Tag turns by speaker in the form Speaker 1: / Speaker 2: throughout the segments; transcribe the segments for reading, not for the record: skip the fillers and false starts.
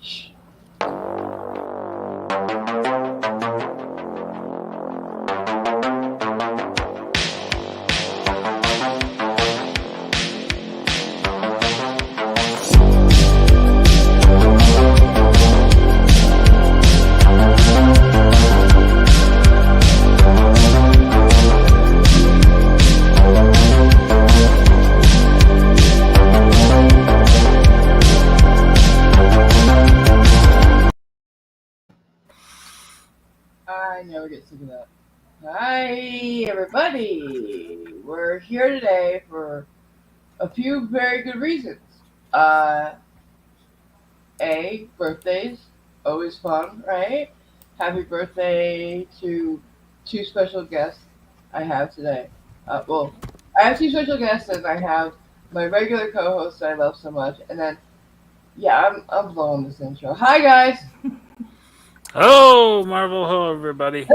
Speaker 1: I never get sick of that. Hi, everybody. We're here today for a few very good reasons. Birthdays, always fun, right? Happy birthday to two special guests I have today. Well, I have two special guests, and I have my regular co-host that I love so much, and then I'm blowing this intro. Hi, guys.
Speaker 2: Hello, Marvel. Hello, everybody.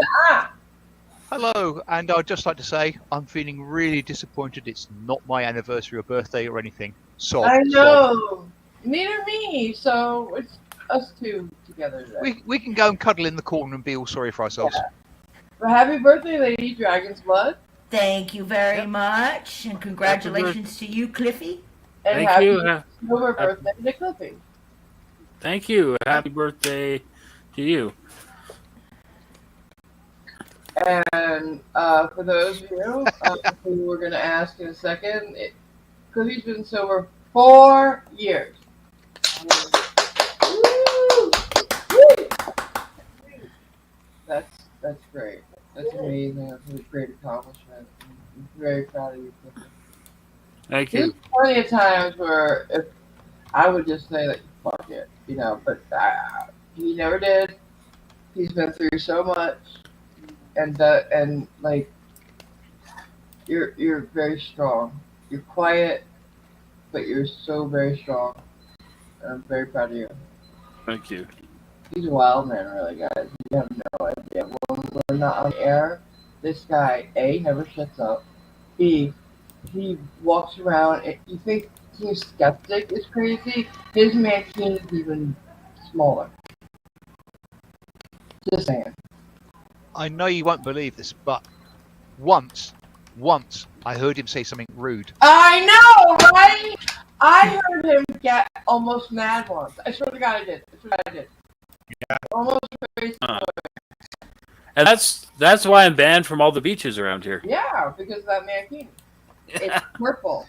Speaker 3: Hello, and I'd just like to say I'm feeling really disappointed it's not my anniversary or birthday or anything.
Speaker 1: I know. Neither me. So it's us two together today.
Speaker 3: We can go and cuddle in the corner and be all sorry for ourselves.
Speaker 1: Yeah. Well, happy birthday, Lady Dragonsblood.
Speaker 4: Thank you very much, and congratulations to you, Cliffy.
Speaker 1: And
Speaker 2: Thank you.
Speaker 1: Silver birthday to Cliffy.
Speaker 2: Thank you. Happy birthday to you.
Speaker 1: And for those of you who we're going to ask in a second, Cliffy's been sober 4 years. Woo! Woo! That's great. That's amazing. That's a great accomplishment. I'm very proud of you, Cliffy.
Speaker 2: Thank you.
Speaker 1: There's plenty of times where if I would just say like fuck it, but he never did. He's been through so much, and like you're very strong. You're quiet, but you're so very strong. And I'm very proud of you.
Speaker 2: Thank you.
Speaker 1: He's a wild man, really, guys. You have no idea. When we're not on air, this guy A never shuts up. B, he walks around. And you think Team Skeptic is crazy? His mankini is even smaller. Just saying.
Speaker 3: I know you won't believe this, but once I heard him say something rude.
Speaker 1: I know, right? I heard him get almost mad once. I swear to God I did. Yeah. Almost crazy.
Speaker 2: And that's why I'm banned from all the beaches around here.
Speaker 1: Yeah, because of that mankini. It's purple.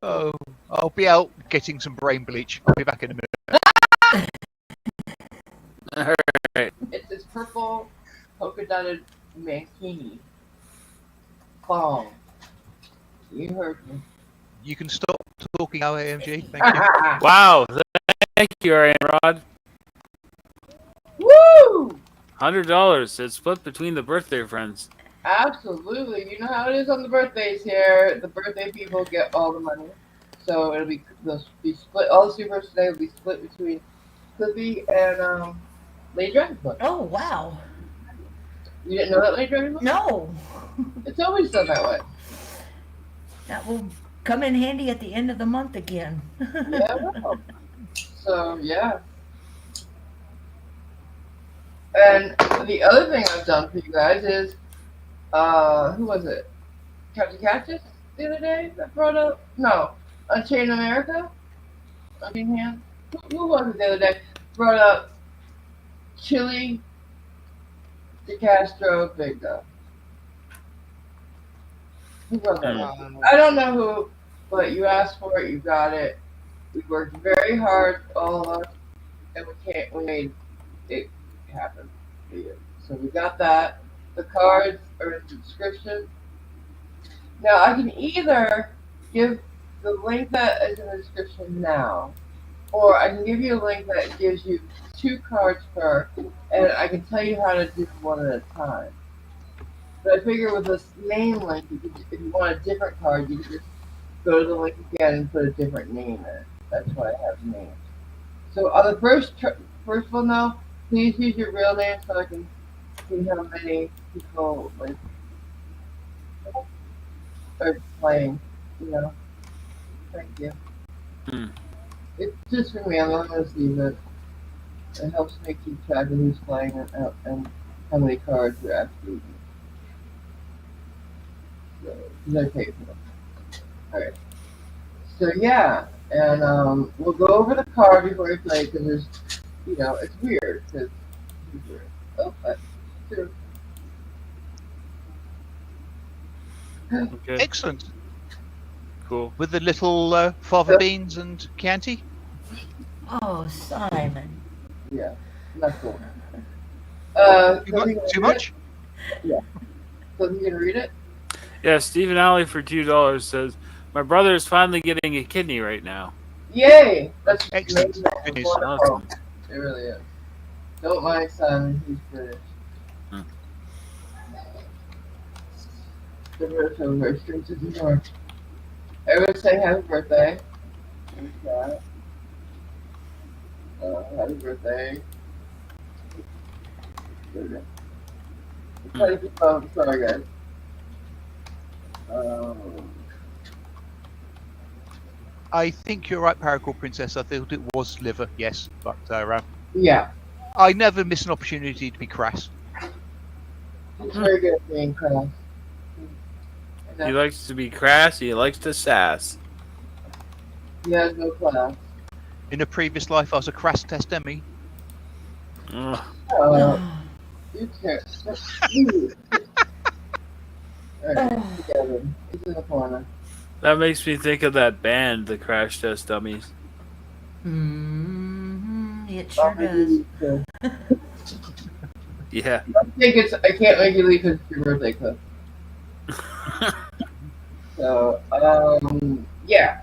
Speaker 3: Oh, I'll be out getting some brain bleach. I'll be back in a minute.
Speaker 2: All right.
Speaker 1: It's this purple polka dotted mankini. Thong. You heard me.
Speaker 3: You can stop talking now, AMG. Thank you.
Speaker 2: Wow. Thank you, Ariane Rod.
Speaker 1: Woo!
Speaker 2: $100. It's split between the birthday friends.
Speaker 1: Absolutely. You know how it is on the birthdays here. The birthday people get all the money. So they'll be split. All the supers today will be split between Cliffy and Lady Dragonblood.
Speaker 4: Oh, wow.
Speaker 1: You didn't know that, Lady Dragonblood?
Speaker 4: No.
Speaker 1: It's always done that way.
Speaker 4: That will come in handy at the end of the month again.
Speaker 1: Yeah, well. So, yeah. And the other thing I've done for you guys is, who was it? Captain Cactus the other day that brought up? No. Unchained America? Unchained Hand? Who was it the other day? Brought up Chili, the Castro, Big Dog. Who was that? I don't know who, but you asked for it, you got it. We worked very hard, all of us, and we made it happen for you. So we got that. The cards are in the description. Now I can either give the link that is in the description now, or I can give you a link that gives you 2 cards per, and I can tell you how to do one at a time. But I figure with this name link, if you want a different card, you can just go to the link again and put a different name in it. That's why I have names. So on the first one though, please use your real name so I can see how many people are playing. Thank you. It's just for me. I'm not going to see, but it helps me keep track of who's playing and how many cards are actually. So, because I pay for them. Alright. So yeah, and we'll go over the card before we play because there's, it's weird because it's weird. Oh, that's true.
Speaker 2: Okay,
Speaker 3: Excellent.
Speaker 2: cool.
Speaker 3: With the little fava beans and Chianti.
Speaker 4: Oh, Simon.
Speaker 1: Yeah, not cool.
Speaker 3: Too much?
Speaker 1: Yeah. So you can read it?
Speaker 2: Yeah, Stephen Alley for $2 says, "My brother is finally getting a kidney right now."
Speaker 1: Yay! That's
Speaker 3: Excellent.
Speaker 1: amazing.
Speaker 3: Good news.
Speaker 1: Wonderful.
Speaker 2: Awesome.
Speaker 1: It really is. Don't mind Simon, he's British.
Speaker 2: Hmm.
Speaker 1: The British are very straight to the north. Everyone say happy birthday. Happy birthday. Try to keep up. Sorry, guys.
Speaker 3: I think you're right, Paracord Princess. I thought it was liver, yes. But
Speaker 1: Yeah.
Speaker 3: I never miss an opportunity to be crass.
Speaker 1: He's very good at being crass.
Speaker 2: He likes to be crass. He likes to sass.
Speaker 1: He has no class.
Speaker 3: In a previous life, I was a crass test Emmy.
Speaker 2: Ugh.
Speaker 1: You can't. Alright, together. He's in the corner.
Speaker 2: That makes me think of that band, the Crash Test Dummies.
Speaker 4: It sure does.
Speaker 2: Yeah.
Speaker 1: I can't make you leave because it's your birthday clip. So, yeah.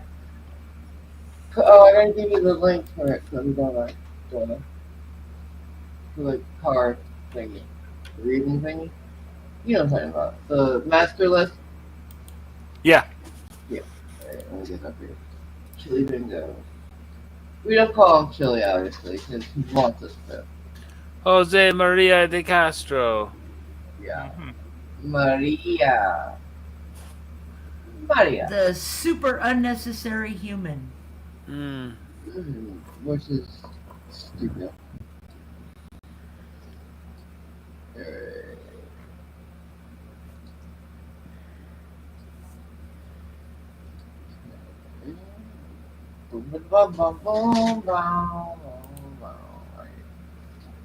Speaker 1: Oh, I gotta give you the link for it so we don't for the card thingy. The reading thingy. You know what I'm talking about. The master list.
Speaker 2: Yeah.
Speaker 1: Alright, let me get up here. Chili Bingo. We don't call him Chili, obviously, because he wants us to.
Speaker 2: Jose Maria de Castro.
Speaker 1: Yeah.
Speaker 3: Mm-hmm.
Speaker 1: Maria.
Speaker 4: The super unnecessary human.
Speaker 1: Which is stupid.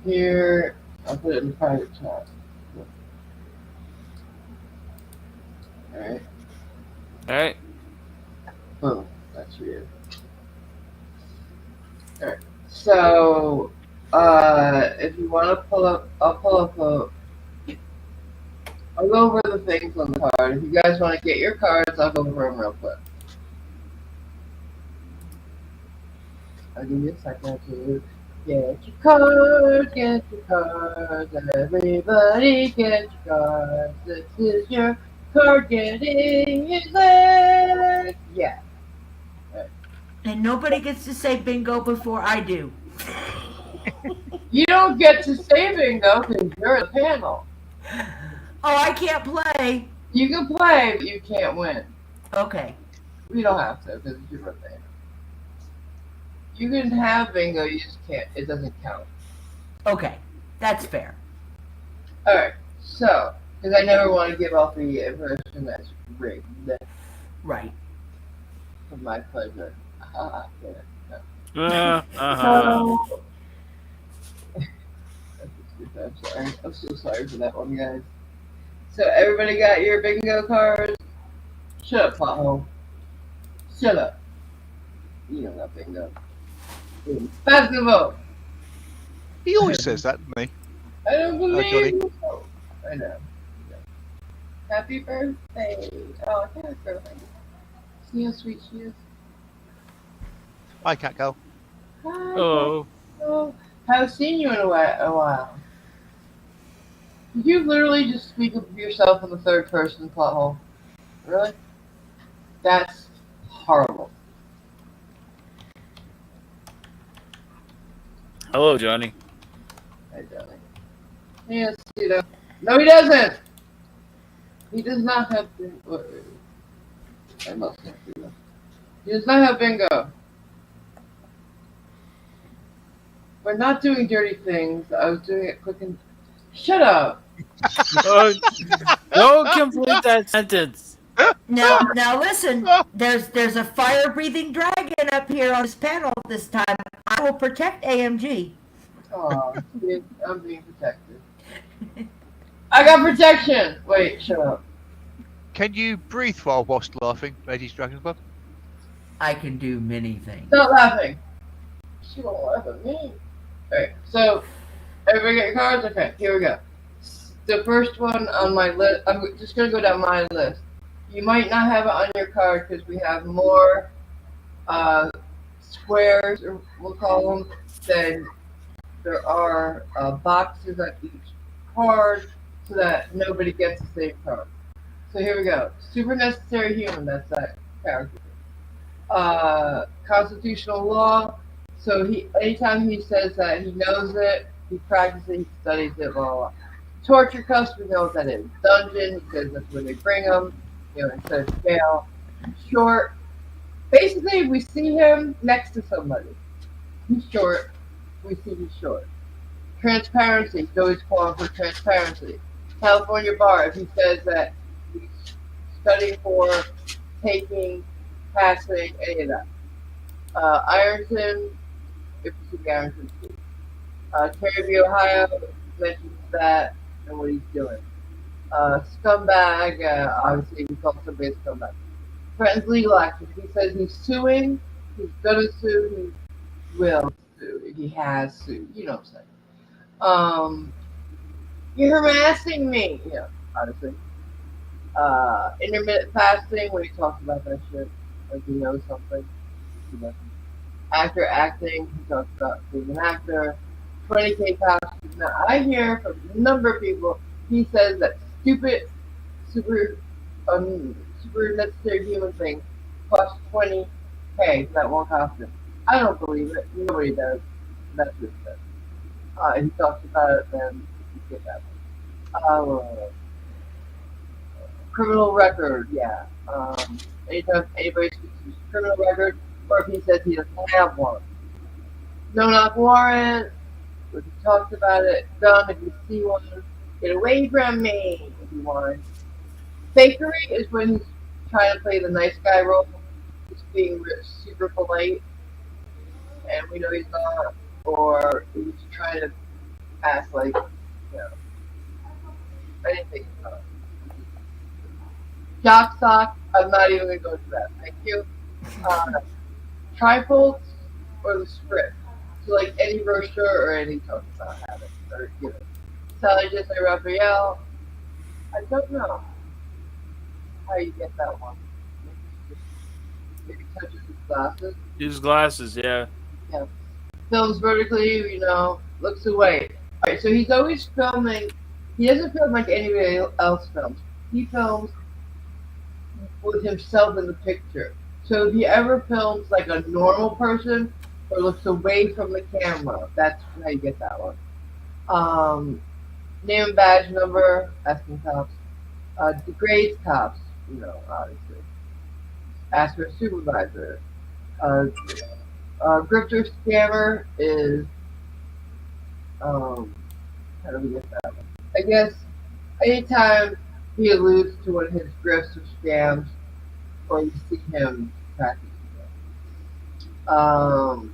Speaker 1: Here, I'll put it in private chat. Alright.
Speaker 2: Alright.
Speaker 1: Boom. That's weird. Alright. So, if you want to pull up, I'll go over the things on the card. If you guys want to get your cards, I'll go over them real quick. I'll give you a second to get your cards, everybody get your cards. This is your card getting it. Yeah.
Speaker 4: And nobody gets to say bingo before I do.
Speaker 1: You don't get to say bingo because you're the panel.
Speaker 4: Oh, I can't play.
Speaker 1: You can play, but you can't win.
Speaker 4: Okay.
Speaker 1: We don't have to because it's your birthday. You can have bingo, you just can't. It doesn't count.
Speaker 4: Okay. That's fair.
Speaker 1: Alright, so, because I never want to give off the impression that's rigged.
Speaker 4: Right.
Speaker 1: For my pleasure. I'm so sorry for that one, guys. So everybody got your bingo cards? Shut up, pothole. Shut up. You don't got bingo. Basketball.
Speaker 3: He always says that to me.
Speaker 1: I don't believe
Speaker 3: Johnny.
Speaker 1: you. I know. Happy birthday. Oh, I can't throw things. See how sweet she is?
Speaker 3: Hi, Cat Girl.
Speaker 1: Hi.
Speaker 2: Hello.
Speaker 1: Oh, haven't seen you in a while. Did you literally just speak of yourself in the third person, pothole? Really? That's horrible.
Speaker 2: Hello, Johnny.
Speaker 1: Hey, Johnny. Yes, you know. No, he doesn't! He does not have bingo. I must have bingo. He does not have bingo. we're not doing dirty things. I was doing it quick and. Shut up.
Speaker 2: Don't complete that sentence.
Speaker 4: Now listen. There's a fire-breathing dragon up here on this panel this time. I will protect AMG.
Speaker 1: Oh, I'm being protected. I got protection. Wait, shut up.
Speaker 3: Can you breathe whilst laughing, ladies Dragonsblood?
Speaker 4: I can do many things.
Speaker 1: Stop laughing. She won't laugh at me. Alright, so everybody get your cards? Okay, here we go. The first one on my list, I'm just going to go down my list. You might not have it on your card because we have more squares, or we'll call them, than there are boxes on each card so that nobody gets the same card. So here we go. Super necessary human, that's that character. Constitutional law. So anytime he says that he knows it, he practices it, he studies it, blah, blah, blah. Torture cuffs, we know what that is. Dungeon, he says that's where they bring him, instead of jail. Short. Basically, we see him next to somebody. He's short. We see he's short. Transparency. He's always calling for transparency. California bar, if he says that he's studying for, taking, passing, any of that. Ironton, if you see Ironton too. Terry, Ohio, mentions that and what he's doing. Scumbag, obviously we call somebody a scumbag. Threatens legal action. He says he's suing, he's gonna sue, he will sue, he has sued. You know what I'm saying. You're harassing me. Yeah, obviously. Intermittent fasting, when he talks about that shit, like he knows something. He doesn't. Actor acting, he talks about being an actor. 20K costumes. Now, I hear from a number of people, he says that stupid, super necessary human thing costs 20K for that one costume. I don't believe it. Nobody does. That's what it says. If he talks about it, then you get that one. Criminal record, yeah. Anytime anybody speaks to his criminal record, or if he says he doesn't have one. No knock warrant. If he talks about it, done. If you see one, get away from me if you want. Fakery is when he's trying to play the nice guy role. He's being super polite, and we know he's not. Or he's trying to act like, I didn't think he's not. Jock sock, I'm not even going to go to that. Thank you. Trifolds or the script. So like any brochure or any talk about habits or given. Sally just like Raphael. I don't know how you get that one. Maybe touches his glasses.
Speaker 2: His glasses, yeah.
Speaker 1: Yeah. Films vertically, looks away. Alright, so he's always filming. He doesn't film like anybody else films. He films with himself in the picture. So if he ever films like a normal person or looks away from the camera, that's how you get that one. Name and badge number, asking cops. Degrades cops, obviously. Ask for a supervisor. Grifter scammer is, how do we get that one? I guess anytime he alludes to one of his grifts or scams, or you see him practicing it.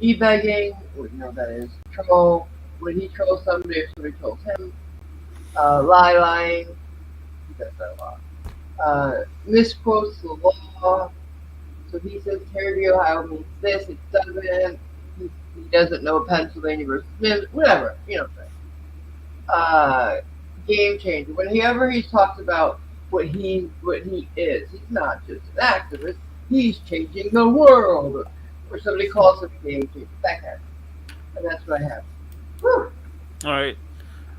Speaker 1: E-begging, what you know that is. Troll, when he trolls somebody or somebody trolls him. Lying, he does that a lot. Misquotes the law. So he says Terry, Ohio means this, it doesn't. He doesn't know Pennsylvania versus Smith, whatever, what I'm saying. Game changer. Whenever he talks about what he is, he's not just an activist, he's changing the world. Or somebody calls him a game changer, that kind of thing. And that's what I have. Whew.
Speaker 2: Alright.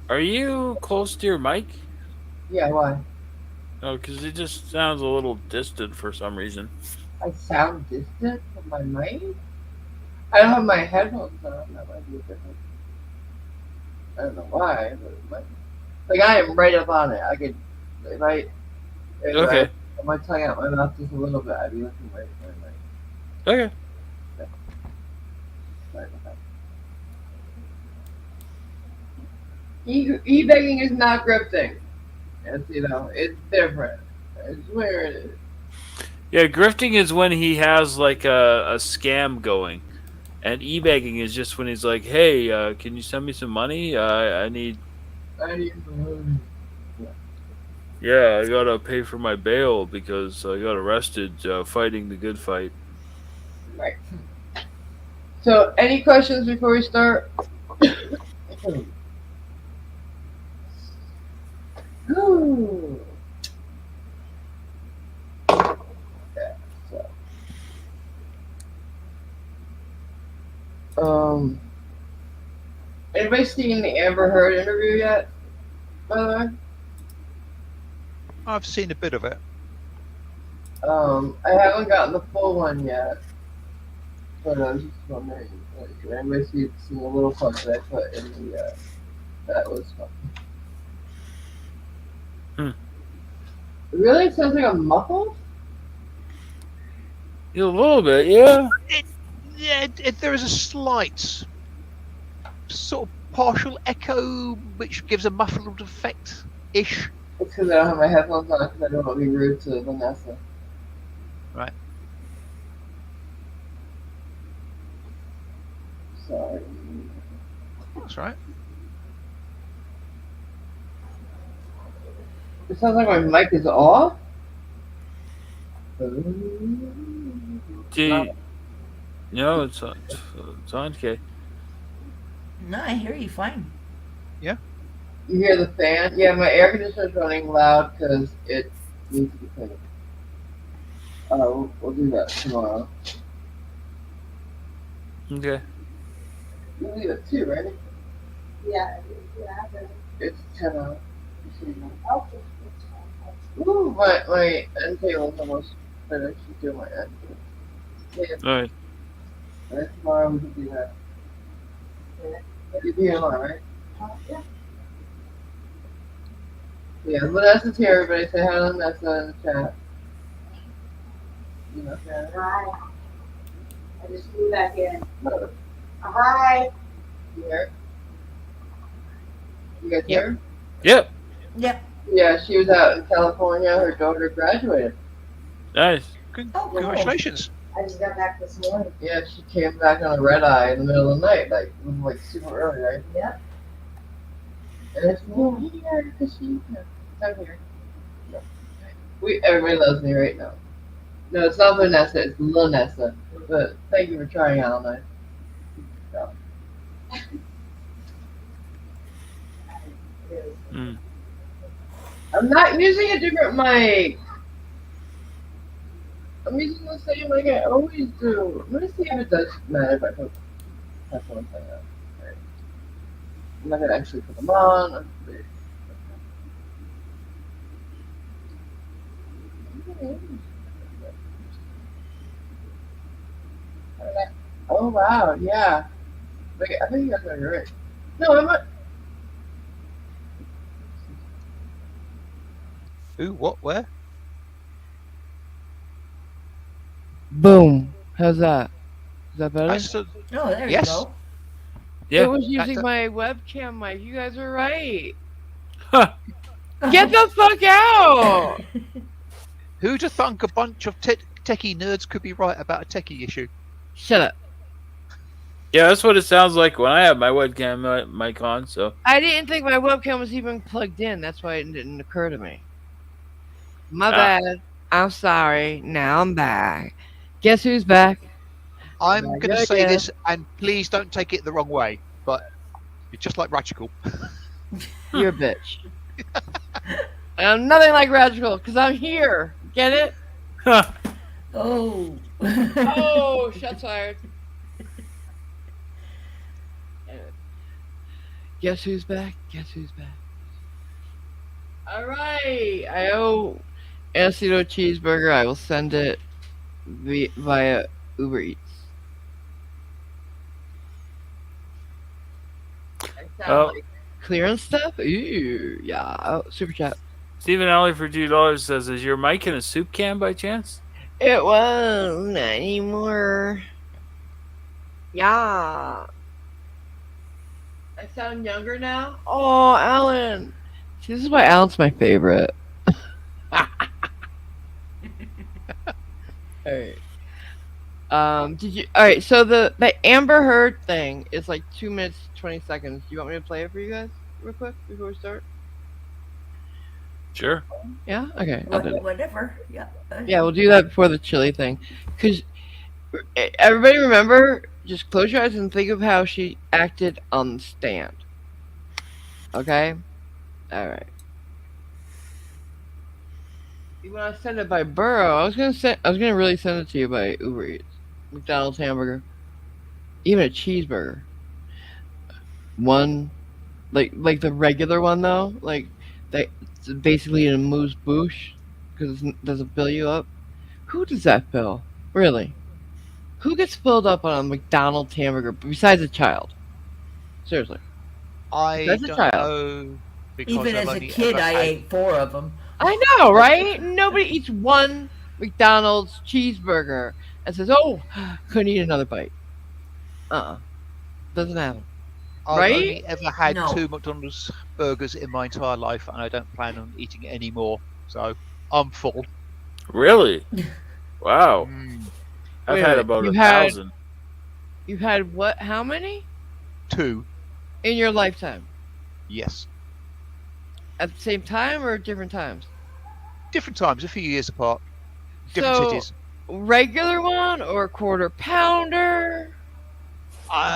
Speaker 2: Are you close to your mic?
Speaker 1: Yeah, why?
Speaker 2: Oh, because it just sounds a little distant for some reason.
Speaker 1: I sound distant from my mic? I don't have my headphones on. That might be different. I don't know why, but it might. Like, I am right up on it. I could, if I tongue out my mouth just a little bit, I'd be looking right at my mic.
Speaker 2: Okay.
Speaker 1: Sorry about that. E-begging is not grifting. It's, it's different. I swear it is.
Speaker 2: Yeah, grifting is when he has like a scam going, and e-begging is just when he's like, "Hey, can you send me some money? I need."
Speaker 1: I need money.
Speaker 2: Yeah, I gotta pay for my bail because I got arrested fighting the good fight.
Speaker 1: Right. So, any questions before we start? Ooh. Yeah, so. Anybody seen the Amber Heard interview yet? By the way,
Speaker 3: I've seen a bit of it.
Speaker 1: I haven't gotten the full one yet, but I was just wondering, like, anybody seen the little part that I put in the that was fun. Really? It sounds like a muffled?
Speaker 2: Yeah, a little bit, yeah.
Speaker 3: There is a slight sort of partial echo, which gives a muffled effect-ish.
Speaker 1: It's because I don't have my headphones on because I don't want to be rude to Vanessa.
Speaker 3: Right.
Speaker 1: Sorry.
Speaker 3: That's right.
Speaker 1: It sounds like my mic is off.
Speaker 2: Gee, no, it's on okay.
Speaker 4: No, I hear you fine.
Speaker 1: You hear the fan? Yeah, my air conditioner's running loud because it needs to be cleaned. We'll do that tomorrow.
Speaker 2: Okay.
Speaker 1: You leave at 2, right?
Speaker 5: Yeah,
Speaker 1: It's 10 hours.
Speaker 5: okay.
Speaker 1: Ooh, my end table's almost finished. She's doing my end. Yeah,
Speaker 2: All right.
Speaker 1: tomorrow we can do that. You'll be on, right?
Speaker 5: Yeah.
Speaker 1: Yeah, Vanessa's here. Everybody say hi to Vanessa in the chat. You know, Shannon?
Speaker 5: Hi. I just flew back in.
Speaker 1: No.
Speaker 5: Hi.
Speaker 1: You here? You guys
Speaker 3: Yep.
Speaker 1: here?
Speaker 2: Yep.
Speaker 4: Yep.
Speaker 1: Yeah, she was out in California. Her daughter graduated.
Speaker 2: Nice.
Speaker 4: Oh, cool.
Speaker 3: Congratulations.
Speaker 5: I just got back this morning.
Speaker 1: Yeah, she came back on a red eye in the middle of the night, like super early, right?
Speaker 5: Yep.
Speaker 1: And it's me here because I'm here. No. Everybody loves me right now. No, it's not Vanessa, it's Lanessa. But thank you for trying out all night. So.
Speaker 2: Mm.
Speaker 1: I'm not using a different mic. I'm using the same mic I always do. Let me see if it does matter if I put that one thing up. Right. I'm not gonna actually put them on. Oh wow, yeah. Wait, I think you guys are right. No, I'm not.
Speaker 3: Who? What? Where?
Speaker 6: Boom. How's that? Is that better?
Speaker 3: I stood.
Speaker 4: Oh, there
Speaker 3: Yes.
Speaker 4: you go.
Speaker 2: Yeah.
Speaker 6: It was using
Speaker 3: that-
Speaker 6: my webcam mic. You guys are right.
Speaker 2: Huh.
Speaker 6: Get the fuck out!
Speaker 3: Who'd have thunk a bunch of techie nerds could be right about a techie issue?
Speaker 6: Shut up.
Speaker 2: Yeah, that's what it sounds like when I have my webcam mic on. So
Speaker 6: I didn't think my webcam was even plugged in. That's why it didn't occur to me. My
Speaker 2: Ah.
Speaker 6: bad. I'm sorry. Now I'm back. Guess who's back?
Speaker 3: I'm
Speaker 6: Yeah,
Speaker 3: going to
Speaker 6: yeah,
Speaker 3: say
Speaker 6: yeah.
Speaker 3: this, and please don't take it the wrong way, but it's just like Ratchical.
Speaker 6: You're a bitch. I'm nothing like Radical because I'm here. Get it?
Speaker 4: Oh.
Speaker 6: Oh, shots fired. Guess who's back? Guess who's back? All right. I owe Anacito cheeseburger. I will send it via Uber Eats. I sound
Speaker 2: Oh.
Speaker 6: like clearance stuff? Ooh, yeah. Oh, super chat.
Speaker 2: Stephen Alley for $2 says, "Is your mic in a soup can by chance?"
Speaker 6: It won't not anymore. Yeah. I I sound younger now? Oh, Alan. See, this is why Alan's my favorite. Alright. Did you? Alright, so the Amber Heard thing is like 2 minutes 20 seconds. Do you want me to play it for you guys real quick before we start?
Speaker 2: Sure.
Speaker 6: Yeah. Okay. I'll do it.
Speaker 4: Whatever. Yeah.
Speaker 6: Yeah, we'll do that before the chili thing. Cause everybody remember, just close your eyes and think of how she acted on the stand. Okay. All right. You want to send it by Burrow? I was gonna really send it to you by Uber Eats, McDonald's hamburger, even a cheeseburger. One, like the regular one though, like they basically in a moose bouche because it doesn't fill you up. Who does that fill? Really? Who gets filled up on a McDonald's hamburger besides a child? Seriously.
Speaker 3: I
Speaker 6: That's a
Speaker 3: don't
Speaker 6: child.
Speaker 3: know. Because
Speaker 4: Even
Speaker 3: I've
Speaker 4: as a
Speaker 3: only
Speaker 4: kid,
Speaker 3: ever
Speaker 4: I
Speaker 3: had-
Speaker 4: ate 4 of them.
Speaker 6: I know, right? Nobody eats one McDonald's cheeseburger and says, "Oh, couldn't eat another bite." Doesn't happen.
Speaker 3: I've
Speaker 6: Right?
Speaker 3: only ever had
Speaker 4: No.
Speaker 3: 2 McDonald's burgers in my entire life, and I don't plan on eating any more. So I'm full.
Speaker 2: Really? Wow. I've
Speaker 6: Wait a
Speaker 2: had
Speaker 6: minute,
Speaker 2: about
Speaker 6: you
Speaker 2: 1,000.
Speaker 6: You've had what? How many
Speaker 3: 2,
Speaker 6: in your lifetime?
Speaker 3: yes.
Speaker 6: At the same time or different times?
Speaker 3: Different times, a few years apart. Different
Speaker 6: So,
Speaker 3: cities.
Speaker 6: regular one or quarter pounder?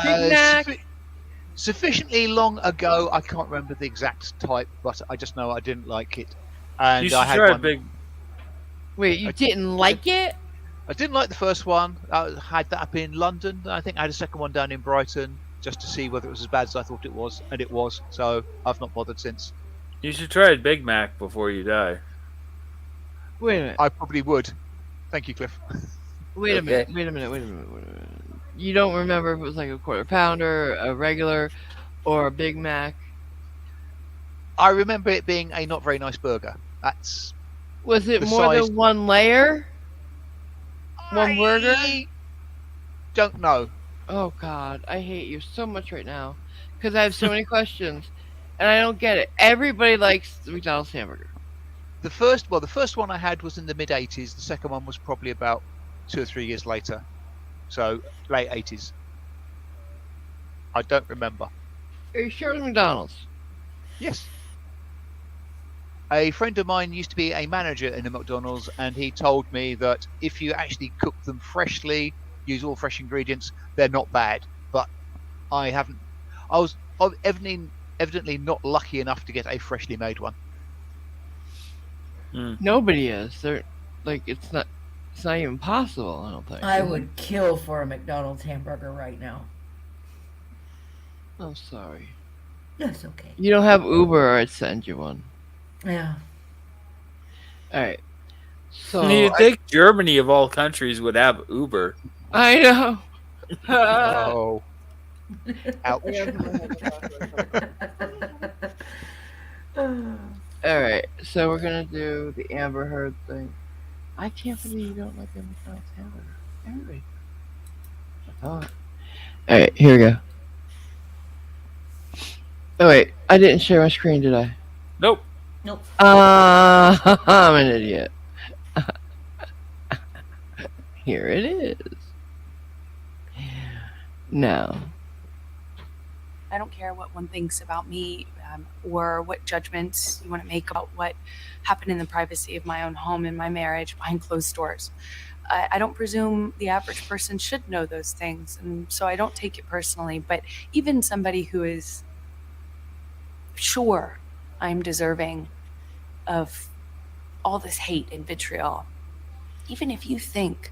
Speaker 6: Big Mac?
Speaker 3: Sufficiently long ago, I can't remember the exact type, but I just know I didn't like it. And
Speaker 2: You should
Speaker 3: I had
Speaker 2: try a
Speaker 3: one.
Speaker 2: big.
Speaker 6: Wait, you didn't like it?
Speaker 3: I didn't like the first one. I had that up in London. I think I had a second one down in Brighton just to see whether it was as bad as I thought it was, and it was. So I've not bothered since.
Speaker 2: You should try a Big Mac before you die.
Speaker 6: Wait a minute.
Speaker 3: I probably would. Thank you, Cliff.
Speaker 6: Wait a
Speaker 2: Okay.
Speaker 6: minute. You don't remember if it was like a quarter pounder, a regular, or a Big Mac?
Speaker 3: I remember it being a not very nice burger. That's
Speaker 6: Was it
Speaker 3: The
Speaker 6: more
Speaker 3: size-
Speaker 6: than one layer? One burger?
Speaker 3: I don't know.
Speaker 6: Oh God, I hate you so much right now because I have so many questions and I don't get it. Everybody likes the McDonald's hamburger.
Speaker 3: The first one I had was in the mid '80s. The second one was probably about 2 or 3 years later, so late '80s. I don't remember.
Speaker 6: Are you sure it was McDonald's?
Speaker 3: Yes. A friend of mine used to be a manager in a McDonald's, and he told me that if you actually cook them freshly, use all fresh ingredients, they're not bad. But I haven't. I was evidently not lucky enough to get a freshly made one.
Speaker 6: Nobody is. They're like it's not even possible. I don't think.
Speaker 4: I would kill for a McDonald's hamburger right now.
Speaker 6: I'm sorry.
Speaker 4: That's okay.
Speaker 6: You don't have Uber, or I'd send you one.
Speaker 4: Yeah.
Speaker 6: All right. So
Speaker 2: You'd think Germany of all countries would have Uber.
Speaker 6: I know.
Speaker 3: Oh, ouch!
Speaker 6: All right, so we're gonna do the Amber Heard thing. I can't believe you don't like the McDonald's hamburger. Everybody. I thought. All right, here we go. Oh wait, I didn't share my screen, did I?
Speaker 2: Nope.
Speaker 6: I'm an idiot. Here it is. Now.
Speaker 7: I don't care what one thinks about me or what judgments you want to make about what happened in the privacy of my own home and my marriage behind closed doors. I don't presume the average person should know those things, and so I don't take it personally. But even somebody who is sure I'm deserving of all this hate and vitriol, even if you think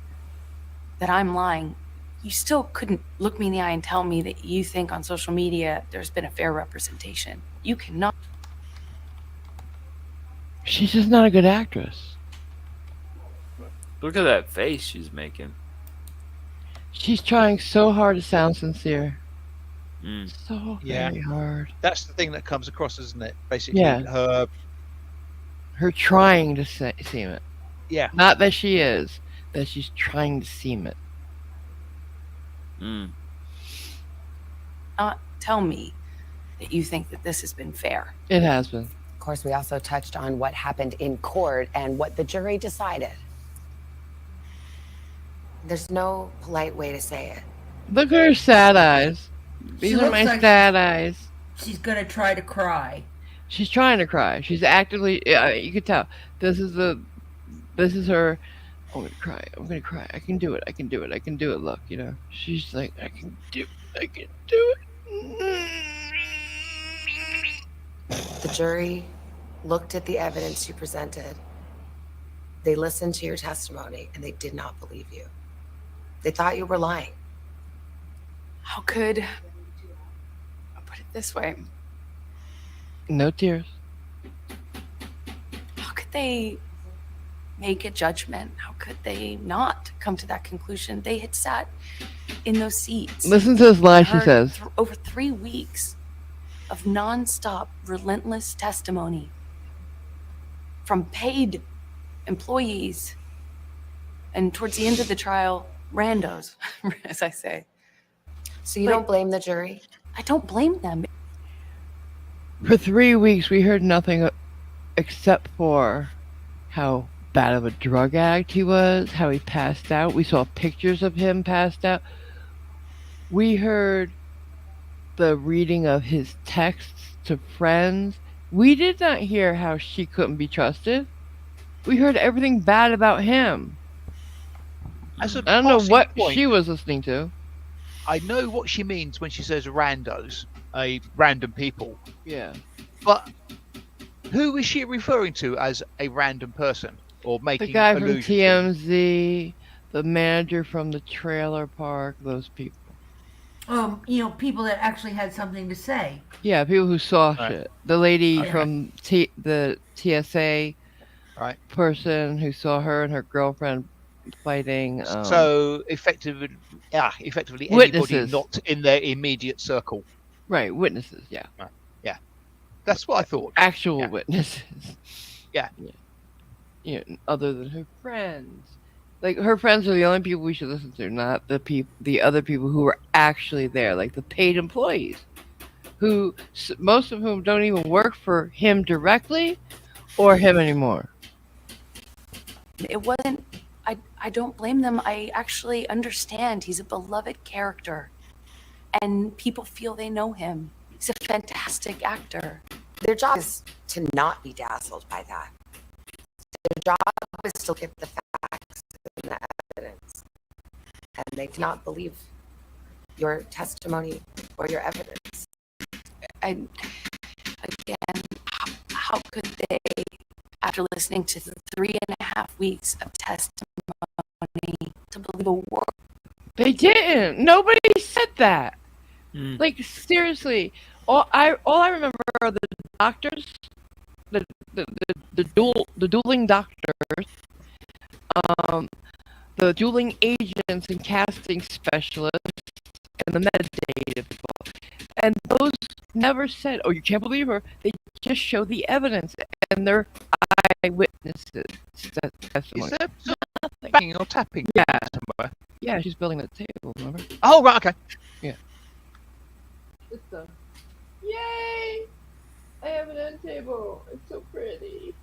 Speaker 7: that I'm lying, you still couldn't look me in the eye and tell me that you think on social media there's been a fair representation. You cannot.
Speaker 6: She's just not a good actress.
Speaker 2: Look at that face she's making.
Speaker 6: She's trying so hard to sound sincere.
Speaker 2: Mm.
Speaker 6: So
Speaker 3: Yeah.
Speaker 6: very hard.
Speaker 3: That's the thing that comes across, isn't it? Basically,
Speaker 6: Yeah. Her trying to seem it.
Speaker 3: Yeah.
Speaker 6: Not that she is, that she's trying to seem it.
Speaker 2: Mm.
Speaker 7: Tell me that you think that this has been fair.
Speaker 6: It has been.
Speaker 8: Of course, we also touched on what happened in court and what the jury decided. There's no polite way to say it.
Speaker 6: Look at her sad eyes. These
Speaker 4: She
Speaker 6: are
Speaker 4: looks
Speaker 6: my
Speaker 4: like
Speaker 6: sad eyes.
Speaker 4: She's gonna try to cry.
Speaker 6: She's trying to cry. She's actively. You can tell. This is her. I'm gonna cry. I'm gonna cry. I can do it. I can do it. I can do it. Look, you know. She's like, I can do it. I can do it.
Speaker 8: The jury looked at the evidence you presented. They listened to your testimony and they did not believe you. They thought you were lying.
Speaker 7: How could, I'll put it this way,
Speaker 6: No tears.
Speaker 7: how could they make a judgment? How could they not come to that conclusion? They had sat in those seats.
Speaker 6: Listen to this lie she
Speaker 7: heard
Speaker 6: says.
Speaker 7: over 3 weeks of nonstop, relentless testimony from paid employees, and towards the end of the trial, randos, as I say.
Speaker 8: So you don't blame the jury?
Speaker 7: I don't blame them.
Speaker 6: For 3 weeks, we heard nothing except for how bad of a drug addict he was, how he passed out. We saw pictures of him passed out. We heard the reading of his texts to friends. We did not hear how she couldn't be trusted. We heard everything bad about him. I don't know what she was listening to.
Speaker 3: I know what she means when she says randos, random people.
Speaker 6: Yeah.
Speaker 3: But who is she referring to as a random person or making
Speaker 6: The guy from
Speaker 3: allusion to?
Speaker 6: TMZ, the manager from the trailer park, those people.
Speaker 4: People that actually had something to say.
Speaker 6: Yeah, people who saw
Speaker 3: Right.
Speaker 6: shit. The lady
Speaker 3: Okay.
Speaker 6: from the TSA person who saw her and her girlfriend fighting.
Speaker 3: So effectively anybody
Speaker 6: Witnesses.
Speaker 3: not in their immediate circle.
Speaker 6: Right, witnesses, yeah.
Speaker 3: Yeah. That's what I thought.
Speaker 6: Actual witnesses.
Speaker 3: Yeah.
Speaker 6: Yeah, other than her friends. Like, her friends are the only people we should listen to, not the other people who were actually there, like the paid employees, who most of whom don't even work for him directly or him anymore.
Speaker 7: It wasn't, I don't blame them. I actually understand. He's a beloved character, and people feel they know him. He's a fantastic actor.
Speaker 8: Their job is to not be dazzled by that. Their job is to look at the facts and the evidence. And they did not believe your testimony or your evidence.
Speaker 7: And again, how could they, after listening to 3.5 weeks of testimony, to believe a word?
Speaker 6: They didn't. Nobody said that. Like, seriously, all I remember are the doctors, the dueling doctors, the dueling agents and casting specialists, and the metadata people. And those never said, "Oh, you can't believe her." They just show the evidence, and they're eyewitnesses.
Speaker 3: Is there banging or tapping?
Speaker 6: Yeah.
Speaker 3: Somewhere?
Speaker 6: Yeah, she's building that table, remember?
Speaker 3: Oh, right, okay.
Speaker 6: Yeah. It's done. Yay! I have an end table. It's so pretty.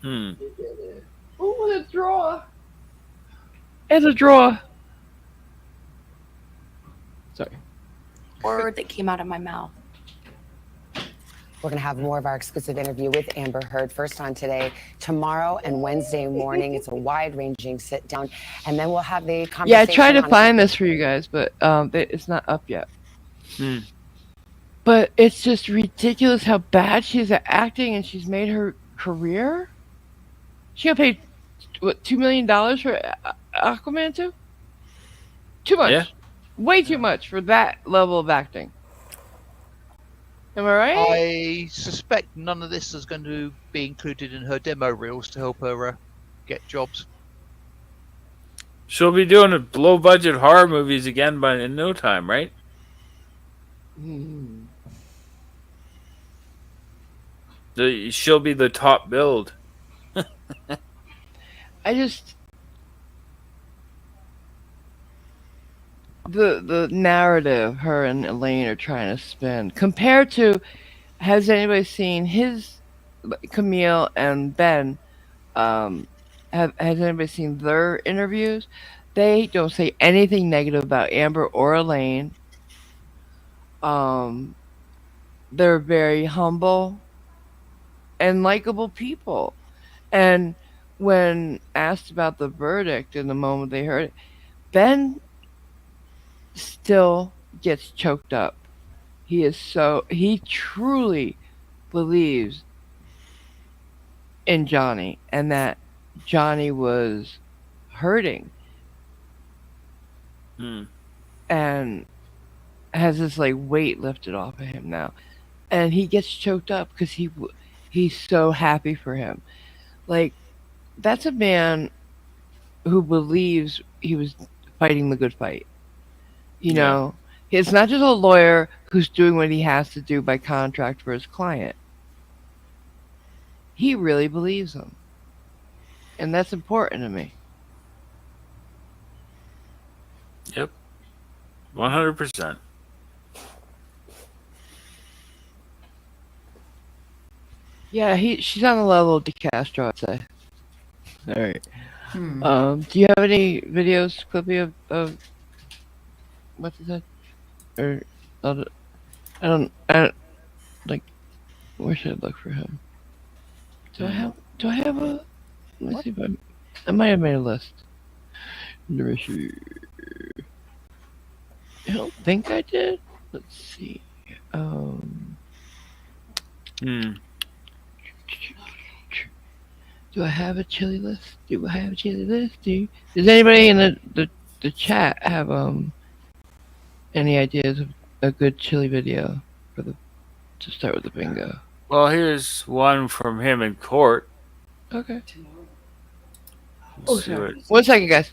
Speaker 6: You did it. Oh, and a drawer. And a drawer. Sorry.
Speaker 7: Word that came out of my mouth.
Speaker 8: We're going to have more of our exclusive interview with Amber Heard first on today, tomorrow, and Wednesday morning. It's a wide-ranging sit-down, and then we'll have the conversation.
Speaker 6: Yeah, I tried to
Speaker 8: on
Speaker 6: find this for you guys, but it's not up yet. But it's just ridiculous how bad she is at acting, and she's made her career. She got paid what, $2 million for Aquaman 2? Too much.
Speaker 2: Yeah.
Speaker 6: Way too much for that level of acting. Am I right?
Speaker 3: I suspect none of this is going to be included in her demo reels to help her get jobs.
Speaker 2: She'll be doing low budget horror movies again in no time, right? She'll be the top build.
Speaker 6: the narrative her and Elaine are trying to spin compared to, has anybody seen Camille and Ben, has anybody seen their interviews? They don't say anything negative about Amber or Elaine. um they're very humble and likable people. And when asked about the verdict in the moment they heard it, Ben still gets choked up. He truly believes in Johnny and that Johnny was hurting and has this like weight lifted off of him now. And he gets choked up because he's so happy for him. Like, that's a man who believes he was fighting the good fight. You know, it's not just a lawyer who's doing what he has to do by contract for his client. He really believes him. And that's important to me.
Speaker 2: Yep. 100%.
Speaker 6: Yeah, she's on the level of Castro, I'd say. All right. Do you have any videos, Cliffy, of what's his name? Or I don't like. Where should I look for him? Do I have a? Let's see if I might have made a list. Let me see. I don't think I did. Let's see. Do I have a chili list? Does anybody in the chat have any ideas of a good chili video to start with the bingo?
Speaker 2: Well, here's one from him in court.
Speaker 6: Okay.
Speaker 2: Let's
Speaker 6: sorry. 1 second, guys.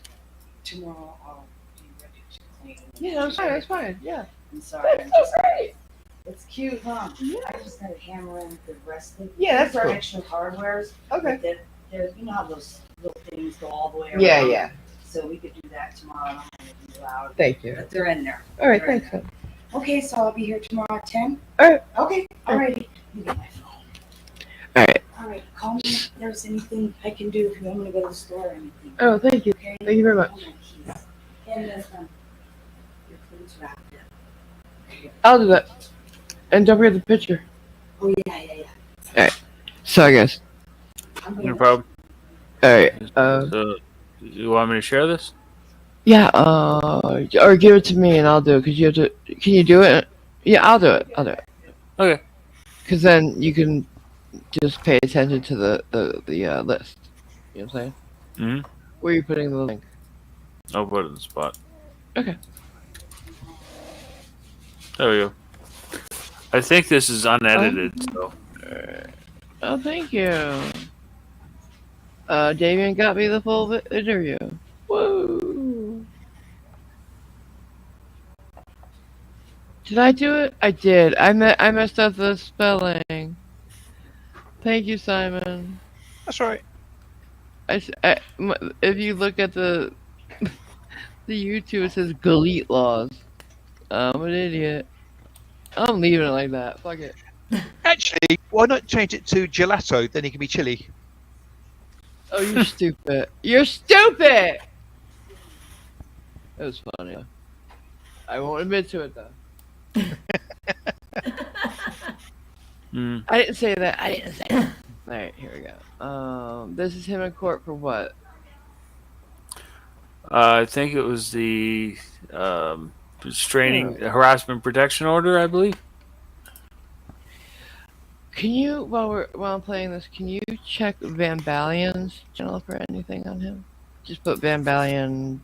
Speaker 9: Tomorrow I'll be ready to clean.
Speaker 6: Yeah, that's fine. Yeah.
Speaker 9: I'm sorry.
Speaker 6: That's so great.
Speaker 9: It's cute, huh? Yeah. I just gotta hammer in the rest of
Speaker 6: Yeah, that's
Speaker 9: these are
Speaker 6: cool.
Speaker 9: extra hardwares.
Speaker 6: Okay.
Speaker 9: They're, you know how those little things go all the way around?
Speaker 6: Yeah.
Speaker 9: So we could do that tomorrow. I don't want to be loud.
Speaker 6: Thank you.
Speaker 9: But they're in there.
Speaker 6: All right,
Speaker 9: They're in
Speaker 6: thanks.
Speaker 9: there. Okay, so I'll be here tomorrow at 10?
Speaker 6: All right.
Speaker 9: Okay, alrighty. You get my phone.
Speaker 6: All right.
Speaker 9: Alright, call me if there's anything I can do if you want me to go to the store or anything.
Speaker 6: Oh, thank you.
Speaker 9: Okay?
Speaker 6: Thank you very much.
Speaker 9: Oh, my keys. And then, your food's wrapped up. Okay.
Speaker 6: I'll do that. And don't forget the picture.
Speaker 9: Oh, yeah.
Speaker 6: All right. Sorry, guys.
Speaker 2: No problem.
Speaker 6: All right.
Speaker 2: So, you want me to share this?
Speaker 6: Yeah. Or give it to me and I'll do it. Cause you have to. Can you do it? Yeah, I'll do it.
Speaker 2: Okay.
Speaker 6: Cause then you can just pay attention to the list. You know what I'm saying?
Speaker 2: Mm-hmm.
Speaker 6: Where are you putting the link?
Speaker 2: I'll put it in the spot.
Speaker 6: Okay.
Speaker 2: There we go. I think this is unedited, so.
Speaker 6: Oh, thank you. Damien got me the full interview. Whoa. Did I do it? I did. I messed up the spelling. Thank you, Simon.
Speaker 3: That's right.
Speaker 6: If you look at the YouTube, it says GILE LAWZ. I'm an idiot. I'm leaving it like that. Fuck it.
Speaker 3: Actually, why not change it to gelato? Then it can be chili.
Speaker 6: Oh, you're stupid. You're stupid! That was funny. I won't admit to it, though. I didn't say that. Alright, here we go. This is him in court for what?
Speaker 2: I think it was the restraining harassment protection order, I believe.
Speaker 6: Can you, while I'm playing this, can you check Van Balion's channel for anything on him? Just put Van Balion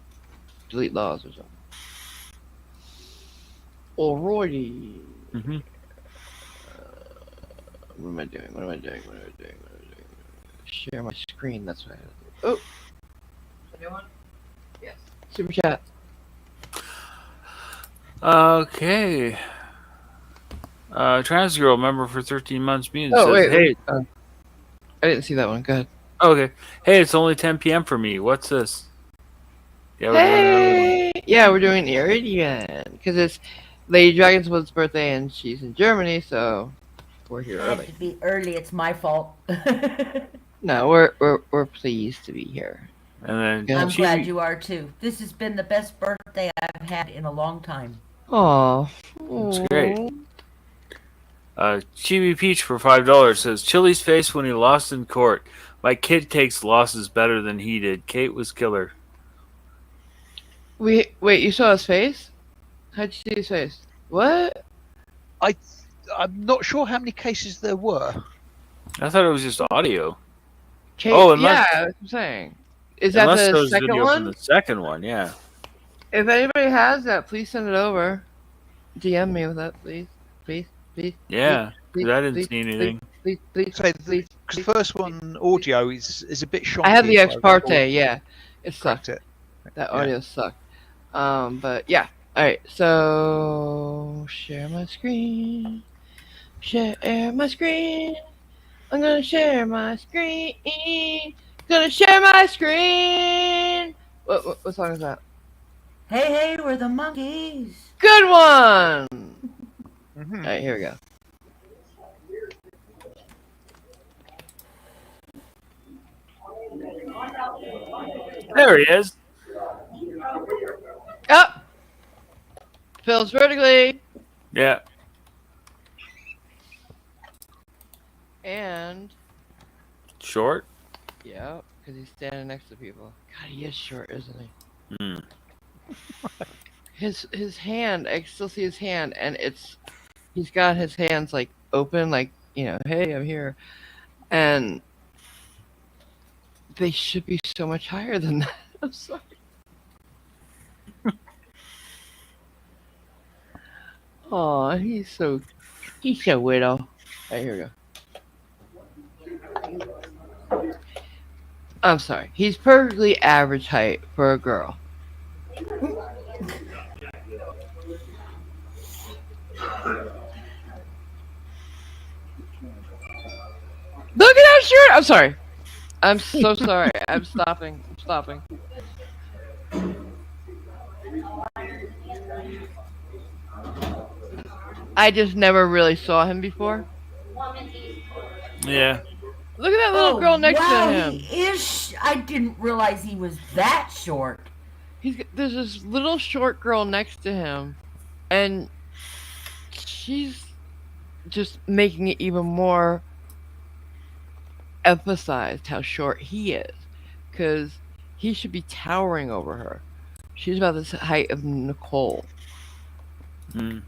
Speaker 6: delete laws or something. Alrighty. What am I doing? Share my screen, that's what I do. Oh! Anyone? Yes. Super chat.
Speaker 2: Okay. Trans girl member for 13 months means
Speaker 6: Oh,
Speaker 2: says,
Speaker 6: wait.
Speaker 2: hey.
Speaker 6: I didn't see that one. Go ahead.
Speaker 2: Okay. Hey, it's only 10 p.m. for me. What's this? Yeah,
Speaker 6: hey! Yeah, we're doing Iridian because it's Lady Dragonsblood's birthday and she's in Germany, so we're here
Speaker 4: I had
Speaker 6: early.
Speaker 4: to be early. It's my fault.
Speaker 6: No, we're pleased to be here.
Speaker 2: And then
Speaker 4: I'm glad you are too. This has been the best birthday I've had in a long time.
Speaker 6: Aw.
Speaker 2: That's great. Chibi Peach for $5 says Chili's face when he lost in court. My kid takes losses better than he did. Kate was killer.
Speaker 6: Wait, you saw his face? How'd you see his face? What?
Speaker 3: I'm not sure how many cases there were.
Speaker 2: I thought it was just audio.
Speaker 6: Kate,
Speaker 2: Oh, unless,
Speaker 6: yeah, that's what I'm saying. Is that
Speaker 2: unless
Speaker 6: the
Speaker 2: there was
Speaker 6: second
Speaker 2: video
Speaker 6: one?
Speaker 2: from the second one, yeah.
Speaker 6: If anybody has that, please send it over. DM me with that, please. Please.
Speaker 2: Yeah,
Speaker 6: please,
Speaker 2: because I didn't
Speaker 6: please,
Speaker 2: see anything.
Speaker 6: Please.
Speaker 3: Because the first one audio is a bit shonky.
Speaker 6: I have the
Speaker 3: if
Speaker 6: ex
Speaker 3: I
Speaker 6: parte,
Speaker 3: recall.
Speaker 6: yeah. It sucked.
Speaker 3: Correct it.
Speaker 6: That
Speaker 3: Yeah.
Speaker 6: audio sucked. But yeah. Alright, so share my screen. Share my screen. I'm gonna share my screen. Gonna share my screen. What song is that?
Speaker 4: Hey, we're the monkeys.
Speaker 6: Good one!
Speaker 3: Mm-hmm.
Speaker 6: Alright, here we go.
Speaker 2: There he is.
Speaker 6: Up! Fills vertically.
Speaker 2: Yeah.
Speaker 6: And
Speaker 2: Short?
Speaker 6: yeah, because he's standing next to people. God, he is short, isn't he?
Speaker 2: Hmm.
Speaker 6: His hand, I still see his hand, and he's got his hands like open, like, you know, hey, I'm here. And they should be so much higher than that. I'm sorry. Aw, he's so widow. Alright, here we go. I'm sorry. He's perfectly average height for a girl. Look at how short. I'm sorry. I'm so sorry. I'm stopping. I just never really saw him before.
Speaker 2: Yeah.
Speaker 6: Look at that little girl next
Speaker 4: wow,
Speaker 6: to him.
Speaker 4: He is. I didn't realize he was that short.
Speaker 6: There's this little short girl next to him, and she's just making it even more emphasized how short he is, because he should be towering over her. She's about the height of Nicole.
Speaker 2: Hmm.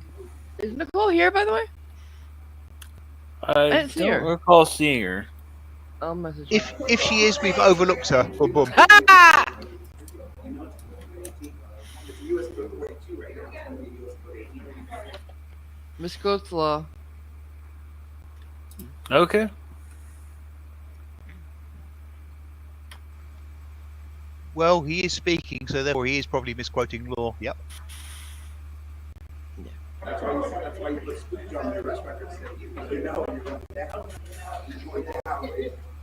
Speaker 6: Is Nicole here, by the way?
Speaker 2: I
Speaker 6: didn't see
Speaker 2: don't
Speaker 6: her.
Speaker 2: recall seeing her.
Speaker 6: I'll message her.
Speaker 3: If she is, we've overlooked her. Boom, boom.
Speaker 6: Ha! Miss Gotzlaw.
Speaker 2: Okay.
Speaker 3: Well, he is speaking, so therefore he is probably misquoting law. Yep.
Speaker 10: That's why you put scoop on the press records. You know you're going down.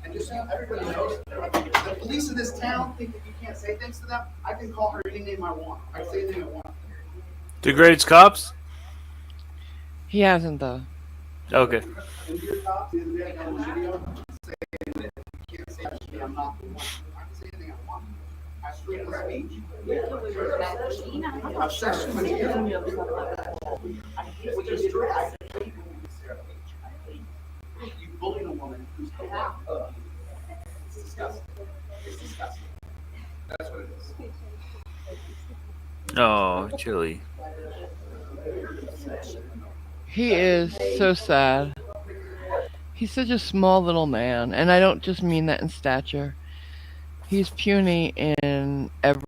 Speaker 10: And just so everybody knows, the police in this town think that you can't say things to them. I can call her any name I want. I can say anything I want.
Speaker 2: Degrades cops?
Speaker 6: He hasn't, though.
Speaker 2: Okay.
Speaker 10: And your cops the other day on the video saying that you can't say to me, I'm not the one. I can say anything I want. I freedom of speech. Obsession with you. Which is true. You bullied a woman who's it's disgusting. It's disgusting. That's what it is.
Speaker 2: Oh, Chili.
Speaker 6: He is so sad. He's such a small little man, and I don't just mean that in stature. He's puny in every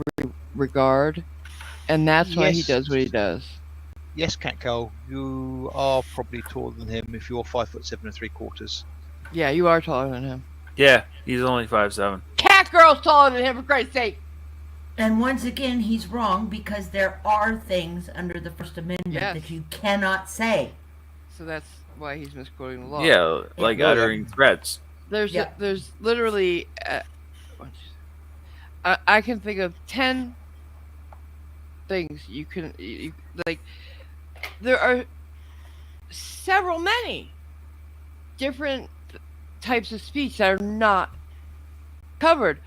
Speaker 6: regard, and that's why he does what he does.
Speaker 3: Yes, Catcall, you are probably taller than him if you're 5'7" and 3/4.
Speaker 6: Yeah, you are taller than him.
Speaker 2: Yeah, he's only 5'7".
Speaker 6: Cat girl's taller than him, for Christ's sake.
Speaker 4: And once again, he's wrong because there are things under the First Amendment that you cannot say.
Speaker 6: So that's why he's misquoting the law.
Speaker 2: Yeah, like uttering threats.
Speaker 6: There's literally I can think of 10 things you can like. There are many different types of speech that are not covered.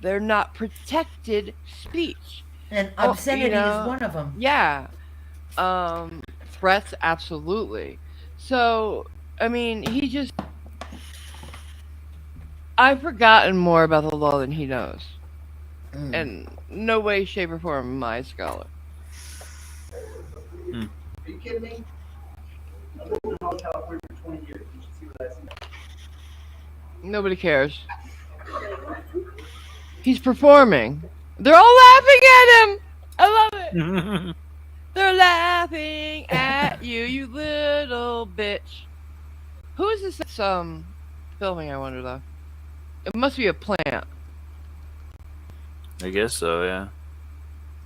Speaker 6: They're not protected speech.
Speaker 4: And obscenity is one of them.
Speaker 6: Yeah. Threats, absolutely. So, I mean, I've forgotten more about the law than he knows. And no way, shape, or form am I a scholar.
Speaker 10: Are you kidding me? I've lived in California for 20 years. You should see what I see.
Speaker 6: Nobody cares. He's performing. They're all laughing at him. I love it. They're laughing at you, you little bitch. Who is this filming, I wonder, though? It must be a plant.
Speaker 2: I guess so, yeah.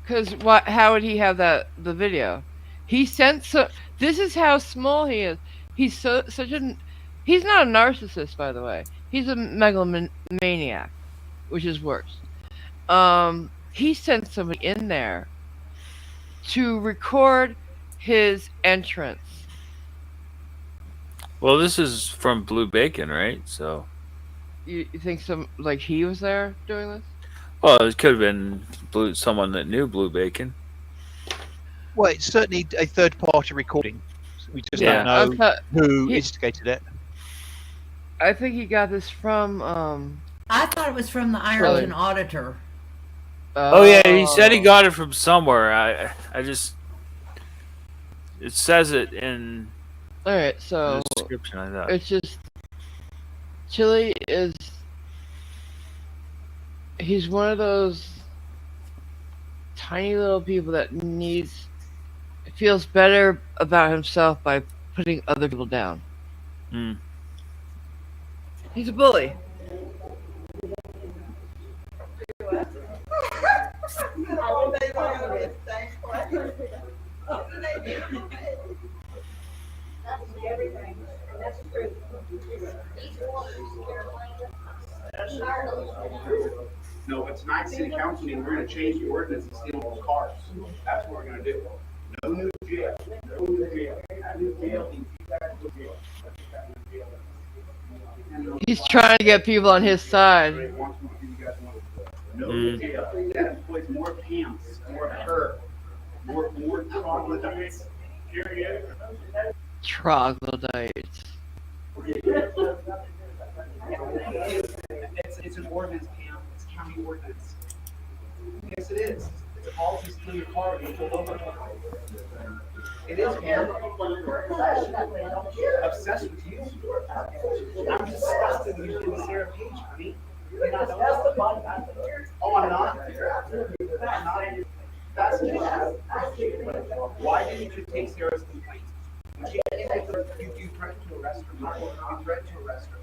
Speaker 6: Because how would he have the video? He sent this is how small he is. He's such a... He's not a narcissist, by the way. He's a megalomaniac, which is worse. He sent somebody in there to record his entrance.
Speaker 2: Well, this is from Blue Bacon, right? So
Speaker 6: you think he was there doing this?
Speaker 2: Well, it could have been someone that knew Blue Bacon.
Speaker 3: Well, it's certainly a third-party recording. We just don't know who instigated it.
Speaker 6: I think he got this from...
Speaker 4: I thought it was from the Ironton Auditor.
Speaker 2: Oh yeah, he said he got it from somewhere. I just... It says it in...
Speaker 6: Alright, so...
Speaker 2: the description, I thought.
Speaker 6: It's just... Chili is... He's one of those tiny little people that feels better about himself by putting other people down. He's a bully.
Speaker 10: No, but tonight's city council meeting, we're gonna change the ordinance and steal those cars. That's what we're gonna do. No new jail. No new jail. New jail.
Speaker 6: He's trying to get people on his side.
Speaker 10: No new jail. That employs more pants, more fur, more troglodytes.
Speaker 6: Troglodytes.
Speaker 10: It's an ordinance, Pam. It's a county ordinance. Yes, it is. It's a policy to steal your car when you pull over. It is, Pam. Obsessed with you. I'm disgusted with you doing Sarah Page, honey. You're not oh, I'm not? I'm not. That's why didn't you take Sarah's complaint? You threatened to arrest her. You threatened to arrest her.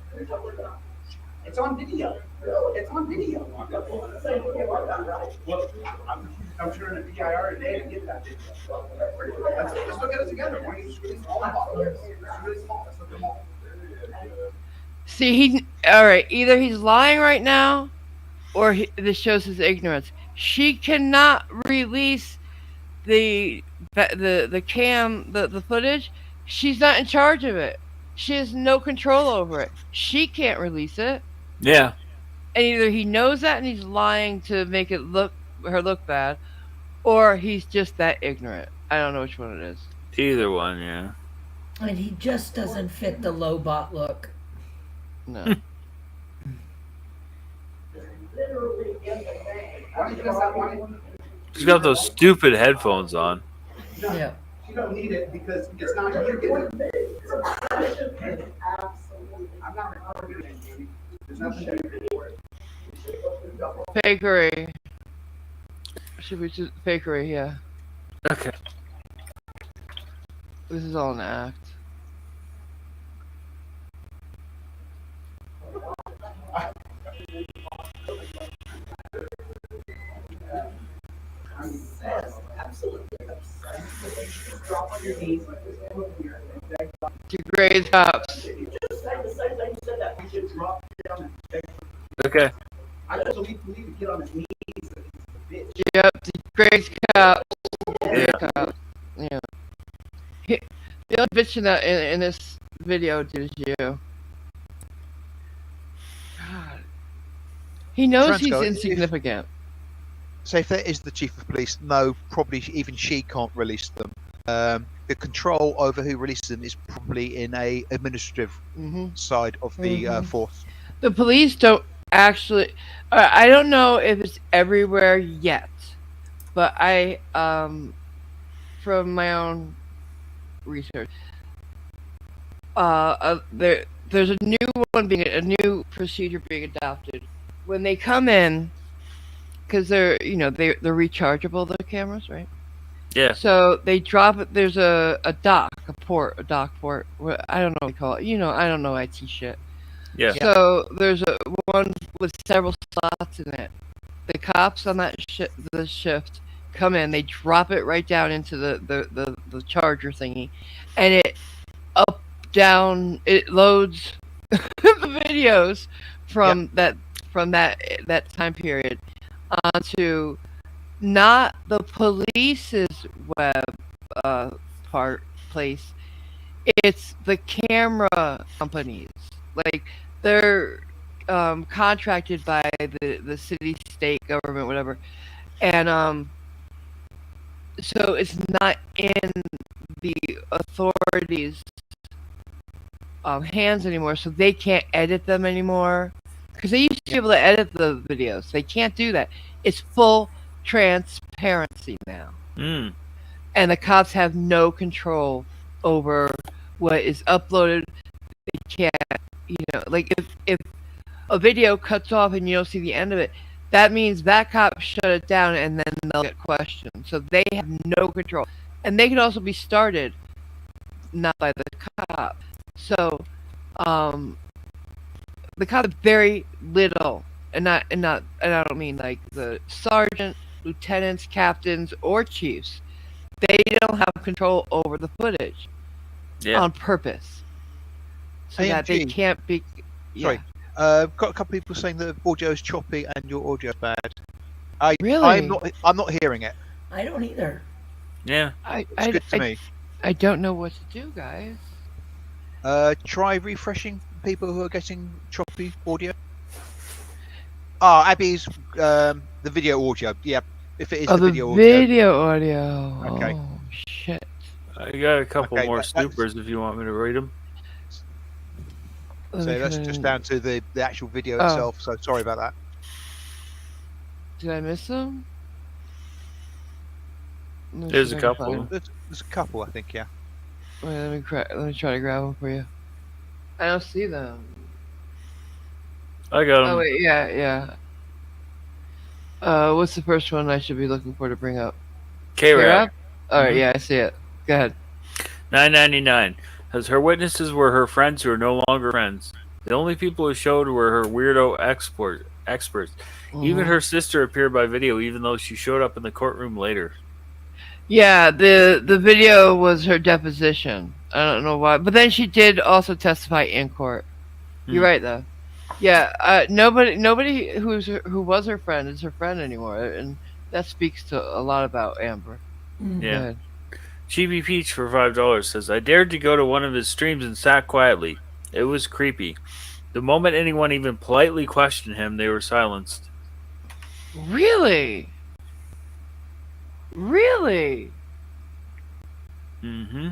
Speaker 10: It's on video. It's on video. Well, I'm turning a PIR today to get that video. Let's look at it together. Why don't you just release all of them? It's really small. Let's look at them all.
Speaker 6: See, alright, either he's lying right now, or this shows his ignorance. She cannot release the footage. She's not in charge of it. She has no control over it. She can't release it.
Speaker 2: Yeah.
Speaker 6: And either he knows that and he's lying to make it look bad, or he's just that ignorant. I don't know which one it is.
Speaker 2: Either one, yeah.
Speaker 4: And he just doesn't fit the Lobot look.
Speaker 6: No.
Speaker 2: He's got those stupid headphones on.
Speaker 4: Yeah.
Speaker 10: You don't need it because it's not you getting it. I'm not recording it, Judy. There's nothing to record.
Speaker 6: Fakery. Should we just fakery? Yeah.
Speaker 2: Okay.
Speaker 6: This is all an act. Degrade cops.
Speaker 2: Okay.
Speaker 10: I just believe to get on his knees.
Speaker 6: Yep, degrade cops. cops. Yeah. The only bitch in this video, dude, is you. God. He knows he's
Speaker 3: Transco,
Speaker 6: insignificant.
Speaker 3: So if that is the chief of police, no, probably even she can't release them. The control over who releases them is probably in a administrative side of the force.
Speaker 6: The police don't actually. I don't know if it's everywhere yet, but from my own research, there's a new procedure being adopted when they come in, because they're rechargeable, the cameras, right?
Speaker 2: Yeah.
Speaker 6: So they drop it. There's a dock port. I don't know what they call it. I don't know IT shit.
Speaker 2: Yeah.
Speaker 6: So there's one with several slots in it. The cops on that the shift come in. They drop it right down into the charger thingy, and it loads the videos from that time period onto not the police's web place. It's the camera companies. Like, they're contracted by the city, state government, whatever, and so it's not in the authorities' hands anymore. So they can't edit them anymore, because they used to be able to edit the videos. They can't do that. It's full transparency now, and the cops have no control over what is uploaded. They can't, like, if a video cuts off and you don't see the end of it, that means that cop shut it down, and then they'll get questioned. So they have no control, and they can also be started not by the cop. So the cop have very little, and I don't mean like the sergeant, lieutenants, captains, or chiefs. They don't have control over the footage on purpose, so that they can't be.
Speaker 3: Sorry, got a couple people saying that audio is choppy and your audio is bad.
Speaker 6: Really?
Speaker 3: I'm not hearing it.
Speaker 9: I don't either.
Speaker 2: Yeah.
Speaker 3: It's good to me.
Speaker 6: I don't know what to do, guys.
Speaker 3: Try refreshing people who are getting choppy audio. Abby's the video audio. Yeah, if it is the video audio.
Speaker 6: Video audio.
Speaker 3: Okay.
Speaker 6: Oh shit.
Speaker 2: I got a couple more snoopers if you want me to read them.
Speaker 3: So that's just down to the actual video itself. So sorry about that.
Speaker 6: Did I miss them?
Speaker 2: There's a couple.
Speaker 3: There's a couple, I think. Yeah.
Speaker 6: Wait, let me try to grab them for you. I don't see them.
Speaker 2: I got them.
Speaker 6: Oh wait, yeah. What's the first one I should be looking for to bring up?
Speaker 2: K-Rap.
Speaker 6: Alright, yeah, I see it. Go ahead.
Speaker 2: $9.99. As her witnesses were her friends who are no longer friends. The only people who showed were her weirdo experts. Even her sister appeared by video, even though she showed up in the courtroom later.
Speaker 6: Yeah, the video was her deposition. I don't know why, but then she did also testify in court. You're right, though. Yeah, nobody who was her friend is her friend anymore, and that speaks to a lot about Amber.
Speaker 2: Yeah. Chibi Peach for $5 says, I dared to go to one of his streams and sat quietly. It was creepy. The moment anyone even politely questioned him, they were silenced.
Speaker 6: Really? Really?
Speaker 2: Mm-hmm.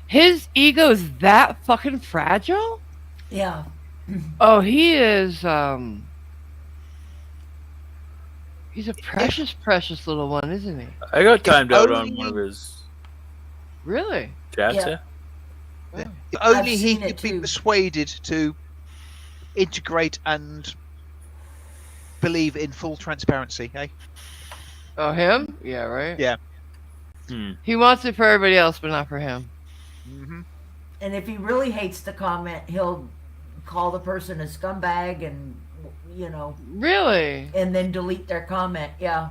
Speaker 6: His ego's that fucking fragile?
Speaker 9: Yeah.
Speaker 6: Oh, he is, he's a precious little one, isn't he?
Speaker 2: I got timed out on one of his...
Speaker 6: Really?
Speaker 2: chats, yeah.
Speaker 3: If only he could be persuaded to integrate and believe in full transparency, eh?
Speaker 6: Oh, him? Yeah, right?
Speaker 3: Yeah.
Speaker 6: He wants it for everybody else, but not for him.
Speaker 9: And if he really hates the comment, he'll call the person a scumbag and,
Speaker 6: Really?
Speaker 9: and then delete their comment. Yeah.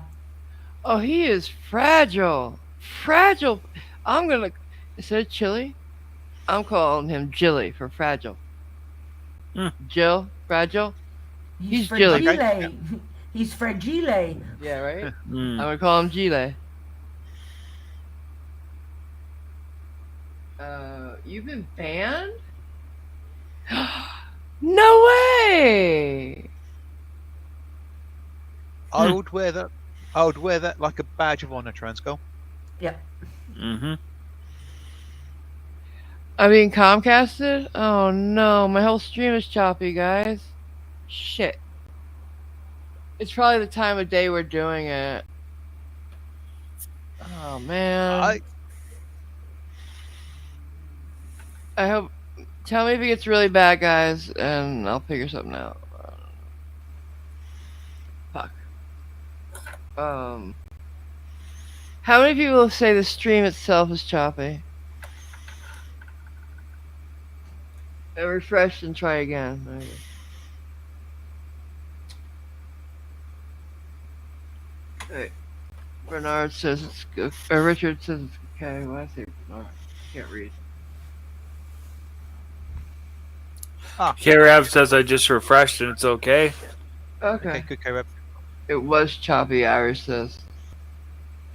Speaker 6: Oh, he is fragile. Fragile. I'm gonna, instead of Chili, I'm calling him Jilly for fragile. Jill, fragile. He's Jilly.
Speaker 9: Fragile. He's fragile.
Speaker 6: Yeah, right? I'm gonna call him Gile. You've been banned? No way!
Speaker 3: I would wear that. I would wear that like a badge of honor, Transgirl.
Speaker 9: Yep.
Speaker 2: Mm-hmm.
Speaker 6: I'm being Comcasted? Oh no, my whole stream is choppy, guys. Shit. It's probably the time of day we're doing it. Oh man. I hope. Tell me if it gets really bad, guys, and I'll figure something out. Fuck. How many people say the stream itself is choppy? I refresh and try again. Okay. Hey, Bernard says it's good. Richard says it's okay. Why I say Bernard? Can't read.
Speaker 2: K-Rab says I just refreshed and it's okay.
Speaker 6: Okay.
Speaker 3: Good, K-Rab.
Speaker 6: It was choppy, Irish says.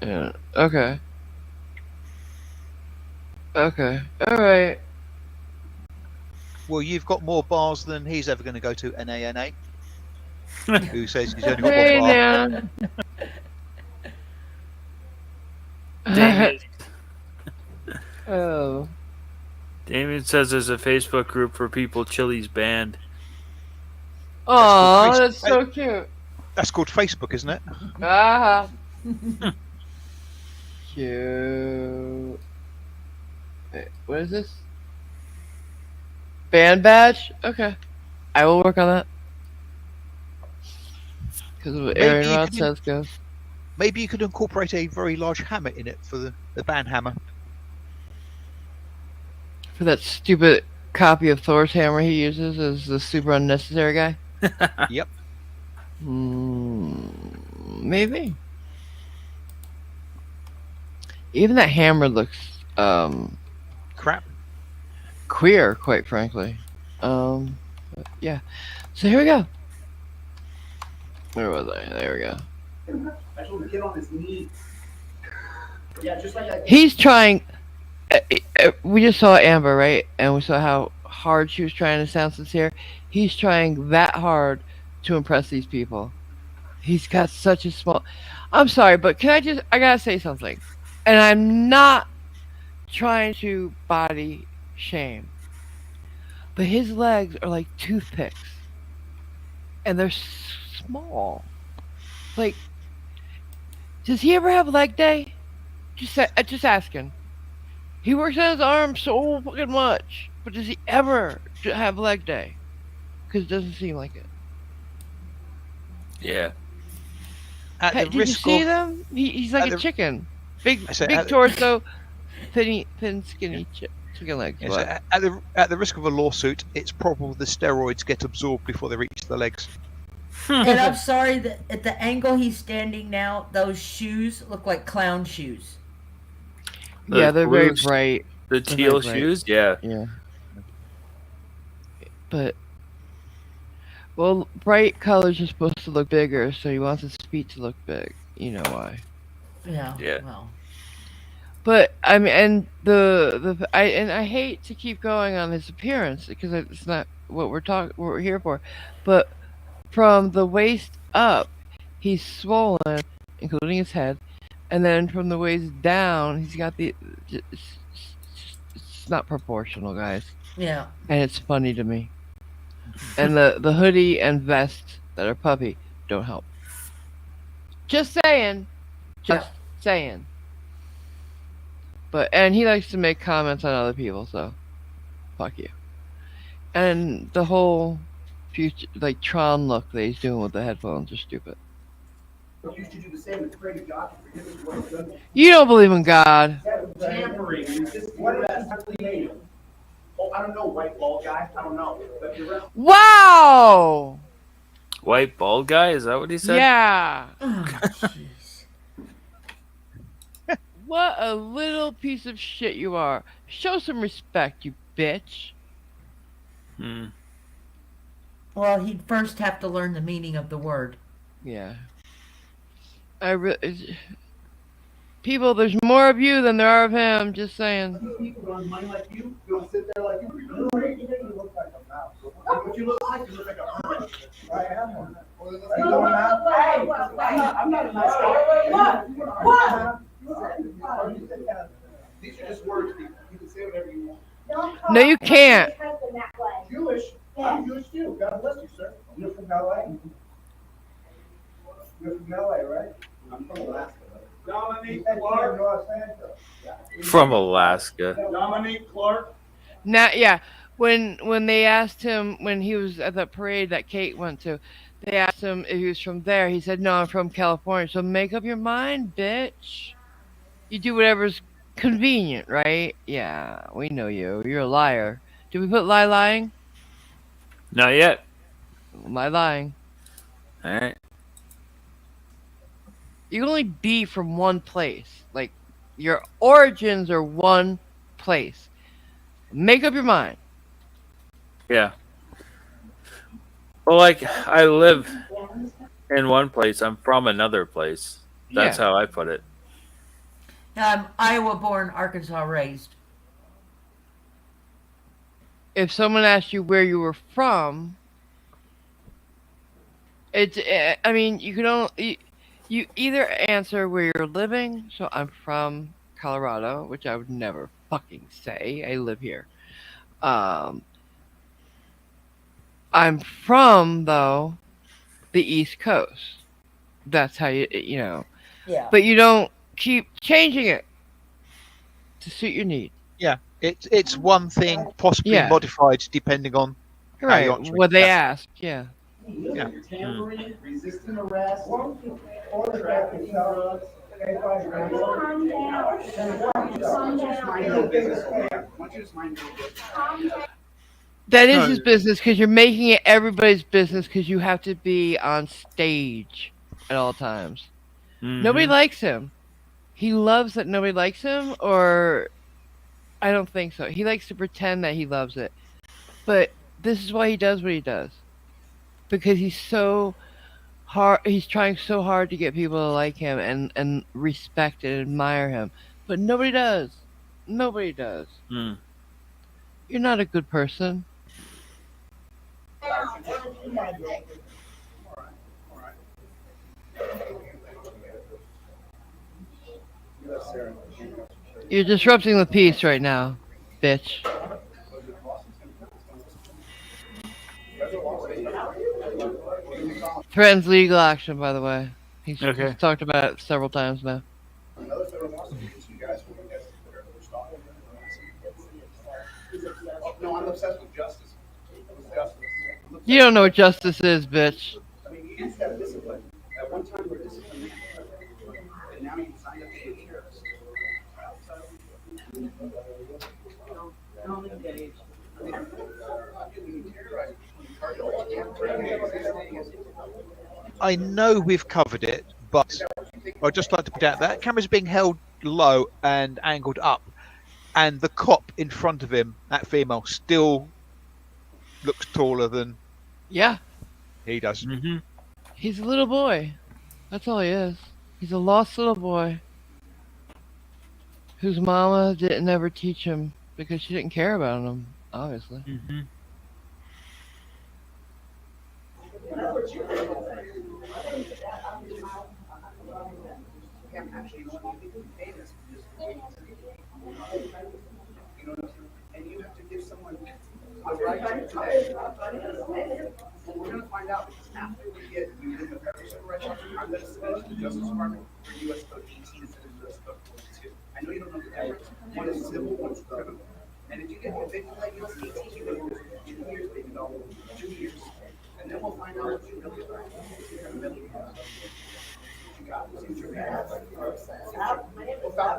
Speaker 6: Yeah. Okay. Okay. Alright.
Speaker 3: Well, you've got more bars than he's ever going to go to NANA. Who says he's only got
Speaker 6: Hey,
Speaker 3: one bar?
Speaker 6: Nan.
Speaker 2: Damien,
Speaker 6: Oh.
Speaker 2: Damien says there's a Facebook group for people Chili's banned.
Speaker 6: Aw, that's so cute.
Speaker 3: That's called Facebook, isn't it?
Speaker 6: Ah. Cute. Wait, what is this? Band badge? Okay. I will work on that. Because what Aaron Rod says goes.
Speaker 3: Maybe you could incorporate a very large hammer in it for the band hammer.
Speaker 6: For that stupid copy of Thor's hammer he uses as the super unnecessary guy?
Speaker 3: Yep.
Speaker 6: Maybe. Even that hammer looks
Speaker 3: crap.
Speaker 6: Queer, quite frankly. Yeah. So here we go. Where was I? There we go.
Speaker 10: I told him to get on his knees. Yeah, just like that.
Speaker 6: He's trying. We just saw Amber, right? And we saw how hard she was trying to sound sincere. He's trying that hard to impress these people. He's got such a small. I'm sorry, but I gotta say something. And I'm not trying to body shame. But his legs are like toothpicks. And they're small. Like, does he ever have leg day? Just asking. He works on his arms so fucking much. But does he ever have leg day? Because it doesn't seem like it.
Speaker 2: Yeah.
Speaker 6: Did you see them? He's like a chicken. Big torso, thin skinny chicken legs.
Speaker 3: Yes, at the risk of a lawsuit, it's probable the steroids get absorbed before they reach the legs.
Speaker 9: And I'm sorry that at the angle he's standing now, those shoes look like clown shoes.
Speaker 6: Yeah, they're very bright.
Speaker 2: The teal shoes? Yeah.
Speaker 6: Yeah. But, well, bright colors are supposed to look bigger, so he wants his feet to look big. You know why.
Speaker 9: Yeah.
Speaker 2: Yeah.
Speaker 9: Well.
Speaker 6: But I mean, and I hate to keep going on his appearance because it's not what we're here for. But from the waist up, he's swollen, including his head, and then from the waist down, he's got it's not proportional, guys.
Speaker 9: Yeah.
Speaker 6: And it's funny to me. And the hoodie and vest that are puffy don't help. Just saying. Just saying. And he likes to make comments on other people, so fuck you. And the whole future, like Tron look that he's doing with the headphones are stupid.
Speaker 10: Used to do the same with Craig God.
Speaker 6: You don't believe in God.
Speaker 10: Tampering. What is actually made of? Oh, I don't know, white bald guy. I don't know. But the rest.
Speaker 6: Wow.
Speaker 2: White bald guy? Is that what he said?
Speaker 6: Yeah. What a little piece of shit you are. Show some respect, you bitch.
Speaker 9: Well, he'd first have to learn the meaning of the word.
Speaker 6: Yeah. People, there's more of you than there are of him. Just saying.
Speaker 10: These people who have money like you, don't sit there like you. You look like a mouse. What you look like a hermit. I am one. I'm not a nice guy. What? These are just words, people. You can say whatever you want.
Speaker 6: No, you can't.
Speaker 10: Jewish. I'm Jewish too. God bless you, sir. You're from LA? You're from LA, right? I'm from Alaska. Dominique Clark.
Speaker 2: From Alaska.
Speaker 10: Dominique Clark.
Speaker 6: Now, yeah. When they asked him when he was at that parade that Kate went to, they asked him if he was from there. He said, "No, I'm from California." So make up your mind, bitch. You do whatever's convenient, right? Yeah, we know you. You're a liar. Did we put lying?
Speaker 2: Not yet.
Speaker 6: Lying.
Speaker 2: All right.
Speaker 6: You can only be from one place. Like, your origins are one place. Make up your mind.
Speaker 2: Yeah. Well, like, I live in one place. I'm from another place. That's how I put it.
Speaker 9: Iowa born, Arkansas raised.
Speaker 6: If someone asked you where you were from, it's, I mean, you can only, you either answer where you're living. So I'm from Colorado, which I would never fucking say. I live here. I'm from, though, the East Coast. That's how you know.
Speaker 9: Yeah.
Speaker 6: But you don't keep changing it to suit your need.
Speaker 3: Yeah, it's one thing, possibly modified depending on how you answer it.
Speaker 6: What they ask. Yeah.
Speaker 3: Yeah.
Speaker 10: Tampering, resisting arrest, or trafficking drugs.
Speaker 6: That is his business because you're making it everybody's business because you have to be on stage at all times. Mm-hmm. Nobody likes him. He loves that nobody likes him, or I don't think so. He likes to pretend that he loves it. But this is why he does what he does. Because he's so hard, he's trying so hard to get people to like him and respect and admire him. But nobody does. Nobody does.
Speaker 2: Mm.
Speaker 6: You're not a good person. You're disrupting the peace right now, bitch. Threatens legal action, by the way. He's talked about it several times now.
Speaker 10: No, I'm obsessed with justice.
Speaker 6: You don't know what justice is, bitch.
Speaker 10: I mean, you just got discipline. At one time, we're disciplined, and now you signed up to be a terrorist. Don't engage.
Speaker 3: I know we've covered it, but I'd just like to point out that camera's being held low and angled up, and the cop in front of him, that female, still looks taller than he does.
Speaker 2: Mm-hmm.
Speaker 6: He's a little boy. That's all he is. He's a lost little boy whose mama didn't ever teach him because she didn't care about him, obviously.
Speaker 2: Mm-hmm.
Speaker 10: And you have to give someone a right to today. Well, we're going to find out because after we get the federal civil rights officer, I'm going to submit it to the Justice Department for U.S. Code 18 instead of U.S. Code 42. I know you don't know the difference. One is civil, one's criminal. And if you get convicted like it's 18, you go 2 years, baby doll. 2 years. And then we'll find out what you really like.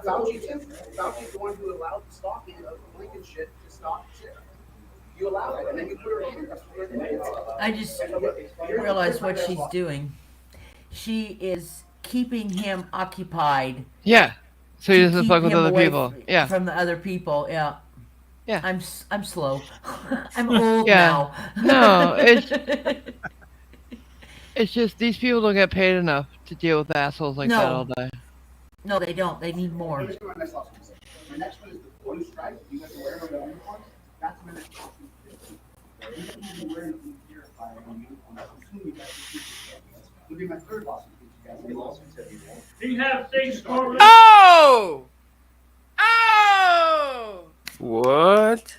Speaker 10: Fauci too. Fauci's the one who allowed the stalking of Lincoln shit to stalk Sarah. You allow it, and then you put her in.
Speaker 9: I just realized what she's doing. She is keeping him occupied.
Speaker 6: Yeah, so he doesn't fuck with other people. Yeah,
Speaker 9: from the other people. Yeah.
Speaker 6: Yeah.
Speaker 9: I'm slow. I'm old now.
Speaker 6: No, it's just these people don't get paid enough to deal with assholes like that all day.
Speaker 9: No, they don't. They need more.
Speaker 10: Here's my next lawsuit. My next one is the blue stripe. You guys are wearing the uniforms. That's my next lawsuit. You guys can't be wearing the blue fire uniform. I'm assuming you guys will be my third lawsuit. Do you have things for
Speaker 6: Oh! Oh!
Speaker 2: What?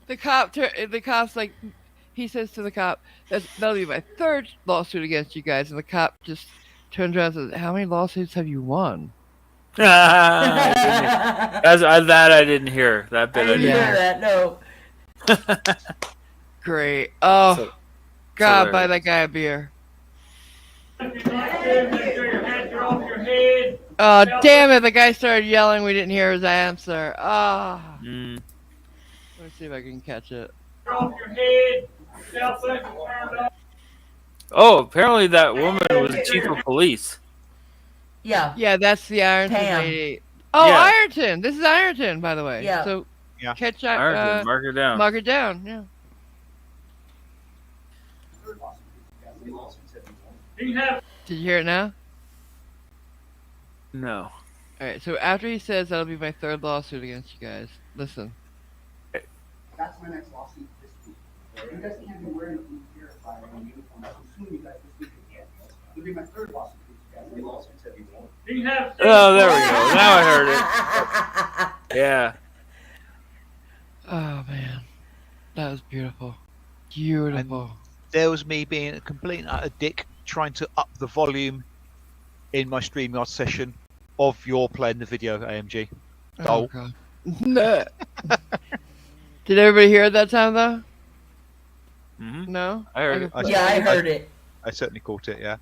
Speaker 6: The cop's like, he says to the cop, that'll be my third lawsuit against you guys. And the cop just turns around and says, how many lawsuits have you won?
Speaker 2: That I didn't hear. That bit
Speaker 9: I didn't hear that, no.
Speaker 6: Great. Oh,
Speaker 2: So-
Speaker 6: God,
Speaker 2: so
Speaker 6: buy that guy a beer. Oh, damn it. The guy started yelling. We didn't hear his answer. Ah.
Speaker 2: Mm.
Speaker 6: Let's see if I can catch it.
Speaker 2: Oh, apparently that woman was the chief of police.
Speaker 9: Yeah.
Speaker 6: Yeah, that's the Ironton
Speaker 9: Pam.
Speaker 6: lady. Oh,
Speaker 2: Yeah.
Speaker 6: Ironton. This is Ironton, by the way.
Speaker 9: Yeah.
Speaker 6: So
Speaker 3: Yeah.
Speaker 6: catch up.
Speaker 2: Ironton, mark her down.
Speaker 6: Mark it down. Yeah. Did you hear it now?
Speaker 2: No.
Speaker 6: All right. So after he says that'll be my third lawsuit against you guys, listen.
Speaker 10: That's my next lawsuit this week. You guys can't be wearing the blue fire uniform. I'm assuming you guys this week again. It'll be my third lawsuit against you guys. Lawsuits have you won? Do you have?
Speaker 2: Oh, there we go. Now I heard it. Yeah.
Speaker 6: Oh man, that was beautiful. Beautiful.
Speaker 3: There was me being a complete and utter dick, trying to up the volume in my StreamYard session of your playing the video, AMG.
Speaker 6: Oh God. Did everybody hear it that time though?
Speaker 2: Mm-hmm.
Speaker 6: No.
Speaker 2: I heard it.
Speaker 9: Yeah, I heard it.
Speaker 3: I certainly caught it. Yeah.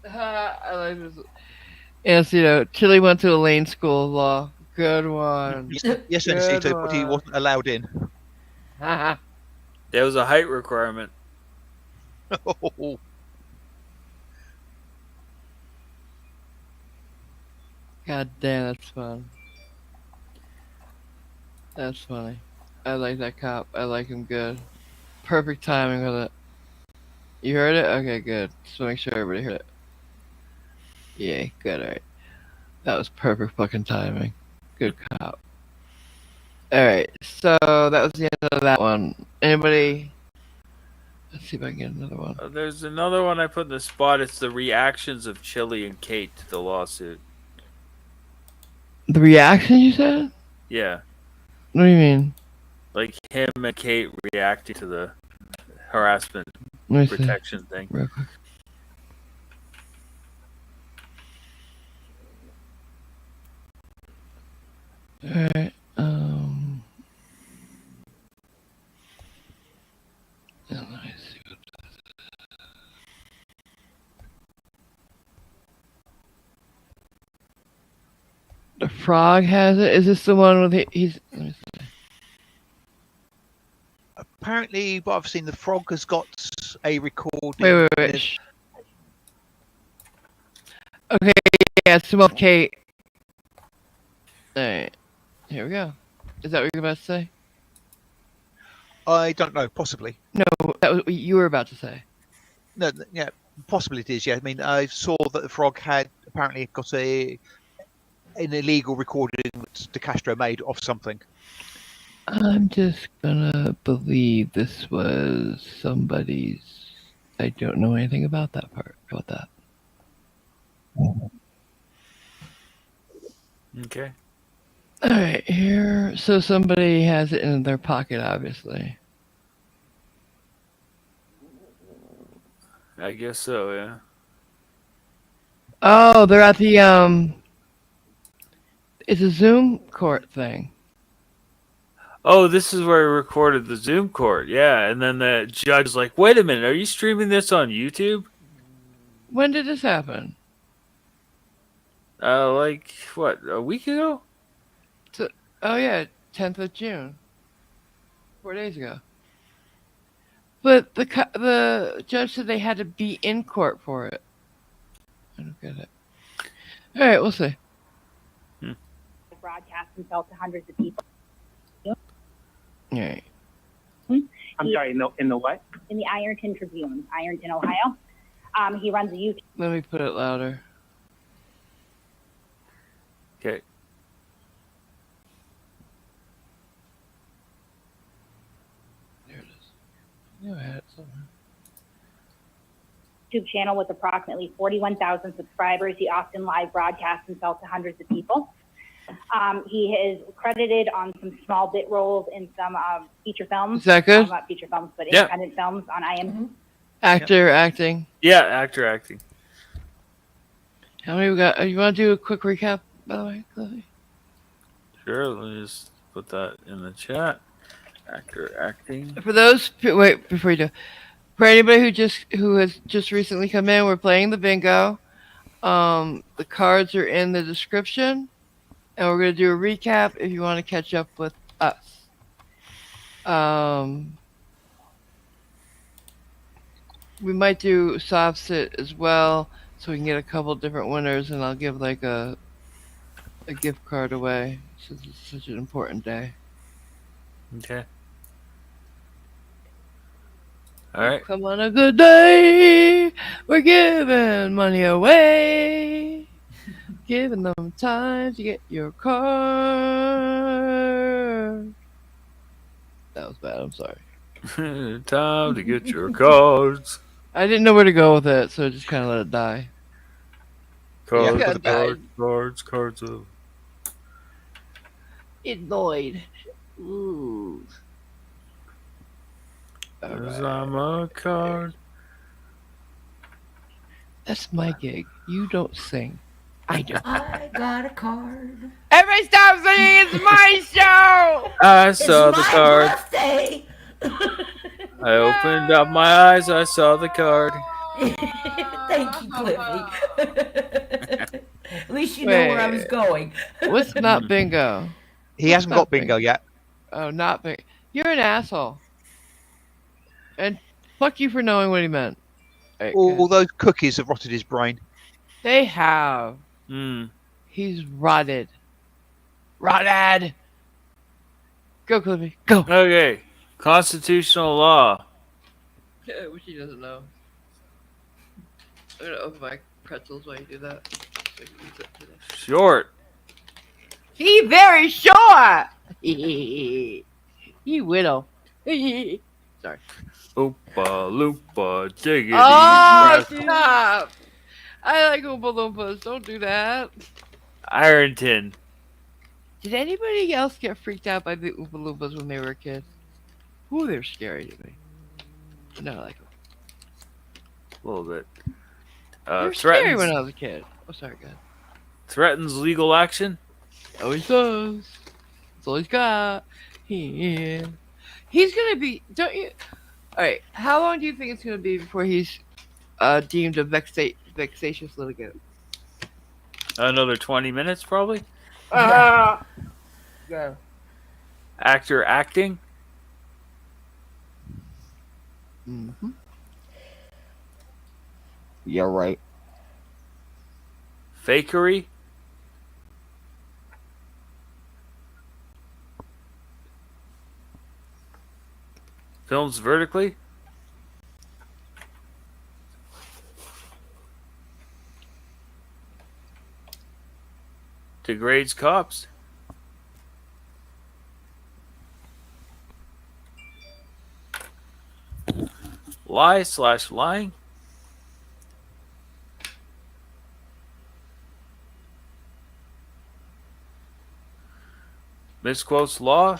Speaker 6: I like this. Yes, you know, Chili went to Elaine School of Law. Good one.
Speaker 3: Yes,
Speaker 6: Good
Speaker 3: NC2, but he
Speaker 6: one.
Speaker 3: wasn't allowed in.
Speaker 2: There was a height requirement.
Speaker 6: God damn, that's fun. That's funny. I like that cop. I like him good. Perfect timing with it. You heard it? Okay, good. Just make sure everybody heard it. Yay, good, alright. That was perfect fucking timing. Good cop. Alright, so that was the end of that one. Anybody? Let's see if I can get another one.
Speaker 2: There's another one I put in the spot. It's the reactions of Chili and Kate to the lawsuit.
Speaker 6: The reaction you said?
Speaker 2: Yeah.
Speaker 6: What do you mean?
Speaker 2: Like him and Kate reacting to the harassment
Speaker 6: Let me see.
Speaker 2: protection thing.
Speaker 6: Real quick. Alright, let me see what this is. The frog has it? Is this the one with he's let me see.
Speaker 3: Apparently, what I've seen, the frog has got a recording.
Speaker 6: Wait. Shh. Okay, yeah, it's the one with Kate. Alright. Here we go. Is that what you're about to say?
Speaker 3: I don't know, possibly.
Speaker 6: No, that was what you were about to say.
Speaker 3: No, yeah, possibly it is. Yeah, I mean, I saw that the frog had apparently got an illegal recording that Castro made of something.
Speaker 6: I'm just gonna believe this was somebody's. I don't know anything about that part. About that.
Speaker 2: Okay.
Speaker 6: Alright, here. So somebody has it in their pocket, obviously.
Speaker 2: I guess so, yeah.
Speaker 6: Oh, they're at the, it's a Zoom court thing.
Speaker 2: Oh, this is where he recorded the Zoom court. Yeah, and then the judge is like, wait a minute, are you streaming this on YouTube?
Speaker 6: When did this happen?
Speaker 2: Like, what, a week ago?
Speaker 6: Oh, yeah, 10th of June. 4 days ago. But the judge said they had to be in court for it. I don't get it. All right, we'll see.
Speaker 11: Broadcast himself to hundreds of people.
Speaker 6: All right.
Speaker 11: I'm sorry, in the what? In the Ironton Tribune, Ironton, Ohio. He runs a YouTube.
Speaker 6: Let me put it louder.
Speaker 2: Okay.
Speaker 6: There it is. I knew I had it somewhere.
Speaker 11: YouTube channel with approximately 41,000 subscribers. He often live broadcasts himself to hundreds of people. He is credited on some small bit roles in some feature films.
Speaker 6: Is that good?
Speaker 11: Not feature films, but
Speaker 2: Yeah.
Speaker 11: independent films on IMDb.
Speaker 6: Actor, acting.
Speaker 2: Yeah, actor acting.
Speaker 6: How many we got? You want to do a quick recap, by the way, Cliffy?
Speaker 2: Sure, let me just put that in the chat. Actor acting.
Speaker 6: For those, wait, before you do, for anybody who has just recently come in, we're playing the bingo. The cards are in the description, and we're gonna do a recap if you want to catch up with us. We might do soft sit as well, so we can get a couple different winners, and I'll give like a gift card away since it's such an important day.
Speaker 2: Okay. All right.
Speaker 6: Come on a good day, we're giving money away, giving them time to get your card. That was bad, I'm sorry.
Speaker 2: Time to get your cards.
Speaker 6: I didn't know where to go with it, so I just kind of let it die.
Speaker 2: Cards,
Speaker 3: Yeah,
Speaker 2: cards of.
Speaker 6: Annoyed. Ooh.
Speaker 2: Cause I'm a card.
Speaker 6: That's my gig. You don't sing. I do.
Speaker 9: I got a card.
Speaker 6: Everybody stop singing! It's my show!
Speaker 2: I saw the card.
Speaker 9: Birthday.
Speaker 2: I opened up my eyes. I saw the card.
Speaker 9: Thank you, Cliffy. At least you know where I was going.
Speaker 6: What's not bingo?
Speaker 3: He hasn't got bingo yet.
Speaker 6: Oh, not bingo. You're an asshole. And fuck you for knowing what he meant. Right,
Speaker 3: All those cookies have rotted his brain.
Speaker 6: they have. He's rotted. Rotted! Go, Cliffy. Go!
Speaker 2: Okay. Constitutional law.
Speaker 6: Which he doesn't know. I'm gonna open my pretzels while you do that.
Speaker 2: Short.
Speaker 6: He very short! You widow. Sorry.
Speaker 2: Oopa loopa diggity.
Speaker 6: Oh, stop! I like Oompa Loompas. Don't do that.
Speaker 2: Ironton.
Speaker 6: Did anybody else get freaked out by the Oompa Loompas when they were a kid? Ooh, they're scary to me. No, I like them.
Speaker 2: A little bit.
Speaker 6: They're scary when I was a kid. Oh, sorry, God.
Speaker 2: Threatens legal action.
Speaker 6: Always does. That's all he's got. Yeah. He's gonna be. Don't you? All right. How long do you think it's gonna be before he's deemed a vexatious litigant?
Speaker 2: Another 20 minutes, probably.
Speaker 6: Yeah.
Speaker 2: Actor acting.
Speaker 6: Mm-hmm. You're right.
Speaker 2: Fakery. Films vertically. Degrades cops. Lie/lying. Misquotes law.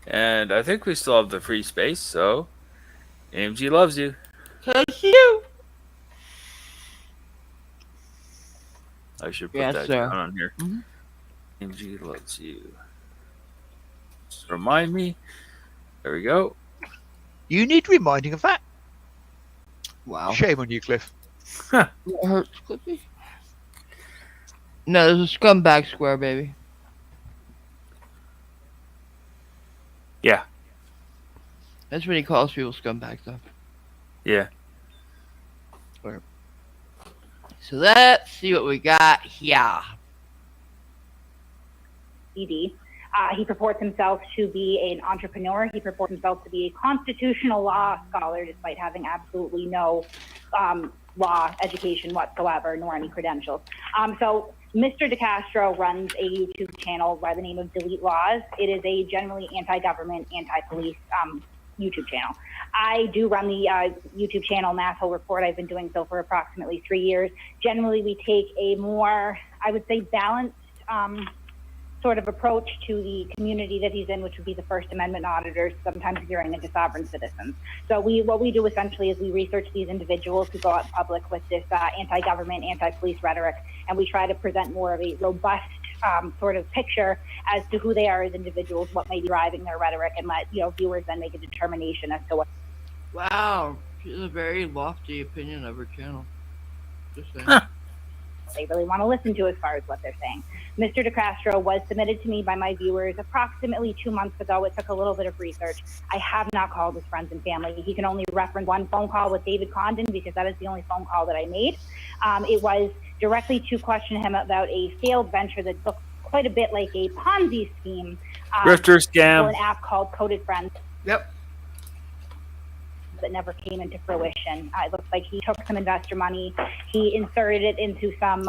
Speaker 2: And I think we still have the free space, so AMG loves you.
Speaker 6: Cause you.
Speaker 2: I should put
Speaker 6: Yes,
Speaker 2: that
Speaker 6: sir.
Speaker 2: down on here.
Speaker 6: Mhm.
Speaker 2: AMG loves you. Just remind me. There we go.
Speaker 3: You need reminding of that.
Speaker 6: Wow.
Speaker 3: Shame on you, Cliff.
Speaker 6: That hurts, Cliffy. No, there's a scumbag square, baby.
Speaker 2: Yeah.
Speaker 6: That's what he calls people scumbags, though.
Speaker 2: Yeah.
Speaker 6: So let's see what we got here.
Speaker 11: CD. He purports himself to be an entrepreneur. He purports himself to be a constitutional law scholar, despite having absolutely no law education whatsoever, nor any credentials. So Mr. DeCastro runs a YouTube channel by the name of Delete Laws. It is a generally anti-government, anti-police YouTube channel. I do run the YouTube channel Masshole Report. I've been doing so for approximately 3 years. Generally, we take a more, I would say, balanced sort of approach to the community that he's in, which would be the First Amendment auditors, sometimes veering into sovereign citizens. So what we do essentially is we research these individuals who go out in public with this anti-government, anti-police rhetoric, and we try to present more of a robust sort of picture as to who they are as individuals, what may be driving their rhetoric, and let viewers then make a determination as to what.
Speaker 6: Wow, she has a very lofty opinion of her channel. Just saying.
Speaker 11: They really want to listen to as far as what they're saying. Mr. DeCastro was submitted to me by my viewers approximately 2 months ago. It took a little bit of research. I have not called his friends and family. He can only reference one phone call with David Condon because that is the only phone call that I made. It was directly to question him about a failed venture that looked quite a bit like a Ponzi scheme.
Speaker 2: Grifter scam.
Speaker 11: An app called Coded Friends.
Speaker 6: Yep.
Speaker 11: That never came into fruition. It looks like he took some investor money, he inserted it into some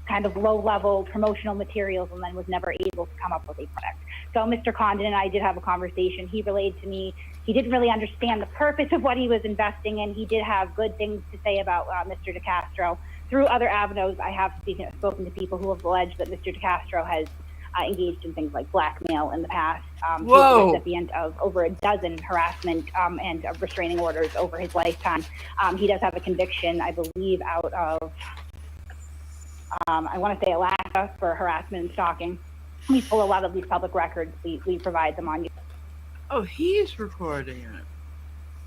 Speaker 11: kind of low-level promotional materials, and then was never able to come up with a product. So Mr. Condon and I did have a conversation. He relayed to me he didn't really understand the purpose of what he was investing in. He did have good things to say about Mr. DeCastro. Through other avenues, I have spoken to people who have alleged that Mr. DeCastro has engaged in things like blackmail in the past. He's the recipient of over a dozen harassment and restraining orders over his lifetime. He does have a conviction, I believe, out of, I want to say Alaska for harassment and stalking. We pull a lot of these public records. We provide them on.
Speaker 6: Oh, he's recording it.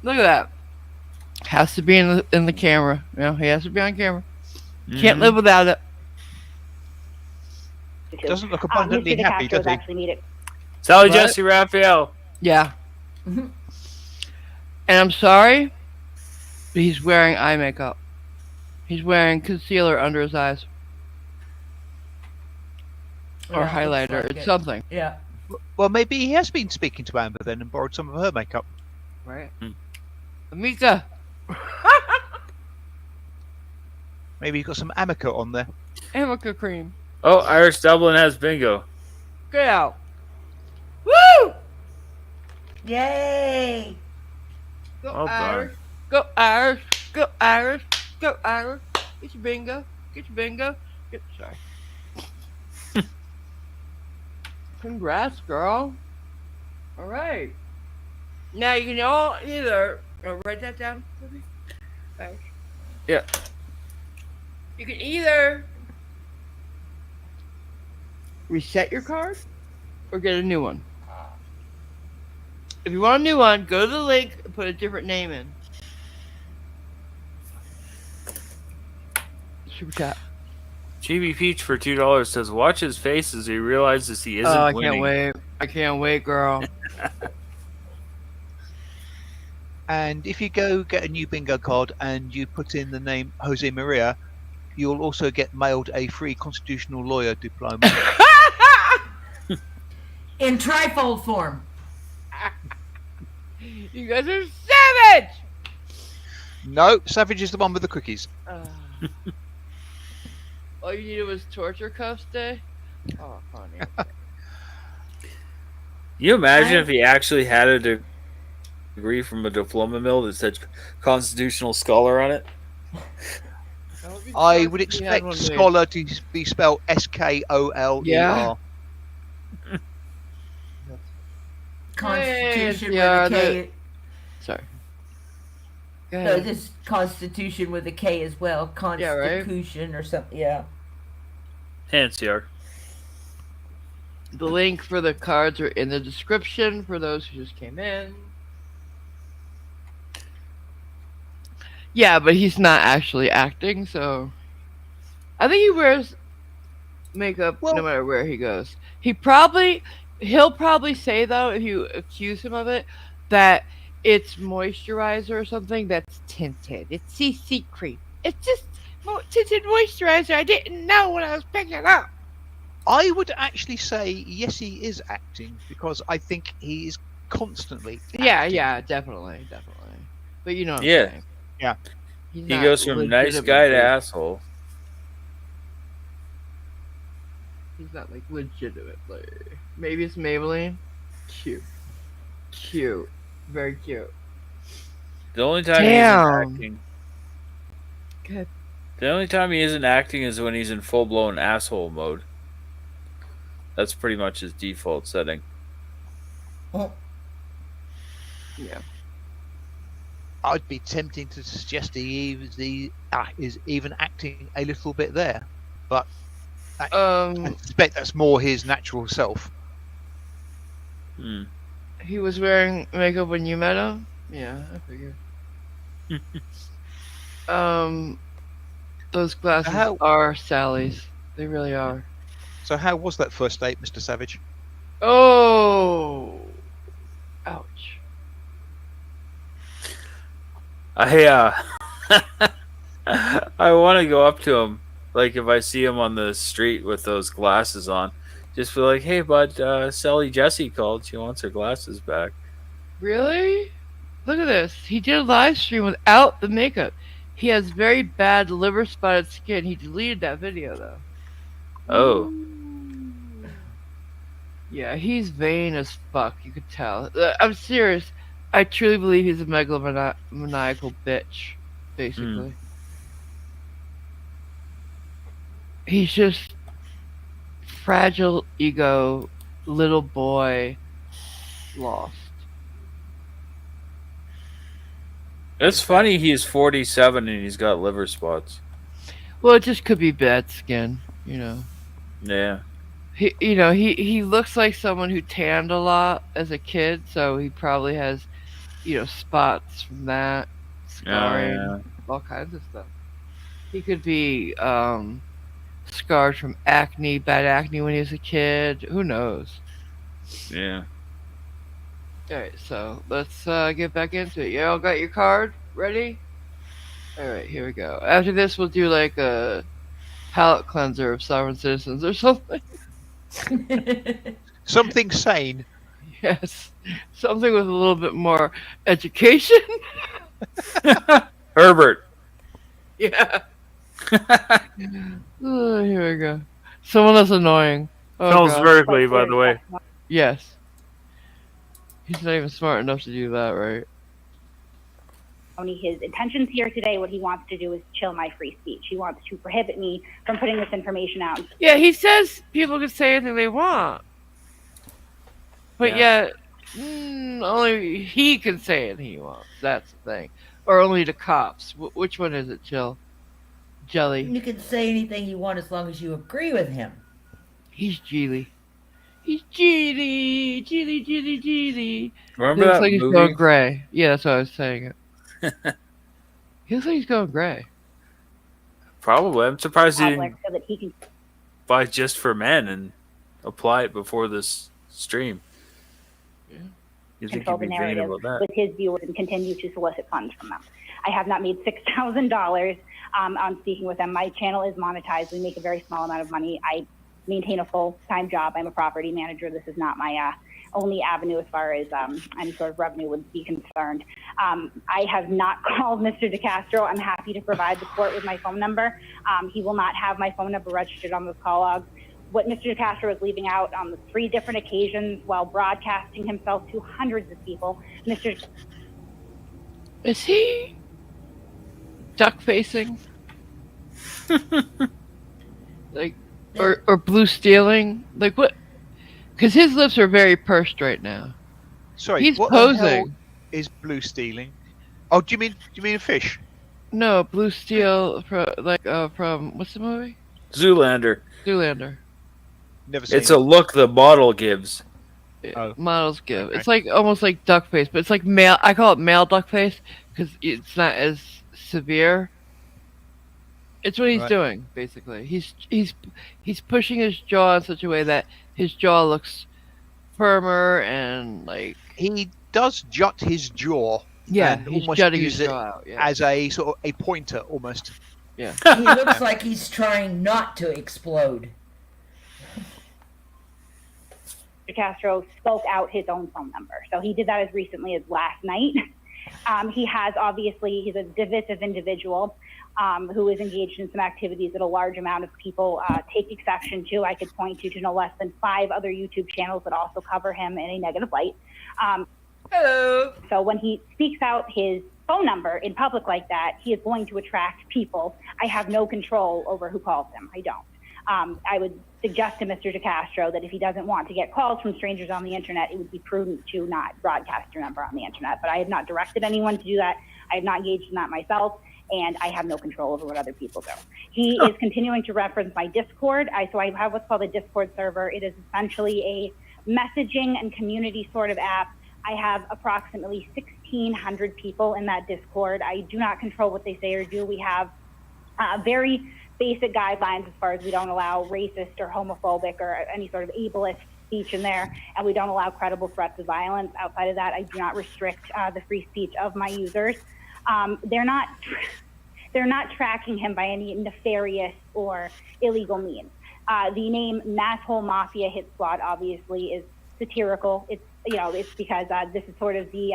Speaker 6: Look at that. Has to be in the camera. He has to be on camera. Can't live without it.
Speaker 3: Doesn't look abundantly happy, does he?
Speaker 2: Sally Jesse Raphael.
Speaker 6: Yeah. And I'm sorry, but he's wearing eye makeup. He's wearing concealer under his eyes. Or highlighter.
Speaker 9: Like
Speaker 6: it's something.
Speaker 9: Yeah.
Speaker 3: Well, maybe he has been speaking to Amber then and borrowed some of her makeup.
Speaker 6: Right. Amika.
Speaker 3: Maybe he's got some Amica on there.
Speaker 6: Amica cream.
Speaker 2: Oh, Irish Dublin has bingo.
Speaker 6: Get out. Woo!
Speaker 9: Yay!
Speaker 6: Go
Speaker 2: Oh,
Speaker 6: Irish. Go Irish. Go Irish. Go Irish. Get your bingo. Get your bingo. Sorry. Congrats, girl. All right. Now you can all either write that down for me. Irish.
Speaker 2: Yeah.
Speaker 6: You can either reset your card or get a new one. If you want a new one, go to the link and put a different name in. Super chat.
Speaker 2: GB Peach for $2 says, "Watch his face as he realizes he isn't
Speaker 6: I
Speaker 2: winning."
Speaker 6: can't wait. I can't wait, girl.
Speaker 3: And if you go get a new bingo card and you put in the name Jose Maria, you'll also get mailed a free constitutional lawyer diploma.
Speaker 9: In trifold form.
Speaker 6: You guys are savage!
Speaker 3: No, Savage is the one with the cookies.
Speaker 6: All you needed was torture cuffs day? Oh, funny.
Speaker 2: You imagine if he actually had a degree from a diploma mill that said constitutional scholar on it?
Speaker 3: I would expect scholar to be spelled SKOLER.
Speaker 6: Yeah.
Speaker 9: Constitution
Speaker 6: Yeah,
Speaker 9: with a K.
Speaker 6: Sorry. Go
Speaker 9: No,
Speaker 6: ahead.
Speaker 9: this Constitution with a K as well. Constitution or something. Yeah.
Speaker 2: Hanciar.
Speaker 6: The link for the cards are in the description for those who just came in. Yeah, but he's not actually acting, so I think he wears makeup no matter where he goes. He'll probably say though, if you accuse him of it, that it's moisturizer or something that's tinted. It's CC cream. It's just tinted moisturizer. I didn't know when I was picking it up.
Speaker 3: I would actually say yes, he is acting, because I think he is constantly acting.
Speaker 6: Yeah, definitely. But you know what I'm
Speaker 2: Yeah.
Speaker 6: saying.
Speaker 3: Yeah.
Speaker 6: He's
Speaker 2: He
Speaker 6: not
Speaker 2: goes from nice guy to
Speaker 6: legitimately-
Speaker 2: asshole.
Speaker 6: He's not like legitimately. Maybe it's Maybelline. Cute, very cute.
Speaker 2: The only time he isn't acting.
Speaker 6: Good.
Speaker 2: The only time he isn't acting is when he's in full blown asshole mode. That's pretty much his default setting.
Speaker 9: Oh,
Speaker 6: Yeah.
Speaker 3: I'd be tempting to suggest he is even acting a little bit there, but I suspect that's more his natural self.
Speaker 6: He was wearing makeup when you met him? Yeah, I figured. Those glasses are Sally's. They really are.
Speaker 3: So how was that first date, Mr. Savage?
Speaker 6: Oh! Ouch.
Speaker 2: I want to go up to him, like if I see him on the street with those glasses on, just be like, "Hey, bud, Sally Jessie called. She wants her glasses back."
Speaker 6: Really? Look at this. He did a live stream without the makeup. He has very bad liver spotted skin. He deleted that video though.
Speaker 2: Oh.
Speaker 6: Yeah, he's vain as fuck. You could tell. I'm serious. I truly believe he's a megalomaniacal bitch, basically. He's just fragile ego, little boy, lost.
Speaker 2: It's funny he's 47 and he's got liver spots.
Speaker 6: Well, it just could be bad skin, you know.
Speaker 2: Yeah.
Speaker 6: He looks like someone who tanned a lot as a kid, so he probably has, spots from that, scarring, all kinds of stuff. He could be scarred from acne, bad acne when he was a kid. Who knows?
Speaker 2: Yeah.
Speaker 6: Alright, so let's get back into it. You all got your card ready? Alright, here we go. After this, we'll do like a palate cleanser of sovereign citizens or something.
Speaker 3: Something sane.
Speaker 6: Yes. Something with a little bit more education.
Speaker 2: Herbert.
Speaker 6: Yeah. Oh, here we go. Someone that's annoying. Oh,
Speaker 2: Smells
Speaker 6: God.
Speaker 2: vertically, by the way.
Speaker 6: Yes. He's not even smart enough to do that, right?
Speaker 11: His intentions here today, what he wants to do is chill my free speech. He wants to prohibit me from putting this information out.
Speaker 6: Yeah, he says people can say anything they want. But yet, only he can say anything he wants. That's the thing. Or only the cops. Which one is it, Jill? Jelly.
Speaker 9: You can say anything you want as long as you agree with him.
Speaker 6: He's Geely. He's Geely. Geely.
Speaker 2: Remember
Speaker 6: he looks
Speaker 2: that
Speaker 6: like he's
Speaker 2: movie?
Speaker 6: going gray. Yeah, that's what I was saying. He looks like he's going gray.
Speaker 2: Probably. I'm surprised he didn't
Speaker 11: So that he can
Speaker 2: buy Just for Men and apply it before this stream.
Speaker 6: Yeah.
Speaker 2: You think
Speaker 11: control
Speaker 2: he'd
Speaker 11: the
Speaker 2: be vain
Speaker 11: narrative
Speaker 2: about that?
Speaker 11: with his viewers and continue to solicit funds from them. I have not made $6,000 on speaking with them. My channel is monetized. We make a very small amount of money. I maintain a full-time job. I'm a property manager. This is not my only avenue as far as any sort of revenue would be concerned. I have not called Mr. DeCastro. I'm happy to provide the court with my phone number. He will not have my phone number registered on those call logs. What Mr. DeCastro is leaving out on the 3 different occasions while broadcasting himself to hundreds of people,
Speaker 6: Is he duck facing? Like, or blue stealing? Like what? Because his lips are very pursed right now.
Speaker 3: Sorry,
Speaker 6: he's
Speaker 3: what the hell
Speaker 6: posing.
Speaker 3: is blue stealing? Oh, do you mean a fish?
Speaker 6: No, blue steel from what's the movie?
Speaker 2: Zoolander.
Speaker 6: Zoolander.
Speaker 3: Never seen
Speaker 2: It's a look the model gives.
Speaker 6: Models give.
Speaker 3: Okay.
Speaker 6: It's like almost like duck face, but it's like male. I call it male duck face because it's not as severe. It's what he's doing basically. He's pushing his jaw in such a way that his jaw looks firmer and like
Speaker 3: he does jut his jaw.
Speaker 6: Yeah,
Speaker 3: and
Speaker 6: he's
Speaker 3: almost
Speaker 6: jutting
Speaker 3: use
Speaker 6: his
Speaker 3: it
Speaker 6: jaw out. Yeah.
Speaker 3: as a sort of a pointer almost.
Speaker 6: Yeah.
Speaker 9: He looks like he's trying not to explode.
Speaker 11: Castro spoke out his own phone number. So he did that as recently as last night. He's a divisive individual who is engaged in some activities that a large amount of people take exception to. I could point you to no less than 5 other YouTube channels that also cover him in a negative light.
Speaker 1: Hello.
Speaker 11: So when he speaks out his phone number in public like that, he is going to attract people. I have no control over who calls him. I don't. I would suggest to Mr. DeCastro that if he doesn't want to get calls from strangers on the internet, it would be prudent to not broadcast your number on the internet. But I have not directed anyone to do that. I have not engaged in that myself, and I have no control over what other people do. He is continuing to reference my Discord. So I have what's called a Discord server. It is essentially a messaging and community sort of app. I have approximately 1,600 people in that Discord. I do not control what they say or do. We have very basic guidelines as far as we don't allow racist or homophobic or any sort of ableist speech in there, and we don't allow credible threats of violence. Outside of that, I do not restrict the free speech of my users. They're not tracking him by any nefarious or illegal means. The name Masshole Mafia Hit Squad obviously is satirical. It's because this is sort of the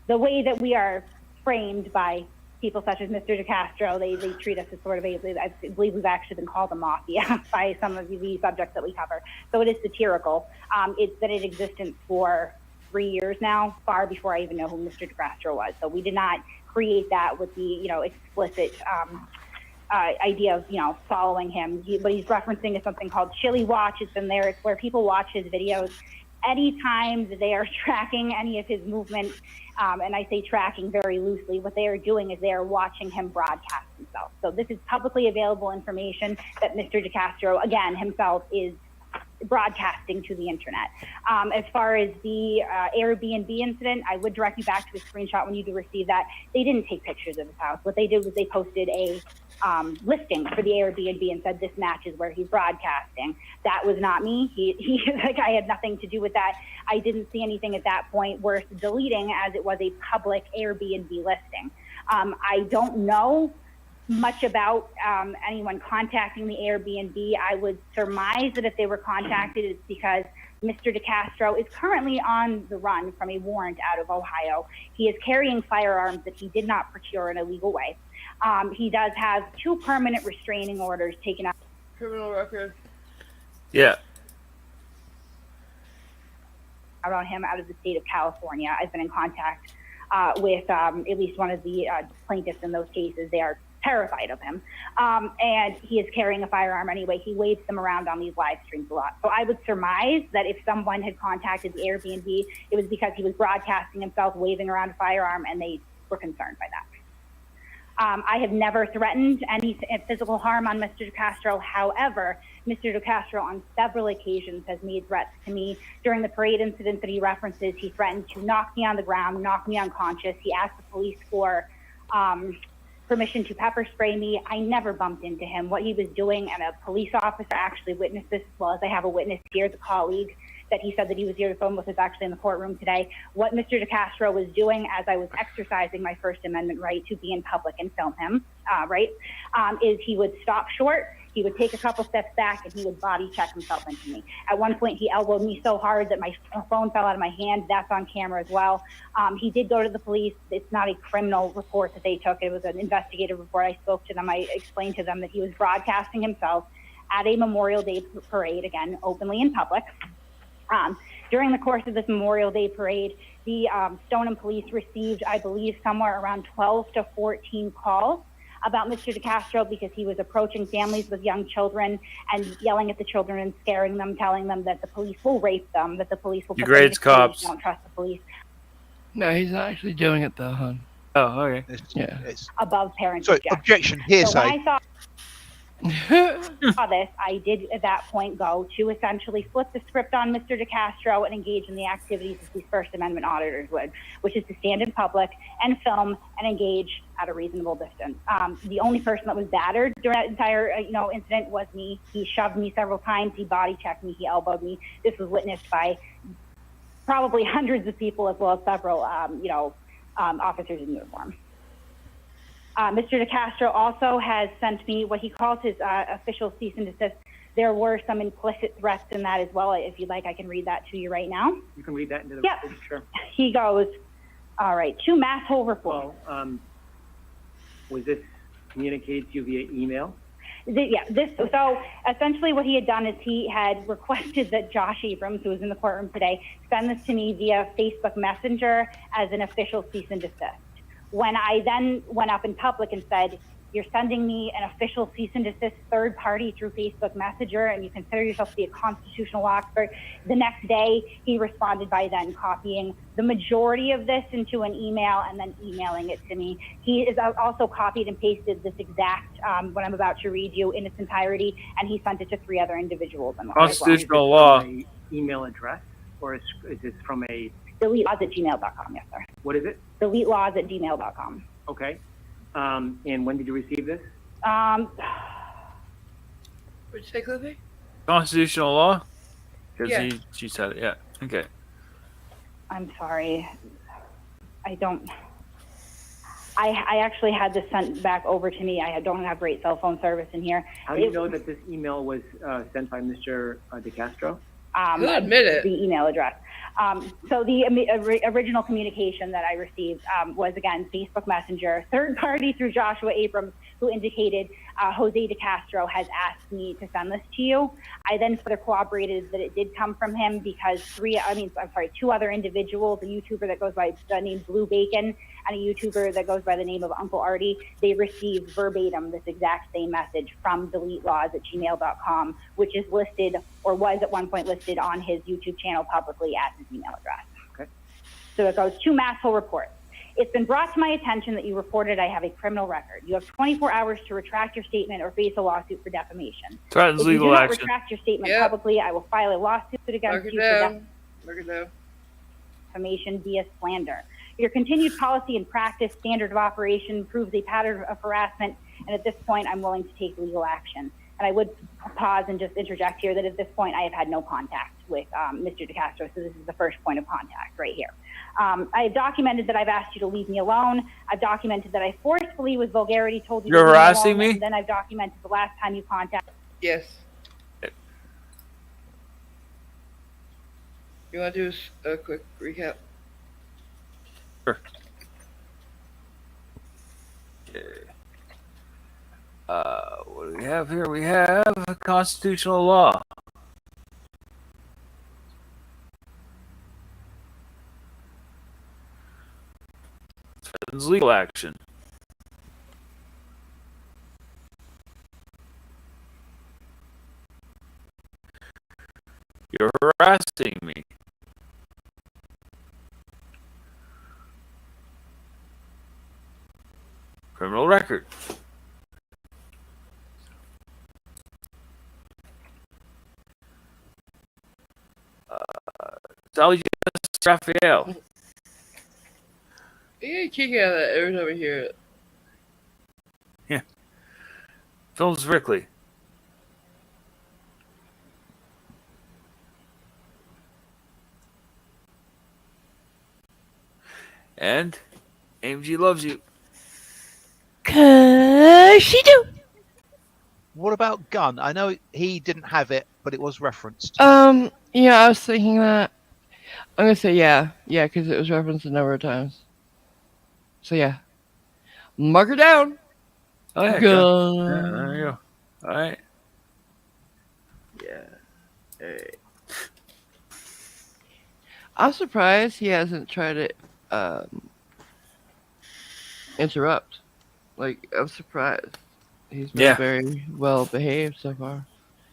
Speaker 11: way that we are framed by people such as Mr. DeCastro. They treat us as sort of I believe we've actually been called a mafia by some of the subjects that we cover. So it is satirical. It's been in existence for 3 years now, far before I even know who Mr. DeCastro was. So we did not create that with the explicit idea of following him. What he's referencing is something called Chili Watch. It's in there. It's where people watch his videos anytime they are tracking any of his movement. And I say tracking very loosely. What they are doing is they are watching him broadcast himself. So this is publicly available information that Mr. DeCastro, again, himself is broadcasting to the internet. As far as the Airbnb incident, I would direct you back to the screenshot when you do receive that. They didn't take pictures of his house. What they did was they posted a listing for the Airbnb and said this matches where he's broadcasting. That was not me. He I had nothing to do with that. I didn't see anything at that point worth deleting, as it was a public Airbnb listing. I don't know much about anyone contacting the Airbnb. I would surmise that if they were contacted, it's because Mr. DeCastro is currently on the run from a warrant out of Ohio. He is carrying firearms that he did not procure in a legal way. He does have 2 permanent restraining orders taken out.
Speaker 1: Criminal record.
Speaker 2: Yeah.
Speaker 11: Out on him out of the state of California. I've been in contact with at least one of the plaintiffs in those cases. They are terrified of him. And he is carrying a firearm anyway. He waves them around on these live streams a lot. So I would surmise that if someone had contacted the Airbnb, it was because he was broadcasting himself waving around a firearm, and they were concerned by that. I have never threatened any physical harm on Mr. DeCastro. However, Mr. DeCastro on several occasions has made threats to me. During the parade incident that he references, he threatened to knock me on the ground, knock me unconscious. He asked the police for permission to pepper spray me. I never bumped into him. What he was doing, and a police officer actually witnessed this, as well as I have a witness here, the colleague that he said that he was here to film with, is actually in the courtroom today. What Mr. DeCastro was doing as I was exercising my First Amendment right to be in public and film him, is he would stop short, he would take a couple steps back, and he would body check himself into me. At one point, he elbowed me so hard that my phone fell out of my hand. That's on camera as well. He did go to the police. It's not a criminal report that they took. It was an investigative report. I spoke to them. I explained to them that he was broadcasting himself at a Memorial Day parade, again, openly in public. During the course of this Memorial Day parade, the Stoneham police received, I believe, somewhere around 12 to 14 calls about Mr. DeCastro because he was approaching families with young children and yelling at the children and scaring them, telling them that the police will rape them, that the police will
Speaker 2: degrades cops.
Speaker 11: Don't trust the police.
Speaker 6: No, he's not actually doing it though, hon.
Speaker 2: Oh, okay.
Speaker 6: Yeah.
Speaker 11: Above parents'
Speaker 3: So objection, hearsay.
Speaker 11: So when I saw this, I did at that point go to essentially flip the script on Mr. DeCastro and engage in the activities that these First Amendment auditors would, which is to stand in public and film and engage at a reasonable distance. The only person that was battered during that entire incident was me. He shoved me several times. He body checked me. He elbowed me. This was witnessed by probably hundreds of people, as well as several officers in uniform. Mr. DeCastro also has sent me what he calls his official cease and desist. There were some implicit threats in that as well. If you'd like, I can read that to you right now.
Speaker 10: You can read that into the
Speaker 11: Yep.
Speaker 10: record, sure.
Speaker 11: He goes, all right, 2 mass hole reports.
Speaker 10: Well, was this communicated to you via email?
Speaker 11: So essentially what he had done is he had requested that Josh Abrams, who was in the courtroom today, send this to me via Facebook Messenger as an official cease and desist. When I then went up in public and said, you're sending me an official cease and desist third party through Facebook Messenger, and you consider yourself to be a constitutional law expert. The next day, he responded by then copying the majority of this into an email and then emailing it to me. He is also copied and pasted this exact, what I'm about to read you in its entirety, and he sent it to 3 other individuals.
Speaker 2: Constitutional law.
Speaker 10: Email address, or is this from a...
Speaker 11: DeleteLaws@gmail.com, yes, sir.
Speaker 10: What is it?
Speaker 11: DeleteLaws@gmail.com.
Speaker 10: Okay. And when did you receive this?
Speaker 1: What'd you say, Cliffy?
Speaker 2: Constitutional law? Because
Speaker 1: Yeah.
Speaker 2: she said it, yeah. Okay.
Speaker 11: I'm sorry. I actually had this sent back over to me. I don't have great cell phone service in here.
Speaker 10: How do you know that this email was sent by Mr. De Castro?
Speaker 1: He'll admit it.
Speaker 11: The email address. So the original communication that I received was, again, Facebook Messenger, third party through Joshua Abrams, who indicated Jose De Castro has asked me to send this to you. I then further corroborated that it did come from him because 2 other individuals, a YouTuber that goes by the name Blue Bacon and a YouTuber that goes by the name of Uncle Artie, they received verbatim this exact same message from DeleteLaws@gmail.com, which is listed, or was at one point listed on his YouTube channel publicly as his email address.
Speaker 10: Okay.
Speaker 11: So it goes to mass hole reports. It's been brought to my attention that you reported I have a criminal record. You have 24 hours to retract your statement or face a lawsuit for defamation.
Speaker 2: Threatens
Speaker 11: If you
Speaker 2: legal
Speaker 11: do not
Speaker 2: action.
Speaker 11: retract your statement
Speaker 1: Yep.
Speaker 11: publicly, I will file a lawsuit against you for
Speaker 1: Mark it down.
Speaker 11: defamation via slander. Your continued policy and practice, standard of operation, proves a pattern of harassment, and at this point, I'm willing to take legal action. And I would pause and just interject here that at this point, I have had no contact with Mr. De Castro, so this is the first point of contact right here. I have documented that I've asked you to leave me alone. I've documented that I forcefully, with vulgarity, told you
Speaker 2: You're
Speaker 11: to leave
Speaker 2: harassing
Speaker 11: alone,
Speaker 2: me?
Speaker 11: and then I've documented the last time you contacted.
Speaker 1: Yes. You want to do a quick recap?
Speaker 2: Sure. Okay. What do we have here? We have a constitutional law. Threatens legal action. You're harassing me. Criminal record. Sally Jess Raphael.
Speaker 1: You get a kick out of that every time I hear it.
Speaker 2: Yeah. Films Rickley. And AMG loves you.
Speaker 4: 'Cause she do.
Speaker 3: What about gun? I know he didn't have it, but it was referenced.
Speaker 6: Yeah, I was thinking that. I'm gonna say yeah, because it was referenced a number of times. So yeah, mark her down.
Speaker 2: Oh yeah,
Speaker 6: Gun.
Speaker 2: yeah, there you go. All right.
Speaker 1: Yeah. Hey.
Speaker 6: I'm surprised he hasn't tried to interrupt. Like, I'm surprised. He's been very well behaved so far.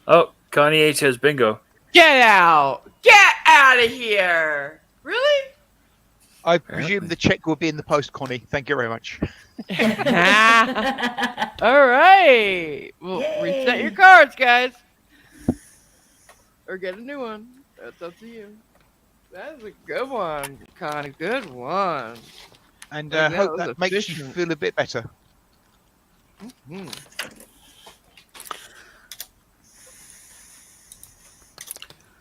Speaker 2: Oh, Connie H has bingo.
Speaker 6: Get out! Get out of here! Really?
Speaker 3: I presume the check will be in the post, Connie. Thank you very much.
Speaker 6: All right. Well, reset your cards, guys. Or get a new one. That's up to you. That is a good one, Connie. Good one.
Speaker 3: And
Speaker 6: Like,
Speaker 3: hope
Speaker 6: was
Speaker 3: that makes you
Speaker 6: efficient.
Speaker 3: feel a bit better.
Speaker 6: Mhm.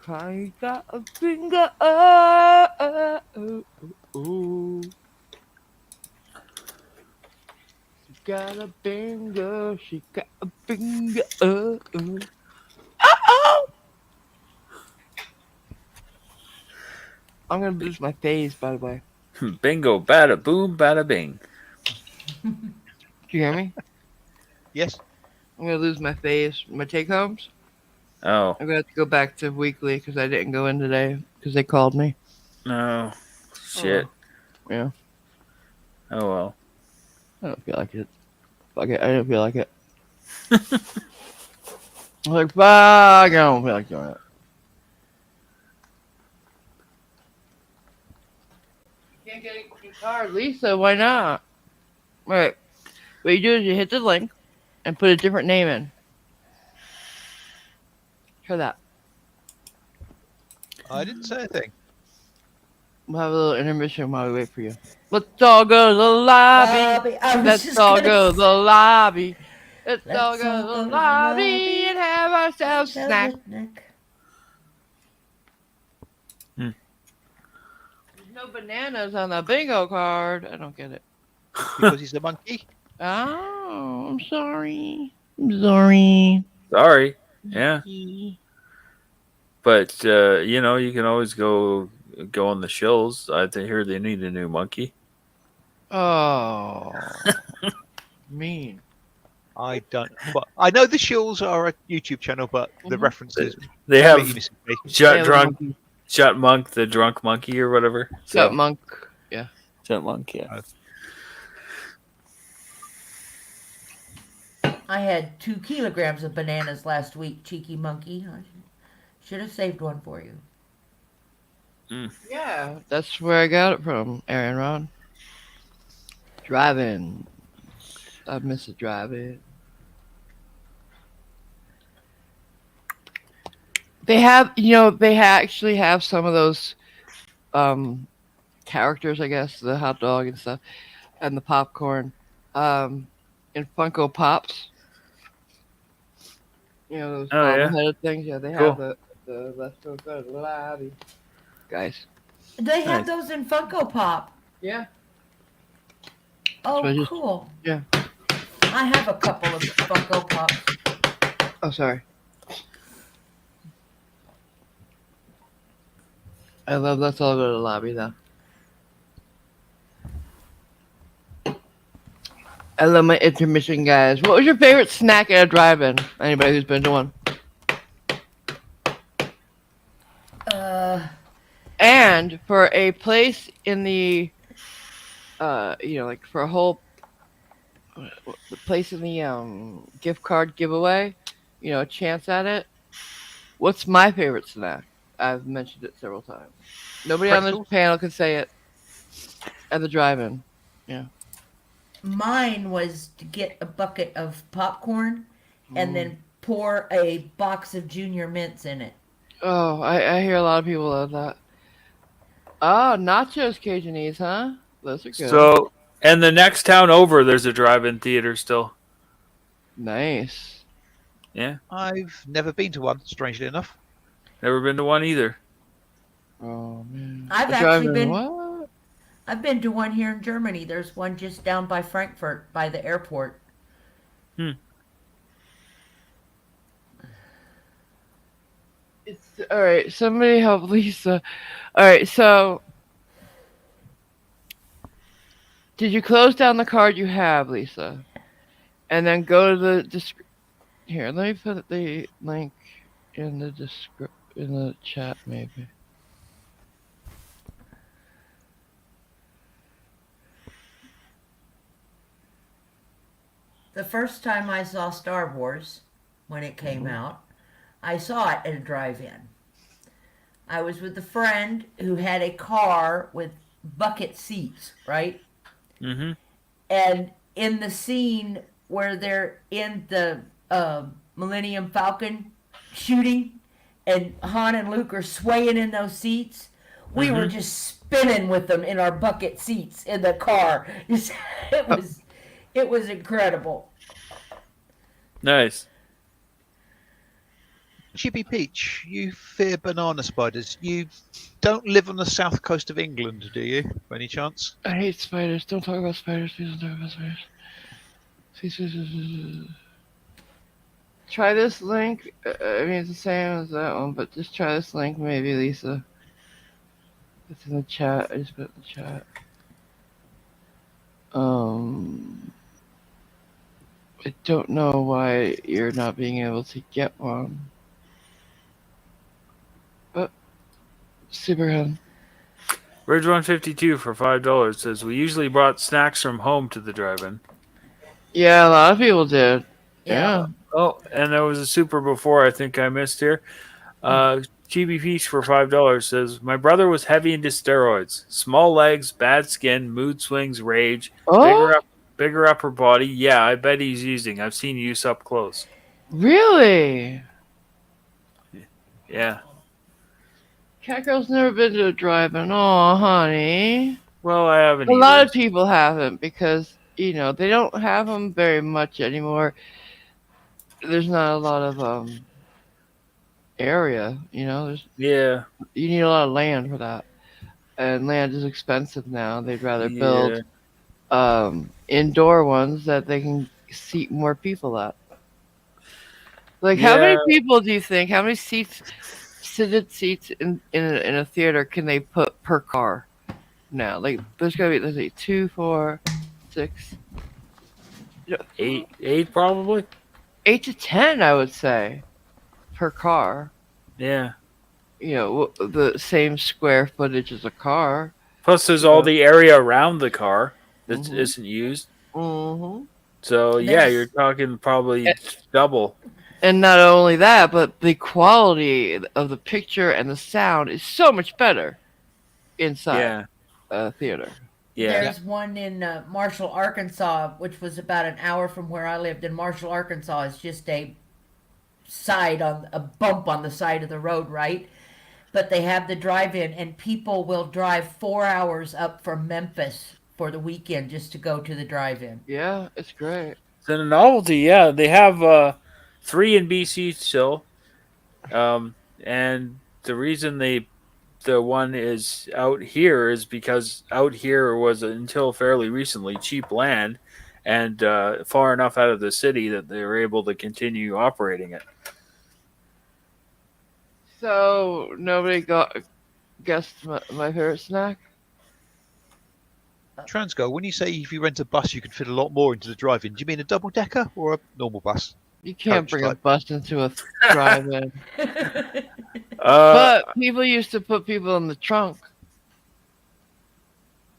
Speaker 6: I got a finger. She got a finger. She got a finger. I'm gonna lose my phase, by the way.
Speaker 2: Bingo, bada boom, bada bing.
Speaker 6: Do you hear me?
Speaker 3: Yes.
Speaker 6: I'm gonna lose my phase, my take homes.
Speaker 2: Oh.
Speaker 6: I'm gonna have to go back to weekly because I didn't go in today because they called me.
Speaker 2: No. Shit.
Speaker 6: Yeah.
Speaker 2: Oh well.
Speaker 6: I don't feel like it. Fuck it. I don't feel like it. I'm like, fuck, I don't feel like doing it. Can't get a card, Lisa. Why not? All right. What you do is you hit the link and put a different name in. Try that.
Speaker 3: I didn't say anything.
Speaker 6: We'll have a little intermission while we wait for you. Let's all go to the lobby. Let's all go to the lobby. Let's all go to the lobby and have ourselves a snack. There's no bananas on the bingo card. I don't get it.
Speaker 3: Because he's a monkey?
Speaker 6: Oh, I'm sorry. I'm sorry.
Speaker 2: Sorry. Yeah. But you know, you can always go on the shills. I hear they need a new monkey.
Speaker 6: Oh, mean.
Speaker 3: I don't. But I know the Shills are a YouTube channel, but the references
Speaker 2: They have Shut Monk, the drunk monkey, or whatever.
Speaker 6: Shut Monk, yeah.
Speaker 2: Shut Monk, yeah.
Speaker 9: I had 2 kilograms of bananas last week, cheeky monkey. I should have saved one for you.
Speaker 6: Yeah, that's where I got it from, Aaron Ron. Driving. I miss it driving. They have, they actually have some of those characters, I guess, the hot dog and stuff, and the popcorn in Funko Pops. Those bomb-headed things. Yeah, they have the let's go to the lobby. Guys.
Speaker 9: They have those in Funko Pop.
Speaker 6: Yeah.
Speaker 9: Oh, cool.
Speaker 6: Yeah.
Speaker 9: I have a couple of Funko Pops.
Speaker 6: Oh, sorry. I love Let's All Go to the Lobby, though. I love my intermission, guys. What was your favorite snack at a drive-in? Anybody who's been to one? And for a place in the, like for a whole place in the gift card giveaway, a chance at it. What's my favorite snack? I've mentioned it several times. Nobody on this panel can say it at the drive-in. Yeah.
Speaker 9: Mine was to get a bucket of popcorn and then pour a box of Junior Mints in it.
Speaker 6: Oh, I hear a lot of people love that. Oh, nachos Cajunese, huh? Those are good.
Speaker 2: So, and the next town over, there's a drive-in theater still.
Speaker 6: Nice.
Speaker 2: Yeah.
Speaker 3: I've never been to one, strangely enough.
Speaker 2: Never been to one either.
Speaker 6: Oh, man.
Speaker 9: I've actually been... I've been to one here in Germany. There's one just down by Frankfurt, by the airport.
Speaker 6: It's all right. Somebody help Lisa. All right, so did you close down the card you have, Lisa? And then go to the here. Let me put the link in the in the chat, maybe.
Speaker 9: The first time I saw Star Wars, when it came out, I saw it at a drive-in. I was with a friend who had a car with bucket seats, right?
Speaker 2: Mm-hmm.
Speaker 9: And in the scene where they're in the Millennium Falcon shooting, and Han and Luke are swaying in those seats, we were just spinning with them in our bucket seats in the car. It was incredible.
Speaker 2: Nice.
Speaker 3: Chippy Peach, you fear banana spiders. You don't live on the south coast of England, do you, by any chance?
Speaker 6: I hate spiders. Don't talk about spiders. Please don't talk about spiders. Try this link. I mean, it's the same as that one, but just try this link, maybe, Lisa. It's in the chat. I just put it in the chat. I don't know why you're not being able to get one. But Supergun.
Speaker 2: Ridge 152 for $5 says we usually brought snacks from home to the drive-in.
Speaker 6: Yeah, a lot of people did.
Speaker 9: Yeah.
Speaker 2: Oh, and there was a super before I think I missed here. Chibi Peach for $5 says my brother was heavy into steroids. Small legs, bad skin, mood swings, rage,
Speaker 6: Oh,
Speaker 2: bigger upper body. Yeah, I bet he's using. I've seen use up close.
Speaker 6: really?
Speaker 2: Yeah.
Speaker 6: Catgirl's never been to a drive-in. Oh, honey.
Speaker 2: Well, I haven't
Speaker 6: A
Speaker 2: either.
Speaker 6: lot of people haven't because, they don't have them very much anymore. There's not a lot of area, There's
Speaker 2: Yeah.
Speaker 6: you need a lot of land for that, and land is expensive now. They'd rather build indoor ones that they can seat more people at. Like, how many people do you think? How many seated seats in a theater can they put per car now? Like, there's gotta be, let's see, 2, 4, 6,
Speaker 2: eight probably.
Speaker 6: 8 to 10, I would say, per car.
Speaker 2: Yeah.
Speaker 6: The same square footage as a car.
Speaker 2: Plus, there's all the area around the car that isn't used.
Speaker 6: Mm-hmm.
Speaker 2: So yeah, you're talking probably double.
Speaker 6: And not only that, but the quality of the picture and the sound is so much better inside a theater.
Speaker 2: Yeah.
Speaker 9: There's one in Marshall, Arkansas, which was about an hour from where I lived. In Marshall, Arkansas, it's just a bump on the side of the road, right? But they have the drive-in, and people will drive 4 hours up from Memphis for the weekend just to go to the drive-in.
Speaker 6: Yeah, it's great.
Speaker 2: It's a novelty. Yeah, they have 3 in BC still, and the reason the one is out here is because out here was until fairly recently cheap land and far enough out of the city that they were able to continue operating it.
Speaker 6: So nobody guessed my favorite snack?
Speaker 3: Transgo, when you say if you rent a bus you can fit a lot more into the drive-in, do you mean a double-decker or a normal bus?
Speaker 6: You can't bring a bus into a drive-in.
Speaker 2: But
Speaker 6: people used to put people in the trunk.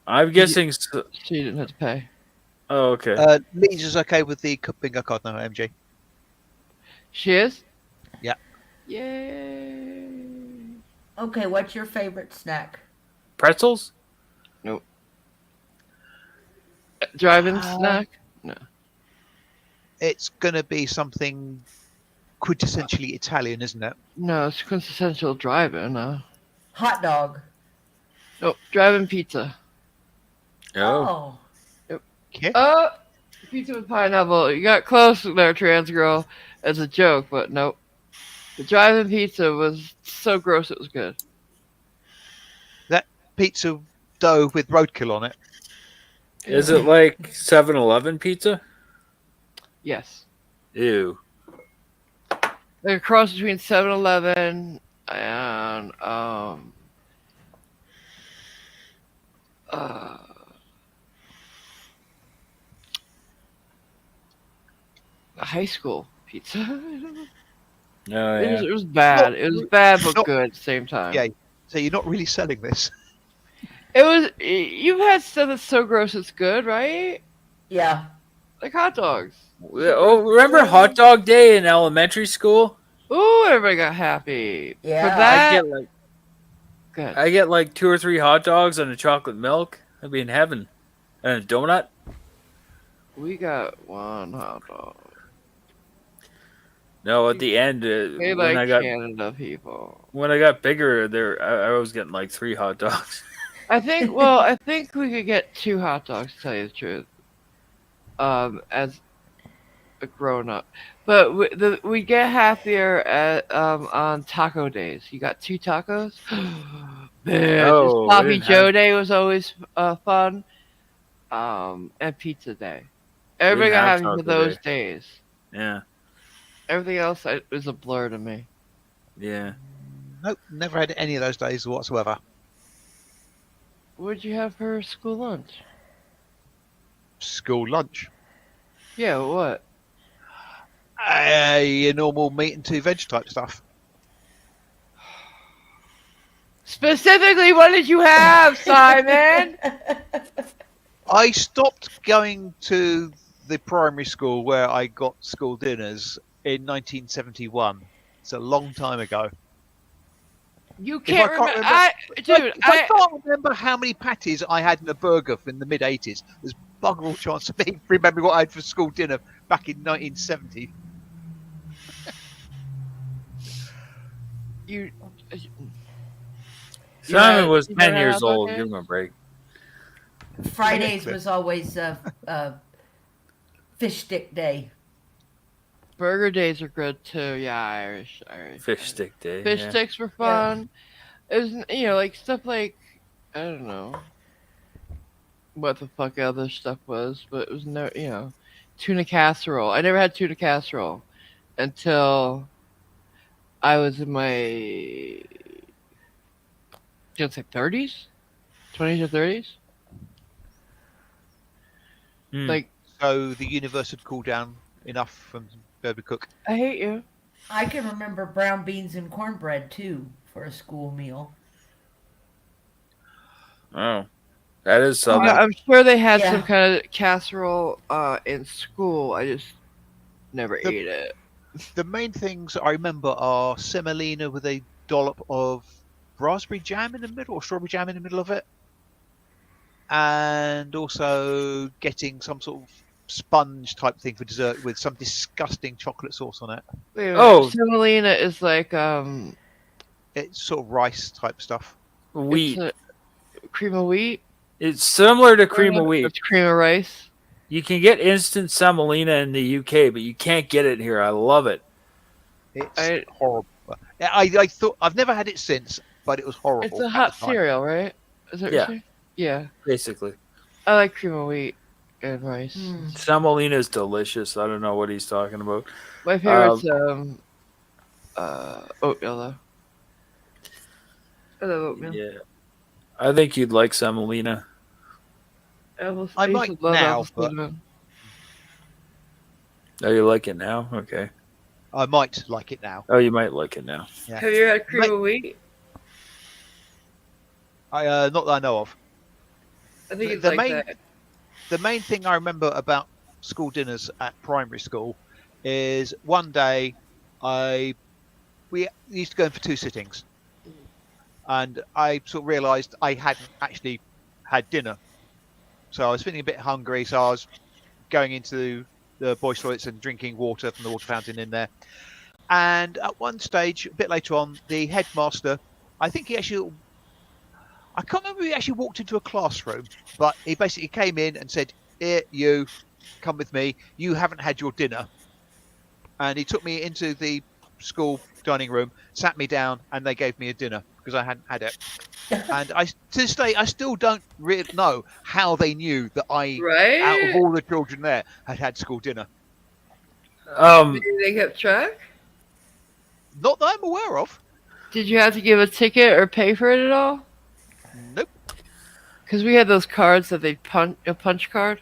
Speaker 2: I'm guessing
Speaker 6: so you didn't have to pay.
Speaker 2: Oh, okay.
Speaker 3: Leeds is okay with the bingo card now, MJ.
Speaker 6: She is?
Speaker 3: Yeah.
Speaker 6: Yay.
Speaker 9: Okay, what's your favorite snack?
Speaker 2: Pretzels?
Speaker 6: Nope. Drive-in snack? No.
Speaker 3: It's gonna be something quintessentially Italian, isn't it?
Speaker 6: No, it's quintessential drive-in.
Speaker 9: Hot dog.
Speaker 6: Nope, drive-in pizza.
Speaker 9: Oh.
Speaker 6: Yep.
Speaker 3: Okay.
Speaker 6: Pizza with pineapple. You got close there, trans girl, as a joke, but nope. The drive-in pizza was so gross it was good.
Speaker 3: That pizza dough with roadkill on it.
Speaker 2: Is it like 7-Eleven pizza?
Speaker 6: Yes.
Speaker 2: Ew.
Speaker 6: Like a cross between 7-Eleven and high school pizza.
Speaker 2: No,
Speaker 6: It was bad. It was bad but good at the same time.
Speaker 3: Yeah. So you're not really selling this.
Speaker 6: It was. You've had stuff that's so gross it's good, right?
Speaker 9: Yeah.
Speaker 6: Like hot dogs.
Speaker 2: Oh, remember Hot Dog Day in elementary school?
Speaker 6: Ooh, everybody got happy.
Speaker 9: Yeah.
Speaker 6: For that,
Speaker 2: I get like 2 or 3 hot dogs and a chocolate milk. I'd be in heaven. And a donut.
Speaker 6: We got 1 hot dog.
Speaker 2: No, at the end,
Speaker 6: They
Speaker 2: when
Speaker 6: like
Speaker 2: I got
Speaker 6: Canada people.
Speaker 2: when I got bigger, I was getting like 3 hot dogs.
Speaker 6: I think. Well, I think we could get 2 hot dogs. To tell you the truth. As a grown up, but we get happier at on taco days. You got 2 tacos. Man,
Speaker 2: Oh,
Speaker 6: Sloppy Joe Day was always fun. And Pizza Day. Everybody got happy for those days.
Speaker 2: Yeah.
Speaker 6: Everything else is a blur to me.
Speaker 2: Yeah.
Speaker 3: Nope, never had any of those days whatsoever.
Speaker 6: What'd you have for school lunch?
Speaker 3: School lunch.
Speaker 6: Yeah, what?
Speaker 3: A normal meat and 2 veg type stuff.
Speaker 6: Specifically, what did you have, Simon?
Speaker 3: I stopped going to the primary school where I got school dinners in 1971. It's a long time ago.
Speaker 6: You can't remember. Dude,
Speaker 3: I can't remember how many patties I had in a burger in the mid-80s. There's bugger all chance of me remembering what I had for school dinner back in 1970.
Speaker 2: Simon was 10 years old. Give him a break.
Speaker 9: Fridays was always fish stick day.
Speaker 6: Burger days are good too. Yeah, Irish.
Speaker 2: Fish stick day.
Speaker 6: Fish
Speaker 2: yeah.
Speaker 6: sticks were fun. It was, like stuff like, I don't know what the fuck other stuff was, but it was no, tuna casserole. I never had tuna casserole until I was in my, say 30s, 20s or 30s. Like,
Speaker 3: so the universe had cooled down enough from Baby Cook.
Speaker 6: I hate you.
Speaker 9: I can remember brown beans and cornbread too for a school meal.
Speaker 2: Oh, that is something.
Speaker 6: I'm sure they had some kind of casserole in school. I just never ate it.
Speaker 3: The main things I remember are semolina with a dollop of raspberry jam in the middle, or strawberry jam in the middle of it. And also getting some sort of sponge type thing for dessert with some disgusting chocolate sauce on it.
Speaker 6: Wait, semolina is like
Speaker 3: it's sort of rice type stuff.
Speaker 2: Wheat.
Speaker 6: Cream of wheat?
Speaker 2: It's similar to cream of wheat.
Speaker 6: It's cream of rice.
Speaker 2: You can get instant semolina in the UK, but you can't get it here. I love it.
Speaker 3: It's horrible. I thought I've never had it since, but it was horrible.
Speaker 6: It's a hot cereal, right? Is that what you're saying? Yeah.
Speaker 2: Basically.
Speaker 6: I like cream of wheat and rice.
Speaker 2: Semolina is delicious. I don't know what he's talking about.
Speaker 6: My favorite's oatmeal though. I love oatmeal.
Speaker 2: Yeah. I think you'd like semolina.
Speaker 3: I might now, but
Speaker 2: Oh, you like it now? Okay.
Speaker 3: I might like it now.
Speaker 2: Oh, you might like it now.
Speaker 3: Yeah.
Speaker 6: Have you had cream of wheat?
Speaker 3: Not that I know of.
Speaker 6: I think it's like that.
Speaker 3: The main thing I remember about school dinners at primary school is one day we used to go in for 2 sittings, and I sort of realised I hadn't actually had dinner, so I was feeling a bit hungry. So I was going into the boys' toilets and drinking water from the water fountain in there. And at one stage, a bit later on, the headmaster, I think he actually, I can't remember if he actually walked into a classroom, but he basically came in and said, "Here, you, come with me. You haven't had your dinner." And he took me into the school dining room, sat me down, and they gave me a dinner because I hadn't had it. And to this day, I still don't really know how they knew that out of all the children there, had had school dinner.
Speaker 6: Did they keep track?
Speaker 3: Not that I'm aware of.
Speaker 6: Did you have to give a ticket or pay for it at all?
Speaker 3: Nope.
Speaker 6: Because we had those cards that they punch card.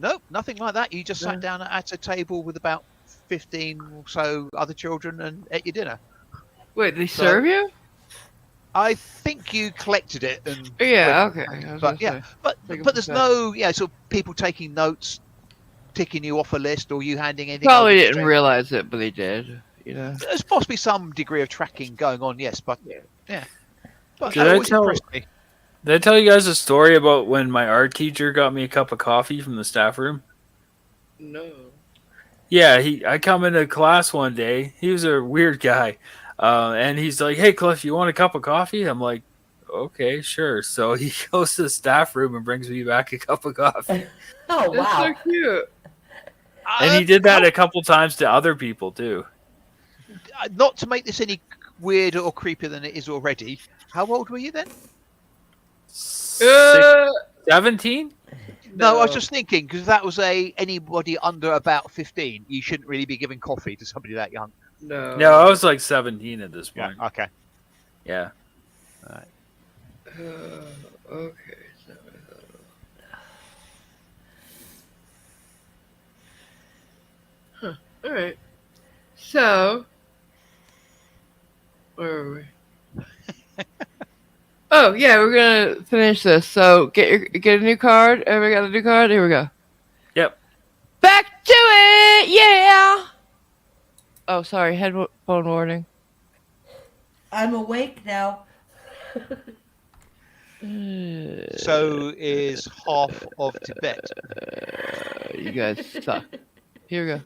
Speaker 3: Nope, nothing like that. You just sat down at a table with about 15 or so other children and ate your dinner.
Speaker 6: Wait, they serve you?
Speaker 3: I think you collected it. And
Speaker 6: yeah, okay.
Speaker 3: But yeah, but there's no sort of people taking notes, ticking you off a list, or you handing anything.
Speaker 6: Probably didn't realize it, but they did.
Speaker 3: There's possibly some degree of tracking going on, yes, but yeah. But
Speaker 2: Did I tell you guys a story about when my art teacher got me a cup of coffee from the staff room?
Speaker 6: No.
Speaker 2: Yeah, I come into class one day. He was a weird guy. And he's like, "Hey, Cliff, you want a cup of coffee?" I'm like, "Okay, sure." So he goes to the staff room and brings me back a cup of coffee.
Speaker 9: Oh, wow.
Speaker 6: That's so cute.
Speaker 2: And he did that a couple times to other people, too.
Speaker 3: Not to make this any weirder or creepier than it is already, how old were you then?
Speaker 2: 17?
Speaker 3: No, I was just thinking, because that was anybody under about 15, you shouldn't really be giving coffee to somebody that young.
Speaker 6: No.
Speaker 2: No, I was like 17 at this point.
Speaker 3: Yeah, okay.
Speaker 2: Yeah.
Speaker 3: All right.
Speaker 6: Okay. Huh. All right. So, where are we? Oh yeah, we're gonna finish this. So get a new card. Everybody got a new card? Here we go.
Speaker 2: Yep.
Speaker 6: Back to it, yeah. Oh, sorry, headphone warning.
Speaker 9: I'm awake now.
Speaker 3: So is half of Tibet.
Speaker 6: You guys suck. Here we go.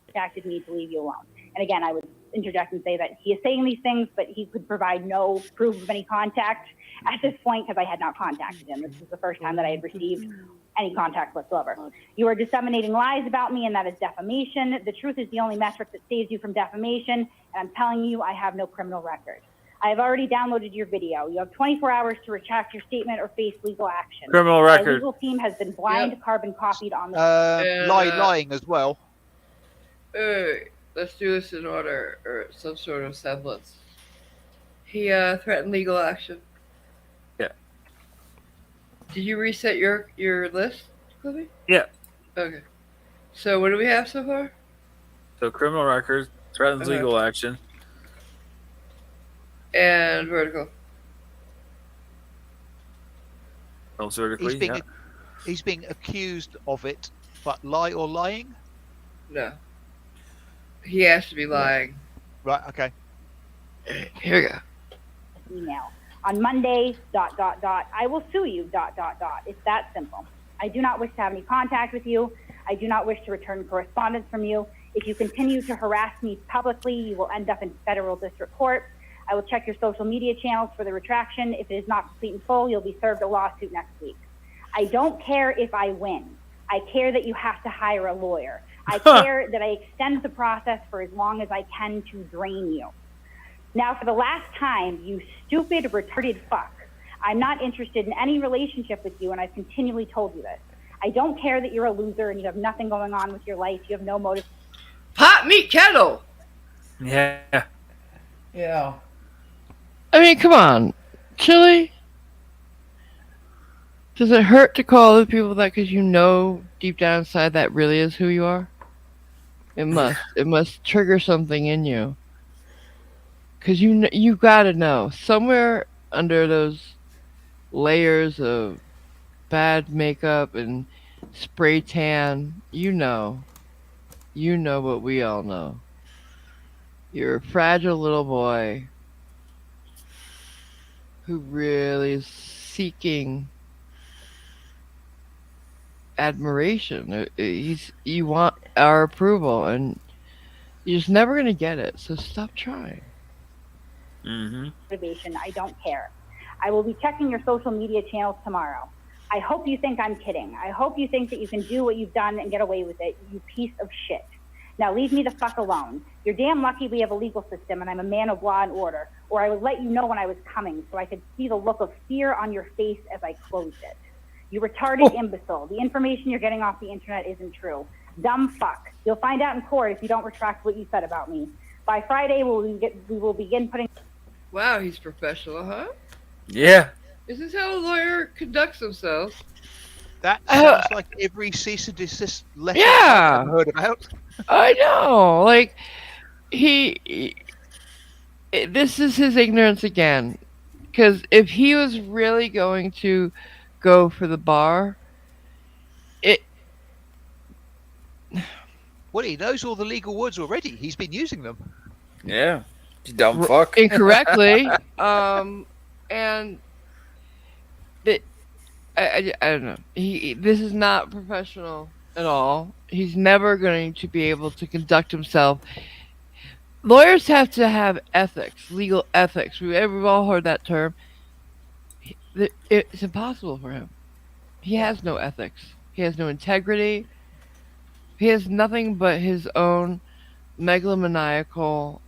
Speaker 11: Contacted me to leave you alone. And again, I would interject and say that he is saying these things, but he could provide no proof of any contact at this point because I had not contacted him. This is the first time that I had received any contact whatsoever. You are disseminating lies about me, and that is defamation. The truth is the only metric that saves you from defamation, and I'm telling you, I have no criminal record. I have already downloaded your video. You have 24 hours to retract your statement or face legal action.
Speaker 2: Criminal
Speaker 11: My
Speaker 2: record.
Speaker 11: legal team has been blind carbon copied on the
Speaker 3: Lying as well.
Speaker 6: Let's do this in order, or some sort of semblance. He threatened legal action.
Speaker 2: Yeah.
Speaker 6: Did you reset your list, Cliffy?
Speaker 2: Yeah.
Speaker 6: Okay. So what do we have so far?
Speaker 2: So criminal record, threatens legal action.
Speaker 6: And vertical.
Speaker 2: Also vertically.
Speaker 3: He's being accused of it, but lie or lying?
Speaker 6: No. He has to be lying.
Speaker 3: Right, okay.
Speaker 6: Here we go.
Speaker 11: Email. On Monday, ... I will sue you, ... It's that simple. I do not wish to have any contact with you. I do not wish to return correspondence from you. If you continue to harass me publicly, you will end up in federal district court. I will check your social media channels for the retraction. If it is not complete and full, you'll be served a lawsuit next week. I don't care if I win. I care that you have to hire a lawyer. I care that I extend the process for as long as I can to drain you. Now, for the last time, you stupid, retarded fuck, I'm not interested in any relationship with you, and I've continually told you this. I don't care that you're a loser and you have nothing going on with your life. You have no motive.
Speaker 6: Pot meat kettle!
Speaker 2: Yeah.
Speaker 9: Yeah.
Speaker 6: I mean, come on. Chili? Does it hurt to call other people that because you know deep down inside that really is who you are? It must. It must trigger something in you. Because you gotta know. Somewhere under those layers of bad makeup and spray tan, you know what we all know. You're a fragile little boy who really is seeking admiration. You want our approval, and you're just never gonna get it. So stop trying.
Speaker 11: Motivation. I don't care. I will be checking your social media channels tomorrow. I hope you think I'm kidding. I hope you think that you can do what you've done and get away with it, you piece of shit. Now leave me the fuck alone. You're damn lucky we have a legal system and I'm a man of law and order, or I would let you know when I was coming so I could see the look of fear on your face as I closed it. You retarded imbecile. The information you're getting off the internet isn't true. Dumb fuck. You'll find out in court if you don't retract what you said about me. By Friday, we will begin putting...
Speaker 6: Wow, he's professional, huh?
Speaker 2: Yeah.
Speaker 6: Is this how a lawyer conducts themselves?
Speaker 3: That sounds like every cease and desist letter
Speaker 6: Yeah.
Speaker 3: I've heard about.
Speaker 6: I know. Like, this is his ignorance again. Because if he was really going to go for the bar,
Speaker 3: Well, he knows all the legal words already. He's been using them.
Speaker 2: Yeah. You dumb fuck.
Speaker 6: Incorrectly. And I don't know. This is not professional at all. He's never going to be able to conduct himself. Lawyers have to have ethics, legal ethics. We've all heard that term. It's impossible for him. He has no ethics. He has no integrity. He has nothing but his own megalomaniacal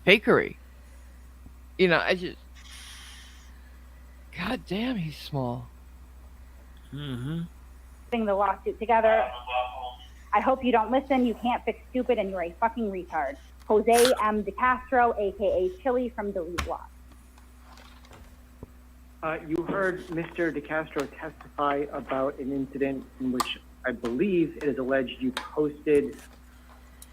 Speaker 6: fakery. You know, God damn, he's small.
Speaker 11: putting the lawsuit together. I hope you don't listen. You can't fix stupid, and you're a fucking retard. Jose M. De Castro, aka Chili from the LAWZ.
Speaker 12: You heard Mr. DeCastro testify about an incident in which I believe it is alleged you posted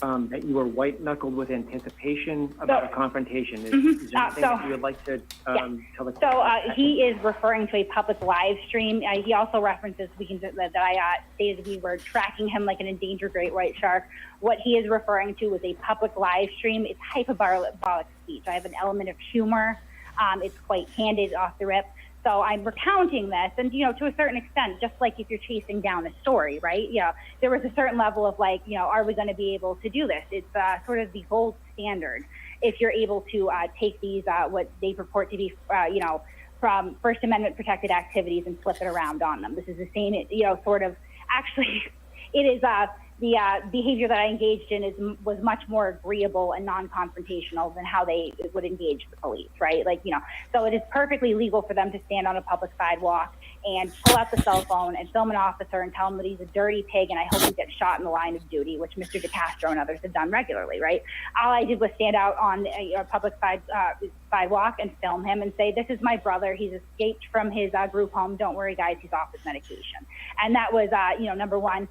Speaker 12: that you were white-knuckled with anticipation about a confrontation. Is there anything that you would like to tell the court?
Speaker 11: He is referring to a public live stream. He also references that I stated we were tracking him like an endangered great white shark. What he is referring to is a public live stream. It's hyperbolic speech. I have an element of humor. It's quite candid off the rip. So I'm recounting this, and to a certain extent, just like if you're chasing down a story, right? There was a certain level of like, are we going to be able to do this? It's sort of the gold standard if you're able to take these what they purport to be, from First Amendment protected activities and flip it around on them. This is the same, sort of. Actually, it is the behavior that I engaged in was much more agreeable and non-confrontational than how they would engage the police, right? So it is perfectly legal for them to stand on a public sidewalk and pull out the cell phone and film an officer and tell him that he's a dirty pig and I hope he gets shot in the line of duty, which Mr. DeCastro and others have done regularly, right? All I did was stand out on a public sidewalk and film him and say, this is my brother. He's escaped from his group home. Don't worry, guys, he's off his medication. And that was, number one,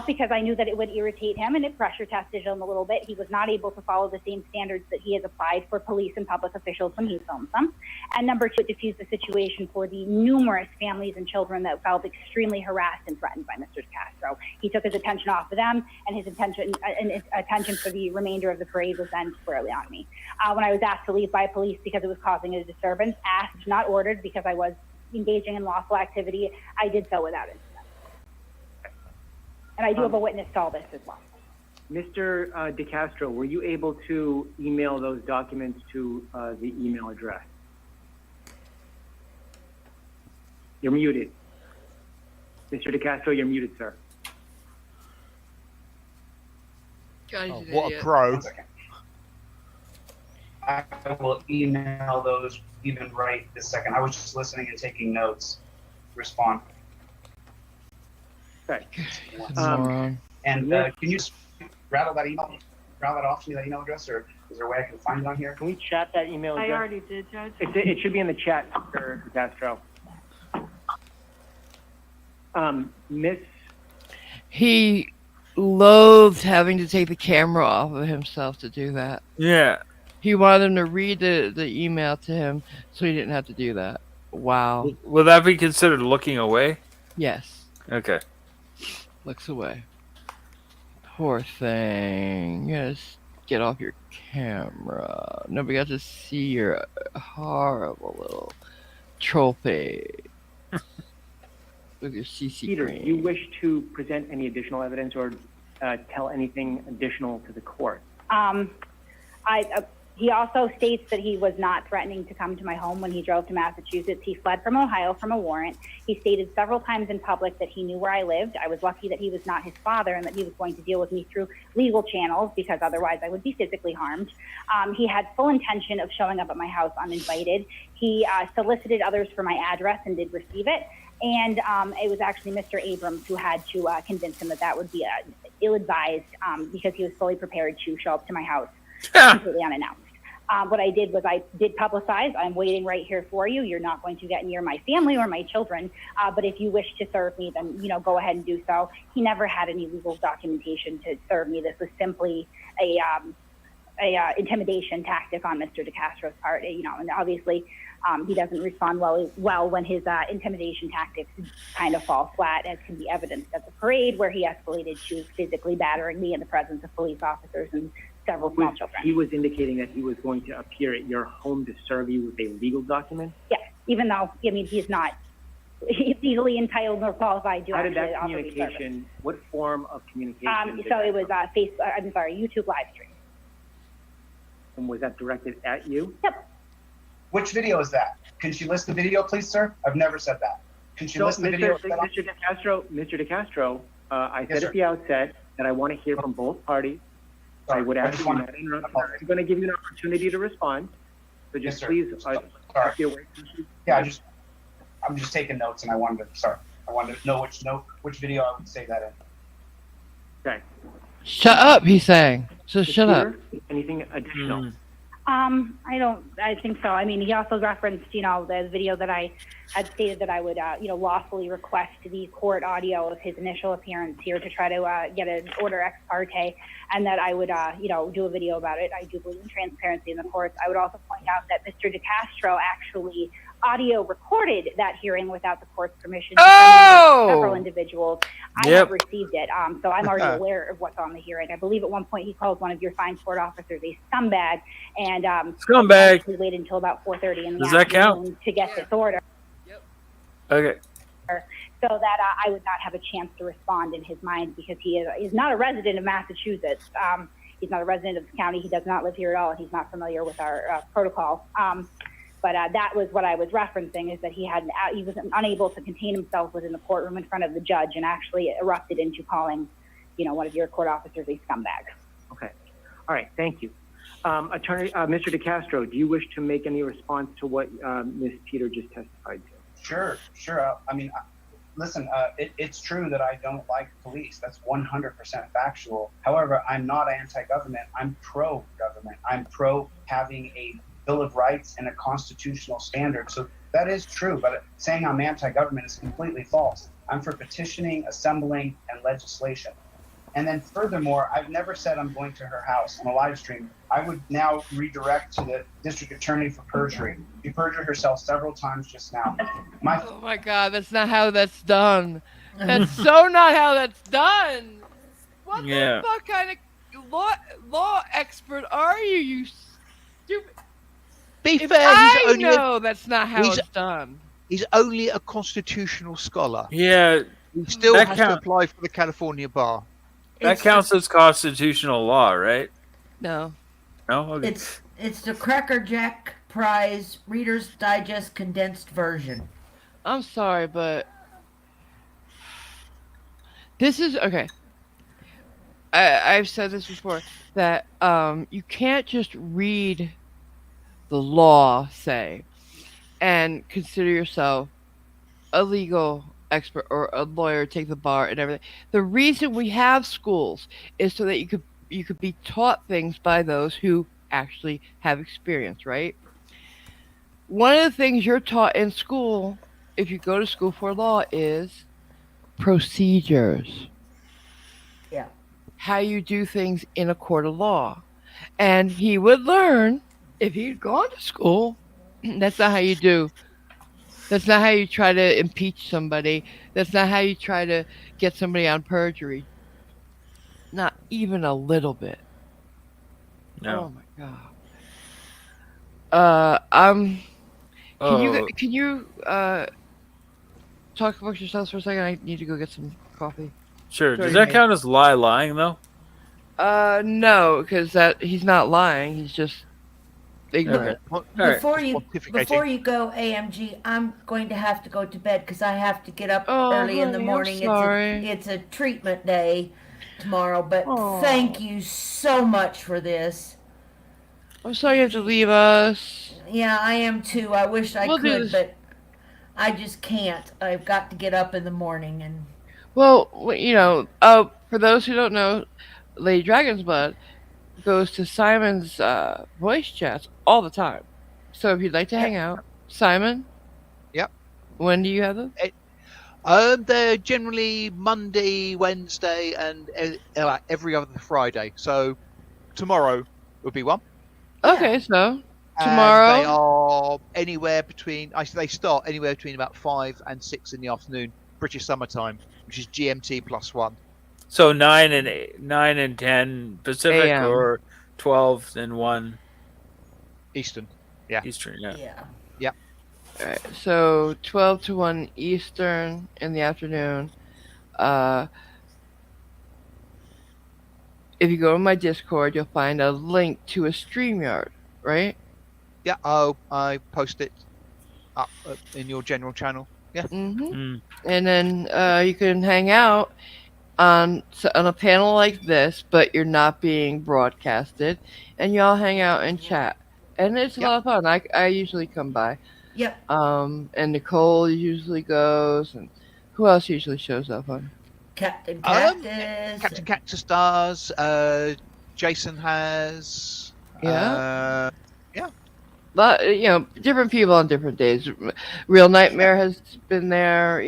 Speaker 11: because I knew that it would irritate him and it pressure tested him a little bit. He was not able to follow the same standards that he has applied for police and public officials when he films them. And number two, it diffused the situation for the numerous families and children that felt extremely harassed and threatened by Mr. Castro. He took his attention off of them, and his attention for the remainder of the parade was then squarely on me. When I was asked to leave by police because it was causing a disturbance, asked, not ordered, because I was engaging in lawful activity, I did so without incident. And I do have a witness to all this as well.
Speaker 12: Mr. DeCastro, were you able to email those documents to the email address? You're muted. Mr. DeCastro, you're muted, sir.
Speaker 3: What a pro.
Speaker 13: I will email those even right this second. I was just listening and taking notes. Respond.
Speaker 12: Okay.
Speaker 13: And can you rattle that off to me, that email address, or is there a way I can find it on here?
Speaker 12: Can we chat that email address?
Speaker 5: I already did, Judge.
Speaker 12: It should be in the chat, Mr. Castro.
Speaker 6: He loathed having to take the camera off of himself to do that.
Speaker 2: Yeah.
Speaker 6: He wanted him to read the email to him so he didn't have to do that. Wow.
Speaker 2: Will that be considered looking away?
Speaker 6: Yes.
Speaker 2: Okay.
Speaker 6: Looks away. Poor thing. Just get off your camera. Nobody got to see your horrible little trophy. With your CC
Speaker 12: Peter,
Speaker 6: cream.
Speaker 12: do you wish to present any additional evidence or tell anything additional to the court?
Speaker 11: He also states that he was not threatening to come to my home when he drove to Massachusetts. He fled from Ohio from a warrant. He stated several times in public that he knew where I lived. I was lucky that he was not his father and that he was going to deal with me through legal channels because otherwise I would be physically harmed. He had full intention of showing up at my house uninvited. He solicited others for my address and did receive it. And it was actually Mr. Abrams who had to convince him that that would be ill-advised because he was fully prepared to show up to my house completely unannounced. What I did was I did publicize, I'm waiting right here for you. You're not going to get near my family or my children, but if you wish to serve me, then, go ahead and do so. He never had any legal documentation to serve me. This was simply a intimidation tactic on Mr. DeCastro's part, and obviously he doesn't respond well when his intimidation tactics kind of fall flat, as can be evidenced at the parade where he escalated to physically battering me in the presence of police officers and several small children.
Speaker 12: He was indicating that he was going to appear at your home to serve you with a legal document?
Speaker 11: Yes, even though, he's not legally entitled nor qualified to actually offer me service.
Speaker 12: Communication, what form of communication?
Speaker 11: So it was YouTube live stream.
Speaker 12: And was that directed at you?
Speaker 11: Yep.
Speaker 13: Which video is that? Can she list the video, please, sir? I've never said that. Can she list the video?
Speaker 12: Mr. DeCastro, I said at the outset that I want to hear from both parties. I would ask you not to interrupt. I'm going to give you an opportunity to respond. So just please,
Speaker 13: Yeah, I'm just taking notes, and I wanted to know which video I would say that in.
Speaker 12: Okay.
Speaker 6: Shut up, he's saying. So shut up.
Speaker 12: Anything additional?
Speaker 11: I think so. I mean, he also referenced, the video that I had stated that I would, lawfully request the court audio of his initial appearance here to try to get an order ex parte, and that I would, do a video about it. I do believe in transparency in the courts. I would also point out that Mr. DeCastro actually audio recorded that hearing without the court's permission to several individuals. I have received it, so I'm already aware of what's on the hearing. I believe at one point he called one of your fine court officers a scumbag, and he waited until about 4:30 in the afternoon to get this order.
Speaker 2: Okay.
Speaker 11: So that I would not have a chance to respond in his mind, because he is not a resident of Massachusetts. He's not a resident of the county. He does not live here at all, and he's not familiar with our protocol. But that was what I was referencing, is that he was unable to contain himself within the courtroom in front of the judge, and actually erupted into calling, one of your court officers a scumbag.
Speaker 12: Okay. All right. Thank you. Attorney, Mr. DeCastro, do you wish to make any response to what Ms. Peter just testified to?
Speaker 13: Sure. I mean, listen, it's true that I don't like police. That's 100% factual. However, I'm not anti-government. I'm pro-government. I'm pro having a Bill of Rights and a constitutional standard. So that is true, but saying I'm anti-government is completely false. I'm for petitioning, assembling, and legislation. And then furthermore, I've never said I'm going to her house on a live stream. I would now redirect to the district attorney for perjury. She perjured herself several times just now.
Speaker 6: Oh my God, that's not how that's done. That's so not how that's done. What the fuck kind of law expert are you, you stupid?
Speaker 3: Be fair,
Speaker 6: that's not how it's done.
Speaker 3: He's only a constitutional scholar.
Speaker 2: Yeah.
Speaker 3: He still has to apply for the California bar.
Speaker 2: That counts as constitutional law, right?
Speaker 6: No.
Speaker 2: No? Okay.
Speaker 9: It's the Cracker Jack Prize Reader's Digest condensed version.
Speaker 6: I'm sorry, but this is okay. I've said this before, that you can't just read the law, say, and consider yourself a legal expert or a lawyer, take the bar and everything. The reason we have schools is so that you could be taught things by those who actually have experience, right? One of the things you're taught in school, if you go to school for law, is procedures.
Speaker 9: Yeah.
Speaker 6: How you do things in a court of law. And he would learn, if he'd gone to school, that's not how you do. That's not how you try to impeach somebody. That's not how you try to get somebody on perjury. Not even a little bit.
Speaker 2: No.
Speaker 6: Oh my God. Can you talk about yourselves for a second? I need to go get some coffee.
Speaker 2: Sure. Does that count as lying though?
Speaker 6: No, because he's not lying. He's just ignorant.
Speaker 9: Before you go, AMG, I'm going to have to go to bed because I have to get up early in the morning. It's a treatment day tomorrow, but thank you so much for this.
Speaker 6: I'm sorry you have to leave us.
Speaker 9: Yeah, I am too. I wish I could, but I just can't. I've got to get up in the morning and.
Speaker 6: Well, for those who don't know, Lady Dragonsblood goes to Simon's voice chats all the time. So if you'd like to hang out, Simon.
Speaker 3: Yep.
Speaker 6: When do you have them?
Speaker 3: They're generally Monday, Wednesday, and every other Friday. So tomorrow would be one.
Speaker 6: Okay, so tomorrow
Speaker 3: and they are anywhere between. They start anywhere between about 5 and 6 in the afternoon, British summertime, which is GMT +1.
Speaker 2: So 9 and 10 Pacific,
Speaker 6: AM.
Speaker 2: or 12 and 1
Speaker 3: Eastern. Yeah.
Speaker 2: Eastern. Yeah.
Speaker 3: Yeah.
Speaker 6: All right, so 12 to 1 Eastern in the afternoon. If you go to my Discord, you'll find a link to a StreamYard, right?
Speaker 3: Yeah, I post it up in your general channel. Yeah.
Speaker 6: Mm-hmm. And then you can hang out on a panel like this, but you're not being broadcasted, and y'all hang out and chat. And it's a lot of fun. I usually come by.
Speaker 9: Yep.
Speaker 6: And Nicole usually goes, and who else usually shows up on?
Speaker 9: Captain Cactus.
Speaker 3: Captain Cactus does. Jason has.
Speaker 6: Yeah.
Speaker 3: Yeah.
Speaker 6: But different people on different days. Real Nightmare has been there.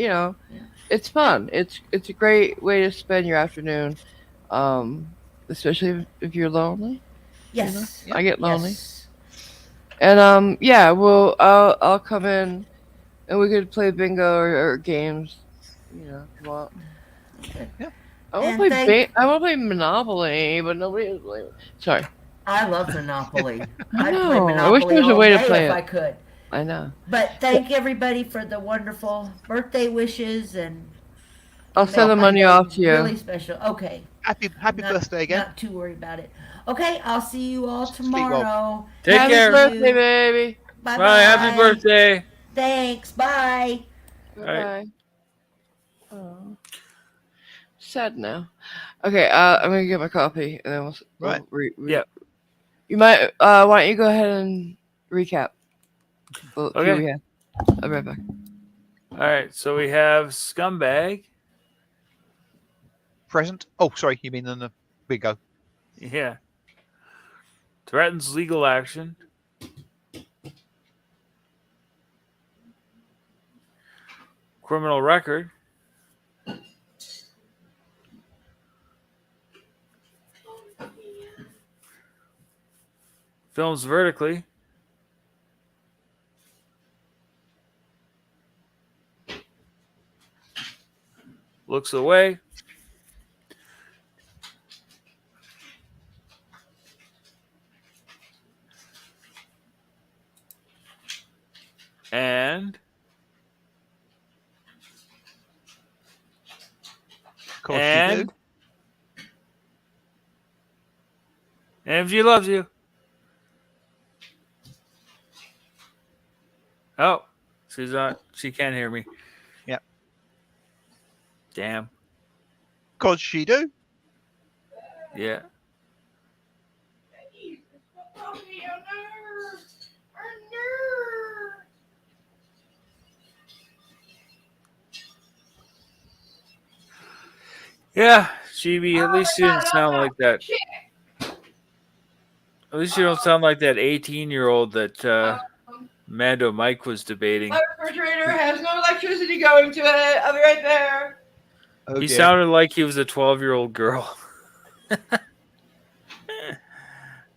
Speaker 6: It's fun. It's a great way to spend your afternoon, especially if you're lonely.
Speaker 9: Yes.
Speaker 6: I get lonely.
Speaker 9: Yes.
Speaker 6: And I'll come in, and we could play bingo or games. If you want.
Speaker 9: Okay.
Speaker 3: Yeah.
Speaker 6: I want to play Monopoly, but nobody is playing. Sorry.
Speaker 9: I love Monopoly.
Speaker 6: I
Speaker 9: I'd
Speaker 6: know.
Speaker 9: play
Speaker 6: I wish
Speaker 9: Monopoly
Speaker 6: there was a
Speaker 9: all
Speaker 6: way to
Speaker 9: day
Speaker 6: play
Speaker 9: if
Speaker 6: it.
Speaker 9: I could.
Speaker 6: I know.
Speaker 9: But thank everybody for the wonderful birthday wishes, and
Speaker 6: I'll send the money off to you.
Speaker 9: Really special. Okay.
Speaker 3: Happy birthday again.
Speaker 9: Not too worried about it. Okay, I'll see you all tomorrow.
Speaker 2: Take
Speaker 6: Happy
Speaker 2: care.
Speaker 6: birthday, baby.
Speaker 9: Bye
Speaker 2: Bye. Happy birthday.
Speaker 9: Thanks. Bye.
Speaker 6: Bye. Oh. Sad now. Okay, I'm gonna get my coffee, and then we'll
Speaker 2: Yeah.
Speaker 6: You might. Why don't you go ahead and recap?
Speaker 2: Okay.
Speaker 6: I'll be right back.
Speaker 2: All right. So we have Scumbag.
Speaker 3: Present. Oh, sorry. You mean on the bingo?
Speaker 2: Yeah. Threatens legal action. Criminal record. Films vertically. Looks away. And and if she loves you. Oh, she's not. She can't hear me.
Speaker 3: Yeah.
Speaker 2: Damn.
Speaker 3: 'Cause she do.
Speaker 2: Yeah. Yeah, Chibi, at least you didn't sound like that. At least you don't sound like that 18-year-old that Mando Mike was debating.
Speaker 1: My refrigerator has no electricity going to it. I'll be right there.
Speaker 3: Oh,
Speaker 2: He
Speaker 3: dear.
Speaker 2: sounded like he was a 12-year-old girl.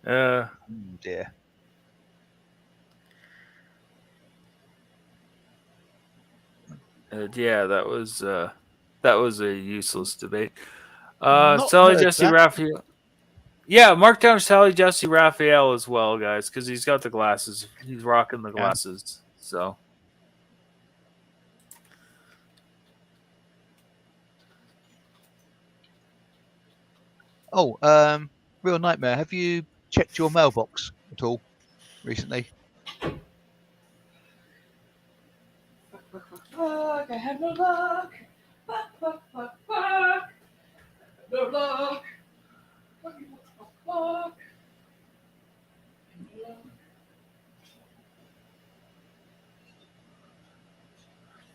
Speaker 3: Dear.
Speaker 2: Yeah, that was a useless debate.
Speaker 3: Not
Speaker 2: Sally
Speaker 3: heard
Speaker 2: Jesse
Speaker 3: that.
Speaker 2: Raphael. Yeah, mark down Sally Jesse Raphael as well, guys, because he's got the glasses. He's rocking the glasses. So.
Speaker 3: Oh, Real Nightmare. Have you checked your mailbox at all recently?
Speaker 1: Fuck, I had no luck. Fuck. No luck. Fuck.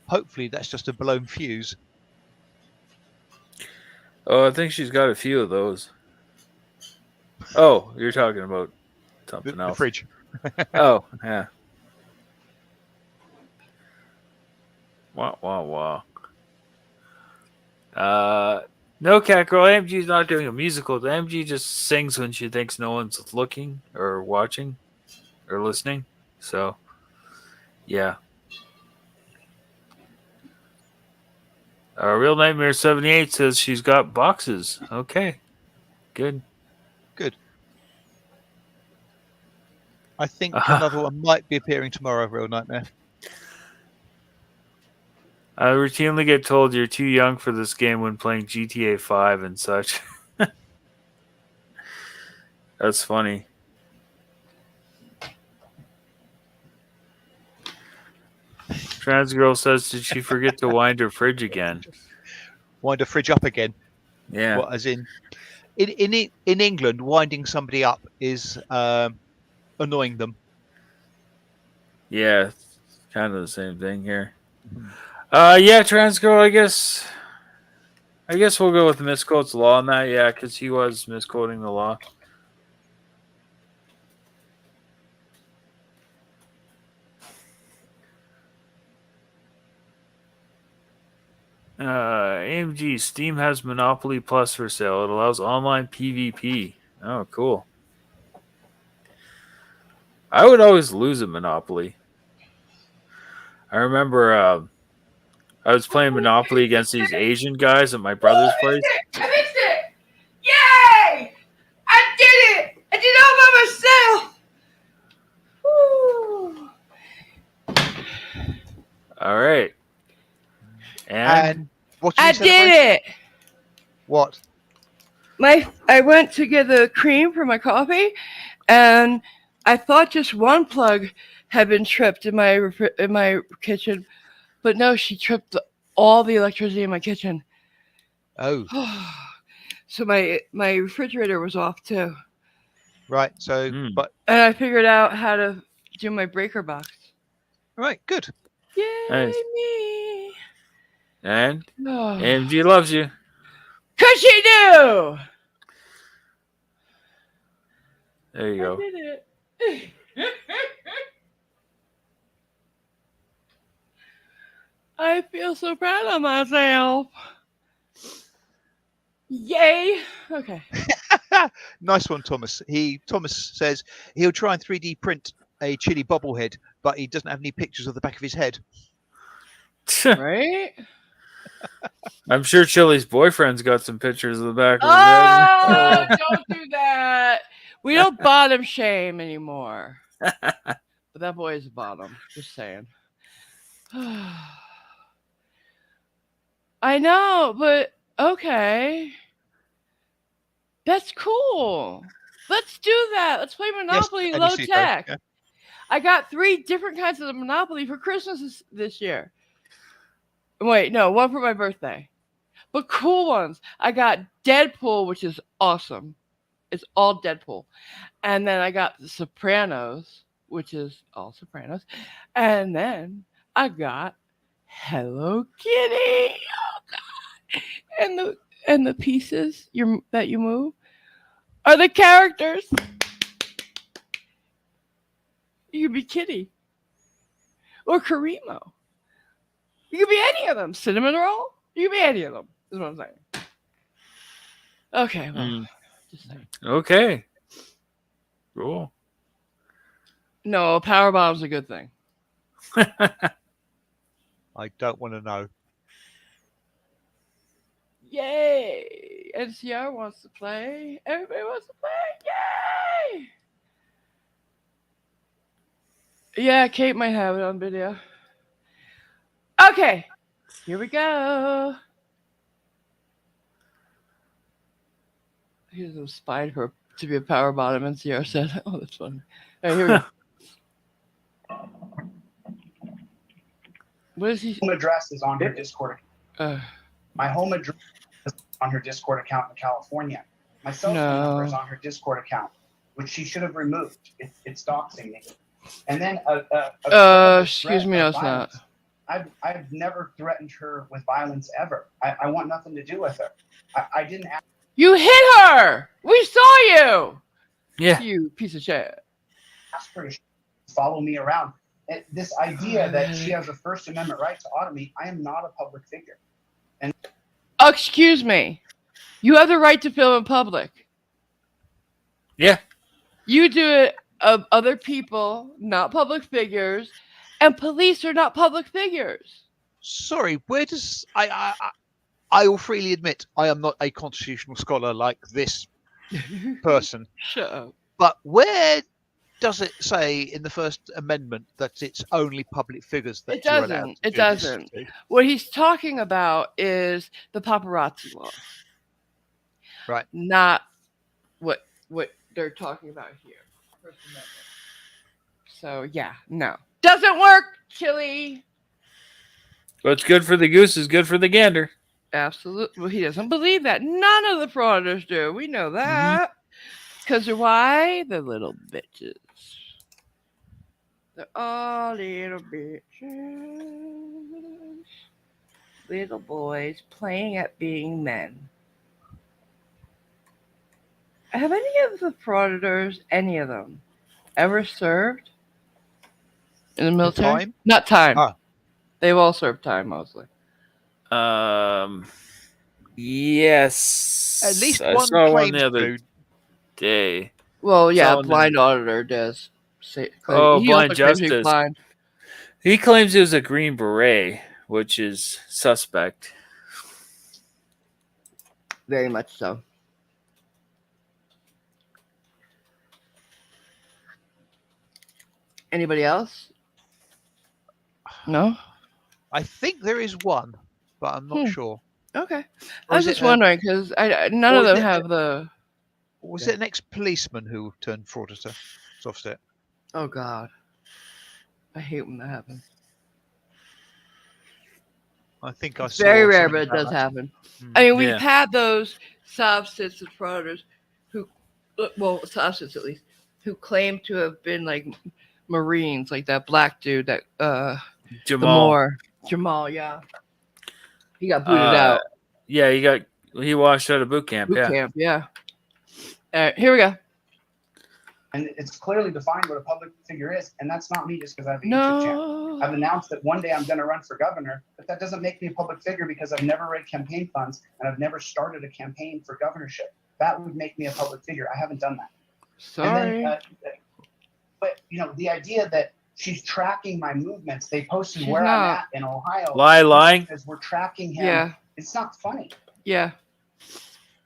Speaker 3: Hopefully, that's just a blown fuse.
Speaker 2: Oh, I think she's got a few of those. Oh, you're talking about something else.
Speaker 3: The fridge.
Speaker 2: Oh, yeah. Wah, wah, wah. No, Cat Girl. AMG's not doing a musical. AMG just sings when she thinks no one's looking or watching or listening. So, yeah. Real Nightmare 78 says she's got boxes. Okay. Good.
Speaker 3: I think another one might be appearing tomorrow, Real Nightmare.
Speaker 2: I routinely get told you're too young for this game when playing GTA 5 and such. That's funny. Trans girl says, did she forget to wind her fridge again?
Speaker 3: Wind her fridge up again?
Speaker 2: Yeah.
Speaker 3: What, as in England, winding somebody up is annoying them.
Speaker 2: Yeah, it's kind of the same thing here. Yeah, trans girl, I guess we'll go with misquotes law on that. Yeah, because he was misquoting the law. AMG Steam has Monopoly Plus for sale. It allows online PvP. Oh, cool. I would always lose at Monopoly. I remember I was playing Monopoly against these Asian guys at my brother's place.
Speaker 9: I fixed it! Yay! I did it! I did it all by myself! Woo.
Speaker 2: All right. And
Speaker 3: what
Speaker 6: I did it.
Speaker 3: What?
Speaker 6: I went to get the cream for my coffee, and I thought just one plug had been tripped in my kitchen, but no, she tripped all the electricity in my kitchen.
Speaker 3: Oh.
Speaker 6: So my refrigerator was off too.
Speaker 3: Right. So, but
Speaker 6: and I figured out how to do my breaker box.
Speaker 3: Right. Good.
Speaker 6: Yay
Speaker 2: Nice.
Speaker 6: me!
Speaker 2: And AMG loves you.
Speaker 6: 'Cause she do.
Speaker 2: There you go.
Speaker 6: I did it. I feel so proud of myself. Yay. Okay.
Speaker 3: Nice one, Thomas. Thomas says he'll try and 3D print a chili bobblehead, but he doesn't have any pictures of the back of his head.
Speaker 6: Right?
Speaker 2: I'm sure Chili's boyfriend's got some pictures of the back of his head.
Speaker 6: Oh, don't do that. We don't bottom shame anymore. But that boy is a bottom. Just saying. I know, but okay. That's cool. Let's do that. Let's play Monopoly
Speaker 3: Yes,
Speaker 6: low
Speaker 3: NBC,
Speaker 6: tech.
Speaker 3: yeah.
Speaker 6: I got 3 different kinds of Monopoly for Christmas this year. Wait, no, one for my birthday. But cool ones. I got Deadpool, which is awesome. It's all Deadpool. And then I got The Sopranos, which is all Sopranos. And then I got Hello Kitty. Oh God. And the pieces that you move are the characters. You could be Kitty or Karimo. You could be any of them. Cinnamon roll. You could be any of them. Is what I'm saying. Okay. Well, just saying.
Speaker 2: Okay. Cool.
Speaker 6: No, power bomb's a good thing.
Speaker 3: I don't want to know.
Speaker 6: Yay! NCR wants to play. Everybody wants to play. Yay! Yeah, Kate might have it on video. Okay, here we go. Here's a spy for to be a power bottom. NCR said, "Oh, that's funny." All right, here we go. What is he?
Speaker 13: Home address is on her Discord. My home address is on her Discord account in California. My cell phone number is on her Discord account, which she should have removed. It's doxing me. And then
Speaker 6: excuse me, no, it's not.
Speaker 13: I've never threatened her with violence ever. I want nothing to do with her. I didn't ask.
Speaker 6: You hit her. We saw you.
Speaker 2: Yeah.
Speaker 6: You piece of shit.
Speaker 13: Ask her to follow me around. And this idea that she has a First Amendment right to audit me, I am not a public figure. And
Speaker 6: excuse me. You have the right to film in public.
Speaker 2: Yeah.
Speaker 6: You do it of other people, not public figures, and police are not public figures.
Speaker 3: Sorry, where does I will freely admit I am not a constitutional scholar like this person.
Speaker 6: Shut up.
Speaker 3: But where does it say in the First Amendment that it's only public figures that
Speaker 6: It
Speaker 3: you're allowed
Speaker 6: doesn't.
Speaker 3: to
Speaker 6: It
Speaker 3: do
Speaker 6: doesn't.
Speaker 3: this to?
Speaker 6: What he's talking about is the paparazzi law.
Speaker 3: Right.
Speaker 6: Not what they're talking about here. First Amendment. So yeah, no. Doesn't work, Chili.
Speaker 2: What's good for the goose is good for the gander.
Speaker 6: Absolutely. Well, he doesn't believe that. None of the frauders do. We know that. Because they're why? They're little bitches. They're all little bitches. Little boys playing at being men. Have any of the frauditors, any of them, ever served in the military?
Speaker 3: Time?
Speaker 6: Not time.
Speaker 3: Ah.
Speaker 6: They've all served time mostly.
Speaker 2: Yes.
Speaker 3: At least
Speaker 2: I
Speaker 3: one
Speaker 2: saw one
Speaker 3: claims
Speaker 2: the other
Speaker 3: to.
Speaker 2: day.
Speaker 6: Well, yeah,
Speaker 2: Saw one
Speaker 6: blind auditor does. Say,
Speaker 2: Oh,
Speaker 6: he
Speaker 2: blind
Speaker 6: also claims he's
Speaker 2: justice.
Speaker 6: blind.
Speaker 2: He claims it was a Green Beret, which is suspect.
Speaker 6: Very much so. Anybody else? No?
Speaker 3: I think there is one, but I'm not sure.
Speaker 6: Okay.
Speaker 3: Or
Speaker 6: I was
Speaker 3: is
Speaker 6: just
Speaker 3: it,
Speaker 6: wondering because none
Speaker 3: or
Speaker 6: of
Speaker 3: is
Speaker 6: them
Speaker 3: it-
Speaker 6: have the.
Speaker 3: Was it an ex-policeman who turned fraudster? Softset.
Speaker 6: Oh God, I hate when that happens.
Speaker 3: I think I
Speaker 6: It's
Speaker 3: saw.
Speaker 6: very rare,
Speaker 3: something
Speaker 6: but it
Speaker 3: about
Speaker 6: does
Speaker 3: that.
Speaker 6: happen. I mean, we've
Speaker 2: Yeah.
Speaker 6: had those substance fraudsters who, well, substance at least, who claim to have been like Marines, like that black dude that
Speaker 2: Jamal.
Speaker 6: Jamal, yeah. He got booted out.
Speaker 2: Yeah, he washed out of boot camp.
Speaker 6: Boot camp, yeah. All right, here we go.
Speaker 13: And it's clearly defined what a public figure is, and that's not me just because I have a YouTube channel. I've announced that one day I'm going to run for governor, but that doesn't make me a public figure because I've never raised campaign funds and I've never started a campaign for governorship. That would make me a public figure. I haven't done that.
Speaker 6: Sorry.
Speaker 13: And then, but the idea that she's tracking my movements, they posted where I'm at in Ohio.
Speaker 2: Lying.
Speaker 13: Because we're tracking him.
Speaker 6: Yeah.
Speaker 13: It's not funny.
Speaker 6: Yeah.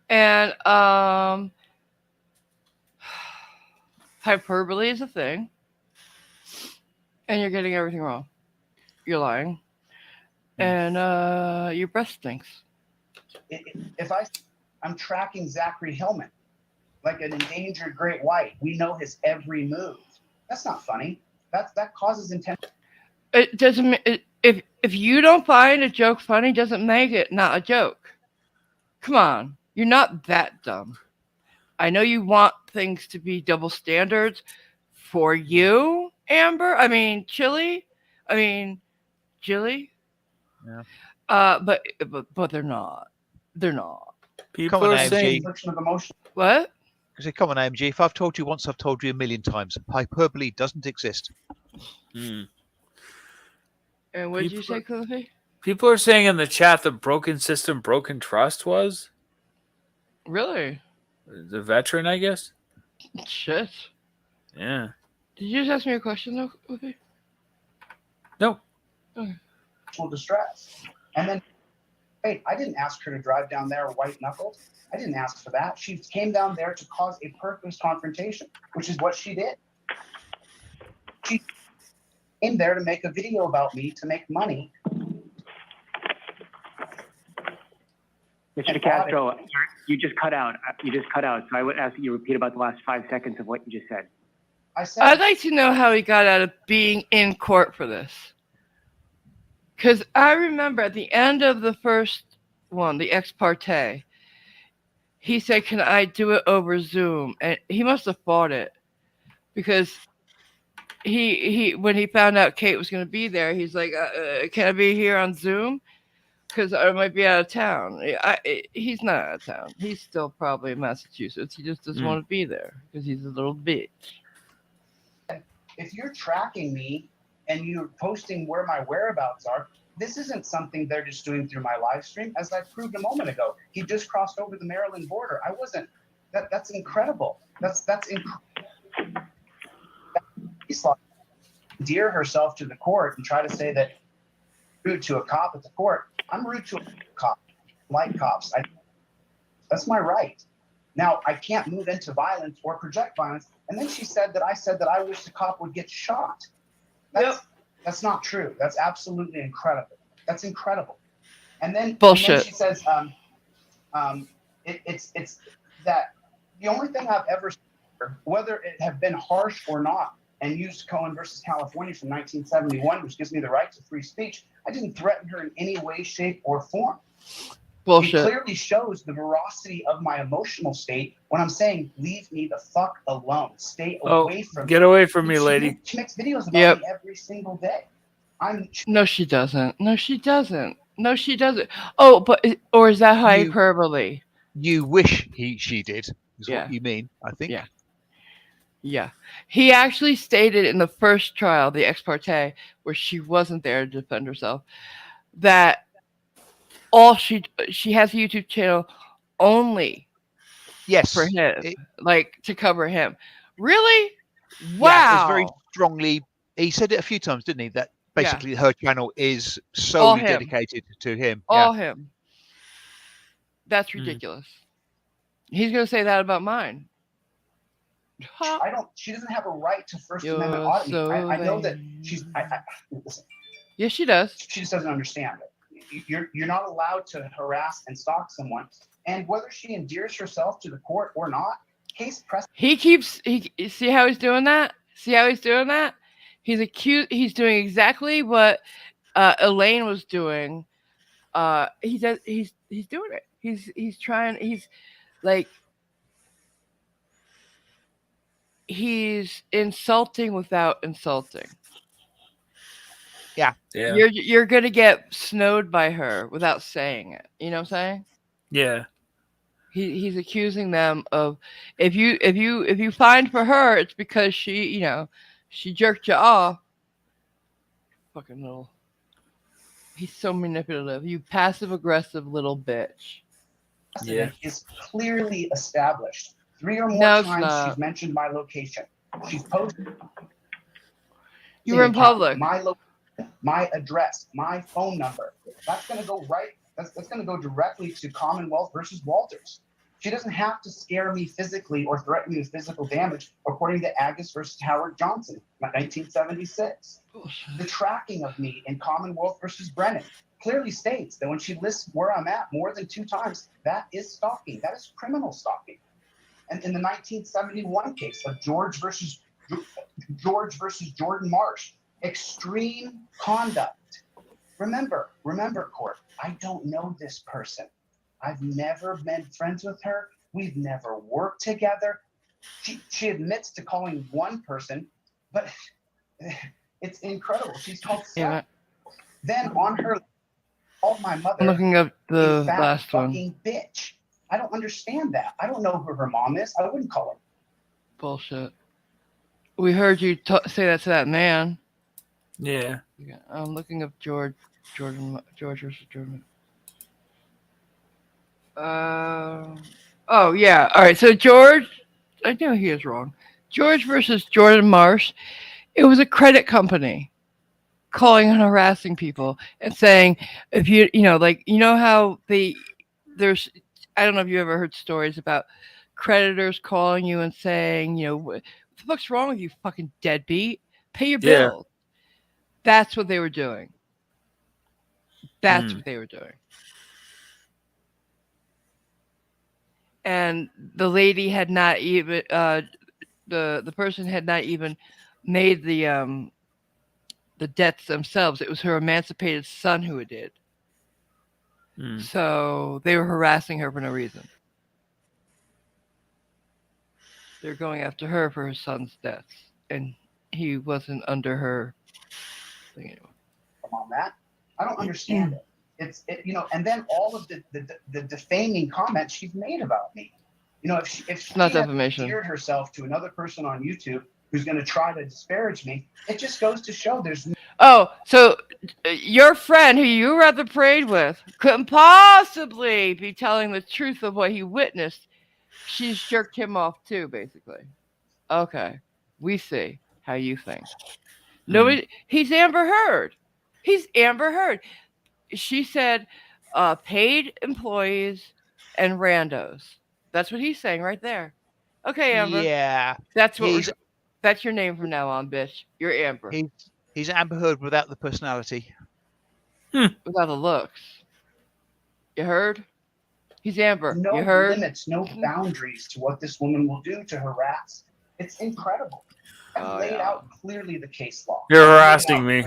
Speaker 6: And hyperbole is a thing. And you're getting everything wrong. You're lying. And your breath stinks.
Speaker 13: If I'm tracking Zachary Hillman like an endangered great white, we know his every move. That's not funny. That causes intent.
Speaker 6: It doesn't. If you don't find a joke funny, doesn't make it not a joke. Come on, you're not that dumb. I know you want things to be double standards for you, Amber. I mean, Jilly.
Speaker 3: Yeah.
Speaker 6: But they're not. They're not.
Speaker 2: People
Speaker 3: Come on,
Speaker 2: are saying
Speaker 6: What?
Speaker 3: I say, come on, AMG. If I've told you once, I've told you a million times. Hyperbole doesn't exist.
Speaker 6: And what did you say, Cliffy?
Speaker 2: People are saying in the chat the broken system, broken trust was
Speaker 6: Really?
Speaker 2: the veteran, I guess.
Speaker 6: Shit.
Speaker 2: Yeah.
Speaker 6: Did you just ask me a question though, Cliffy?
Speaker 2: No.
Speaker 6: Okay.
Speaker 13: Distress. And then, hey, I didn't ask her to drive down there white knuckled. I didn't ask for that. She came down there to cause a purpose confrontation, which is what she did. She came there to make a video about me to make money.
Speaker 12: Mr. Castro, you just cut out. So I would ask that you repeat about the last 5 seconds of what you just said.
Speaker 6: I'd like to know how he got out of being in court for this. Because I remember at the end of the first one, the ex parte, he said, "Can I do it over Zoom?" And he must have fought it because he when he found out Kate was going to be there, he's like, "Can I be here on Zoom? Because I might be out of town." He's not out of town. He's still probably in Massachusetts. He just doesn't want to be there because he's a little bitch.
Speaker 13: If you're tracking me and you're posting where my whereabouts are, this isn't something they're just doing through my live stream. As I proved a moment ago, he just crossed over the Maryland border. I wasn't. That's incredible. That's incredible. Endear herself to the court and try to say that rude to a cop at the court. I'm rude to a cop. Like cops. That's my right. Now I can't move into violence or project violence. And then she said that I wish the cop would get shot. That's not true. That's absolutely incredible. That's incredible. And then
Speaker 6: bullshit.
Speaker 13: And then she says, it's that the only thing I've ever said, whether it have been harsh or not, and used Cohen versus California from 1971, which gives me the right to free speech, I didn't threaten her in any way, shape, or form.
Speaker 6: Bullshit.
Speaker 13: It clearly shows the veracity of my emotional state when I'm saying, leave me the fuck alone. Stay away from me.
Speaker 2: Get away from me, lady.
Speaker 13: She makes videos about me every single day.
Speaker 6: No, she doesn't. No, she doesn't. No, she doesn't. Oh, or is that hyperbole?
Speaker 3: You wish she did, is what you mean, I think.
Speaker 6: Yeah. Yeah. He actually stated in the first trial, the ex parte, where she wasn't there to defend herself, that she has a YouTube channel only
Speaker 3: Yes.
Speaker 6: for him, like to cover him. Really?
Speaker 3: Yeah, it's very
Speaker 6: Wow.
Speaker 3: strongly. He said it a few times, didn't he? That basically her channel is
Speaker 6: All
Speaker 3: solely
Speaker 6: him.
Speaker 3: dedicated to him.
Speaker 6: All him. That's
Speaker 3: Hmm.
Speaker 6: ridiculous. He's gonna say that about mine.
Speaker 13: She doesn't have a right to First Amendment audit me. I know that listen.
Speaker 6: Yes, she does.
Speaker 13: She just doesn't understand it. You're not allowed to harass and stalk someone, and whether she endears herself to the court or not, case press.
Speaker 6: He see how he's doing that? See how he's doing that? He's doing exactly what Elaine was doing. He's doing it. He's trying. He's like he's insulting without insulting.
Speaker 3: Yeah.
Speaker 6: You're gonna get snowed by her without saying it. You know what I'm saying?
Speaker 2: Yeah.
Speaker 6: He's accusing them of if you find for her, it's because she jerked you off. Fucking little. He's so manipulative. You passive aggressive little bitch.
Speaker 13: Yeah. Is clearly established. 3 or more times she's mentioned my location. She's posted.
Speaker 6: You were in public.
Speaker 13: My location, my address, my phone number. That's going to go right. That's going to go directly to Commonwealth versus Walters. She doesn't have to scare me physically or threaten me with physical damage, according to Agus versus Howard Johnson, 1976. The tracking of me in Commonwealth versus Brennan clearly states that when she lists where I'm at more than 2 times, that is stalking. That is criminal stalking. And in the 1971 case of George versus Jordan Marsh, extreme conduct. Remember, court, I don't know this person. I've never been friends with her. We've never worked together. She admits to calling one person, but it's incredible. She's called seven. Then on her, called my mother.
Speaker 6: I'm looking up the
Speaker 13: fat
Speaker 6: last one.
Speaker 13: fucking bitch. I don't understand that. I don't know who her mom is. I wouldn't call her.
Speaker 6: Bullshit. We heard you say that to that man.
Speaker 2: Yeah.
Speaker 6: I'm looking up George versus Jordan. Oh yeah. All right. So George, I knew he was wrong. George versus Jordan Marsh. It was a credit company calling and harassing people and saying, if how there's, I don't know if you ever heard stories about creditors calling you and saying, what the fuck's wrong with you, fucking deadbeat? Pay your bills. That's what they were doing. That's what they were doing. And the lady had not even the person had not even made the debts themselves. It was her emancipated son who it did. So they were harassing her for no reason. They're going after her for her son's debts, and he wasn't under her thing anyway.
Speaker 13: On that, I don't understand it. And then all of the defaming comments she's made about me. If she
Speaker 6: not
Speaker 13: had
Speaker 6: defamation.
Speaker 13: endeared herself to another person on YouTube who's going to try to disparage me, it just goes to show there's.
Speaker 6: Oh, so your friend who you rather prayed with couldn't possibly be telling the truth of what he witnessed. She's jerked him off too, basically. Okay, we see how you think. Nobody. He's Amber Heard. She said, paid employees and randos. That's what he's saying right there. Okay, Amber.
Speaker 3: Yeah.
Speaker 6: That's what. That's your name from now on, bitch. You're Amber.
Speaker 3: He's Amber Heard without the personality.
Speaker 6: Without the looks. You heard? He's Amber.
Speaker 13: No
Speaker 6: you heard?
Speaker 13: Limits, no boundaries to what this woman will do to harass. It's incredible. I've laid out clearly the case law.
Speaker 2: You're harassing me.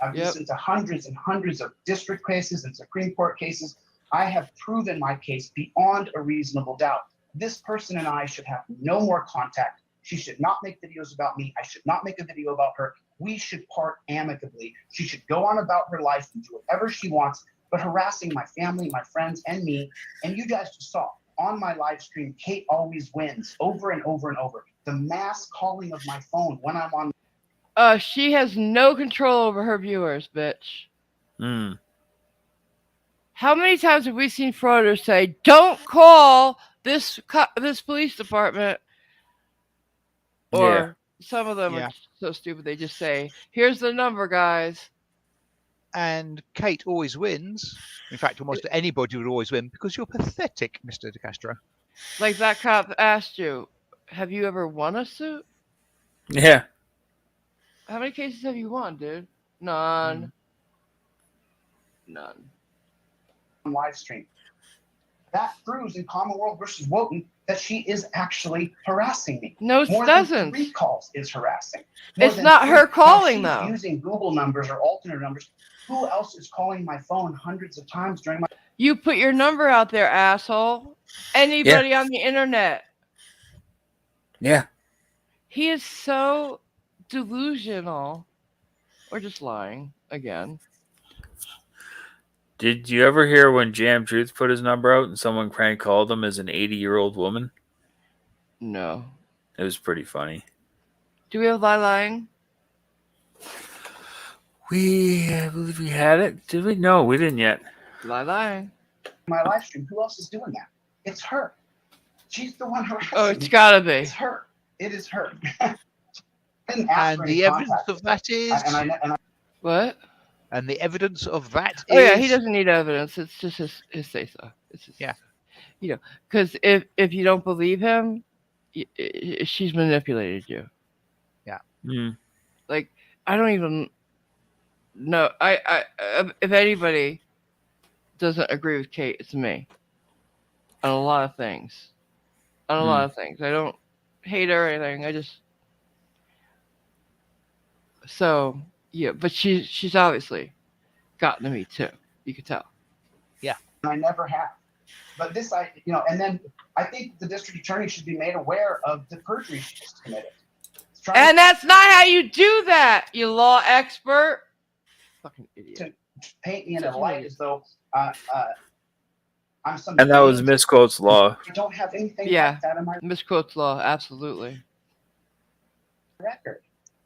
Speaker 13: I've listened to hundreds and hundreds of district cases and Supreme Court cases. I have proven my case beyond a reasonable doubt. This person and I should have no more contact. She should not make videos about me. I should not make a video about her. We should part amicably. She should go on about her life and do whatever she wants, but harassing my family, my friends, and me. And you guys just saw on my live stream, Kate always wins over and over and over. The mass calling of my phone when I'm on.
Speaker 6: She has no control over her viewers, bitch. How many times have we seen frauders say, "Don't call this police department," or some of them are so stupid they just say, "Here's the number, guys."
Speaker 3: And Kate always wins. In fact, almost anybody would always win because you're pathetic, Mr. DeCastro.
Speaker 6: Like that cop asked you, "Have you ever won a suit?"
Speaker 2: Yeah.
Speaker 6: How many cases have you won, dude? None. None.
Speaker 13: Live stream. That proves in Commonwealth versus Wotan that she is actually harassing me.
Speaker 6: No, it
Speaker 13: More
Speaker 6: doesn't.
Speaker 13: than 3 calls is harassing.
Speaker 6: It's not her calling,
Speaker 13: now, she's
Speaker 6: though.
Speaker 13: using Google numbers or alternate numbers. Who else is calling my phone hundreds of times during my...
Speaker 6: You put your number out there, asshole. Anybody on the internet.
Speaker 2: Yeah.
Speaker 6: He is so delusional. Or just lying again.
Speaker 2: Did you ever hear when Jam Truth put his number out and someone crank called him as an 80-year-old woman?
Speaker 6: No.
Speaker 2: It was pretty funny.
Speaker 6: Do we have lying?
Speaker 2: I believe we had it. Did we? No, we didn't yet.
Speaker 6: Lying.
Speaker 13: My live stream. Who else is doing that? It's her. She's the one harassing
Speaker 6: Oh, it's
Speaker 13: me.
Speaker 6: gotta be.
Speaker 13: It's her. It is her.
Speaker 3: And the evidence of that is...
Speaker 6: What?
Speaker 3: And the evidence of that is...
Speaker 6: Oh, yeah, he doesn't need evidence. It's just his say-so. It's just,
Speaker 3: yeah.
Speaker 6: You know, because if you don't believe him, she's manipulated you.
Speaker 3: Yeah.
Speaker 2: Mm.
Speaker 6: Like, I don't even know. I if anybody doesn't agree with Kate, it's me. On a lot of things. I don't hate her or anything. I just... So, yeah, but she's obviously gotten to me too. You could tell.
Speaker 3: Yeah.
Speaker 13: I never have. But this, and then I think the district attorney should be made aware of the perjury she just committed.
Speaker 6: And that's not how you do that, you law expert. Fucking idiot.
Speaker 13: To paint me in a light as though I'm some...
Speaker 2: And that was misquotes law.
Speaker 13: I don't have anything
Speaker 6: like
Speaker 13: that in my
Speaker 6: misquotes law, absolutely.
Speaker 13: record.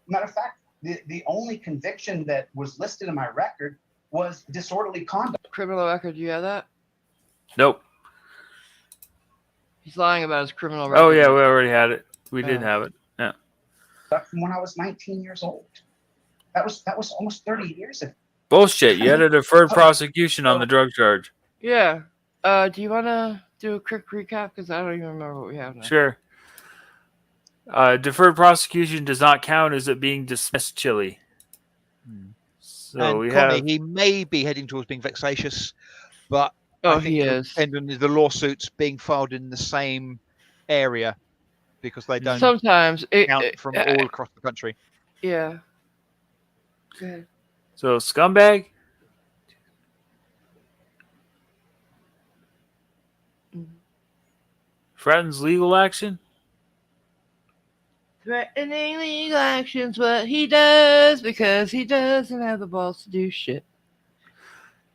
Speaker 13: Matter of fact, the only conviction that was listed in my record was disorderly conduct.
Speaker 6: Criminal record, do you have that?
Speaker 2: Nope.
Speaker 6: He's lying about his criminal record.
Speaker 2: Oh, yeah, we already had it. We did have it. Yeah.
Speaker 13: From when I was 19 years old. That was almost 30 years ago.
Speaker 2: Bullshit. You had a deferred prosecution on the drug charge.
Speaker 6: Yeah. Do you want to do a quick recap? Because I don't even remember what we have now.
Speaker 2: Sure. Deferred prosecution does not count as it being dismissed, Chili. So
Speaker 3: and
Speaker 2: we
Speaker 3: Connie,
Speaker 2: have...
Speaker 3: he may be heading towards being vexatious, but
Speaker 6: I
Speaker 3: think
Speaker 6: he
Speaker 3: it
Speaker 6: is.
Speaker 3: depends on the lawsuits being filed in the same area because they don't
Speaker 6: sometimes
Speaker 3: count from all across the country.
Speaker 6: Yeah. Go ahead.
Speaker 2: So scumbag. Threatens legal action.
Speaker 6: Threatening legal action's what he does because he doesn't have the balls to do shit.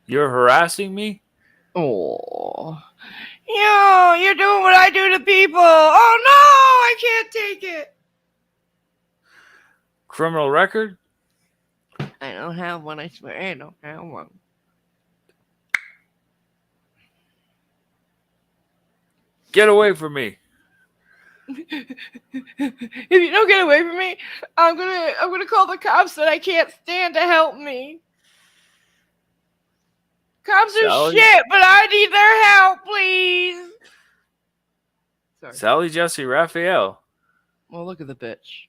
Speaker 2: You're harassing me?
Speaker 6: Oh. You're doing what I do to people. Oh no, I can't take it.
Speaker 2: Criminal record?
Speaker 6: I don't have one, I swear I don't have one.
Speaker 2: Get away from me.
Speaker 6: If you don't get away from me, I'm gonna call the cops that I can't stand to help me. Cops are shit, but I need their help, please. Sorry.
Speaker 2: Sally Jesse Raphael.
Speaker 6: Well, look at the bitch.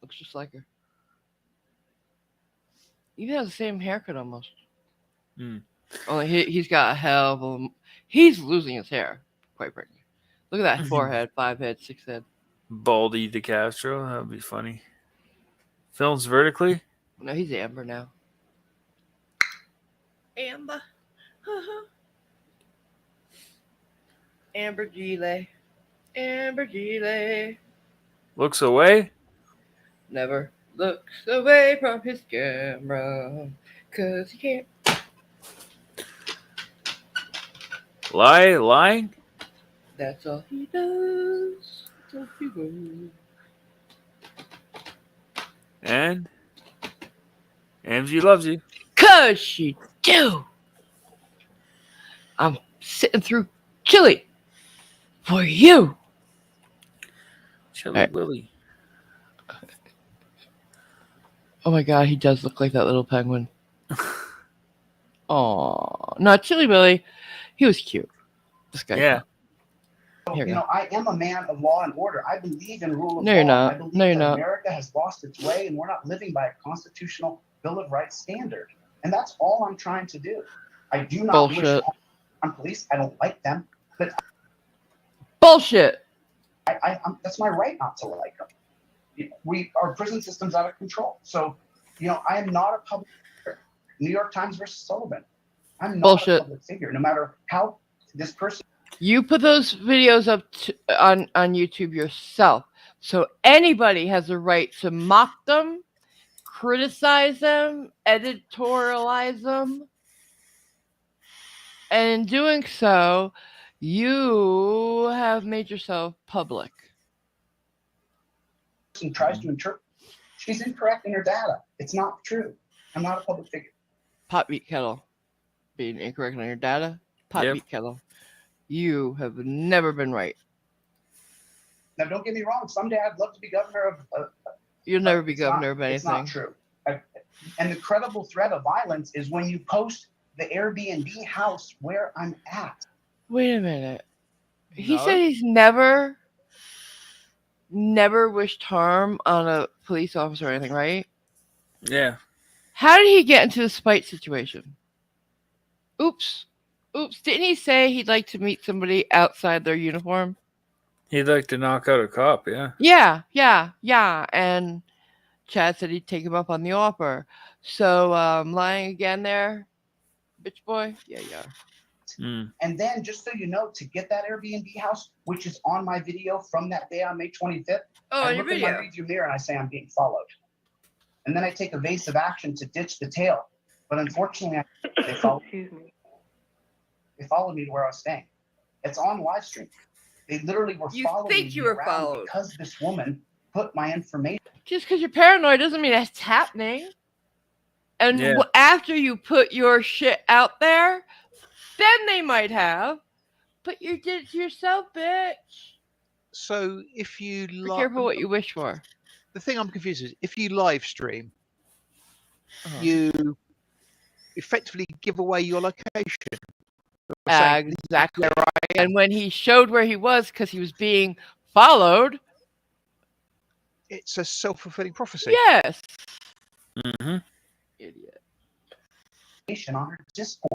Speaker 6: Looks just like her. Even has the same haircut almost. Only he's got a hell of a... He's losing his hair, quite frankly. Look at that 4 head, 5 head, 6 head.
Speaker 2: Baldy de Castro. That would be funny. Films vertically?
Speaker 6: No, he's Amber now. Amber. Amber GILE. Amber GILE.
Speaker 2: Looks away?
Speaker 6: Never looks away from his camera. 'Cause he can't.
Speaker 2: Lying?
Speaker 6: That's all he does. That's all he does.
Speaker 2: And Angie loves you.
Speaker 6: 'Cause she do. I'm sitting through chili for you.
Speaker 2: Chili
Speaker 6: Right.
Speaker 2: Willy.
Speaker 6: Oh my god, he does look like that little penguin. Oh, not Chili Billy. He was cute. This guy.
Speaker 2: Yeah.
Speaker 6: Here
Speaker 13: You know, I am a man of law and order. I believe in rule of
Speaker 6: No,
Speaker 13: law.
Speaker 6: you're not.
Speaker 13: I believe
Speaker 6: No, you're
Speaker 13: that
Speaker 6: not.
Speaker 13: America has lost its way and we're not living by a constitutional Bill of Rights standard. And that's all I'm trying to do. I do not wish
Speaker 6: Bullshit.
Speaker 13: harm on police. I don't like them, but
Speaker 6: Bullshit.
Speaker 13: that's my right not to like them. Our prison system's out of control. So, you know, I am not a public figure. New York Times versus Sullivan. I'm not
Speaker 6: Bullshit.
Speaker 13: a public figure, no matter how this person.
Speaker 6: You put those videos up on YouTube yourself. So anybody has a right to mock them, criticize them, editorialize them. And in doing so, you have made yourself public.
Speaker 13: Person tries to interpret, she's incorrect in her data. It's not true. I'm not a public figure.
Speaker 6: Pot meat kettle. Being incorrect on your data. Pot
Speaker 2: Yep.
Speaker 6: meat kettle. You have never been right.
Speaker 13: Now, don't get me wrong. Someday I'd love to be governor of.
Speaker 6: You'll never be
Speaker 13: it's
Speaker 6: governor
Speaker 13: not-
Speaker 6: of anything.
Speaker 13: It's not true. And the credible threat of violence is when you post the Airbnb house where I'm at.
Speaker 6: Wait a minute. He
Speaker 2: No.
Speaker 6: said he's never wished harm on a police officer or anything, right?
Speaker 2: Yeah.
Speaker 6: How did he get into the spite situation? Oops. Didn't he say he'd like to meet somebody outside their uniform?
Speaker 2: He'd like to knock out a cop, yeah.
Speaker 6: Yeah. And Chad said he'd take him up on the offer. So, lying again there, bitch boy? Yeah.
Speaker 13: And then, just so you know, to get that Airbnb house, which is on my video from that day on May 25th,
Speaker 6: Oh,
Speaker 13: I
Speaker 6: in your
Speaker 13: look in my
Speaker 6: video.
Speaker 13: rearview mirror and I say I'm being followed. And then I take evasive action to ditch the tail. But unfortunately, they followed me to where I was staying. It's on live stream. They literally were
Speaker 6: You
Speaker 13: following
Speaker 6: think
Speaker 13: me
Speaker 6: you were
Speaker 13: around
Speaker 6: followed.
Speaker 13: because this woman put my information.
Speaker 6: Just because you're paranoid doesn't mean it's happening. And
Speaker 2: Yeah.
Speaker 6: after you put your shit out there, then they might have. But you did it to yourself, bitch.
Speaker 3: So if you
Speaker 6: Be careful what you wish for.
Speaker 3: the thing I'm confused is if you live stream,
Speaker 6: Uh-huh.
Speaker 3: you effectively give away your location. You're saying,
Speaker 6: Exactly right. And when he showed where he was because he was being followed,
Speaker 3: it's a self-fulfilling prophecy.
Speaker 6: yes.
Speaker 2: Mm-hmm.
Speaker 6: Idiot.
Speaker 13: On her Discord.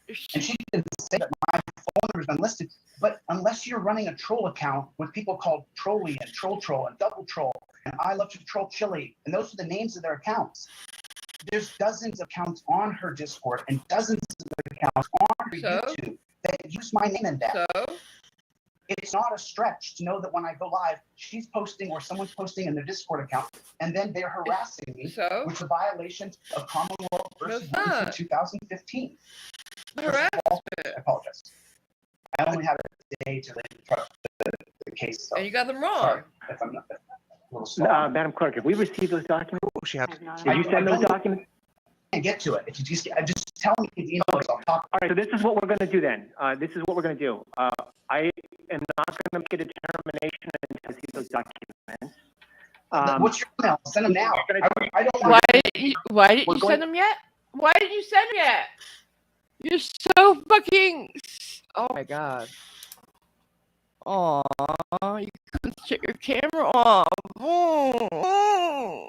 Speaker 13: And she can say that my phone number has been listed, but unless you're running a troll account with people called Trolly and Troll and Double Troll and I Love to Troll Chili, and those are the names of their accounts. There's dozens of accounts on her Discord and dozens of accounts on her YouTube that use my name in that.
Speaker 6: So?
Speaker 13: It's not a stretch to know that when I go live, she's posting or someone's posting in their Discord account, and then they're harassing me, which are violations of Commonwealth versus Women from 2015.
Speaker 6: Harassment.
Speaker 13: I apologize. I only had a day to try the case. So
Speaker 6: And you got them wrong.
Speaker 13: sorry if I'm not a little slow.
Speaker 12: Madam Clerk, have we received those documents?
Speaker 3: She had.
Speaker 12: Did you send those documents?
Speaker 13: I can't get to it. If you just tell me the emails, I'll talk.
Speaker 12: All right, so this is what we're going to do then. This is what we're going to do. I am not going to make a determination until I see those documents.
Speaker 13: What's your email? Send them now. I don't
Speaker 6: Why
Speaker 13: want
Speaker 6: didn't you send them yet? Why didn't you send them yet? You're so fucking. Oh my god. Aw, you couldn't shut your camera off.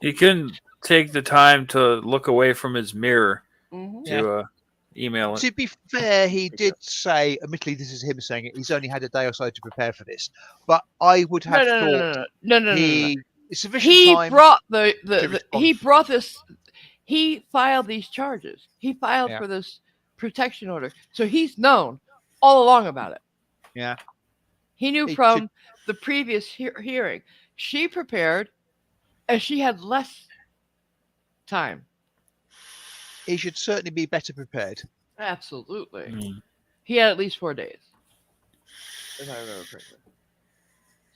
Speaker 2: He couldn't take the time to look away from his mirror to email it.
Speaker 3: To be fair, he did say, admittedly, this is him saying it, he's only had a day or so to prepare for this. But I would have thought
Speaker 6: No.
Speaker 3: sufficient
Speaker 6: He
Speaker 3: time
Speaker 6: brought
Speaker 3: to
Speaker 6: he
Speaker 3: respond.
Speaker 6: brought this. He filed these charges. He filed
Speaker 3: Yeah.
Speaker 6: for this protection order, so he's known all along about it.
Speaker 3: Yeah.
Speaker 6: He knew
Speaker 3: He
Speaker 6: from
Speaker 3: should-
Speaker 6: the previous hearing. She prepared, and she had less time.
Speaker 3: He should certainly be better prepared.
Speaker 6: Absolutely. He had at least 4 days, if I remember correctly.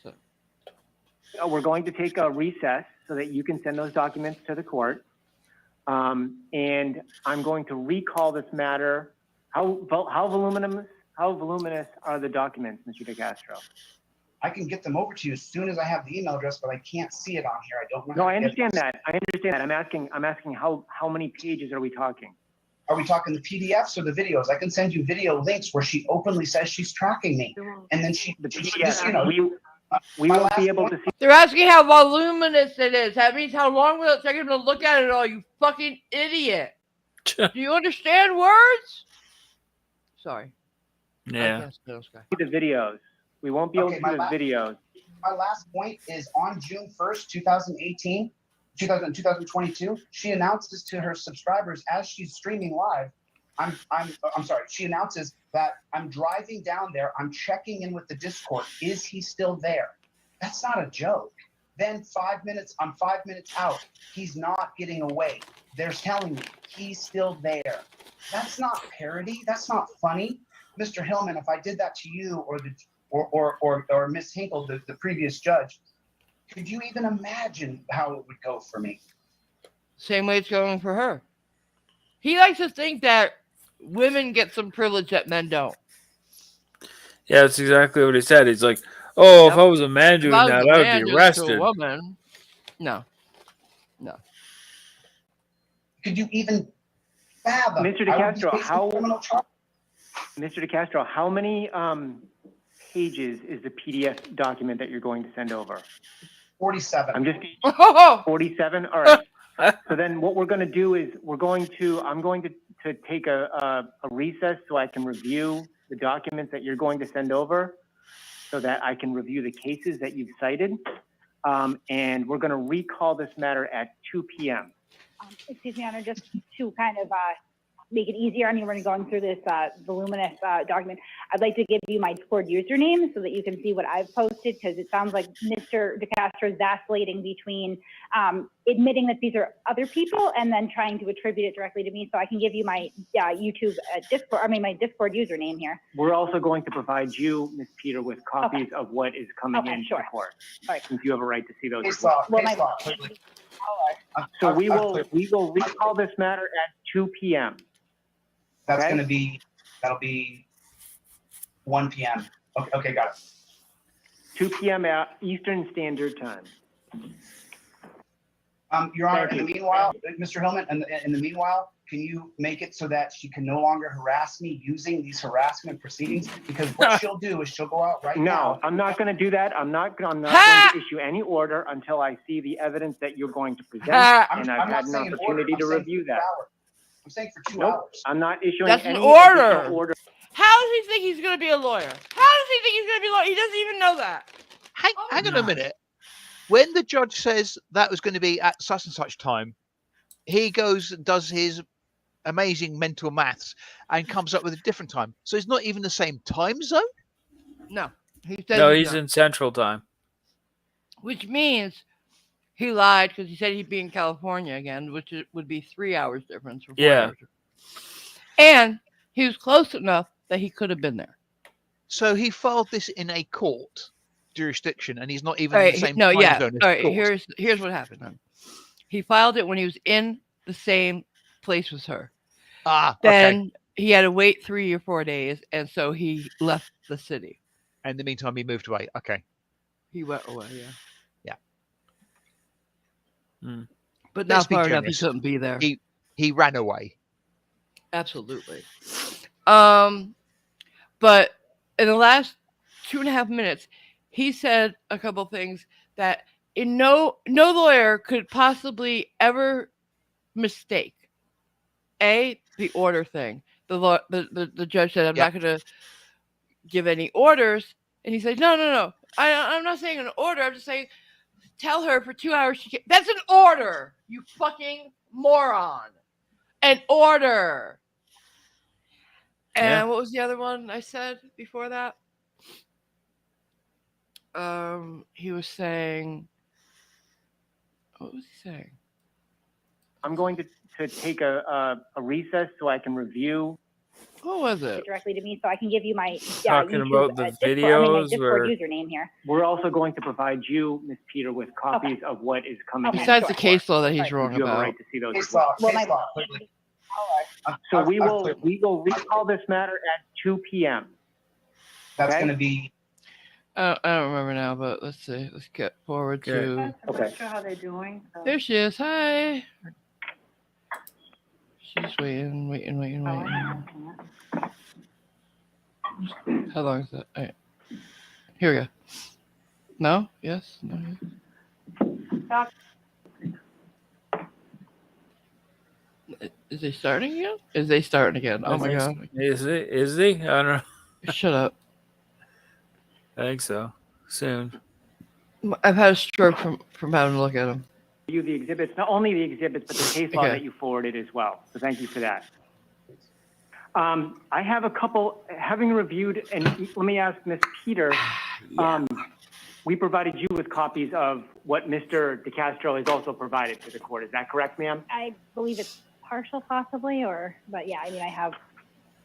Speaker 6: So
Speaker 12: We're going to take a recess so that you can send those documents to the court. And I'm going to recall this matter How voluminous are the documents, Mr. DeCastro?
Speaker 13: I can get them over to you as soon as I have the email address, but I can't see it on here. I don't know.
Speaker 12: No, I understand that. I'm asking how many pages are we talking?
Speaker 13: Are we talking the PDFs or the videos? I can send you video links where she openly says she's tracking me, and then she,
Speaker 12: we won't be able to see.
Speaker 6: They're asking how voluminous it is. That means how long will it take him to look at it all, you fucking idiot. Do you understand words? Sorry.
Speaker 2: Yeah.
Speaker 12: The videos. We won't be able to see the videos.
Speaker 13: My last point is on June 1st, 2022, she announces to her subscribers as she's streaming live, I'm sorry, she announces that I'm driving down there, I'm checking in with the Discord. Is he still there? That's not a joke. Then 5 minutes, I'm 5 minutes out. He's not getting away. They're telling me he's still there. That's not parody. That's not funny. Mr. Hillman, if I did that to you or Miss Hinkle, the previous judge, could you even imagine how it would go for me?
Speaker 6: Same way it's going for her. He likes to think that women get some privilege that men don't.
Speaker 2: Yeah, that's exactly what he said. He's like, oh, if I was a man doing that, I would be arrested.
Speaker 6: A woman. No.
Speaker 13: Could you even fathom?
Speaker 12: Mr. DeCastro, how many pages is the PDF document that you're going to send over?
Speaker 13: 47.
Speaker 12: I'm just 47. All right. So then what we're going to do is I'm going to take a recess so I can review the documents that you're going to send over, so that I can review the cases that you've cited. And we're going to recall this matter at 2 p.m.
Speaker 11: Excuse me, Honor, just to kind of make it easier. I mean, we're going through this voluminous document. I'd like to give you my Discord username so that you can see what I've posted, because it sounds like Mr. DeCastro is vacillating between admitting that these are other people and then trying to attribute it directly to me. So I can give you my YouTube my Discord username here.
Speaker 12: We're also going to provide you, Ms. Peter, with copies of what is coming into the court, since you have a right to see those. So we will recall this matter at 2 p.m.
Speaker 13: That's going to be, that'll be 1 p.m. Okay, got it.
Speaker 12: 2 p.m. Eastern Standard Time.
Speaker 13: Your Honor, in the meanwhile, Mr. Hillman, in the meanwhile, can you make it so that she can no longer harass me using these harassment proceedings? Because what she'll do is she'll go out right now.
Speaker 12: No, I'm not going to do that. I'm not going to issue any order until I see the evidence that you're going to present, and I've had an opportunity to review that.
Speaker 13: I'm saying for 2 hours.
Speaker 12: I'm not issuing
Speaker 6: That's
Speaker 12: any
Speaker 6: an order.
Speaker 12: order.
Speaker 6: How does he think he's going to be a lawyer? How does he think he's going to be a lawyer? He doesn't even know that.
Speaker 3: Hang on a minute. When the judge says that was going to be at such and such time, he does his amazing mental maths and comes up with a different time. So it's not even the same time zone?
Speaker 6: No.
Speaker 2: He's in Central Time.
Speaker 6: Which means he lied because he said he'd be in California again, which would be 3 hours difference. Or 4 hours. And he was close enough that he could have been there.
Speaker 3: So he filed this in a court jurisdiction, and he's not even in the same time zone as
Speaker 6: all right,
Speaker 3: court.
Speaker 6: here's what happened then. He filed it when he was in the same place with her. Then he had to wait 3 or 4 days, and so he left the city.
Speaker 3: And in the meantime, he moved away. Okay.
Speaker 6: He went away,
Speaker 3: yeah.
Speaker 6: But not far enough he couldn't be there.
Speaker 3: He ran away.
Speaker 6: Absolutely. But in the last 2.5 minutes, he said a couple things that no lawyer could possibly ever mistake. The order thing. The judge said, I'm not going to give any orders. And he said, no. I'm not saying an order. I'm just saying, tell her for 2 hours. That's an order, you fucking moron. An order. And what was the other one I said before that? He was saying, what was he saying?
Speaker 12: I'm going to take a recess so I can review.
Speaker 6: What was it?
Speaker 11: Directly to me, so I can give you my
Speaker 2: talking
Speaker 11: YouTube,
Speaker 2: about the
Speaker 11: Discord,
Speaker 2: videos.
Speaker 11: Discord username here.
Speaker 12: We're also going to provide you, Ms. Peter, with copies of what is coming.
Speaker 6: Besides the case law that he's wrong
Speaker 12: You have a
Speaker 6: about.
Speaker 12: right to see those.
Speaker 13: Case law.
Speaker 12: So we will recall this matter at 2 p.m.
Speaker 13: That's
Speaker 12: Okay?
Speaker 13: going to be.
Speaker 6: I don't remember now, but let's see. Let's get forward to.
Speaker 11: I'm not sure how they're doing. So.
Speaker 6: There she is. Hi. She's waiting. How long is that? All right. Here we go. No? Yes? No? Yes. Is he starting again? Is they starting again? Oh my god.
Speaker 2: Is he? I don't know.
Speaker 6: Shut up.
Speaker 2: I think so. Soon.
Speaker 6: I've had a stroke from having to look at him.
Speaker 12: You the exhibits, not only the exhibits, but the case law that you forwarded as well. So thank you for that. I have a couple, having reviewed, and let me ask Ms. Peter, we provided you with copies of what Mr. DeCastro has also provided to the court. Is that correct, ma'am?
Speaker 11: I believe it's partial possibly, but yeah, I mean, I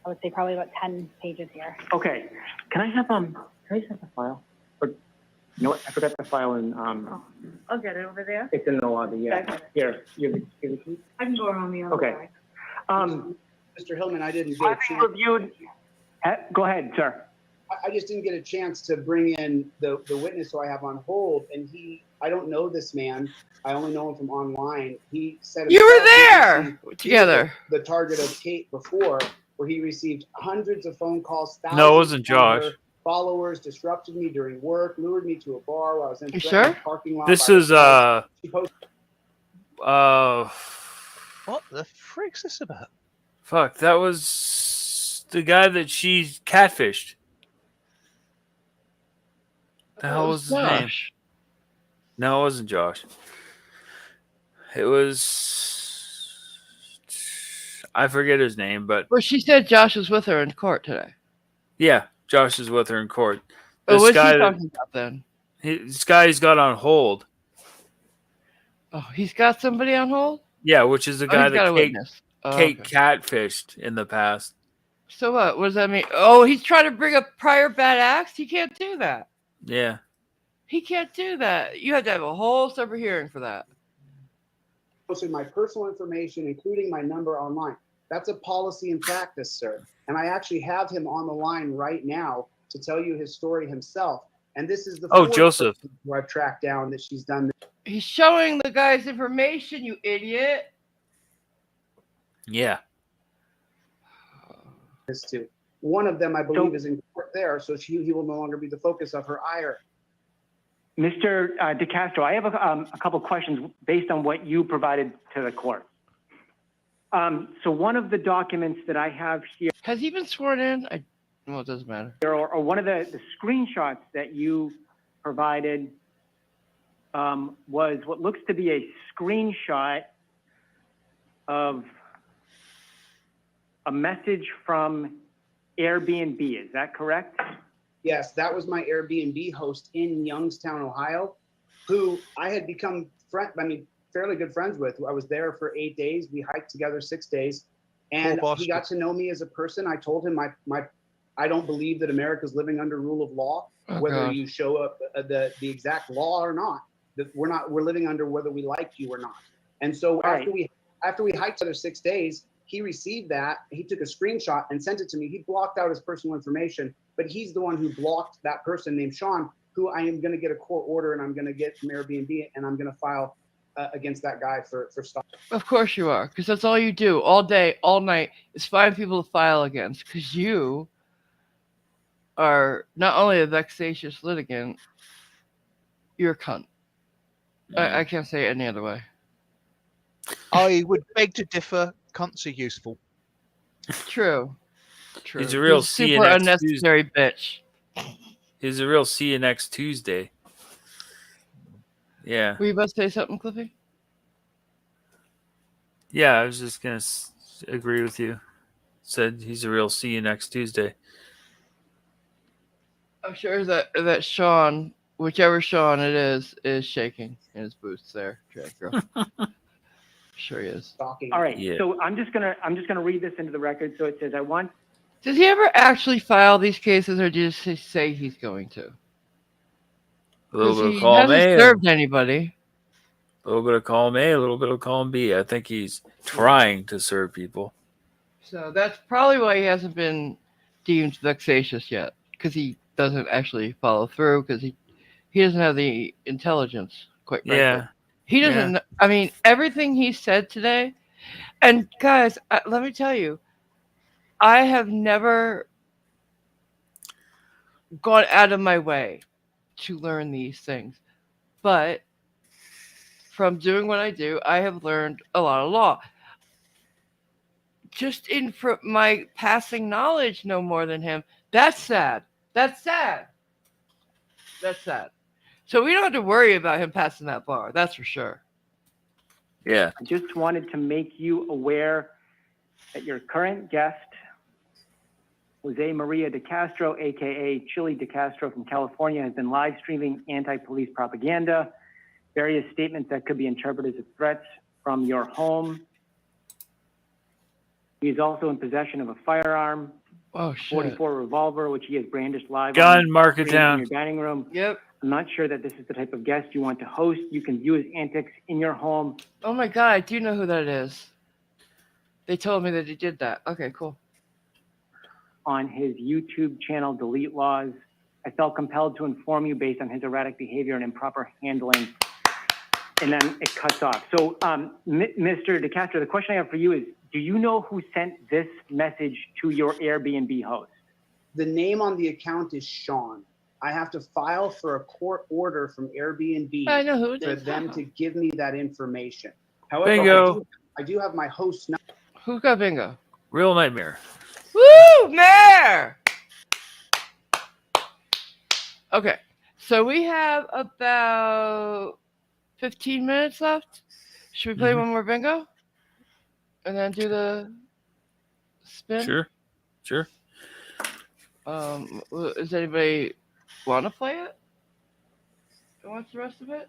Speaker 11: would say probably about 10 pages here.
Speaker 12: Okay. Can I have the file? Or, you know what? I forgot the file in,
Speaker 11: I'll get it over there.
Speaker 12: it's in the lobby, yeah.
Speaker 11: Okay.
Speaker 12: Here, you have the key?
Speaker 11: I can go around the other
Speaker 12: Okay.
Speaker 11: side.
Speaker 13: Mr. Hillman, I didn't get a chance.
Speaker 12: Reviewed. Go ahead, sir.
Speaker 13: I just didn't get a chance to bring in the witness who I have on hold, and I don't know this man. I only know him from online. He said
Speaker 6: you were there together.
Speaker 13: The target of Kate before, where he received hundreds of phone calls.
Speaker 2: No, it wasn't Josh.
Speaker 13: Followers disrupted me during work, lured me to a bar while I was in
Speaker 6: the
Speaker 13: parking lot.
Speaker 2: This is
Speaker 3: What the frick's this about?
Speaker 2: Fuck, that was the guy that she catfished. The hell was his name? No, it wasn't Josh. It was... I forget his name, but...
Speaker 6: Well, she said Josh was with her in court today.
Speaker 2: Yeah, Josh is with her in court.
Speaker 6: Oh, what's he talking about then?
Speaker 2: This guy he's got on hold.
Speaker 6: Oh, he's got somebody on hold?
Speaker 2: Yeah, which is the guy that Kate
Speaker 6: okay.
Speaker 2: catfished in the past.
Speaker 6: So what? What does that mean? Oh, he's trying to bring up prior bad acts? He can't do that.
Speaker 2: Yeah.
Speaker 6: He can't do that. You have to have a whole separate hearing for that.
Speaker 13: Posted my personal information, including my number online. That's a policy and practice, sir. And I actually have him on the line right now to tell you his story himself. And this is the
Speaker 2: Joseph,
Speaker 13: who I've tracked down that she's done this.
Speaker 6: He's showing the guy's information, you idiot.
Speaker 2: Yeah.
Speaker 13: This too. One of them, I believe, is in court there, so he will no longer be the focus of her ire.
Speaker 12: Mr. DeCastro, I have a couple questions based on what you provided to the court. So one of the documents that I have here...
Speaker 6: Has he been sworn in? Well, it doesn't matter.
Speaker 12: Or one of the screenshots that you provided was what looks to be a screenshot of a message from Airbnb. Is that correct?
Speaker 13: Yes, that was my Airbnb host in Youngstown, Ohio, who I had become fairly good friends with. I was there for 8 days. We hiked together 6 days, and he got to know me as a person. I told him I don't believe that America's living under rule of law, whether you show up the exact law or not. That we're living under whether we like you or not. And so after we hiked together 6 days, he received that. He took a screenshot and sent it to me. He blocked out his personal information, but he's the one who blocked that person named Sean, who I am going to get a court order and I'm going to get from Airbnb and I'm going to file against that guy for stalking.
Speaker 6: Of course you are, because that's all you do all day, all night is find people to file against, because you are not only a vexatious litigant, you're a cunt. I can't say it any other way.
Speaker 3: I would beg to differ. Cunts are useful.
Speaker 6: True.
Speaker 2: He's a real
Speaker 6: super unnecessary bitch.
Speaker 2: He's a real see you next Tuesday. Yeah.
Speaker 6: Were you about to say something, Cliffy?
Speaker 2: Yeah, I was just going to agree with you. Said he's a real see you next Tuesday.
Speaker 6: I'm sure that Sean, whichever Sean it is shaking in his boots there, Drag Girl. Sure he is.
Speaker 12: All right. Yeah. So I'm just gonna read this into the record. So it says,
Speaker 6: Does he ever actually file these cases, or just say he's going to?
Speaker 2: A little bit of
Speaker 6: he
Speaker 2: column A.
Speaker 6: hasn't served anybody.
Speaker 2: A little bit of column A, a little bit of column B. I think he's trying to serve people.
Speaker 6: So that's probably why he hasn't been deemed vexatious yet, because he doesn't actually follow through, because he doesn't have the intelligence, quite frankly.
Speaker 2: Yeah.
Speaker 6: He doesn't.
Speaker 2: Yeah.
Speaker 6: I mean, everything he said today, and guys, let me tell you, I have never gone out of my way to learn these things, but from doing what I do, I have learned a lot of law. Just in my passing knowledge, no more than him. That's sad. That's sad. That's sad. So we don't have to worry about him passing that bar. That's for sure.
Speaker 2: Yeah.
Speaker 12: I just wanted to make you aware that your current guest, Jose Maria de Castro, aka Chili de Castro from California, has been live streaming anti-police propaganda, various statements that could be interpreted as threats from your home. He is also in possession of a firearm,
Speaker 6: Oh, shit.
Speaker 12: 44 revolver, which he has brandished live
Speaker 2: Gun,
Speaker 12: on
Speaker 2: mark it
Speaker 12: screen in
Speaker 2: down.
Speaker 12: your dining room.
Speaker 6: Yep.
Speaker 12: I'm not sure that this is the type of guest you want to host. You can view his antics in your home.
Speaker 6: Oh my god, I do know who that is. They told me that he did that. Okay, cool.
Speaker 12: On his YouTube channel, Delete Laws. I felt compelled to inform you based on his erratic behavior and improper handling. And then it cuts off. So, Mr. DeCastro, the question I have for you is, do you know who sent this message to your Airbnb host?
Speaker 13: The name on the account is Sean. I have to file for a court order from Airbnb
Speaker 6: I know who it
Speaker 13: for
Speaker 6: is.
Speaker 13: them to give me that information. However,
Speaker 2: Bingo.
Speaker 13: I do have my host number.
Speaker 6: Who got bingo?
Speaker 2: Real nightmare.
Speaker 6: Woo, Mayor! Okay, so we have about 15 minutes left. Should we play one more bingo? And then do the spin?
Speaker 2: Sure. Sure.
Speaker 6: Does anybody want to play it? Who wants the rest of it?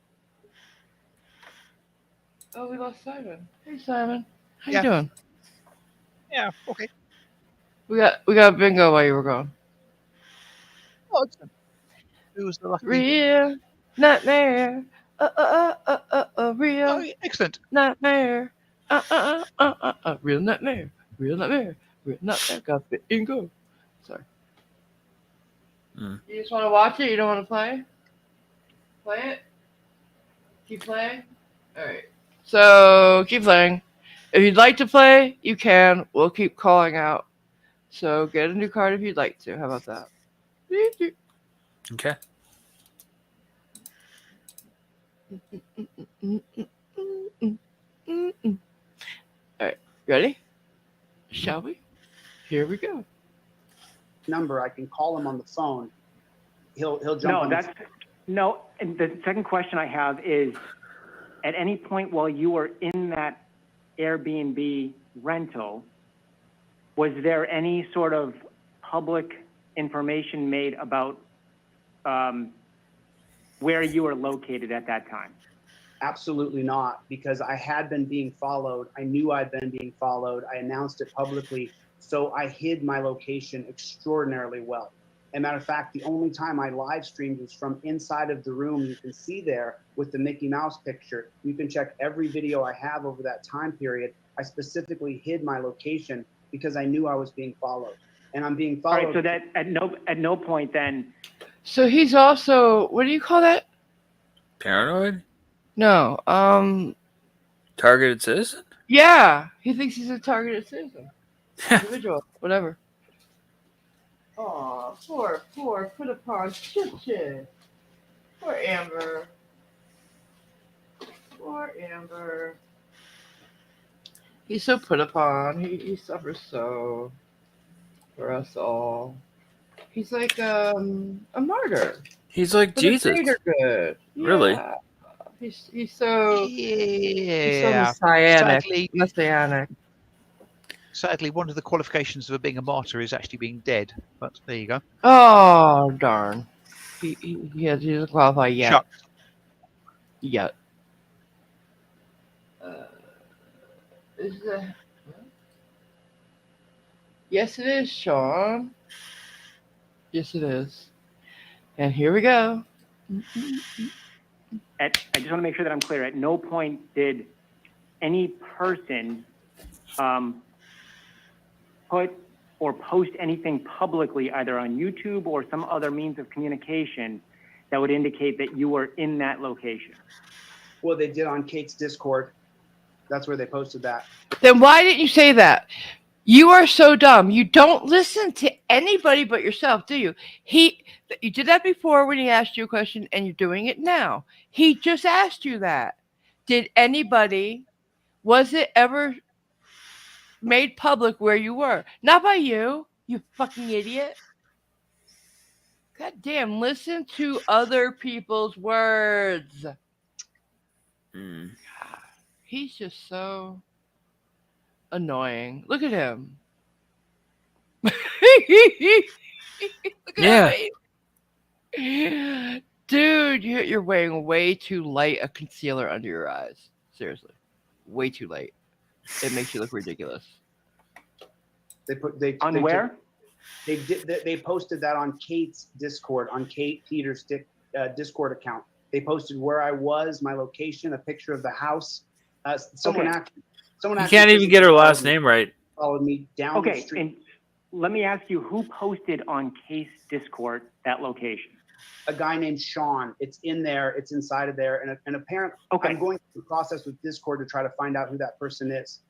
Speaker 6: Oh, we lost Simon. Hey, Simon. How you doing?
Speaker 3: Yeah, okay.
Speaker 6: We got bingo while you were gone.
Speaker 3: Oh, excellent. Who was the lucky?
Speaker 6: Real nightmare. Real.
Speaker 3: Oh, excellent.
Speaker 6: Nightmare. Real nightmare. Real nightmare. Real nightmare. Got bingo. Sorry. You just want to watch it? You don't want to play? Play it? Keep playing? Alright. So, keep playing. If you'd like to play, you can. We'll keep calling out. So, get a new card if you'd like to. How about that?
Speaker 2: Okay.
Speaker 6: Alright. Ready? Shall we? Here we go.
Speaker 13: Number, I can call him on the phone. He'll jump on.
Speaker 12: No. And the second question I have is, at any point while you were in that Airbnb rental, was there any sort of public information made about where you were located at that time?
Speaker 13: Absolutely not, because I had been being followed. I knew I'd been being followed. I announced it publicly, so I hid my location extraordinarily well. As a matter of fact, the only time I live streamed was from inside of the room. You can see there with the Mickey Mouse picture. You can check every video I have over that time period. I specifically hid my location because I knew I was being followed, and I'm being followed.
Speaker 12: All right, so that at no point then.
Speaker 6: So he's also, what do you call that?
Speaker 2: Paranoid?
Speaker 6: No.
Speaker 2: Targeted citizen?
Speaker 6: Yeah. He thinks he's a targeted citizen. Individual. Whatever. Aw, poor, put upon shit. Poor Amber. Poor Amber. He's so put upon. He suffers so for us all. He's like a martyr.
Speaker 2: He's like
Speaker 6: For
Speaker 2: Jesus.
Speaker 6: the greater good.
Speaker 2: Really?
Speaker 6: Yeah. He's so
Speaker 3: Yeah.
Speaker 6: messianic.
Speaker 3: Sadly, one of the qualifications of being a martyr is actually being dead. But there you go.
Speaker 6: Oh darn. He doesn't qualify yet.
Speaker 3: Shucks.
Speaker 6: Yet. Is that... Yes, it is, Sean. Yes, it is. And here we go.
Speaker 12: I just want to make sure that I'm clear. At no point did any person put or post anything publicly, either on YouTube or some other means of communication, that would indicate that you were in that location?
Speaker 13: Well, they did on Kate's Discord. That's where they posted that.
Speaker 6: Then why didn't you say that? You are so dumb. You don't listen to anybody but yourself, do you? You did that before when he asked you a question, and you're doing it now. He just asked you that. Was it ever made public where you were? Not by you, you fucking idiot. God damn, listen to other people's words. He's just so annoying. Look at him. Look at him. Dude, you're wearing way too light a concealer under your eyes. Seriously. Way too light. It makes you look ridiculous.
Speaker 13: They posted that on Kate's Discord, on Kate Peters' Discord account. They posted where I was, my location, a picture of the house. Someone
Speaker 2: you can't even get her last name right.
Speaker 13: Followed me down the street.
Speaker 12: And let me ask you, who posted on Kate's Discord that location?
Speaker 13: A guy named Sean. It's in there. It's inside of there. And apparently, I'm going through the process with Discord to try to find out who that person is.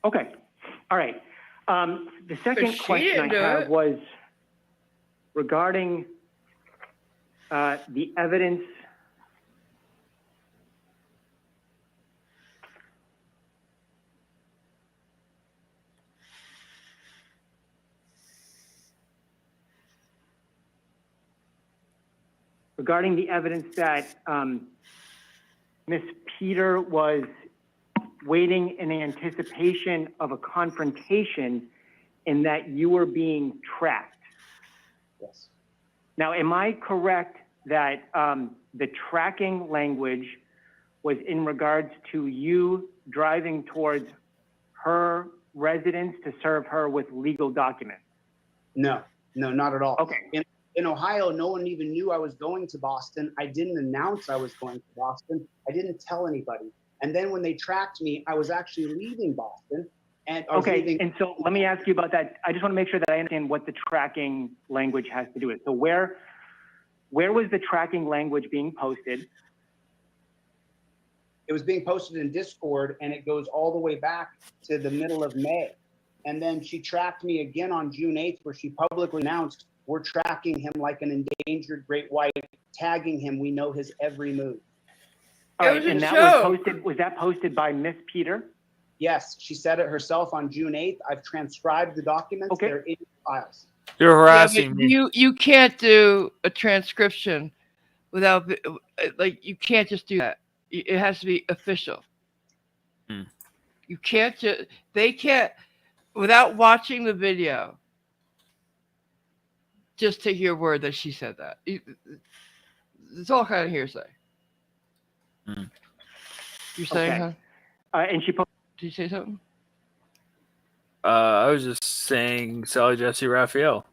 Speaker 12: Okay. All right. The second question I have was regarding the evidence. Regarding the evidence that Miss Peter was waiting in anticipation of a confrontation and that you were being tracked.
Speaker 13: Yes.
Speaker 12: Now, am I correct that the tracking language was in regards to you driving towards her residence to serve her with legal documents?
Speaker 13: No, not at all.
Speaker 12: Okay.
Speaker 13: In Ohio, no one even knew I was going to Boston. I didn't announce I was going to Boston. I didn't tell anybody. And then when they tracked me, I was actually leaving Boston. And
Speaker 12: and so let me ask you about that. I just want to make sure that I understand what the tracking language has to do with. So where was the tracking language being posted?
Speaker 13: It was being posted in Discord, and it goes all the way back to the middle of May. And then she tracked me again on June 8th, where she publicly announced, we're tracking him like an endangered great white, tagging him. We know his every move.
Speaker 12: All right, and that was that posted by Miss Peter?
Speaker 13: Yes, she said it herself on June 8th. I've transcribed the documents.
Speaker 12: Okay.
Speaker 13: They're in files.
Speaker 2: You're harassing me.
Speaker 6: You can't do a transcription without, you can't just do that. It has to be official. You can't they can't, without watching the video, just take your word that she said that. It's all kind of hearsay. You're saying, huh?
Speaker 12: And she
Speaker 6: did you say something?
Speaker 2: I was just saying Sally Jesse Raphael.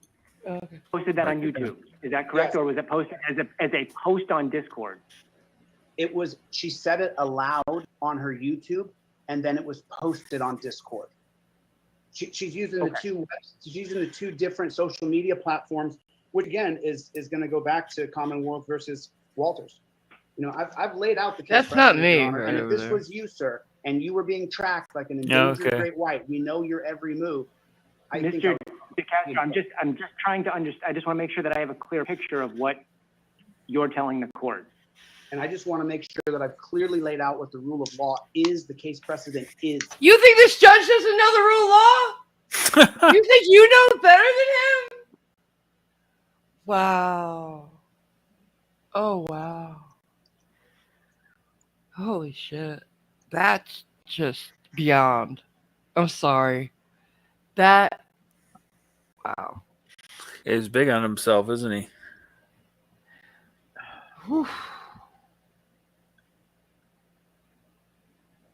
Speaker 6: Oh, okay.
Speaker 12: Posted that on YouTube. Is that correct? Yes. Or was it posted as a post on Discord?
Speaker 13: It was, she said it aloud on her YouTube, and then it was posted on Discord. She's using she's using the two different social media platforms, which again is going to go back to Commonwealth versus Walters. You know, I've laid out the case.
Speaker 6: That's not me.
Speaker 13: Honor, and if this was you, sir, and you were being tracked like an endangered great white, we know your every move.
Speaker 12: Mr. DeCastro, I'm just trying to understand. I just want to make sure that I have a clear picture of what you're telling the court.
Speaker 13: And I just want to make sure that I've clearly laid out what the rule of law is, the case precedent is.
Speaker 6: You think this judge doesn't know the rule of law? You think you know better than him? Wow. Oh, wow. Holy shit. That's just beyond. I'm sorry. Wow.
Speaker 2: He's big on himself, isn't he?
Speaker 6: Whew.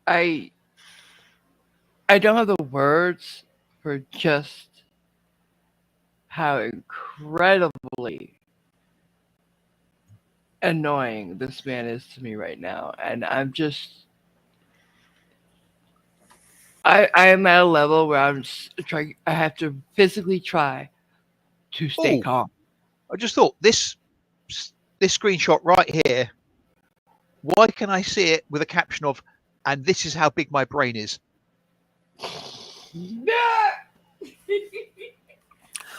Speaker 6: I don't have the words for just how incredibly annoying this man is to me right now. And I am at a level where I'm trying. I have to physically try to stay calm.
Speaker 3: I just thought this screenshot right here. Why can I see it with a caption of "and this is how big my brain is"?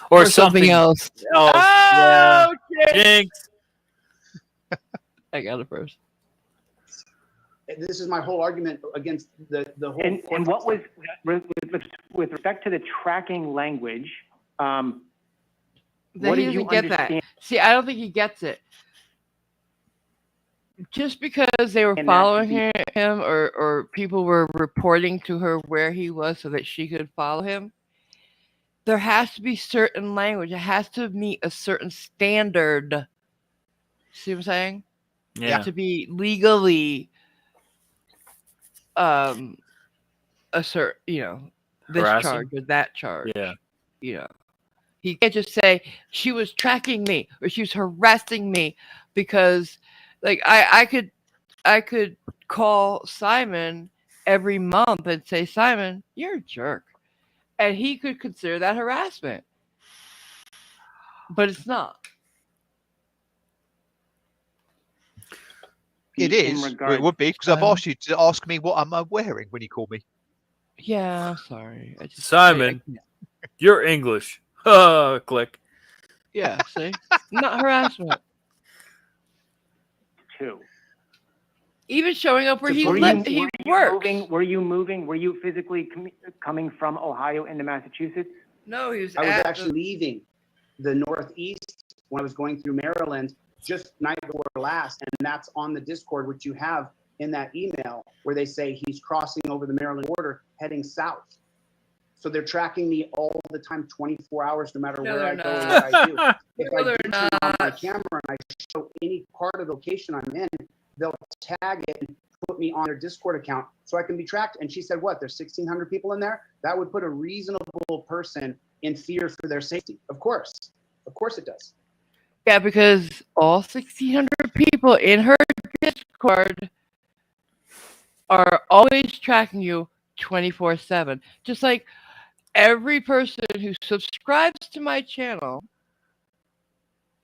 Speaker 2: Or something
Speaker 6: else.
Speaker 2: Oh,
Speaker 6: yeah.
Speaker 2: Jinx.
Speaker 6: I got it first.
Speaker 13: This is my whole argument against the whole.
Speaker 12: And what was with respect to the tracking language?
Speaker 6: That
Speaker 12: What
Speaker 6: he
Speaker 12: did you
Speaker 6: doesn't get
Speaker 12: understand?
Speaker 6: that. See, I don't think he gets it. Just because they were
Speaker 12: And
Speaker 6: following
Speaker 12: that
Speaker 6: him or people were reporting to her where he was so that she could follow him, there has to be certain language. It has to meet a certain standard. See what I'm saying?
Speaker 2: Yeah.
Speaker 6: To be legally assert, this
Speaker 2: Harassing?
Speaker 6: charge or that charge.
Speaker 2: Yeah.
Speaker 6: He can't just say she was tracking me or she was harassing me because like I could call Simon every month and say, Simon, you're a jerk. And he could consider that harassment. But it's not.
Speaker 3: It is. It would be because I've asked you to ask me what am I wearing when you call me.
Speaker 6: Yeah, sorry.
Speaker 2: Simon, you're English. Click.
Speaker 6: Yeah, see? Not harassment.
Speaker 12: 2.
Speaker 6: Even showing up where he
Speaker 12: Were
Speaker 6: works.
Speaker 12: Were you physically coming from Ohio into Massachusetts?
Speaker 6: No, he was.
Speaker 13: I was actually leaving the Northeast when I was going through Maryland just night before last, and that's on the Discord, which you have in that email, where they say he's crossing over the Maryland border, heading south. So they're tracking me all the time, 24 hours, no matter where I go or what I do. If I do turn on my camera and I show any part of the location I'm in, they'll tag it and put me on their Discord account so I can be tracked. And she said, what, there's 1,600 people in there? That would put a reasonable person in fear for their safety. Of course it does.
Speaker 6: Yeah, because all 1,600 people in her Discord are always tracking you 24/7. Just like every person who subscribes to my channel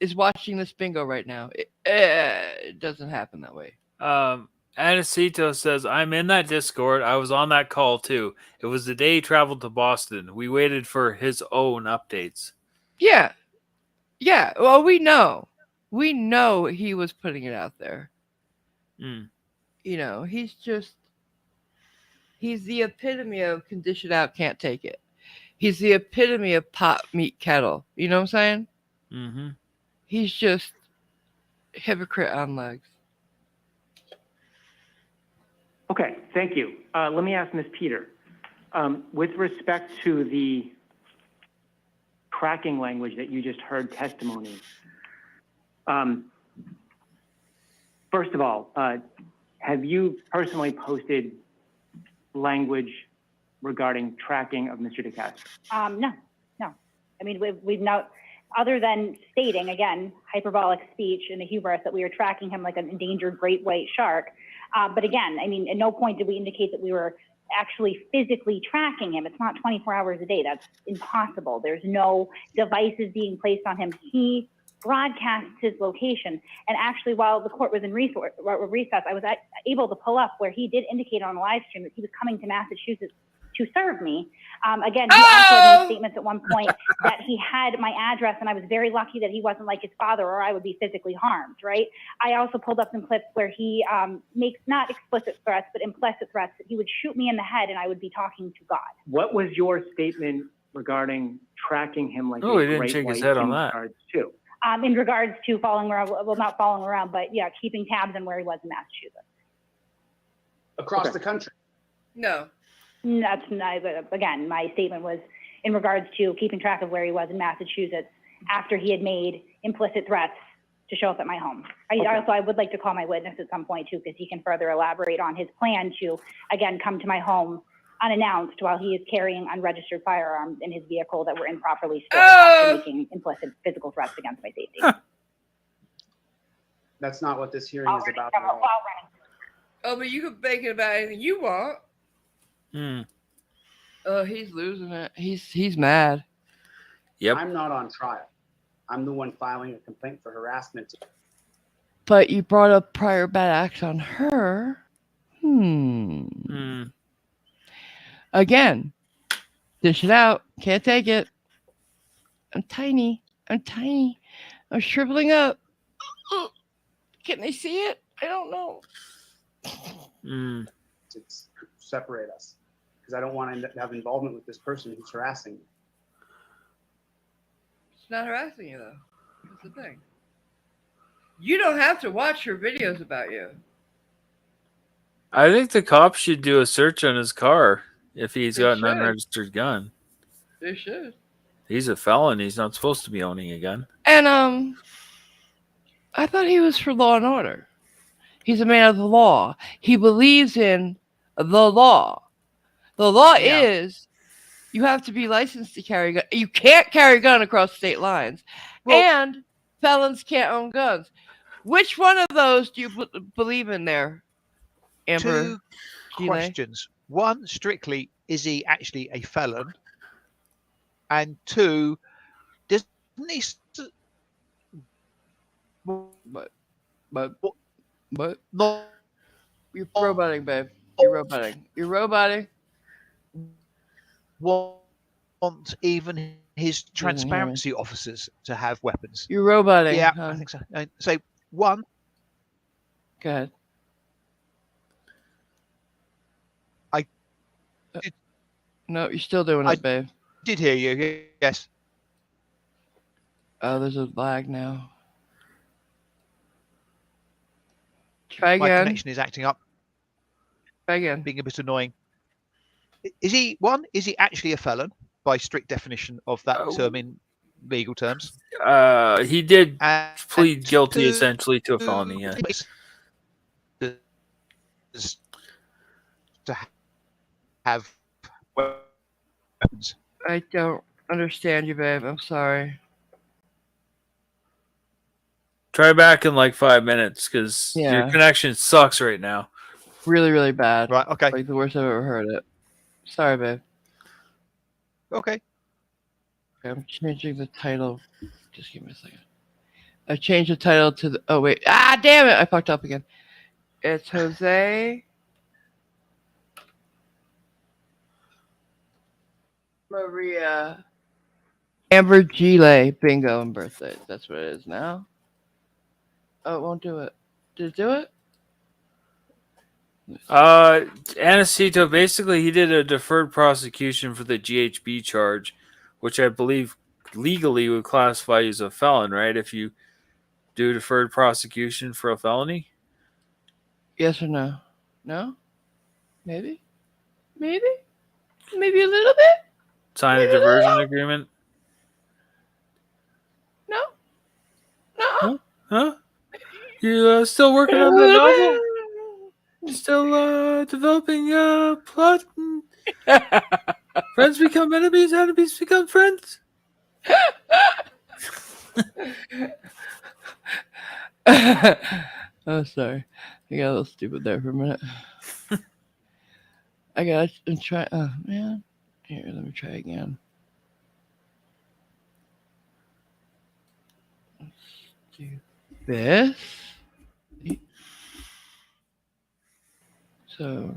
Speaker 6: is watching this bingo right now. It doesn't happen that way.
Speaker 2: Anacito says, I'm in that Discord. I was on that call too. It was the day he traveled to Boston. We waited for his own updates.
Speaker 6: Yeah. Yeah. Well, we know. We know he was putting it out there.
Speaker 2: Mm.
Speaker 6: He's the epitome of conditioned out, can't take it. He's the epitome of pot, meat, kettle. You know what I'm saying?
Speaker 2: Mm-hmm.
Speaker 6: He's just hypocrite on legs.
Speaker 12: Okay, thank you. Let me ask Ms. Peter. With respect to the tracking language that you just heard testimony, first of all, have you personally posted language regarding tracking of Mr. DeCastro?
Speaker 11: No. I mean, we've not, other than stating, again, hyperbolic speech and the hubris that we were tracking him like an endangered great white shark. But again, I mean, at no point did we indicate that we were actually physically tracking him. It's not 24 hours a day. That's impossible. There's no devices being placed on him. He broadcasts his location. And actually, while the court was in recess, I was able to pull up where he did indicate on the live stream that he was coming to Massachusetts to serve me. Again, he also had made statements at one point that he had my address, and I was very lucky that he wasn't like his father, or I would be physically harmed, right? I also pulled up some clips where he makes not explicit threats, but implicit threats that he would shoot me in the head and I would be talking to God.
Speaker 12: What was your statement regarding tracking him like
Speaker 2: he didn't shake his head on that.
Speaker 11: In regards to following around, well, not following around, but yeah, keeping tabs on where he was in Massachusetts.
Speaker 13: Across the country?
Speaker 6: No.
Speaker 11: That's not, again, my statement was in regards to keeping track of where he was in Massachusetts after he had made implicit threats to show up at my home. I would like to call my witness at some point too, because he can further elaborate on his plan to, again, come to my home unannounced while he is carrying unregistered firearms in his vehicle that were improperly stored after making implicit physical threats against my safety.
Speaker 13: That's not what this hearing is about.
Speaker 6: Oh, but you can make it about anything you want. Oh, he's losing it. He's mad.
Speaker 2: Yep.
Speaker 13: I'm not on trial. I'm the one filing a complaint for harassment.
Speaker 6: But you brought up prior bad acts on her. Again, dish it out. Can't take it. I'm tiny. I'm shriveling up. Can they see it? I don't know.
Speaker 13: To separate us, because I don't want to have involvement with this person who's harassing me.
Speaker 6: It's not harassing you, though. That's the thing. You don't have to watch her videos about you.
Speaker 2: I think the cops should do a search on his car if he's
Speaker 6: They
Speaker 2: got an
Speaker 6: should.
Speaker 2: unregistered gun.
Speaker 6: They should.
Speaker 2: He's a felon. He's not supposed to be owning a gun.
Speaker 6: And I thought he was for law and order. He's a man of the law. He believes in the law. The law is you have to be licensed to carry a gun. You can't carry a gun across state lines. And felons can't own guns. Which one of those do you believe in there, Amber?
Speaker 3: Two questions. One, strictly, is he actually a felon? And two, doesn't he...
Speaker 6: But no, you're roboting, babe. You're roboting.
Speaker 3: Want even his transparency officers to have weapons.
Speaker 6: You're roboting.
Speaker 3: Yeah, I think so. So one.
Speaker 6: Go ahead. No, you're still doing it, babe.
Speaker 3: Did hear you. Yes.
Speaker 6: Oh, there's a lag now. Try again.
Speaker 3: My connection is acting up.
Speaker 6: Try again.
Speaker 3: Being a bit annoying. Is he actually a felon by strict definition of that term in legal terms?
Speaker 2: He did plead guilty essentially to a felony. Yeah.
Speaker 3: To have weapons.
Speaker 6: I don't understand you, babe. I'm sorry.
Speaker 2: Try back in like 5 minutes because your connection sucks right now.
Speaker 6: Really, really bad.
Speaker 3: Right. Okay.
Speaker 6: Like the worst I've ever heard it. Sorry, babe.
Speaker 3: Okay.
Speaker 6: I'm changing the title. Just give me a second. I changed the title to the. Oh wait! Ah, damn it! I fucked up again. It's Jose Maria Amber GILE bingo and birthdays. That's what it is now. Oh, it won't do it. Did it do it?
Speaker 2: Anacito, basically he did a deferred prosecution for the GHB charge, which I believe legally would classify you as a felon, right? If you do deferred prosecution for a felony?
Speaker 6: Yes or no? No? Maybe? Maybe a little bit?
Speaker 2: Sign a diversion agreement?
Speaker 6: No?
Speaker 2: Huh? You still working on the novel? Still developing plot? Friends become enemies, enemies become friends?
Speaker 6: Oh, sorry. I got a little stupid there for a minute. I gotta try. Oh, man. Here, let me try again. Let's do this. So,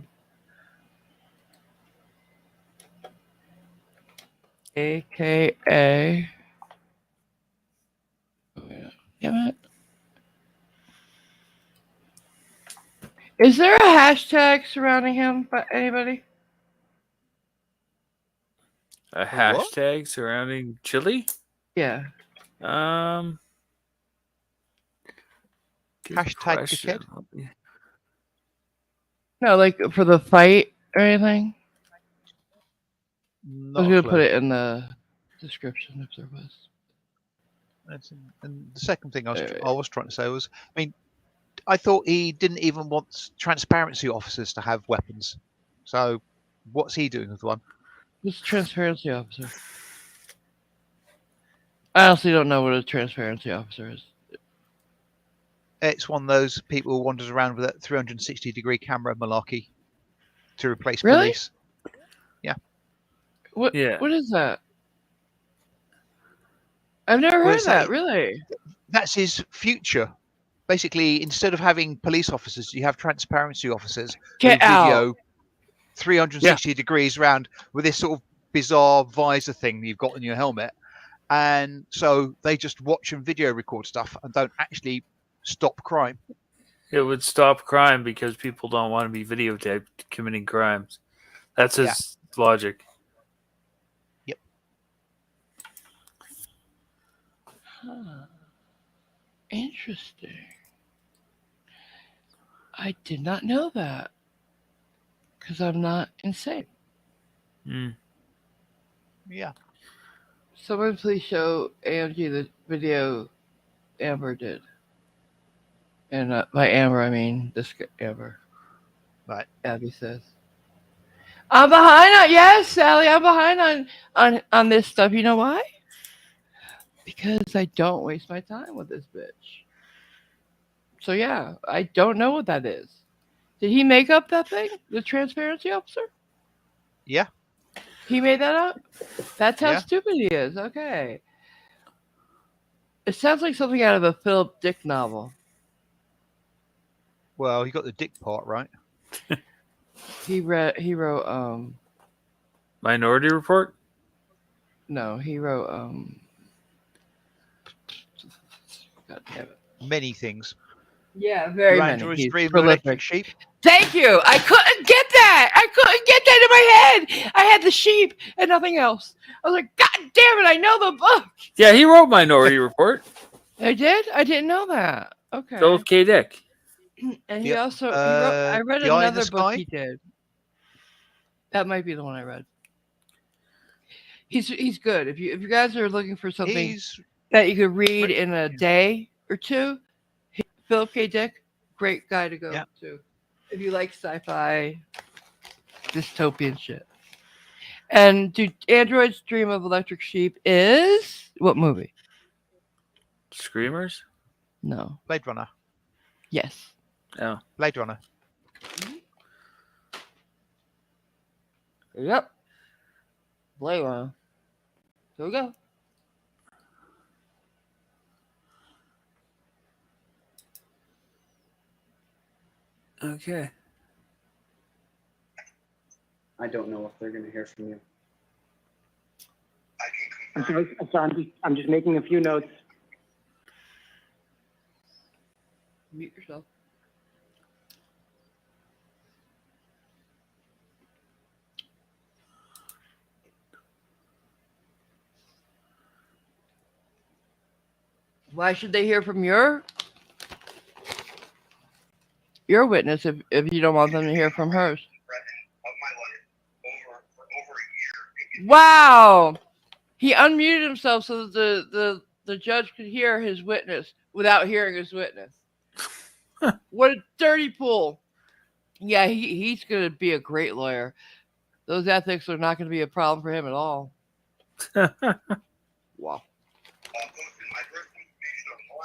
Speaker 6: AKA. Oh, yeah. Damn it. Is there a hashtag surrounding him? But anybody?
Speaker 2: A hashtag surrounding Chili?
Speaker 6: Yeah.
Speaker 2: Hashtag
Speaker 3: dickhead?
Speaker 6: No, like for the fight or anything? I was going to put
Speaker 3: it
Speaker 6: it in the description if there was.
Speaker 3: And the second thing I was trying to say was, I mean, I thought he didn't even want transparency officers to have weapons. So what's he doing with one?
Speaker 6: Who's a transparency officer? I honestly don't know what a transparency officer is.
Speaker 3: It's one of those people who wanders around with a 360-degree camera malarkey to replace
Speaker 6: Really?
Speaker 3: police. Yeah.
Speaker 6: What?
Speaker 2: Yeah.
Speaker 6: What is that? I've never heard of that. Really?
Speaker 3: That's his future. Basically, instead of having police officers, you have transparency officers who
Speaker 6: Get
Speaker 3: video
Speaker 6: out.
Speaker 3: 360 degrees round with this sort of bizarre visor thing you've got in your helmet. And so they just watch and video record stuff and don't actually stop crime.
Speaker 2: It would stop crime because people don't want to be videotaped committing crimes. That's his logic.
Speaker 3: Yep.
Speaker 6: Huh. Interesting. I did not know that. Because I'm not insane.
Speaker 3: Yeah.
Speaker 6: Someone please show AMG the video Amber did. And by Amber, I mean this Amber.
Speaker 3: Right.
Speaker 6: Abby says. I'm behind on, yes, Sally, I'm behind on this stuff. You know why? Because I don't waste my time with this bitch. So yeah, I don't know what that is. Did he make up that thing? The transparency officer?
Speaker 3: Yeah.
Speaker 6: He made that up? That's how
Speaker 3: Yeah.
Speaker 6: stupid he is. Okay. It sounds like something out of a Philip Dick novel.
Speaker 3: Well, he got the dick part right.
Speaker 6: He wrote
Speaker 2: Minority Report?
Speaker 6: No, he wrote God damn it.
Speaker 3: Many things.
Speaker 6: Yeah, very many.
Speaker 3: Android's
Speaker 6: He's
Speaker 3: Dream of
Speaker 6: prolific.
Speaker 3: Electric Sheep.
Speaker 6: Thank you. I couldn't get that. I couldn't get that in my head. I had the sheep and nothing else. I was like, God damn it! I know the book.
Speaker 2: Yeah, he wrote Minority Report.
Speaker 6: I did. I didn't know that. Okay.
Speaker 2: Philip K. Dick.
Speaker 6: And he also I read
Speaker 3: The Eye in the
Speaker 6: another book
Speaker 3: Sky?
Speaker 6: he did. That might be the one I read. He's good. If you guys are looking for something that you could read in a day or two, Philip K. Dick, great guy to go to. If you like sci-fi, dystopian shit. And do Android's Dream of Electric Sheep is what movie?
Speaker 2: Screamers?
Speaker 6: No.
Speaker 3: Blade Runner.
Speaker 6: Yes.
Speaker 2: Oh.
Speaker 3: Blade Runner.
Speaker 6: Yep. Blade Runner. Here we go.
Speaker 2: Okay.
Speaker 13: I don't know if they're going to hear from you.
Speaker 12: I'm sorry, I'm just making a few notes.
Speaker 6: Mute yourself. Why should they hear from your witness if you don't want them to hear from hers? Wow. He unmuted himself so that the judge could hear his witness without hearing his witness. What a dirty pool. Yeah, he's going to be a great lawyer. Those ethics are not going to be a problem for him at all. Wow.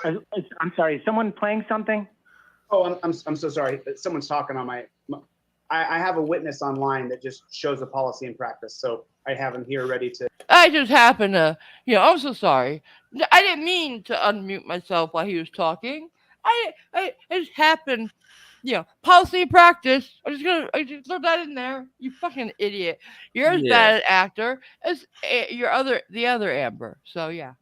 Speaker 12: I'm sorry, is someone playing something?
Speaker 13: Oh, I'm so sorry. Someone's talking on my I have a witness online that just shows the policy and practice, so I have him here ready to.
Speaker 6: I just happened to, I'm so sorry. I didn't mean to unmute myself while he was talking. I just happened, policy and practice. I just throw that in there. You fucking idiot. You're as bad an actor as the other Amber. So yeah.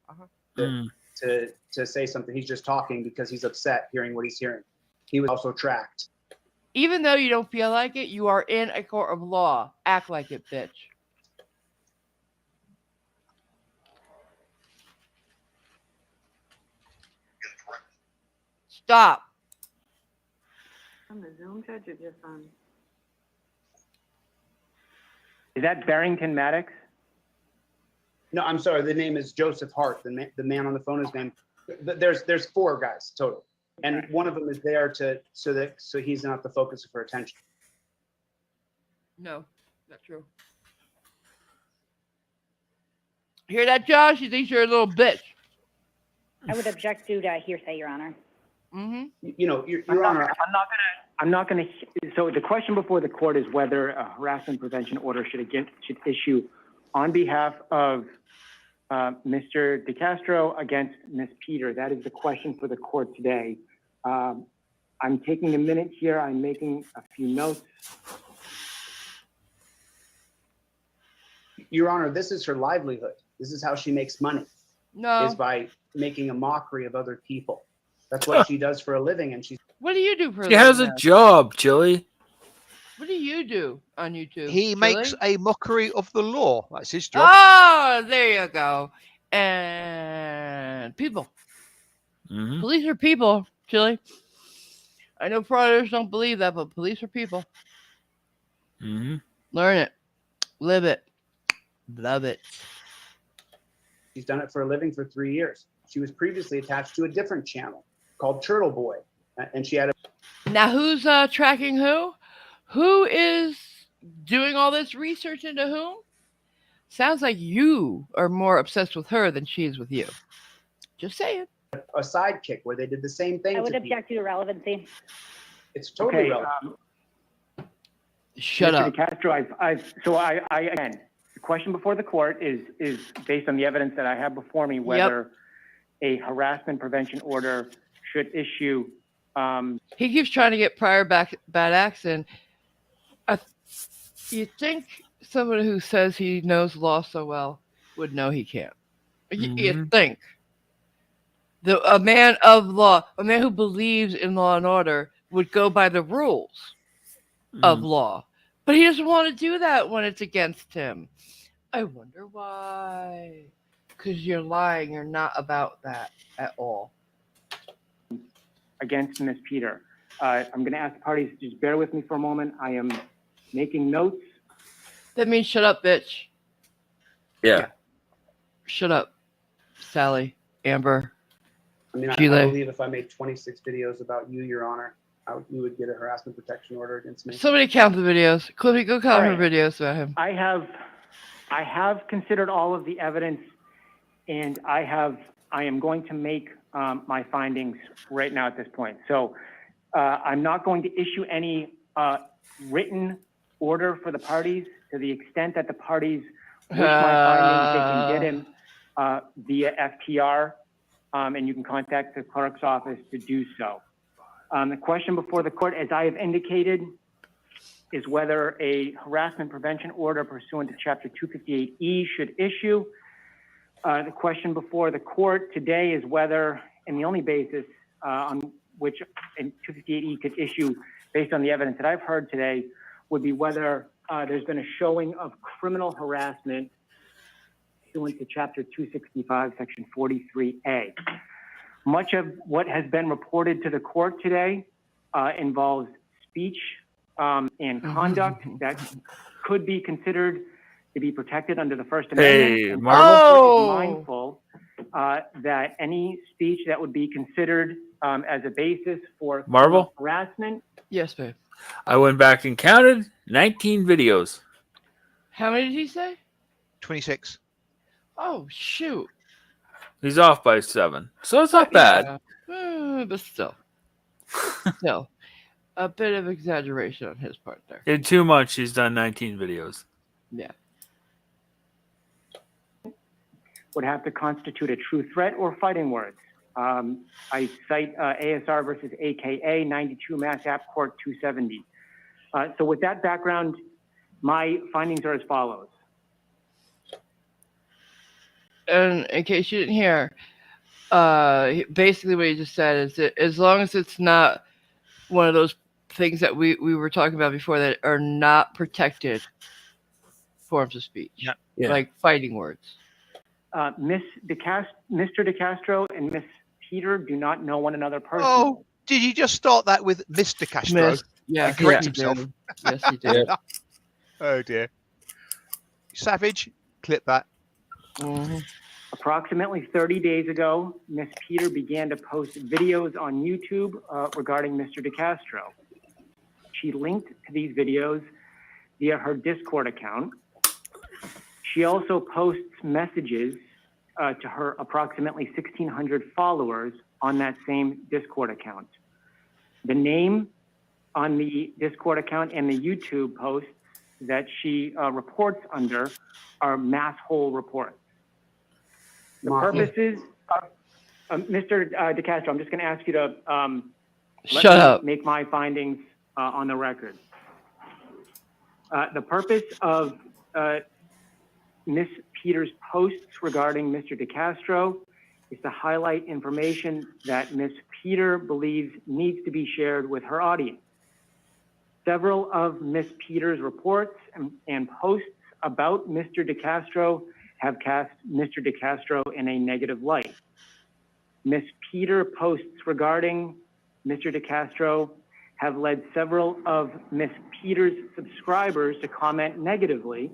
Speaker 13: To say something. He's just talking because he's upset hearing what he's hearing. He was also tracked.
Speaker 6: Even though you don't feel like it, you are in a court of law. Act like it, bitch. Stop.
Speaker 5: On the Zoom judge or just on?
Speaker 12: Is that Barrington Maddox?
Speaker 13: No, I'm sorry. The name is Joseph Hart. The man on the phone is named. There's 4 guys total, and one of them is there so he's not the focus of her attention.
Speaker 6: No, not true. Hear that, Josh? He thinks you're a little bitch.
Speaker 11: I would object to hearsay, Your Honor.
Speaker 6: Mm-hmm.
Speaker 13: Your Honor.
Speaker 12: I'm not gonna. So the question before the court is whether a harassment prevention order should issue on behalf of Mr. DeCastro against Ms. Peter, that is the question for the court today. I'm taking a minute here. I'm making a few notes.
Speaker 13: Your Honor, this is her livelihood. This is how she makes money.
Speaker 6: No.
Speaker 13: Is by making a mockery of other people. That's what she does for a living, and she's.
Speaker 6: What do you do for a
Speaker 2: She has a
Speaker 6: living?
Speaker 2: job, Chili.
Speaker 6: What do you do on YouTube?
Speaker 3: He makes a mockery of the law. That's his job.
Speaker 6: Oh, there you go. And people.
Speaker 2: Mm-hmm.
Speaker 6: Police are people, Chili. I know fraudsters don't believe that, but police are people.
Speaker 2: Mm-hmm.
Speaker 6: Learn it. Live it. Love it.
Speaker 13: She's done it for a living for 3 years. She was previously attached to a different channel called Turtle Boy, and she had a.
Speaker 6: Now, who's tracking who? Who is doing all this research into whom? Sounds like you are more obsessed with her than she is with you. Just saying.
Speaker 13: A sidekick where they did the same thing.
Speaker 11: I would
Speaker 13: to
Speaker 11: object to irrelevancy.
Speaker 13: It's totally
Speaker 12: Okay,
Speaker 13: relevant.
Speaker 6: Shut
Speaker 12: Mr.
Speaker 6: up.
Speaker 12: DeCastro, I again, the question before the court is based on the evidence that I have before me, whether a harassment prevention order should issue.
Speaker 6: He keeps trying to get prior bad acts in. You think someone who says he knows law so well would know he can't. You think. A man of law, a man who believes in law and order would go by the rules of law. But he doesn't want to do that when it's against him. I wonder why. Because you're lying. You're not about that at all.
Speaker 12: Against Ms. Peter. I'm going to ask the parties to just bear with me for a moment. I am making notes.
Speaker 6: That means shut up, bitch.
Speaker 2: Yeah.
Speaker 6: Shut up, Sally, Amber.
Speaker 13: I mean, I
Speaker 6: Gile.
Speaker 13: believe if I made 26 videos about you, Your Honor, you would get a harassment protection order against me.
Speaker 6: Somebody count the videos. Cliffy, go count her
Speaker 12: All right.
Speaker 6: videos about him.
Speaker 12: I have considered all of the evidence, and I am going to make my findings right now at this point. So I'm not going to issue any written order for the parties. To the extent that the parties wish my findings, they can get him via FTR, and you can contact the clerk's office to do so. The question before the court, as I have indicated, is whether a harassment prevention order pursuant to Chapter 258E should issue. The question before the court today is whether, and the only basis on which 258E could issue based on the evidence that I've heard today, would be whether there's been a showing of criminal harassment pursuant to Chapter 265, Section 43A. Much of what has been reported to the court today involves speech and conduct that could be considered to be protected under the First Amendment.
Speaker 2: Hey,
Speaker 12: and
Speaker 2: Marvel.
Speaker 12: mindful that any speech that would be considered as a basis for
Speaker 2: Marvel?
Speaker 12: harassment.
Speaker 6: Yes, babe.
Speaker 2: I went back and counted 19 videos.
Speaker 6: How many did he say?
Speaker 3: 26.
Speaker 6: Oh, shoot.
Speaker 2: He's off by 7. So it's not bad.
Speaker 6: But still. Still. A bit of exaggeration on his part there.
Speaker 2: In 2 months, she's done 19 videos.
Speaker 6: Yeah.
Speaker 12: Would have to constitute a true threat or fighting words. I cite ASR versus AKA 92 Mass App Court 270. So with that background, my findings are as follows.
Speaker 6: And in case you didn't hear, basically what he just said is that as long as it's not one of those things that we were talking about before that are not protected forms of speech, like fighting words.
Speaker 12: Mr. DeCastro and Miss Peter do not know one another personally.
Speaker 3: Oh, did you just start that with Mr. Castro?
Speaker 6: Yeah,
Speaker 3: correct
Speaker 6: he
Speaker 3: himself.
Speaker 6: did. Yes, he did.
Speaker 3: Oh dear. Savage, clip that.
Speaker 12: Approximately 30 days ago, Miss Peter began to post videos on YouTube regarding Mr. DeCastro. She linked to these videos via her Discord account. She also posts messages to her approximately 1,600 followers on that same Discord account. The name on the Discord account and the YouTube posts that she reports under are mass whole reports. The purposes of, Mr. DeCastro, I'm just going to ask you to
Speaker 6: Shut up.
Speaker 12: make my findings on the record. The purpose of Ms. Peters' posts regarding Mr. DeCastro is to highlight information that Ms. Peter believes needs to be shared with her audience. Several of Ms. Peters' reports and posts about Mr. DeCastro have cast Mr. DeCastro in a negative light. Ms. Peter posts regarding Mr. DeCastro have led several of Ms. Peters' subscribers to comment negatively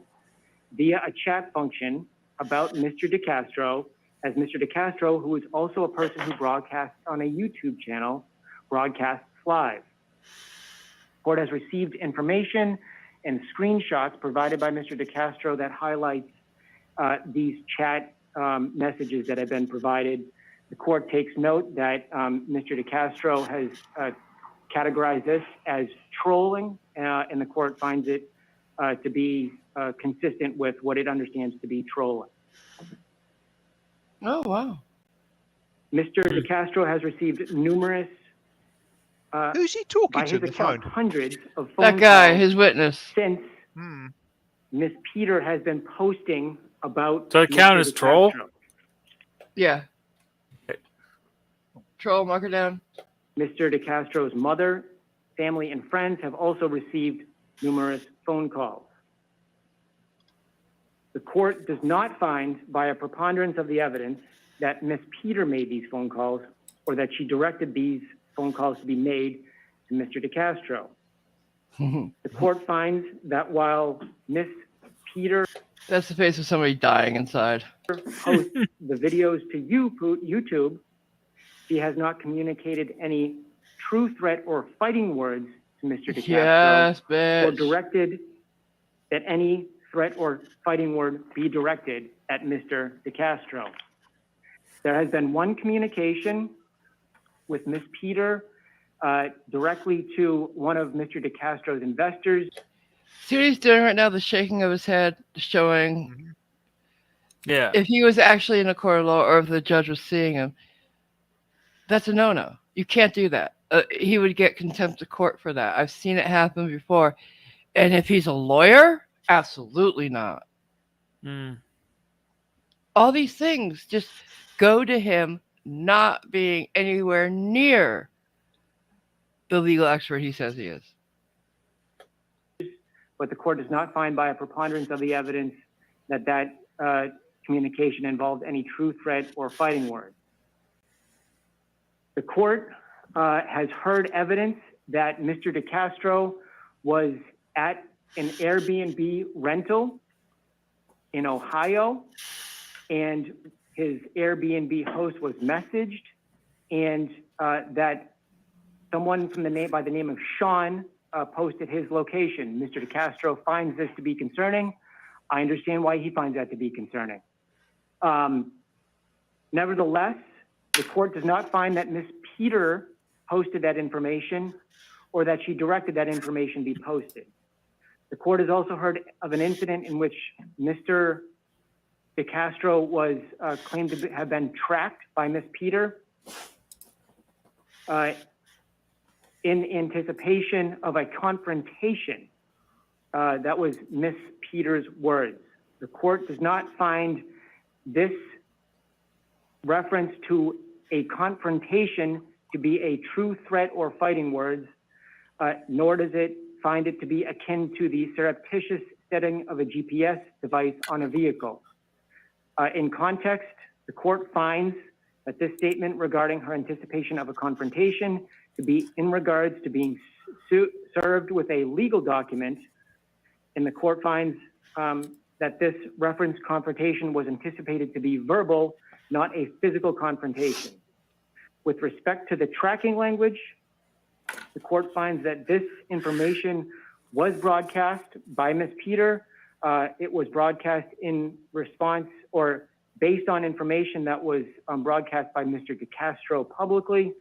Speaker 12: via a chat function about Mr. DeCastro, as Mr. DeCastro, who is also a person who broadcasts on a YouTube channel, broadcasts live. Court has received information and screenshots provided by Mr. DeCastro that highlights these chat messages that have been provided. The court takes note that Mr. DeCastro has categorized this as trolling, and the court finds it to be consistent with what it understands to be trolling.
Speaker 6: Oh, wow.
Speaker 12: Mr. DeCastro has received numerous
Speaker 3: who's he talking
Speaker 12: by
Speaker 3: to
Speaker 12: his
Speaker 3: on the
Speaker 12: account,
Speaker 3: phone?
Speaker 12: hundreds of phone
Speaker 6: That guy,
Speaker 12: calls
Speaker 6: his witness.
Speaker 12: since Ms. Peter has been posting about
Speaker 2: So it count
Speaker 12: Mr.
Speaker 2: as troll?
Speaker 12: DeCastro.
Speaker 6: Yeah. Troll, mark her down.
Speaker 12: Mr. DeCastro's mother, family, and friends have also received numerous phone calls. The court does not find, by a preponderance of the evidence, that Ms. Peter made these phone calls or that she directed these phone calls to be made to Mr. DeCastro. The court finds that while Ms. Peter
Speaker 6: That's the face of somebody dying inside.
Speaker 12: posts the videos to YouTube, she has not communicated any true threat or fighting words to Mr. DeCastro,
Speaker 6: Yes, bitch.
Speaker 12: or directed that any threat or fighting word be directed at Mr. DeCastro. There has been one communication with Ms. Peter directly to one of Mr. DeCastro's investors.
Speaker 6: See what he's doing right now? The shaking of his head, showing.
Speaker 2: Yeah.
Speaker 6: If he was actually in a court of law, or if the judge was seeing him, that's a no-no. You can't do that. He would get contempt of court for that. I've seen it happen before. And if he's a lawyer, absolutely not. All these things just go to him not being anywhere near the legal expert he says he is.
Speaker 12: But the court does not find by a preponderance of the evidence that communication involved any true threat or fighting word. The court has heard evidence that Mr. DeCastro was at an Airbnb rental in Ohio, and his Airbnb host was messaged, and that someone by the name of Sean posted his location. Mr. DeCastro finds this to be concerning. I understand why he finds that to be concerning. Nevertheless, the court does not find that Ms. Peter posted that information or that she directed that information be posted. The court has also heard of an incident in which Mr. DeCastro was claimed to have been tracked by Ms. Peter in anticipation of a confrontation. That was Ms. Peter's words. The court does not find this reference to a confrontation to be a true threat or fighting words, nor does it find it to be akin to the surreptitious setting of a GPS device on a vehicle. In context, the court finds that this statement regarding her anticipation of a confrontation to be in regards to being served with a legal document, and the court finds that this reference confrontation was anticipated to be verbal, not a physical confrontation. With respect to the tracking language, the court finds that this information was broadcast by Ms. Peter. It was broadcast in response or based on information that was broadcast by Mr. DeCastro publicly,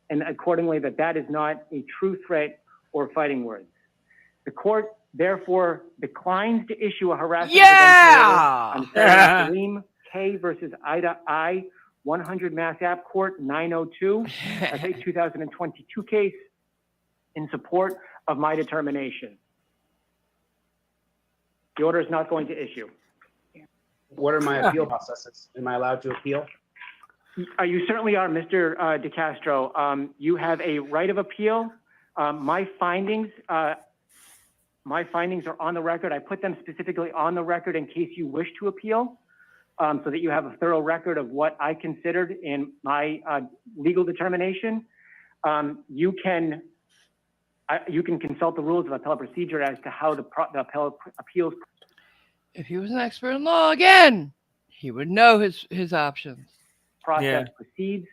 Speaker 12: and accordingly that is not a true threat or fighting words. The court therefore declines to issue a harassment
Speaker 9: Yeah!
Speaker 12: prevention order on Salim K versus Ida I, 100 Mass Ave Court, 902. That's a 2022 case in support of my determination. The order is not going to issue.
Speaker 13: What are my appeal processes? Am I allowed to appeal?
Speaker 12: You certainly are, Mr. DeCastro. You have a right of appeal. My findings are on the record. I put them specifically on the record in case you wish to appeal, so that you have a thorough record of what I considered in my legal determination. You can consult the rules of appellate procedure as to how the appellate appeals.
Speaker 6: If he was an expert in law again, he would know his options.
Speaker 12: Process proceeds,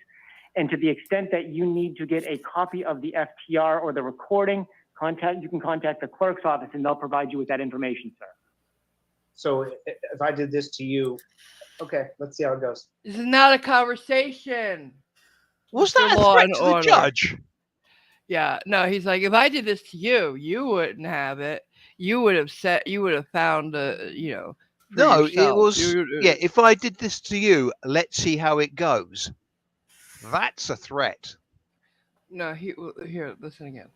Speaker 12: and to the extent that you need to get a copy of the FTR or the recording, you can contact the clerk's office and they'll provide you with that information, sir.
Speaker 13: So if I did this to you, okay, let's see how it goes.
Speaker 6: This is not a conversation.
Speaker 3: Was that a threat to the judge?
Speaker 6: Yeah, no, he's like, if I did this to you, you wouldn't have it. You would have found
Speaker 3: No,
Speaker 6: yourself.
Speaker 3: it was, yeah, if I did this to you, let's see how it goes. That's a threat.
Speaker 6: No, here, listen again.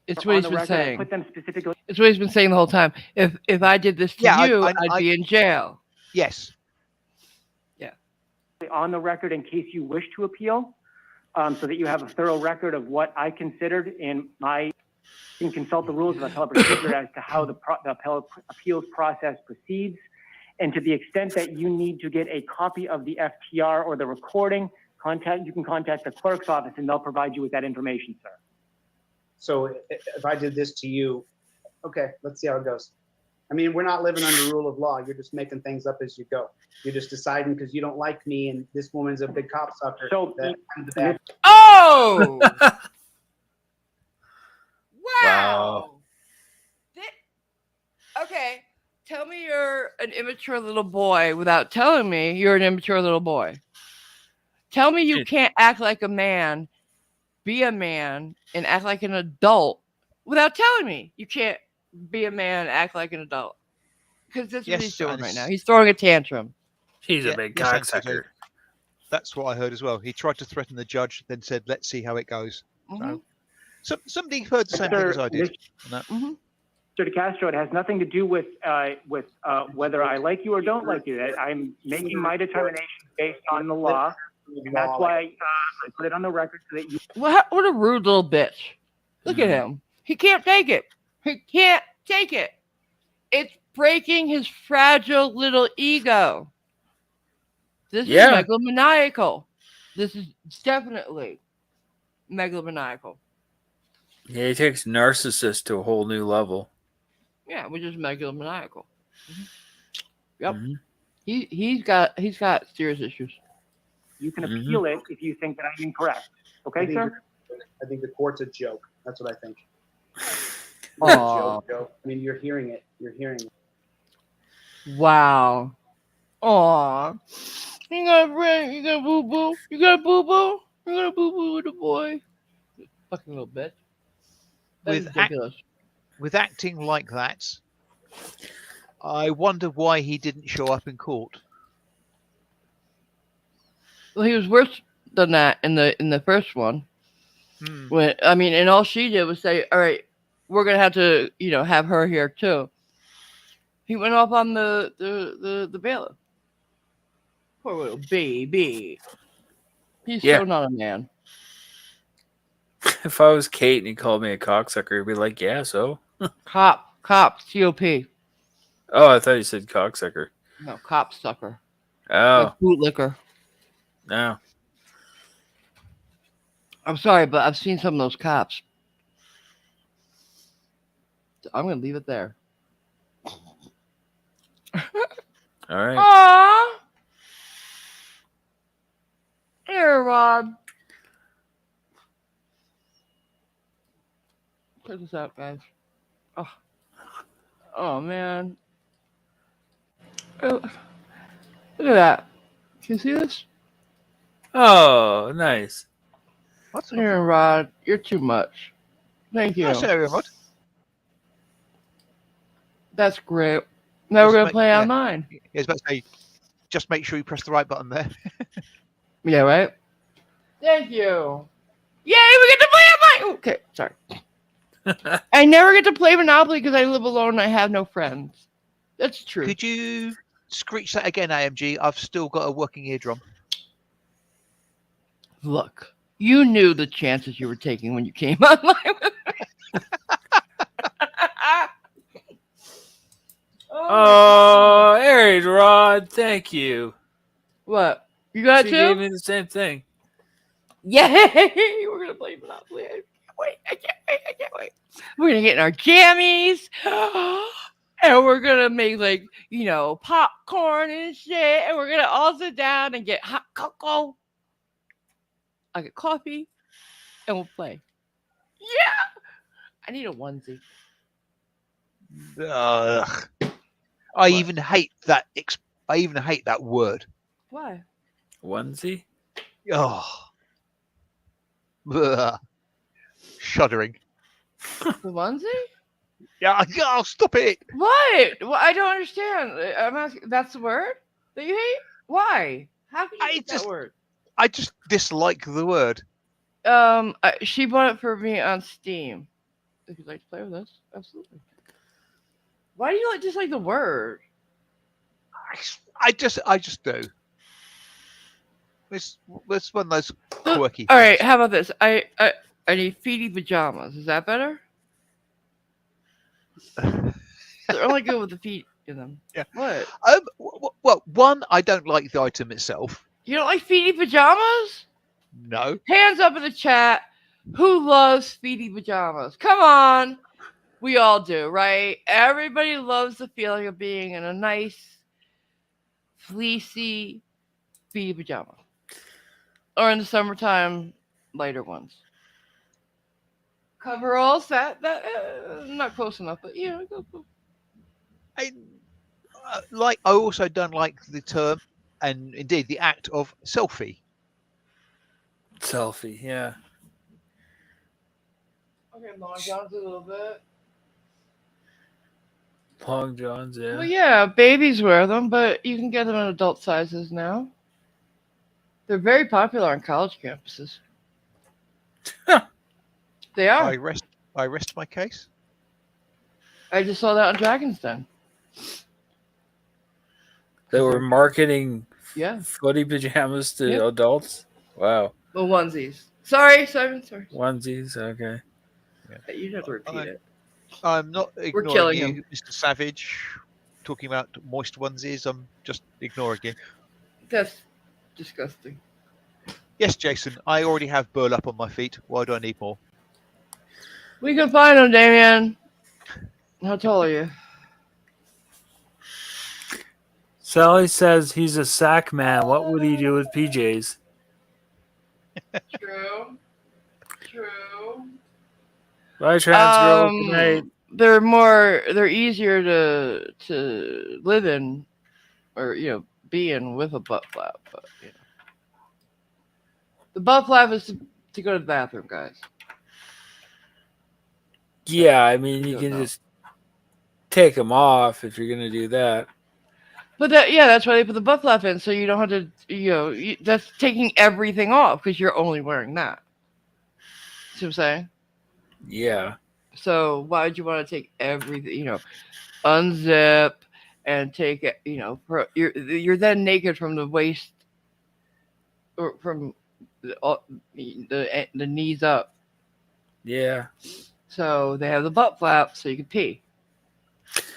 Speaker 6: It's
Speaker 12: On
Speaker 6: what he's
Speaker 12: the
Speaker 6: been
Speaker 12: record,
Speaker 6: saying.
Speaker 12: I put them specifically.
Speaker 6: It's what he's been saying the whole time. If I did this to you, I'd be in jail.
Speaker 3: Yes.
Speaker 6: Yeah.
Speaker 12: On the record in case you wish to appeal, so that you have a thorough record of what I considered in my. You can consult the rules of appellate procedure as to how the appellate appeals process proceeds, and to the extent that you need to get a copy of the FTR or the recording, you can contact the clerk's office and they'll provide you with that information, sir.
Speaker 13: So if I did this to you, okay, let's see how it goes. I mean, we're not living under rule of law. You're just making things up as you go. You're just deciding because you don't like me and this woman's a big cop sucker.
Speaker 12: So,
Speaker 13: that I'm the bad.
Speaker 6: Oh!
Speaker 2: Wow.
Speaker 6: Okay, tell me you're an immature little boy without telling me you're an immature little boy. Tell me you can't act like a man, be a man, and act like an adult without telling me you can't be a man and act like an adult. Because that's what he's doing right now. He's throwing a tantrum.
Speaker 2: He's a big cocksucker.
Speaker 3: That's what I heard as well. He tried to threaten the judge, then said, let's see how it goes. So somebody heard the same thing as I did.
Speaker 12: Mr. DeCastro, it has nothing to do with whether I like you or don't like you. I'm making my determination based on the law. And that's why I put it on the record so that you.
Speaker 6: What a rude little bitch. Look at him. He can't take it. He can't take it. It's breaking his fragile little ego. This is megalomaniacal. This is definitely megalomaniacal.
Speaker 2: Yeah, he takes narcissist to a whole new level.
Speaker 6: Yeah, which is megalomaniacal. Yep. He's got serious issues.
Speaker 12: You can appeal it if you think that I'm incorrect. Okay, sir?
Speaker 13: I think the court's a joke. That's what I think.
Speaker 6: Joke.
Speaker 13: I mean, you're hearing it. You're hearing it.
Speaker 6: Wow. Aw. You got boo-boo. You got boo-boo. You got a boo-boo with a boy. Fucking little bitch.
Speaker 3: With acting like that, I wonder why he didn't show up in court.
Speaker 6: Well, he was worse than that in the first one. When and all she did was say, "All right, we're gonna have to, have her here too." He went off on the bailiff. Poor little baby. He's so not a man.
Speaker 2: If I was Kate and he called me a cocksucker, he'd be like, yeah, so?
Speaker 6: Cop, C-O-P.
Speaker 2: Oh, I thought you said cocksucker.
Speaker 6: No, cop sucker.
Speaker 2: Oh.
Speaker 6: Like bootlicker.
Speaker 2: No.
Speaker 6: I'm sorry, but I've seen some of those cops. I'm going to leave it there.
Speaker 2: All right.
Speaker 6: Aww. Here, Rob. Check this out, guys. Oh man. Oh, look at that. Can you see this?
Speaker 2: Oh, nice.
Speaker 6: What's here, Rod? You're too much. Thank you.
Speaker 3: That's very much.
Speaker 6: That's great. Now we're gonna play
Speaker 3: yeah.
Speaker 6: online.
Speaker 3: Yeah, I was about to say, just make sure you press the right button there.
Speaker 6: Yeah, right. Thank you. Yay, we get to play online. Okay, sorry. I never get to play Monopoly because I live alone and I have no friends. That's true.
Speaker 3: Could you screech that again, AMG? I've still got a working eardrum.
Speaker 6: Look, you knew the chances you were taking when you came online with me.
Speaker 2: Oh, Aries Rod, thank you.
Speaker 6: What? You got
Speaker 2: She
Speaker 6: two?
Speaker 2: gave me the same thing.
Speaker 6: Yay! We're gonna play Monopoly. I can't wait. We're gonna get in our jammies. And we're gonna make popcorn and shit. And we're gonna all sit down and get hot cocoa. I get coffee. And we'll play. Yeah! I need a onesie.
Speaker 3: I even hate that. I even hate that word.
Speaker 6: Why?
Speaker 2: Onesie?
Speaker 3: Oh. Ugh. Shuddering.
Speaker 6: The onesie?
Speaker 3: Yeah, stop it.
Speaker 6: What? Well, I don't understand. I'm asking. That's the word that you hate? Why? How can you hate that word?
Speaker 3: I just dislike the word.
Speaker 6: She bought it for me on Steam. If you'd like to play with us, absolutely. Why do you dislike the word?
Speaker 3: I just do. It's one of those quirky.
Speaker 6: All right, how about this? I need feety pajamas. Is that better? They're only good with the feet in them.
Speaker 3: Yeah.
Speaker 6: What?
Speaker 3: Well, one, I don't like the item itself.
Speaker 6: You don't like feety pajamas?
Speaker 3: No.
Speaker 6: Hands up in the chat. Who loves feety pajamas? Come on. We all do, right? Everybody loves the feeling of being in a nice, fleecy feety pajama. Or in the summertime, lighter ones. Coveralls, that not close enough, but yeah.
Speaker 3: I also don't like the term, and indeed the act of selfie.
Speaker 2: Selfie, yeah.
Speaker 6: Okay, long johns a little bit.
Speaker 2: Long johns, yeah.
Speaker 6: Well, yeah, babies wear them, but you can get them in adult sizes now. They're very popular on college campuses. They are.
Speaker 3: I rest my case.
Speaker 6: I just saw that on Dragon's Den.
Speaker 2: They were marketing
Speaker 6: Yeah.
Speaker 2: footy pajamas to adults. Wow.
Speaker 6: Well, onesies. Sorry, Simon. Sorry.
Speaker 2: Onesies, okay.
Speaker 6: Yeah. You'd have to repeat it.
Speaker 3: I'm not
Speaker 6: We're
Speaker 3: ignoring
Speaker 6: killing
Speaker 3: you,
Speaker 6: him.
Speaker 3: Mr. Savage. Talking about moist onesies, I'm just ignoring you.
Speaker 6: That's disgusting.
Speaker 3: Yes, Jason, I already have burlap on my feet. Why do I need more?
Speaker 6: We can find them, Damien. How tall are you?
Speaker 2: Sally says he's a sack man. What would he do with PJs?
Speaker 6: True.
Speaker 2: Bye, trans girl. Good night.
Speaker 6: They're easier to live in, or be in with a butt flap. But the butt flap is to go to the bathroom, guys.
Speaker 2: Yeah, I mean you can just take them off if you're gonna do that.
Speaker 6: But that's why they put the butt flap in, so you don't have to. That's taking everything off because you're only wearing that. See what I'm saying?
Speaker 2: Yeah.
Speaker 6: So why would you want to take everything? Unzip and take it. You're then naked from the waist, or from the knees up.
Speaker 2: Yeah.
Speaker 6: So they have the butt flap so you can pee.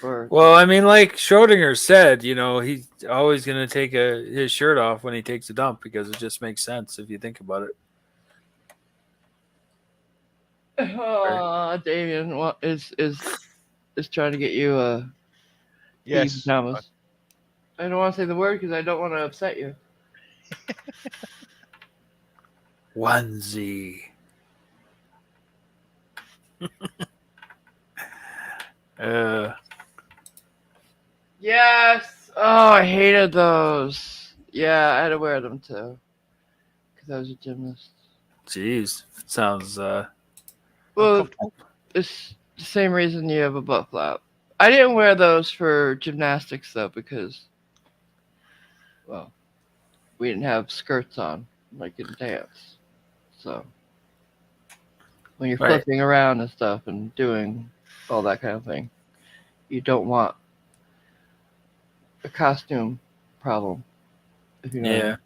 Speaker 2: Well, I mean, like Schrodinger said, he's always going to take his shirt off when he takes a dump because it just makes sense if you think about it.
Speaker 6: Damien is trying to get you
Speaker 3: yes.
Speaker 6: Pajamas. I don't want to say the word because I don't want to upset you.
Speaker 2: Onesie.
Speaker 6: Yes. Oh, I hated those. Yeah, I had to wear them too because I was a gymnast.
Speaker 2: Jeez, sounds
Speaker 6: well, it's the same reason you have a butt flap. I didn't wear those for gymnastics though because, well, we didn't have skirts on like in dance. So when you're
Speaker 2: Right.
Speaker 6: flipping around and stuff and doing all that kind of thing, you don't want a costume problem. If you know what I
Speaker 2: Yeah.
Speaker 6: mean.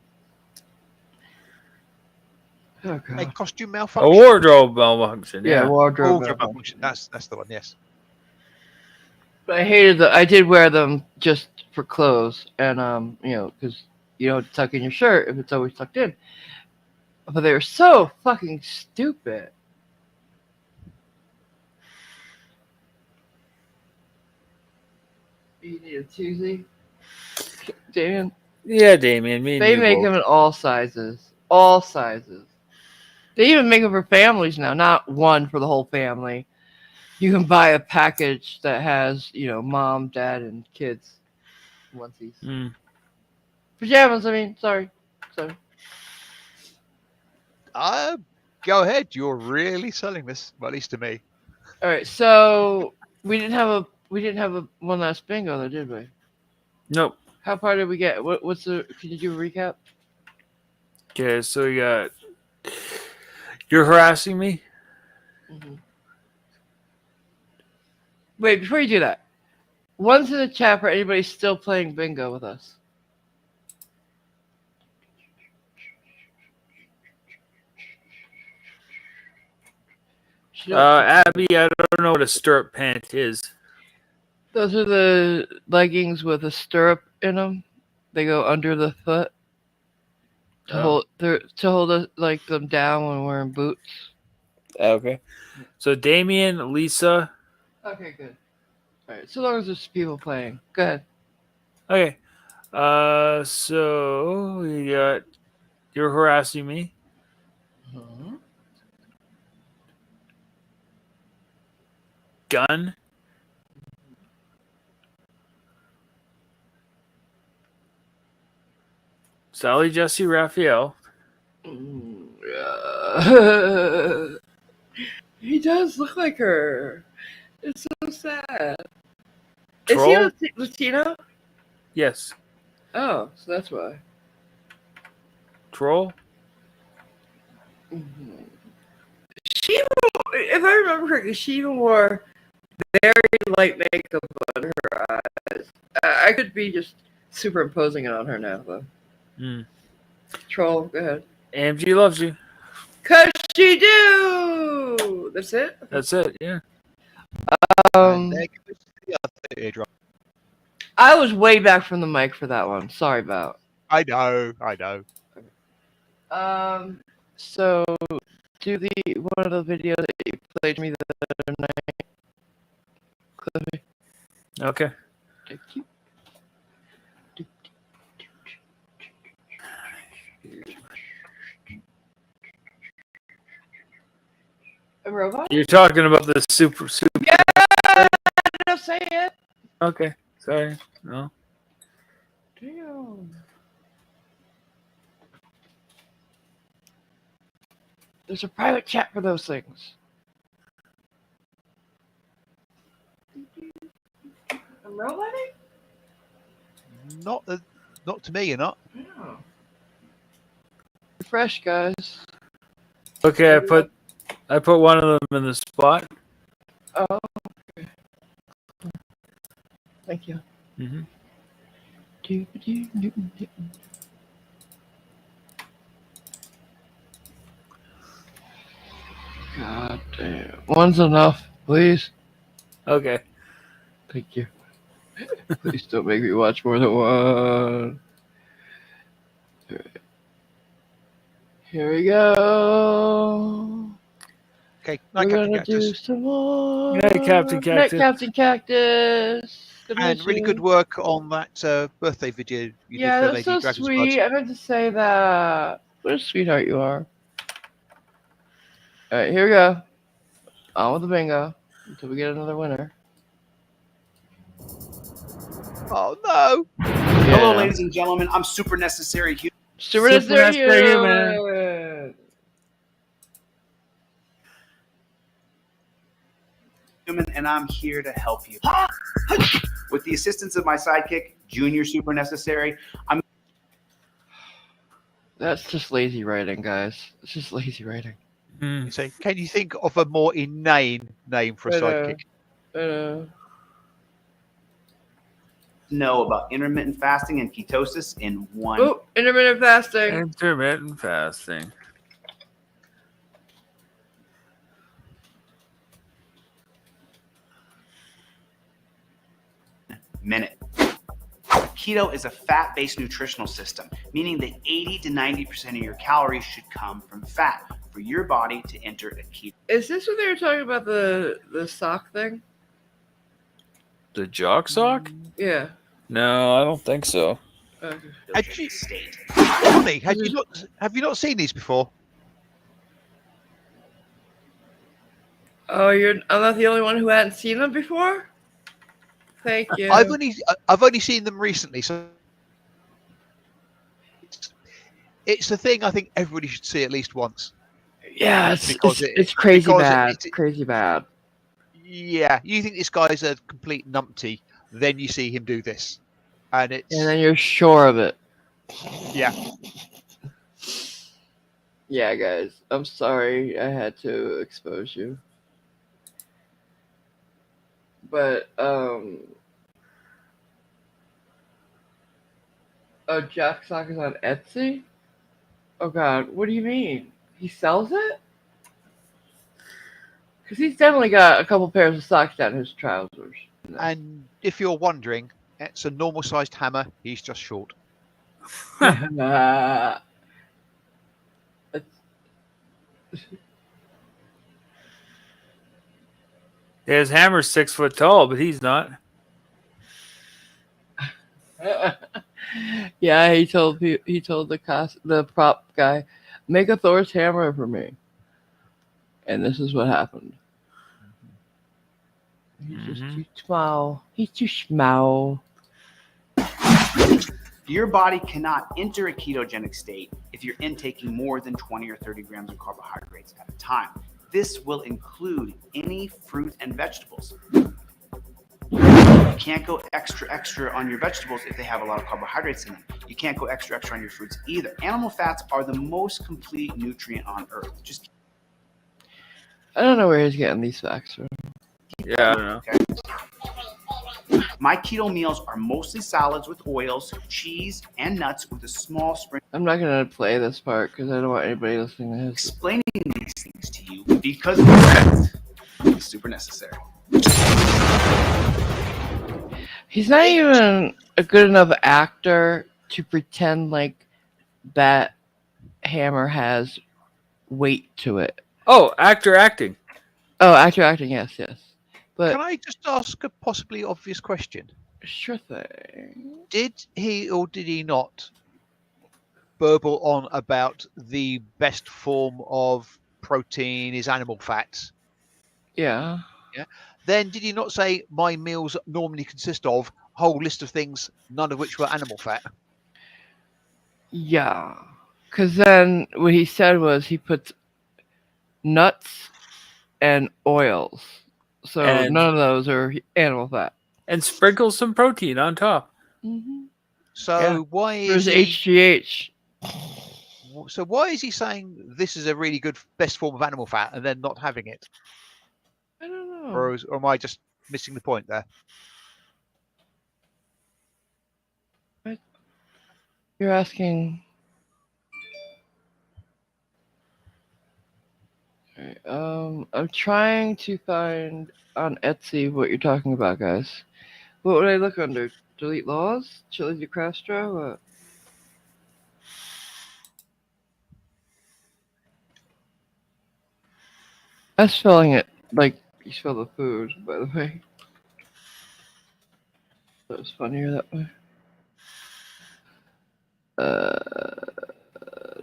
Speaker 6: Oh,
Speaker 3: A
Speaker 6: God.
Speaker 3: costume
Speaker 2: A
Speaker 3: malfunction.
Speaker 2: wardrobe malfunction.
Speaker 6: Yeah,
Speaker 2: Yeah.
Speaker 6: wardrobe
Speaker 3: Wardrobe
Speaker 6: malfunction.
Speaker 3: malfunction. That's the one. Yes.
Speaker 6: But I hated the. I did wear them just for clothes, and you know, because you don't tuck in your shirt if it's always tucked in. But they were so fucking stupid. You need a Tuesday, Damien.
Speaker 2: Yeah, Damien. Me and
Speaker 6: They
Speaker 2: you
Speaker 6: make
Speaker 2: both.
Speaker 6: them in all sizes. All sizes. They even make them for families now, not one for the whole family. You can buy a package that has, you know, mom, dad, and kids onesies.
Speaker 2: Mm.
Speaker 6: Pajamas, I mean, sorry.
Speaker 3: Go ahead. You're really selling this, well, at least to me.
Speaker 6: All right, so we didn't have a one last bingo though, did we?
Speaker 2: Nope.
Speaker 6: How far did we get? What's the? Can you do a recap?
Speaker 2: Okay, so you got. You're harassing me?
Speaker 6: Mm-hmm. Wait, before you do that, one's in the chat for anybody still playing bingo with us.
Speaker 2: Abby, I don't know what a stirrup pant is.
Speaker 6: Those are the leggings with a stirrup in them. They go under the foot to hold like them down when wearing boots.
Speaker 2: Okay. So Damien, Lisa.
Speaker 6: Okay, good. All right, so long as there's people playing. Go ahead.
Speaker 2: Okay. So you got. You're harassing me.
Speaker 6: Mm-hmm.
Speaker 2: Gun. Sally Jesse Raphael.
Speaker 6: He does look like her. It's so sad.
Speaker 2: Troll?
Speaker 6: Is he Latino?
Speaker 2: Yes.
Speaker 6: Oh, so that's why.
Speaker 2: Troll?
Speaker 6: Mm-hmm. If I remember correctly, she even wore very light makeup on her eyes. I could be just superimposing it on her now, though.
Speaker 2: Mm.
Speaker 6: Troll, go ahead.
Speaker 2: AMG loves you.
Speaker 6: 'Cause she do! That's it?
Speaker 2: That's it, yeah.
Speaker 6: I was way back from the mic for that one. Sorry about.
Speaker 3: I know.
Speaker 6: So do one of the videos that you played me the other night, Cliffy.
Speaker 2: Okay.
Speaker 6: Thank you. A robot?
Speaker 2: You're talking about the super.
Speaker 6: Yeah, don't say it.
Speaker 2: Okay, sorry. No.
Speaker 6: Damn. There's a private chat for those things. I'm roboting?
Speaker 3: Not to me, you're not.
Speaker 6: No. Fresh, guys.
Speaker 2: Okay, I put one of them in the spot.
Speaker 6: Oh, okay. Thank you.
Speaker 2: Mm-hmm.
Speaker 6: God damn. One's enough, please.
Speaker 2: Okay.
Speaker 6: Thank you. Please don't make me watch more than one. Here we go.
Speaker 3: Okay,
Speaker 6: We're
Speaker 3: Captain
Speaker 6: gonna do
Speaker 3: Cactus.
Speaker 6: some more.
Speaker 2: Good night, Captain
Speaker 6: Good night,
Speaker 2: Cactus.
Speaker 6: Captain Cactus. Good
Speaker 3: And
Speaker 6: night,
Speaker 3: really
Speaker 6: you.
Speaker 3: good work on that birthday video you
Speaker 6: Yeah,
Speaker 3: did for
Speaker 6: that's
Speaker 3: Lady
Speaker 6: so
Speaker 3: Dragonsblood.
Speaker 6: sweet. I meant to say that. What a sweetheart you are. All right, here we go. On with the bingo until we get another winner.
Speaker 3: Oh no!
Speaker 13: Hello, ladies and gentlemen. I'm Super Necessary Human.
Speaker 6: Super necessary human.
Speaker 13: Human, and I'm here to help you. With the assistance of my sidekick, Junior Super Necessary, I'm...
Speaker 6: That's just lazy writing, guys. It's just lazy writing.
Speaker 3: So, can you think of a more inane name for a sidekick?
Speaker 13: Know about intermittent fasting and ketosis in one...
Speaker 6: Oh, intermittent fasting.
Speaker 2: Intermittent fasting.
Speaker 13: minute. Keto is a fat-based nutritional system, meaning that 80 to 90% of your calories should come from fat for your body to enter a keto.
Speaker 6: Is this what they were talking about, the sock thing?
Speaker 2: The jock sock?
Speaker 6: Yeah.
Speaker 2: No, I don't think so.
Speaker 3: Okay. Ronnie, have you not seen these before?
Speaker 6: Oh, I'm not the only one who hadn't seen them before? Thank you.
Speaker 3: I've only seen them recently, so it's the thing I think everybody should see at least once.
Speaker 6: Yeah, it's crazy bad. Crazy bad.
Speaker 3: Yeah, you think this guy's a complete numpty, then you see him do this, and
Speaker 6: then you're sure of it.
Speaker 3: Yeah.
Speaker 6: Yeah, guys, I'm sorry I had to expose you. But, Jack Sock is on Etsy? Oh god, what do you mean? He sells it? Because he's definitely got a couple pairs of socks down his trousers.
Speaker 3: And if you're wondering, it's a normal sized hammer, he's just short.
Speaker 2: His hammer's 6 foot tall, but he's not.
Speaker 6: Yeah, he told the prop guy, make a Thor's hammer for me. And this is what happened. He's just too small. He's too small.
Speaker 13: Your body cannot enter a ketogenic state if you're intaking more than 20 or 30 grams of carbohydrates at a time. This will include any fruit and vegetables. You can't go extra on your vegetables if they have a lot of carbohydrates in them. You can't go extra on your fruits either. Animal fats are the most complete nutrient on earth.
Speaker 6: I don't know where he's getting these facts from.
Speaker 2: Yeah, I don't know.
Speaker 13: Okay. My keto meals are mostly salads with oils, cheese, and nuts with a small sprinkle.
Speaker 6: I'm not going to play this part because I don't want anybody listening to his.
Speaker 13: Explaining these things to you because it's super necessary.
Speaker 6: He's not even a good enough actor to pretend like that hammer has weight to it.
Speaker 2: Oh, actor acting.
Speaker 6: Oh, actor acting, yes. But
Speaker 3: can I just ask a possibly obvious question?
Speaker 6: Sure thing.
Speaker 3: Did he or did he not burble on about the best form of protein is animal fats?
Speaker 6: Yeah.
Speaker 3: Then did he not say my meals normally consist of a whole list of things, none of which were animal fat?
Speaker 6: Yeah. Because then what he said was he puts nuts and oils. So none of those are animal fat.
Speaker 2: And sprinkles some protein on top.
Speaker 6: Mm-hmm.
Speaker 3: So why is
Speaker 6: There's HGH.
Speaker 3: So why is he saying this is a really good best form of animal fat and then not having it?
Speaker 6: I don't know.
Speaker 3: Or am I just missing the point there?
Speaker 6: You're asking. I'm trying to find on Etsy what you're talking about, guys. What would I look under? Delete LAWZ? Chili de Castro? What? I'm spelling it like you spell the food, by the way. That was funnier that way.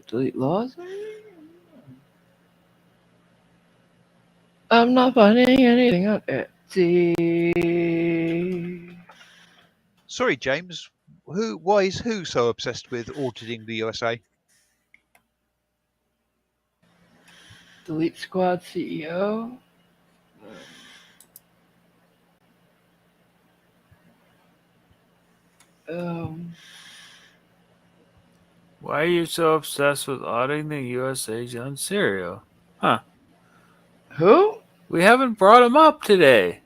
Speaker 6: Delete LAWZ, maybe? I'm not finding anything on Etsy.
Speaker 3: Sorry, James. Why is who so obsessed with auditing the USA?
Speaker 6: Delete Squad CEO.
Speaker 2: Why are you so obsessed with auditing the U.S. agent on Syrio? Huh.
Speaker 6: Who?
Speaker 2: We haven't brought him up today.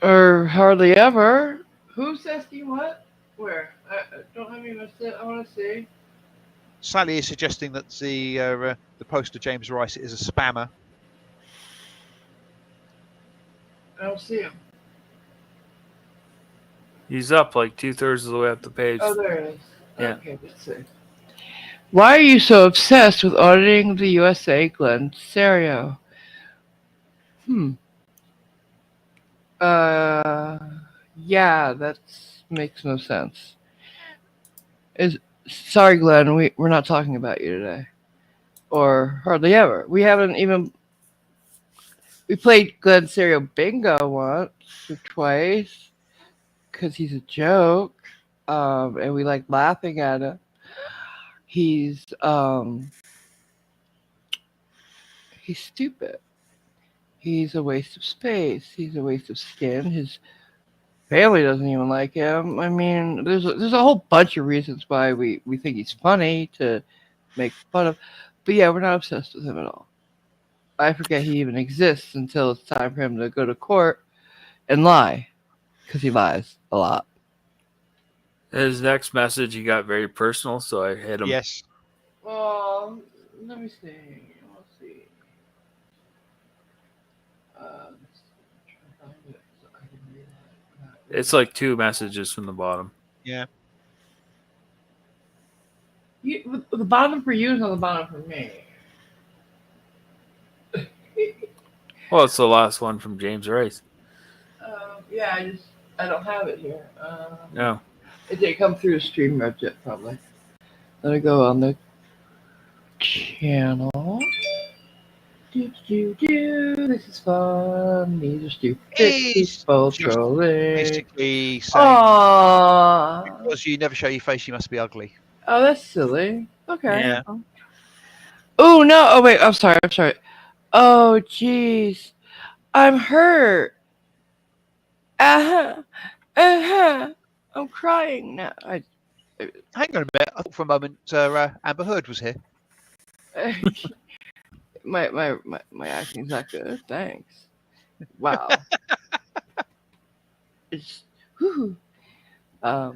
Speaker 6: Or hardly ever. Who's asking what? Where? Don't let me miss it. I want to see.
Speaker 3: Sally is suggesting that the poster James Rice is a spammer.
Speaker 6: I don't see him.
Speaker 2: He's up like 2/3 of the way up the page.
Speaker 6: Oh, there it is.
Speaker 2: Yeah.
Speaker 6: Okay, let's see. Why are you so obsessed with auditing the USA, Glenn Serio? Yeah, that makes no sense. Sorry, Glenn, we're not talking about you today. Or hardly ever. We haven't even... We played Glenn Serio Bingo once or twice because he's a joke, and we like laughing at him. He's stupid. He's a waste of space. He's a waste of skin. His family doesn't even like him. I mean, there's a whole bunch of reasons why we think he's funny to make fun of. But yeah, we're not obsessed with him at all. I forget he even exists until it's time for him to go to court and lie. Because he lies a lot.
Speaker 2: His next message, he got very personal, so I hit him.
Speaker 3: Yes.
Speaker 6: Well, let me see. Let's see.
Speaker 2: It's like 2 messages from the bottom.
Speaker 3: Yeah.
Speaker 6: The bottom for you is on the bottom for me.
Speaker 2: Well, it's the last one from James Rice.
Speaker 6: Yeah, I don't have it here.
Speaker 2: No.
Speaker 6: It didn't come through the StreamYard yet, probably. Let me go on the channel. This is fun. These are stupid. He's both trolling.
Speaker 3: Basically saying,
Speaker 6: aww,
Speaker 3: because you never show your face, you must be ugly.
Speaker 6: Oh, that's silly. Okay.
Speaker 3: Yeah.
Speaker 6: Oh no! Oh wait, I'm sorry. Oh jeez, I'm hurt. I'm crying now.
Speaker 3: Hang on a minute. I thought for a moment Amber Heard was here.
Speaker 6: my acting's not good. Thanks. Wow. It's whoo. No,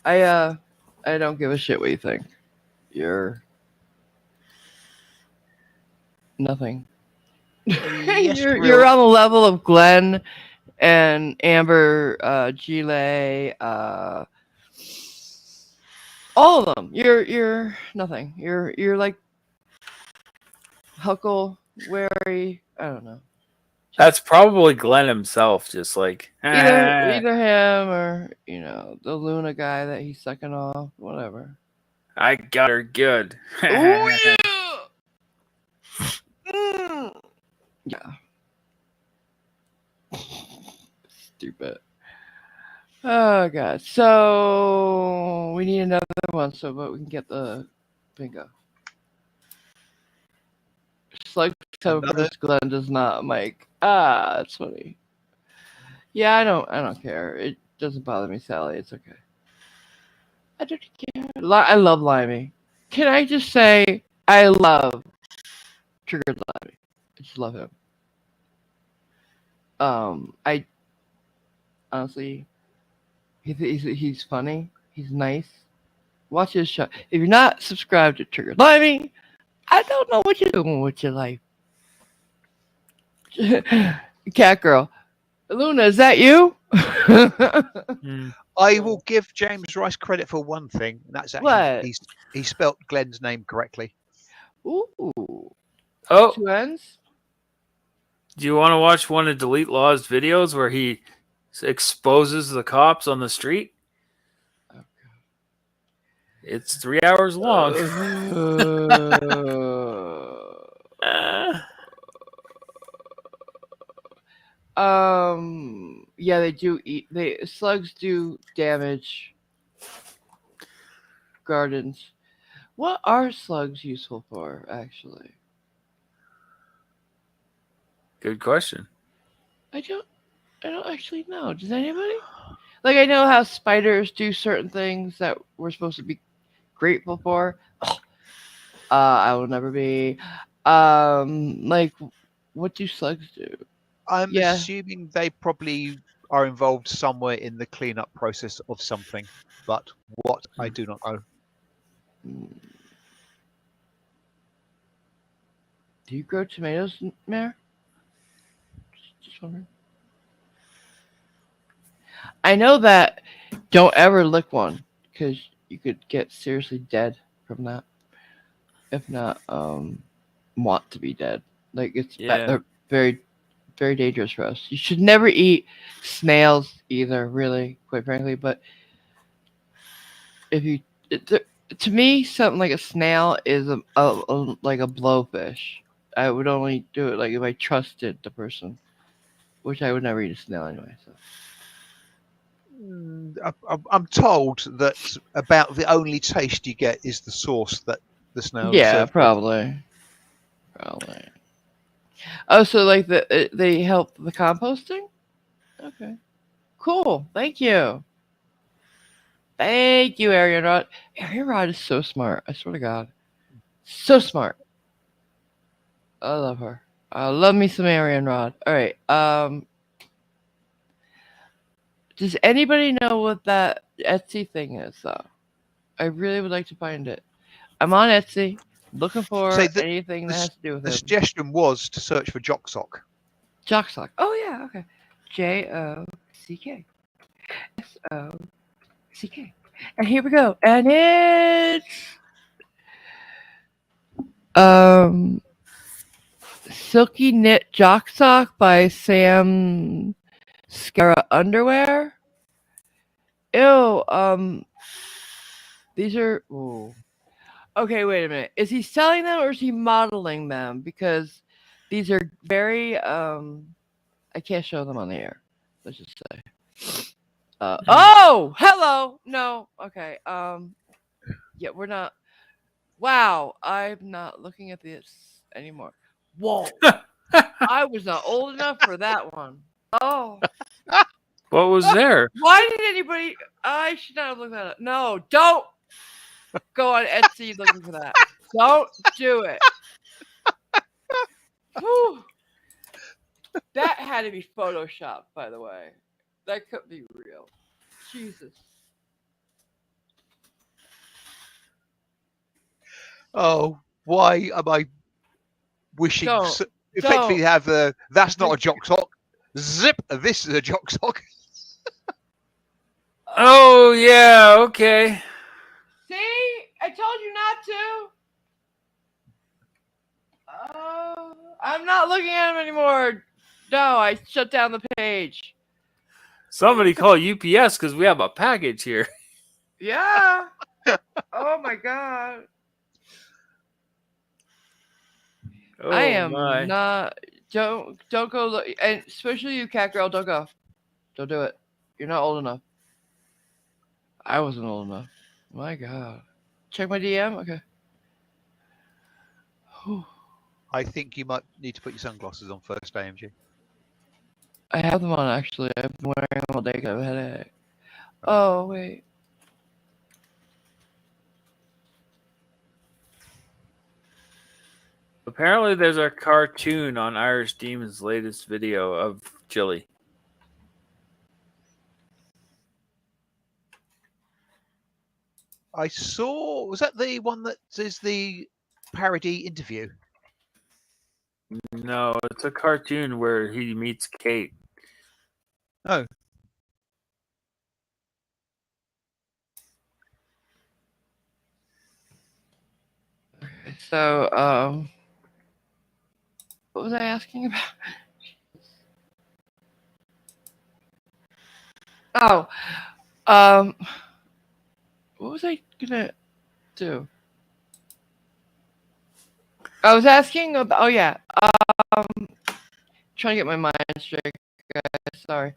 Speaker 6: yeah. I don't give a shit what you think. You're nothing.
Speaker 3: Yes,
Speaker 6: you're on the level of Glenn and Amber, GILE, all of them. You're nothing. You're like Huckleberry. I don't know.
Speaker 2: That's probably Glenn himself, just like
Speaker 6: either him or the Luna guy that he's sucking off. Whatever.
Speaker 2: I got her good.
Speaker 6: Oh yeah. Yeah. Stupid. Oh god. So we need another one but we can get the bingo. Slug Bruce Glenn does not, Mike. That's funny. Yeah, I don't care. It doesn't bother me, Sally. It's okay. I don't care. I love Limey. Can I just say I love Triggered Limey. I just love him. I honestly, he's funny. He's nice. Watch his show. If you're not subscribed to Triggered Limey, I don't know what you're doing with your life. Cat girl. Luna, is that you?
Speaker 3: I will give James Rice credit for one thing, and that's actually he spelt Glenn's name correctly.
Speaker 6: Ooh.
Speaker 2: Oh.
Speaker 6: 2 N's?
Speaker 2: Do you want to watch one of Delete LAWZ videos where he exposes the cops on the street?
Speaker 6: Oh, God.
Speaker 2: It's 3 hours long.
Speaker 6: Yeah, they do eat. Slugs do damage gardens. What are slugs useful for, actually?
Speaker 2: Good question.
Speaker 6: I don't actually know. Does anybody? Like I know how spiders do certain things that we're supposed to be grateful for. I will never be. Like what do slugs do?
Speaker 3: I'm
Speaker 6: Yeah.
Speaker 3: assuming they probably are involved somewhere in the cleanup process of something, but what I do not know.
Speaker 6: Do you grow tomatoes, Mare? Just wondering. I know that don't ever lick one because you could get seriously dead from that. If not, want to be dead. Like they're very, very dangerous for us. You should never eat snails either, really, quite frankly. But if you, to me, something like a snail is like a blowfish. I would only do it like if I trusted the person, which I would never eat a snail anyway. So.
Speaker 3: I'm told that about the only taste you get is the sauce that the snail.
Speaker 6: Yeah, probably. Oh, so like they help the composting? Okay, cool. Thank you. Thank you, Arian Rod. Arian Rod is so smart. I swear to God, so smart. I love her. I love me some Arian Rod. All right. Does anybody know what that Etsy thing is, though? I really would like to find it. I'm on Etsy looking for anything that has to do with it.
Speaker 3: The suggestion was to search for Jock Sock.
Speaker 6: Jock Sock. Oh yeah, okay. JOCK. SOCK. And here we go. And it's Silky Knit Jock Sock by Sam Scara Underwear. Ew, these are okay, wait a minute. Is he selling them or is he modeling them? Because these are very I can't show them on the air. Let's just say. Oh, hello. No, okay. Yeah, we're not. Wow, I'm not looking at this anymore. Whoa, I was not old enough for that one. Oh,
Speaker 2: what was there?
Speaker 6: Why did anybody? I should not have looked that up. No, don't go on Etsy looking for that. Don't do it. Whew. That had to be photoshopped, by the way. That couldn't be real. Jesus.
Speaker 3: Oh, why am I wishing effectively to have that's not a Jock Sock. Zip, this is a Jock Sock.
Speaker 2: Oh, yeah, okay.
Speaker 6: See? I told you not to. I'm not looking at them anymore. No, I shut down the page.
Speaker 2: Somebody call UPS because we have a package here.
Speaker 6: Yeah. Oh my God.
Speaker 2: Oh,
Speaker 6: I am not. Don't go look, and especially you, cat girl. Don't go. Don't do it. You're not old enough. I wasn't old enough. My God. Check my DM. Okay.
Speaker 3: I think you might need to put your sunglasses on first, AMG.
Speaker 6: I have them on actually. I've been wearing them all day because I have a headache. Oh wait.
Speaker 2: Apparently, there's a cartoon on Irish Demon's latest video of Chili.
Speaker 3: I saw. Was that the one that is the parody interview?
Speaker 2: No, it's a cartoon where he meets Kate.
Speaker 3: Oh.
Speaker 6: So, what was I asking about? Oh, what was I gonna do? I was asking about. Oh yeah. Trying to get my mind straight, guys. Sorry.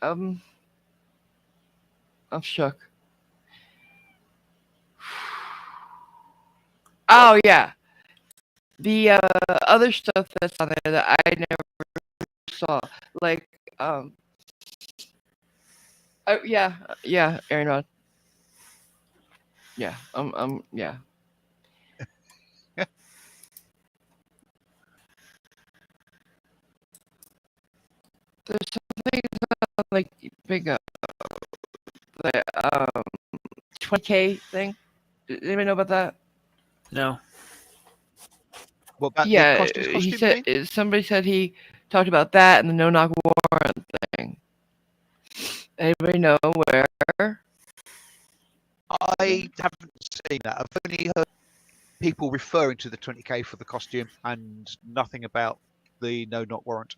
Speaker 6: I'm shook. Oh yeah. The other stuff that's on there that I never saw. Like, yeah, Aaron Rod. Yeah, yeah. There's something like big, the 20K thing. Did anybody know about that?
Speaker 2: No.
Speaker 3: What about
Speaker 6: Yeah,
Speaker 3: the costume,
Speaker 6: he
Speaker 3: you
Speaker 6: said
Speaker 3: mean?
Speaker 6: somebody said he talked about that and the no knock warrant thing. Anybody know where?
Speaker 3: I haven't seen that. I've only heard people referring to the 20K for the costume and nothing about the no knock warrant.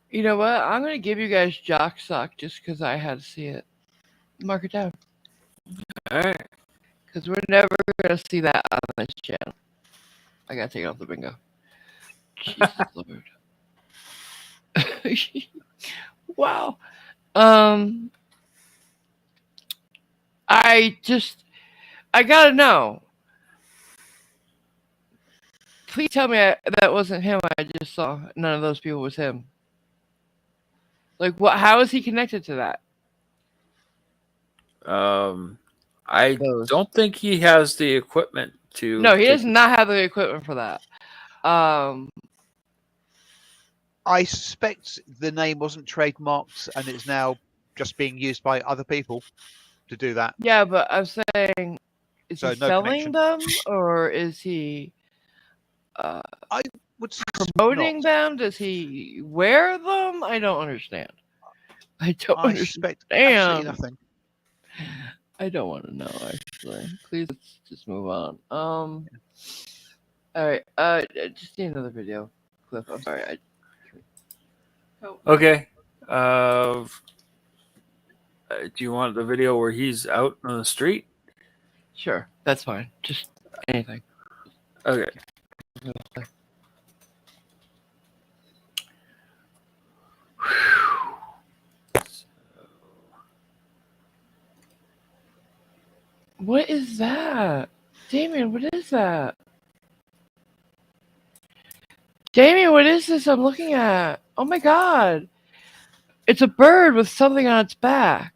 Speaker 6: You know what? I'm gonna give you guys Jock Sock just because I had to see it. Mark it down.
Speaker 2: All right.
Speaker 6: Because we're never gonna see that on this channel. I gotta take it off the bingo. Jesus Lord. Wow. I gotta know. Please tell me that wasn't him. I just saw none of those people was him. Like, what? How is he connected to that?
Speaker 2: I don't think he has the equipment to.
Speaker 6: No, he does not have the equipment for that.
Speaker 3: I suspect the name wasn't trademarked and it's now just being used by other people to do that.
Speaker 6: Yeah, but I'm saying, is he
Speaker 3: No
Speaker 6: selling them or is he
Speaker 3: I would
Speaker 6: promoting them? Does he wear them? I don't understand. I
Speaker 3: suspect absolutely nothing.
Speaker 6: I don't want to know, actually. Please, let's just move on. All right. I just need another video clip. I'm sorry.
Speaker 2: Okay. Do you want the video where he's out on the street?
Speaker 6: Sure, that's fine. Just anything.
Speaker 2: Okay.
Speaker 6: What is that? Damien, what is that? Damien, what is this I'm looking at? Oh my god. It's a bird with something on its back.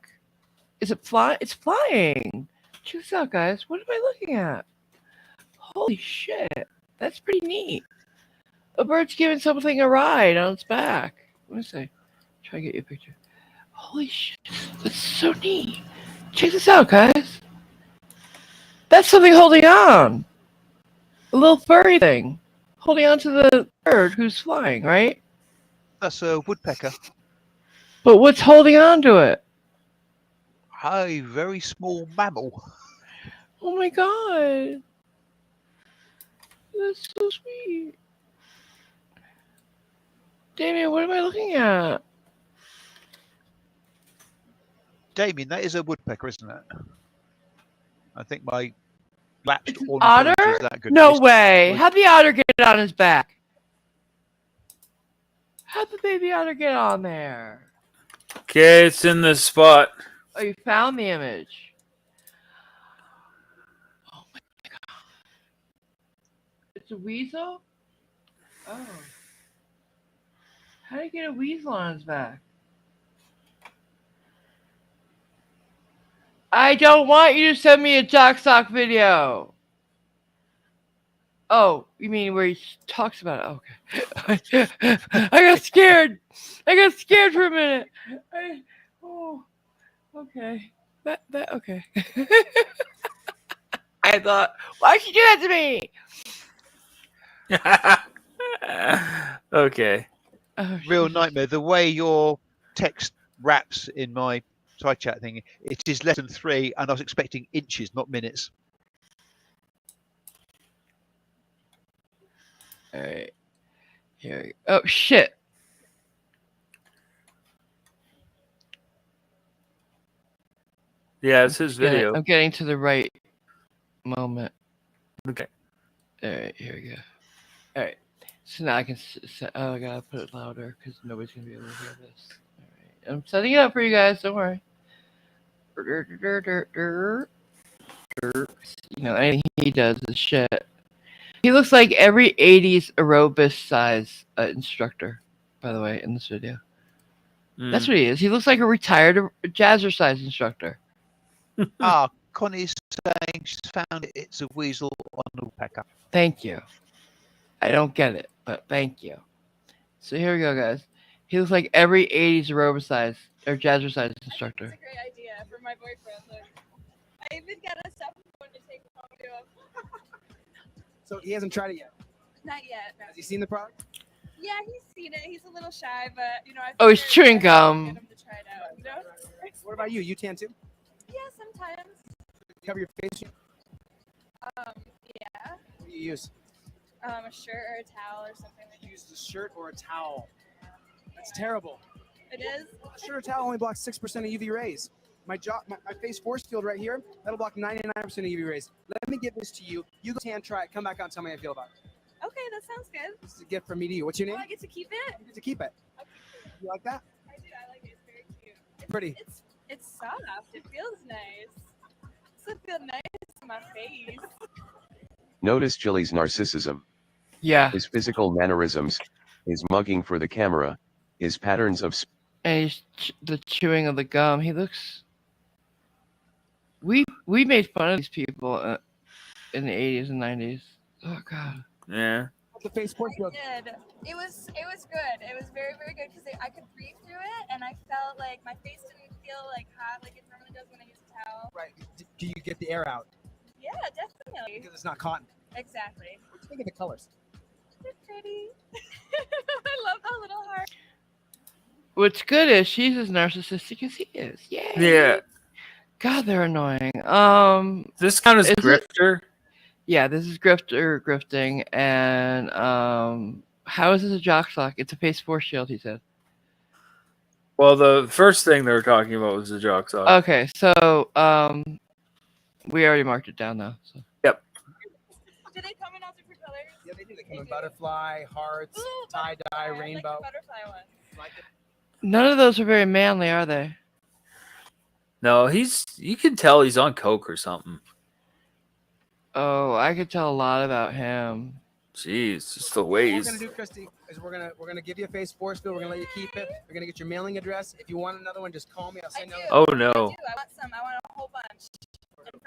Speaker 6: Is it flying? It's flying. Check this out, guys. What am I looking at? Holy shit. That's pretty neat. A bird's giving something a ride on its back. Let me see. Try to get you a picture. Holy shit. That's so neat. Check this out, guys. That's something holding on. A little furry thing. Holding on to the bird who's flying, right?
Speaker 3: That's a woodpecker.
Speaker 6: But what's holding on to it?
Speaker 3: A very small mammal.
Speaker 6: Oh my god. That's so sweet. Damien, what am I looking at?
Speaker 3: Damien, that is a woodpecker, isn't it? I think my lapsed
Speaker 6: Otter?
Speaker 3: ornithology is that good.
Speaker 6: No way. How'd the otter get on his back? How'd the baby otter get on there?
Speaker 2: Okay, it's in this spot.
Speaker 6: Oh, you found the image. Oh my god. It's a weasel? Oh. How did he get a weasel on his back? I don't want you to send me a Jock Sock video. Oh, you mean where he talks about it? Okay. I got scared. I got scared for a minute. Oh, okay. That okay. I thought, why'd you do that to me?
Speaker 2: Okay.
Speaker 6: Oh,
Speaker 3: real nightmare. The way your text wraps in my side chat thing, it is less than 3, and I was expecting inches, not minutes.
Speaker 6: All right. Here we go. Oh, shit.
Speaker 2: Yeah, it's his video.
Speaker 6: I'm getting to the right moment.
Speaker 2: Okay.
Speaker 6: All right, here we go. All right. So now I can oh, I gotta put it louder because nobody's gonna be able to hear this. All right. I'm setting it up for you guys. Don't worry. You know, anything he does is shit. He looks like every 80s aerobics size instructor, by the way, in this video. That's what he is. He looks like a retired jazzercise instructor.
Speaker 3: Connie's saying she's found it. It's a weasel on a woodpecker.
Speaker 6: Thank you. I don't get it, but thank you. So here we go, guys. He looks like every 80s aerobics or jazzercise instructor.
Speaker 14: It's a great idea for my boyfriend. Look, I even got a cell phone to take home to him.
Speaker 15: So he hasn't tried it yet?
Speaker 14: Not yet. No.
Speaker 15: Has he seen the product?
Speaker 14: Yeah, he's seen it. He's a little shy, but I
Speaker 6: Oh, he's chewing gum.
Speaker 14: get him to try it out.
Speaker 15: What about you? You tan too?
Speaker 14: Yeah, sometimes.
Speaker 15: Cover your face?
Speaker 14: Yeah.
Speaker 15: What do you use?
Speaker 14: A shirt or a towel or something like that.
Speaker 15: Use a shirt or a towel. That's terrible.
Speaker 14: It is?
Speaker 15: A shirt or towel only blocks 6% of UV rays. My face force field right here, that'll block 99% of UV rays. Let me give this to you. You go tan, try it, come back out and tell me how you feel about it.
Speaker 14: Okay, that sounds good.
Speaker 15: This is a gift from me to you. What's your name?
Speaker 14: Oh, I get to keep it?
Speaker 15: You get to keep it.
Speaker 14: Okay.
Speaker 15: You like that?
Speaker 14: I do. I like it. It's very cute.
Speaker 15: Pretty.
Speaker 14: It's soft. It feels nice. It feels nice on my face.
Speaker 16: Notice Chili's narcissism.
Speaker 6: Yeah.
Speaker 16: His physical mannerisms, his mugging for the camera, his patterns of
Speaker 6: And the chewing of the gum. He looks. We made fun of these people in the 80s and 90s. Oh God.
Speaker 2: Yeah.
Speaker 15: The face force field.
Speaker 14: I did. It was good. It was very, very good because I could breathe through it, and I felt like my face didn't feel like hot like it normally does when I use a towel.
Speaker 15: Right. Do you get the air out?
Speaker 14: Yeah, definitely.
Speaker 15: Because it's not cotton.
Speaker 14: Exactly.
Speaker 15: What do you think of the colors?
Speaker 14: They're pretty. I love the little heart.
Speaker 6: What's good is she's as narcissistic as he is. Yay.
Speaker 2: Yeah.
Speaker 6: God, they're annoying.
Speaker 2: This kind of grifter.
Speaker 6: Yeah, this is grifting, and how is this a jock sock? It's a face force shield, he said.
Speaker 2: Well, the first thing they were talking about was the jock sock.
Speaker 6: Okay, so we already marked it down though. So.
Speaker 2: Yep.
Speaker 14: Do they come in all different colors?
Speaker 15: Yeah, they do. They come in butterfly, hearts, tie-dye, rainbow.
Speaker 14: Like the butterfly one.
Speaker 15: Like it?
Speaker 6: None of those are very manly, are they?
Speaker 2: No, you can tell he's on coke or something.
Speaker 6: Oh, I could tell a lot about him.
Speaker 2: Jeez, just the
Speaker 15: What
Speaker 2: way
Speaker 15: we're
Speaker 2: he's.
Speaker 15: gonna do, Christy, is we're gonna give you a face force field. We're gonna let you keep it. We're gonna get your mailing address. If you want another one, just call me. I'll send you.
Speaker 2: Oh no.
Speaker 14: I want some. I want a whole bunch.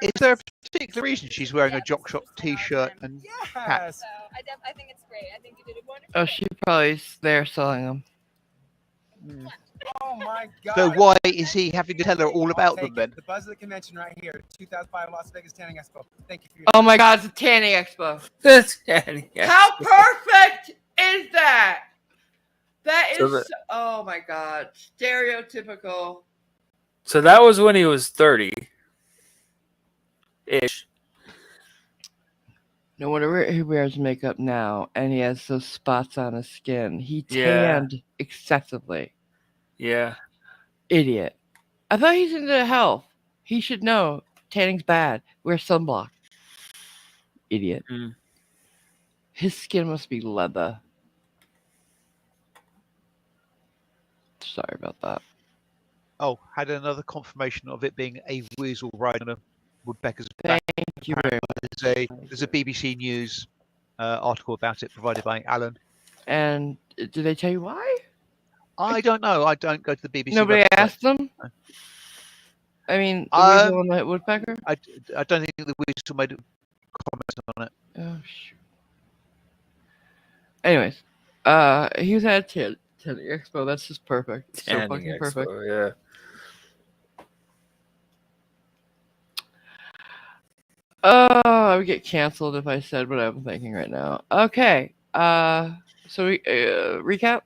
Speaker 3: Is there a particular reason she's wearing a jock shop t-shirt and hat?
Speaker 15: Yes.
Speaker 14: So I think it's great. I think you did a wonderful.
Speaker 6: Oh, she probably's there selling them.
Speaker 15: Oh my God.
Speaker 3: So why is he having to tell her all about them then?
Speaker 15: The buzz of the convention right here, 2005 Las Vegas Tanning Expo. Thank you for your
Speaker 6: Oh my God, it's a tanning expo.
Speaker 2: Tanning expo.
Speaker 6: How perfect is that? That is.
Speaker 2: So
Speaker 6: oh my God, stereotypical.
Speaker 2: So that was when he was 30 ish.
Speaker 6: No wonder he wears makeup now, and he has those spots on his skin. He
Speaker 2: Yeah.
Speaker 6: tanned excessively.
Speaker 2: Yeah.
Speaker 6: Idiot. I thought he's into health. He should know tanning's bad. Wear sunblock. Idiot.
Speaker 2: Mm.
Speaker 6: His skin must be leather. Sorry about that.
Speaker 3: Oh, had another confirmation of it being a weasel riding a woodpecker's
Speaker 6: Thank
Speaker 3: back.
Speaker 6: you very much.
Speaker 3: There's a BBC News article about it provided by Alan.
Speaker 6: And did they tell you why?
Speaker 3: I don't know. I don't go to the BBC.
Speaker 6: Nobody
Speaker 3: website.
Speaker 6: asked them? I mean, the weasel and the woodpecker?
Speaker 3: I don't think the weasel made a comment on it.
Speaker 6: Oh, shoot. Anyways, he was at Tanning Expo. That's just perfect. So fucking perfect.
Speaker 2: Yeah.
Speaker 6: Oh, I would get canceled if I said what I'm thinking right now. Okay. So we recap.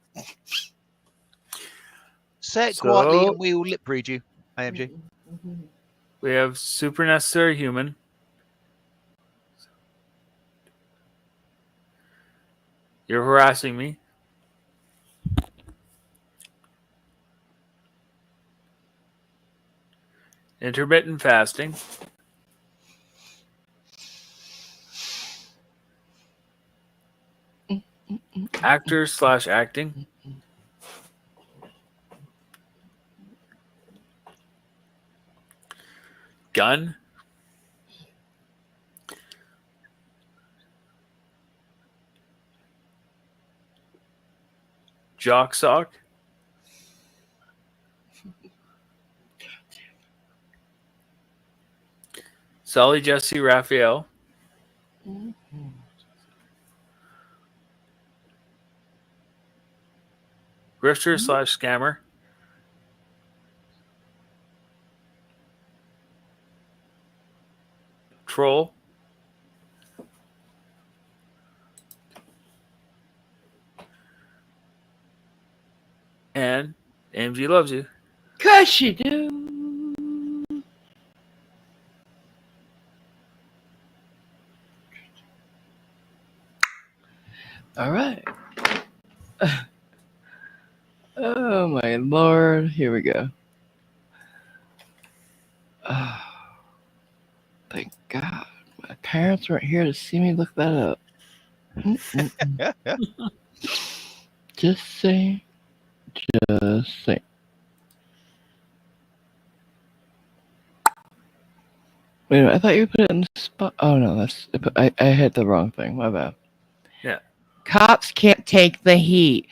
Speaker 3: Say it quietly and we will lip read you, AMG.
Speaker 2: We have super necessary human. You're harassing me. Intermittent fasting. Actor/acting. Gun. Jock Sock. Sally Jesse Raphael. Grifter / scammer. Troll. And AMG loves you.
Speaker 6: 'Cause she do. All right. Oh my lord. Here we go. Oh, thank God. My parents weren't here to see me look that up. Just saying. Just saying. Wait a minute, I thought you put it in the spot. Oh no, that's I hit the wrong thing. My bad.
Speaker 2: Yeah.
Speaker 6: Cops can't take the heat.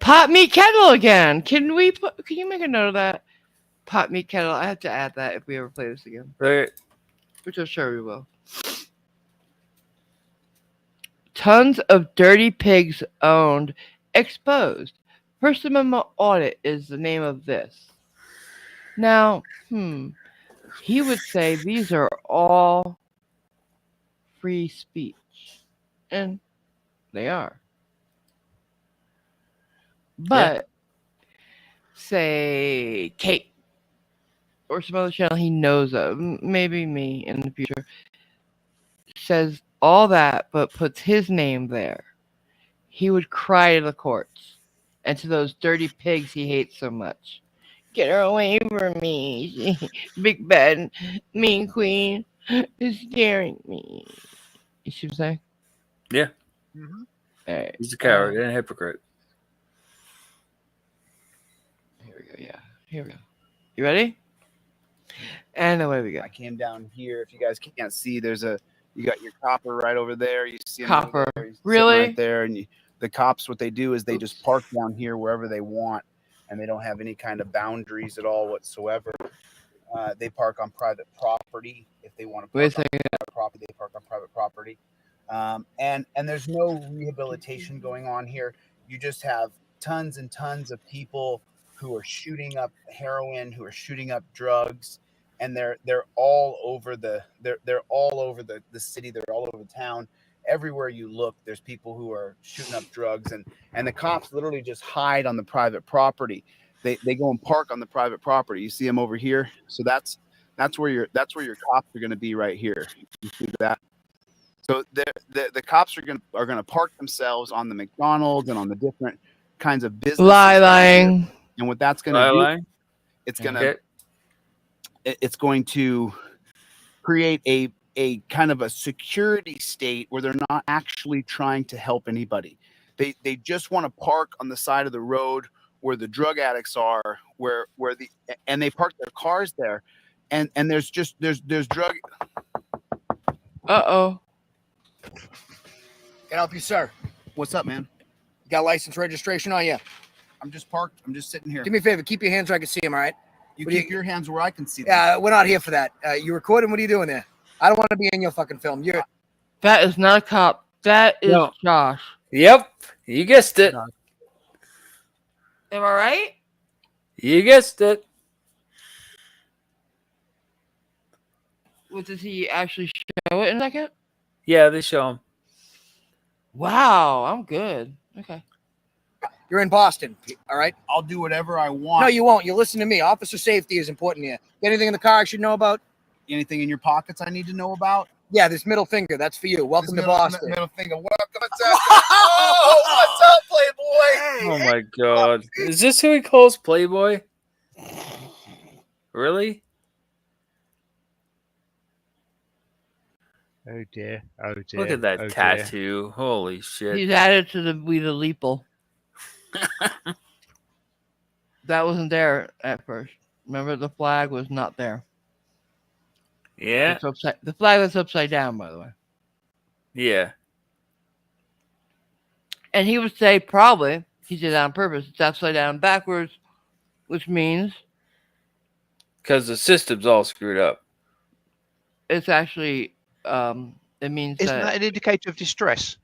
Speaker 6: Pot meat kettle again. Can you make a note of that? Pot meat kettle. I have to add that if we ever play this again.
Speaker 2: Right.
Speaker 6: Which I'm sure we will. Tons of dirty pigs owned, exposed. First Amendment audit is the name of this. Now, he would say these are all free speech. And they are. But, say, Kate, or some other channel he knows of, maybe me in the future, says all that, but puts his name there. He would cry to the courts and to those dirty pigs he hates so much. Get her away from me. Big bad mean queen is scaring me. You see what I'm saying?
Speaker 2: Yeah.
Speaker 3: Mm-hmm.
Speaker 6: Right.
Speaker 2: He's a coward and a hypocrite.
Speaker 6: Here we go. Yeah. Here we go. You ready? And away we go.
Speaker 17: I came down here. If you guys can't see, you got your copper right over there. You see him
Speaker 6: Copper.
Speaker 17: over there. He's
Speaker 6: Really?
Speaker 17: right there. And the cops, what they do is they just park down here wherever they want, and they don't have any kind of boundaries at all whatsoever. They park on private property if they want to.
Speaker 6: Wait a second.
Speaker 17: Private property, they park on private property, and there's no rehabilitation going on here. You just have tons and tons of people who are shooting up heroin, who are shooting up drugs, and they're all over the city. They're all over the town. Everywhere you look, there's people who are shooting up drugs, and the cops literally just hide on the private property. They go and park on the private property. You see them over here, so that's where your cops are going to be right here. You see that? So the cops are gonna park themselves on the McDonald's and on the different kinds of businesses.
Speaker 6: Lying.
Speaker 17: And what that's going to do, it's going to create a kind of a security state where they're not actually trying to help anybody. They just want to park on the side of the road where the drug addicts are, and they park their cars there, and there's drug.
Speaker 6: Uh-oh.
Speaker 18: Can I help you, sir?
Speaker 17: What's up, man?
Speaker 18: You got license registration on you?
Speaker 17: I'm just parked. I'm just sitting here.
Speaker 18: Do me a favor. Keep your hands where I can see them, all right?
Speaker 17: You keep your hands where I can see them.
Speaker 18: Yeah, we're not here for that. You recording? What are you doing there? I don't want to be in your fucking film.
Speaker 6: That is not a cop. That is Josh.
Speaker 2: Yep. You guessed it.
Speaker 6: Am I right?
Speaker 2: You guessed it.
Speaker 6: Well, does he actually show it in a second?
Speaker 2: Yeah, they show him.
Speaker 6: Wow, I'm good. Okay.
Speaker 18: You're in Boston, all right?
Speaker 17: I'll do whatever I want.
Speaker 18: No, you won't. You listen to me. Officer safety is important here. Anything in the car I should know about?
Speaker 17: Anything in your pockets I need to know about?
Speaker 18: Yeah, this middle finger. That's for you. Welcome to Boston.
Speaker 17: Middle finger. Welcome to oh, what's up, Playboy?
Speaker 2: Oh my God. Is this who he calls Playboy? Really?
Speaker 3: Oh dear. Oh dear.
Speaker 2: Look at that
Speaker 3: oh
Speaker 2: tattoo.
Speaker 3: Dear.
Speaker 2: Holy shit.
Speaker 6: He's added to the We the Leeple. That wasn't there at first. Remember, the flag was not there.
Speaker 2: Yeah.
Speaker 6: The flag was upside down, by the way.
Speaker 2: Yeah.
Speaker 6: And he would say probably He did it on purpose. It's upside down backwards, which means
Speaker 2: because the system's all screwed up.
Speaker 6: it's actually it means
Speaker 3: Isn't that an indicator of distress?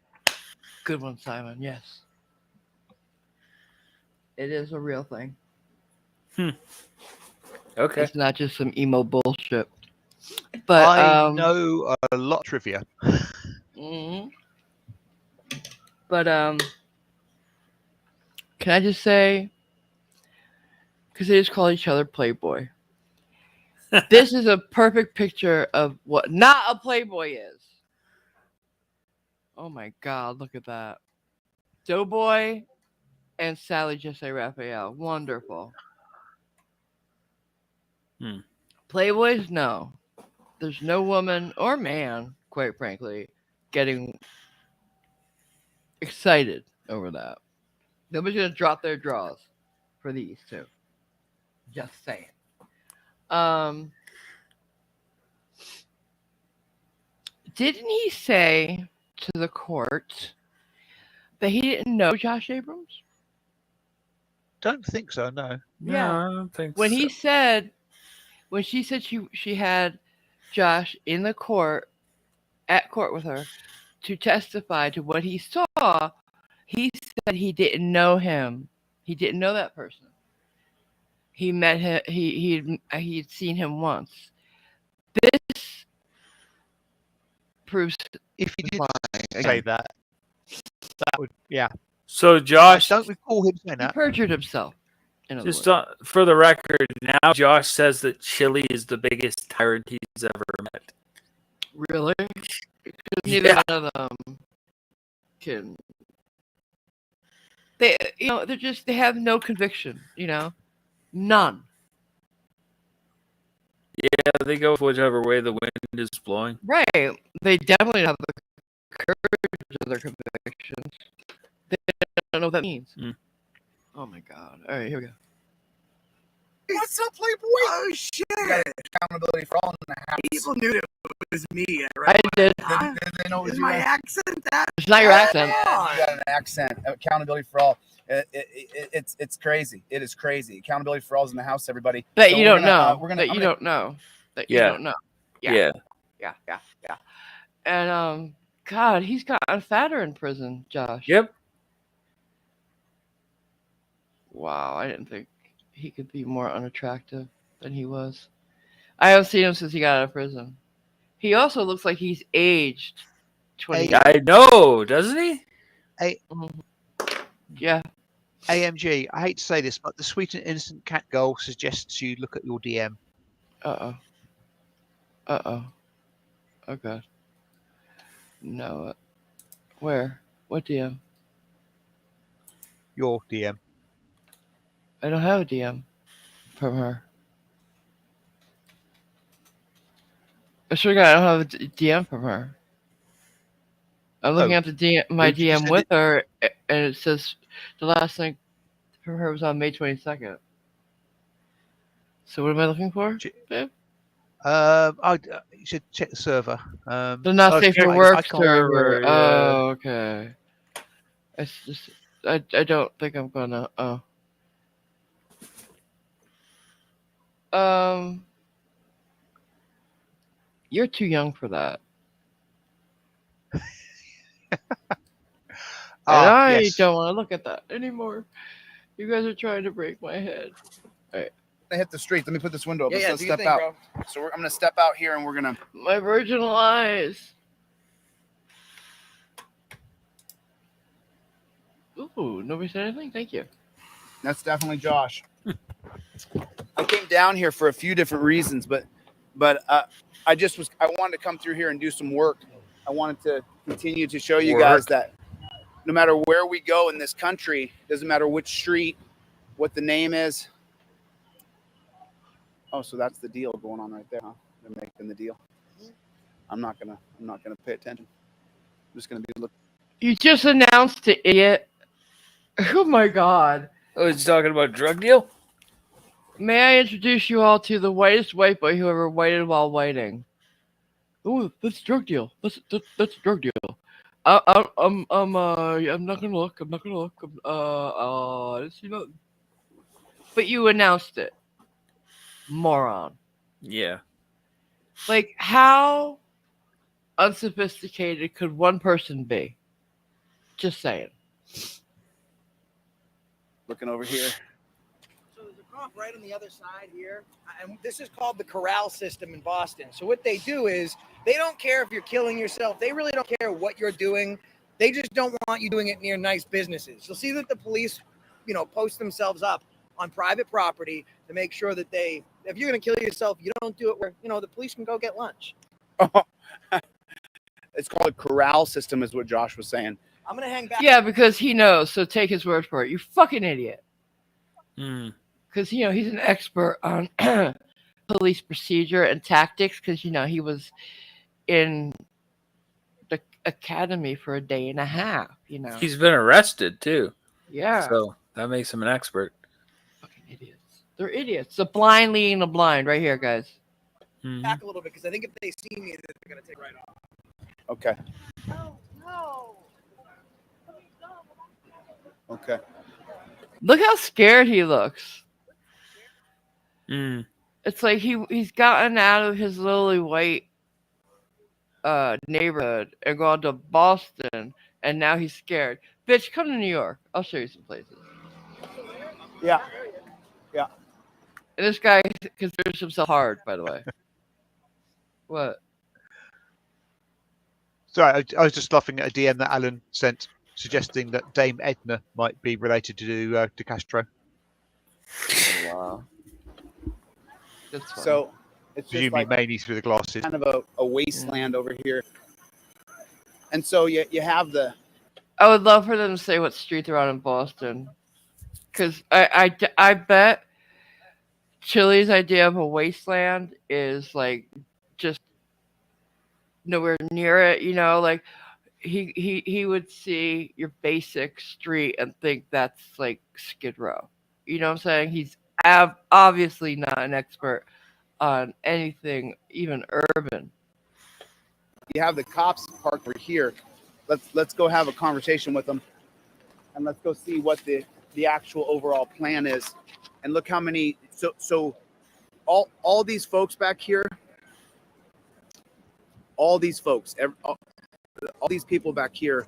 Speaker 6: Good one, Simon. Yes, it is a real thing.
Speaker 2: Okay,
Speaker 6: it's not just some emo bullshit. But
Speaker 3: I know a lot of trivia.
Speaker 6: Mm-hmm. But can I just say, because they just call each other Playboy, this is a perfect picture of what not a Playboy is. Oh my God, look at that. Doughboy and Sally Jesse Raphael. Wonderful. Playboys, no. There's no woman or man, quite frankly, getting excited over that. Nobody's going to drop their draws for these two. Just saying. Didn't he say to the court that he didn't know Josh Abrams?
Speaker 3: Don't think so, no.
Speaker 6: Yeah.
Speaker 2: No, I don't think
Speaker 6: when
Speaker 2: so.
Speaker 6: he said, when she said she had Josh in the court, at court with her, to testify to what he saw, he said he didn't know him. He didn't know that person. He met him. He'd seen him once. This proves
Speaker 3: if he did say that would, yeah.
Speaker 2: So Josh,
Speaker 3: I don't recall him saying
Speaker 6: He
Speaker 3: that.
Speaker 6: perjured himself. In other
Speaker 2: just
Speaker 6: words.
Speaker 2: for the record, now Josh says that Chili is the biggest tyrant he's ever met.
Speaker 6: Really? Because neither one of them can. They, they have no conviction. None.
Speaker 2: Yeah, they go whichever way the wind is blowing.
Speaker 6: Right. They definitely have the courage of their convictions. They don't know what that means. Oh my God. All right, here we go.
Speaker 18: What's up, Playboy? Oh shit! You got accountability for all in the house. People knew that it was me, right?
Speaker 6: I did.
Speaker 18: Did they know it was you? My accent? That?
Speaker 6: It's not your accent.
Speaker 18: You got an accent. Accountability for all. It's crazy. It is crazy. Accountability for all is in the house, everybody.
Speaker 6: That
Speaker 18: So
Speaker 6: you
Speaker 18: we're
Speaker 6: don't
Speaker 18: gonna,
Speaker 6: know.
Speaker 18: we're gonna.
Speaker 6: That you don't know. That you
Speaker 2: Yeah.
Speaker 6: don't know.
Speaker 2: Yeah.
Speaker 6: Yeah. And God, he's gotten fatter in prison, Josh.
Speaker 2: Yep.
Speaker 6: Wow, I didn't think he could be more unattractive than he was. I haven't seen him since he got out of prison. He also looks like he's aged 20 years.
Speaker 2: I know, doesn't he?
Speaker 6: Yeah.
Speaker 3: AMG, I hate to say this, but the sweet and innocent cat girl suggests you look at your DM.
Speaker 6: Oh God. No. Where? What DM?
Speaker 3: Your DM.
Speaker 6: I don't have a DM from her. I swear to God, I don't have a DM from her. I'm looking at my DM with her, and it says the last thing from her was on May 22nd. So what am I looking for, babe?
Speaker 3: You should check the server.
Speaker 6: The not safe for work server. Oh, okay. It's just I don't think I'm gonna. You're too young for that. I don't want to look at that anymore. You guys are trying to break my head. All right.
Speaker 17: I hit the street. Let me put this window up.
Speaker 18: Yeah,
Speaker 17: Let's
Speaker 18: do your
Speaker 17: step
Speaker 18: thing,
Speaker 17: out.
Speaker 18: bro.
Speaker 17: So I'm gonna step out here, and we're gonna.
Speaker 6: My virginal eyes. Ooh, nobody said anything? Thank you.
Speaker 17: That's definitely Josh. I came down here for a few different reasons, but I wanted to come through here and do some work. I wanted to continue to show you guys that no matter where we go in this country, doesn't matter which street, what the name is. Oh, so that's the deal going on right there, huh? They're making the deal. I'm not gonna pay attention. I'm just gonna be looking.
Speaker 6: You just announced it, idiot. Oh my God.
Speaker 2: Oh, he's talking about drug deal?
Speaker 6: May I introduce you all to the whitest white boy who ever whited while whiting? Oh, that's a drug deal. That's a drug deal. I'm not gonna look. I'm not gonna look. I didn't see nothing. But you announced it, moron.
Speaker 2: Yeah.
Speaker 6: Like, how unsophisticated could one person be? Just saying.
Speaker 17: Looking over here.
Speaker 10: So there's a cop right on the other side here, and this is called the corral system in Boston. So what they do is they don't care if you're killing yourself. They really don't care what you're doing. They just don't want you doing it near nice businesses. You'll see that the police, post themselves up on private property to make sure that if you're going to kill yourself, you don't do it where, the police can go get lunch.
Speaker 17: Oh, it's called a corral system, is what Josh was saying.
Speaker 10: I'm going to hang back.
Speaker 6: Yeah, because he knows, so take his word for it. You fucking idiot.
Speaker 2: Hmm.
Speaker 6: Because, he's an expert on police procedure and tactics because, he was in the academy for a day and a half,
Speaker 2: He's been arrested, too.
Speaker 6: Yeah.
Speaker 2: So that makes him an expert.
Speaker 6: Fucking idiots. They're idiots. The blind leading the blind right here, guys.
Speaker 10: Back a little bit because I think if they see me, they're going to take right off.
Speaker 17: Okay.
Speaker 10: No, no.
Speaker 17: Okay.
Speaker 6: Look how scared he looks.
Speaker 2: Mm.
Speaker 6: It's like he's gotten out of his lily white neighborhood and gone to Boston, and now he's scared. Bitch, come to New York. I'll show you some places.
Speaker 17: Yeah. Yeah.
Speaker 6: And this guy considers himself hard, by the way. What?
Speaker 3: Sorry, I was just laughing at a DM that Alan sent, suggesting that Dame Edna might be related to Castro.
Speaker 6: Wow.
Speaker 17: So it's just
Speaker 3: Presumably
Speaker 17: like
Speaker 3: mainly through the glasses.
Speaker 17: kind of a wasteland over here. And so you have the...
Speaker 6: I would love for them to say what street they're on in Boston. Because I bet Chili's idea of a wasteland is like just nowhere near it, like he would see your basic street and think that's like Skid Row. You know what I'm saying? He's obviously not an expert on anything even urban.
Speaker 17: You have the cops parked over here. Let's go have a conversation with them, and let's go see what the actual overall plan is. And look how many. So all these folks back here, all these folks, all these people back here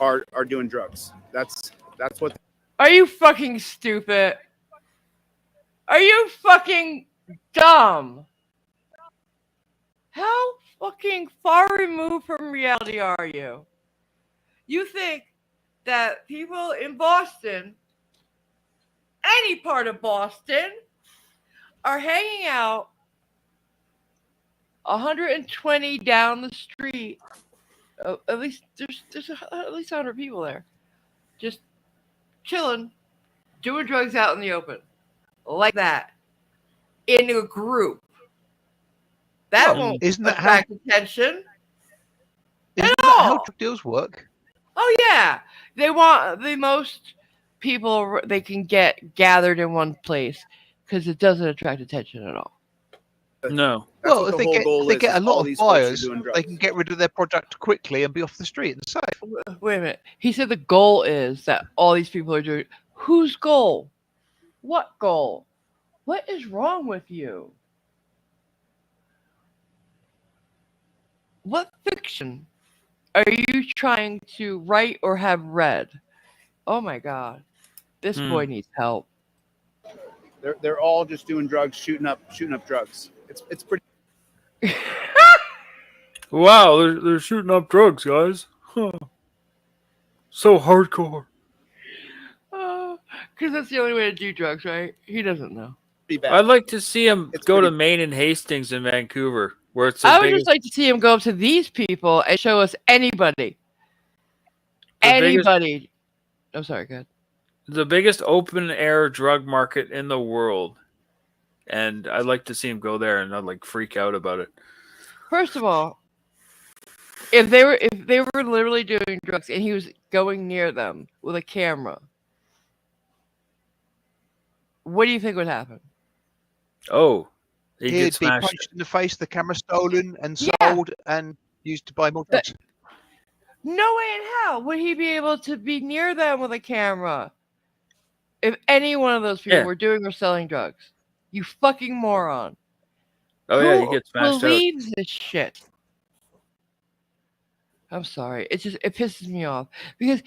Speaker 17: are doing drugs. That's what.
Speaker 6: Are you fucking stupid? Are you fucking dumb? How fucking far removed from reality are you? You think that people in Boston, any part of Boston, are hanging out 120 down the street. At least there's at least 100 people there, just chilling, doing drugs out in the open, like that, in a group. That won't attract attention.
Speaker 3: Isn't that how drug deals work?
Speaker 6: Oh yeah, they want the most people they can get gathered in one place because it doesn't attract attention at all.
Speaker 2: No.
Speaker 3: Well, if they get a lot of buyers, they can get rid of their product quickly and be off the street and safe.
Speaker 6: Wait a minute. He said the goal is that all these people are doing. Whose goal? What goal? What is wrong with you? What fiction are you trying to write or have read? Oh my God. This boy needs help.
Speaker 17: They're all just doing drugs, shooting up drugs. It's pretty.
Speaker 2: Wow, they're shooting up drugs, guys. Huh. So hardcore.
Speaker 6: Because that's the only way to do drugs, right? He doesn't know.
Speaker 2: I'd like to see him go to Maine and Hastings in Vancouver, where it's.
Speaker 6: I would just like to see him go up to these people and show us anybody. Anybody. I'm sorry, go ahead.
Speaker 2: The biggest open air drug market in the world. And I'd like to see him go there and not like freak out about it.
Speaker 6: First of all, if they were literally doing drugs and he was going near them with a camera, what do you think would happen?
Speaker 2: Oh,
Speaker 3: he'd be punched in the face, the camera stolen and sold and used to buy more drugs.
Speaker 6: No way in hell would he be able to be near them with a camera. If any one of those people were doing or selling drugs. You fucking moron.
Speaker 2: Oh
Speaker 6: Who
Speaker 2: yeah, you get smashed out.
Speaker 6: believes this shit? I'm sorry. It pisses me off because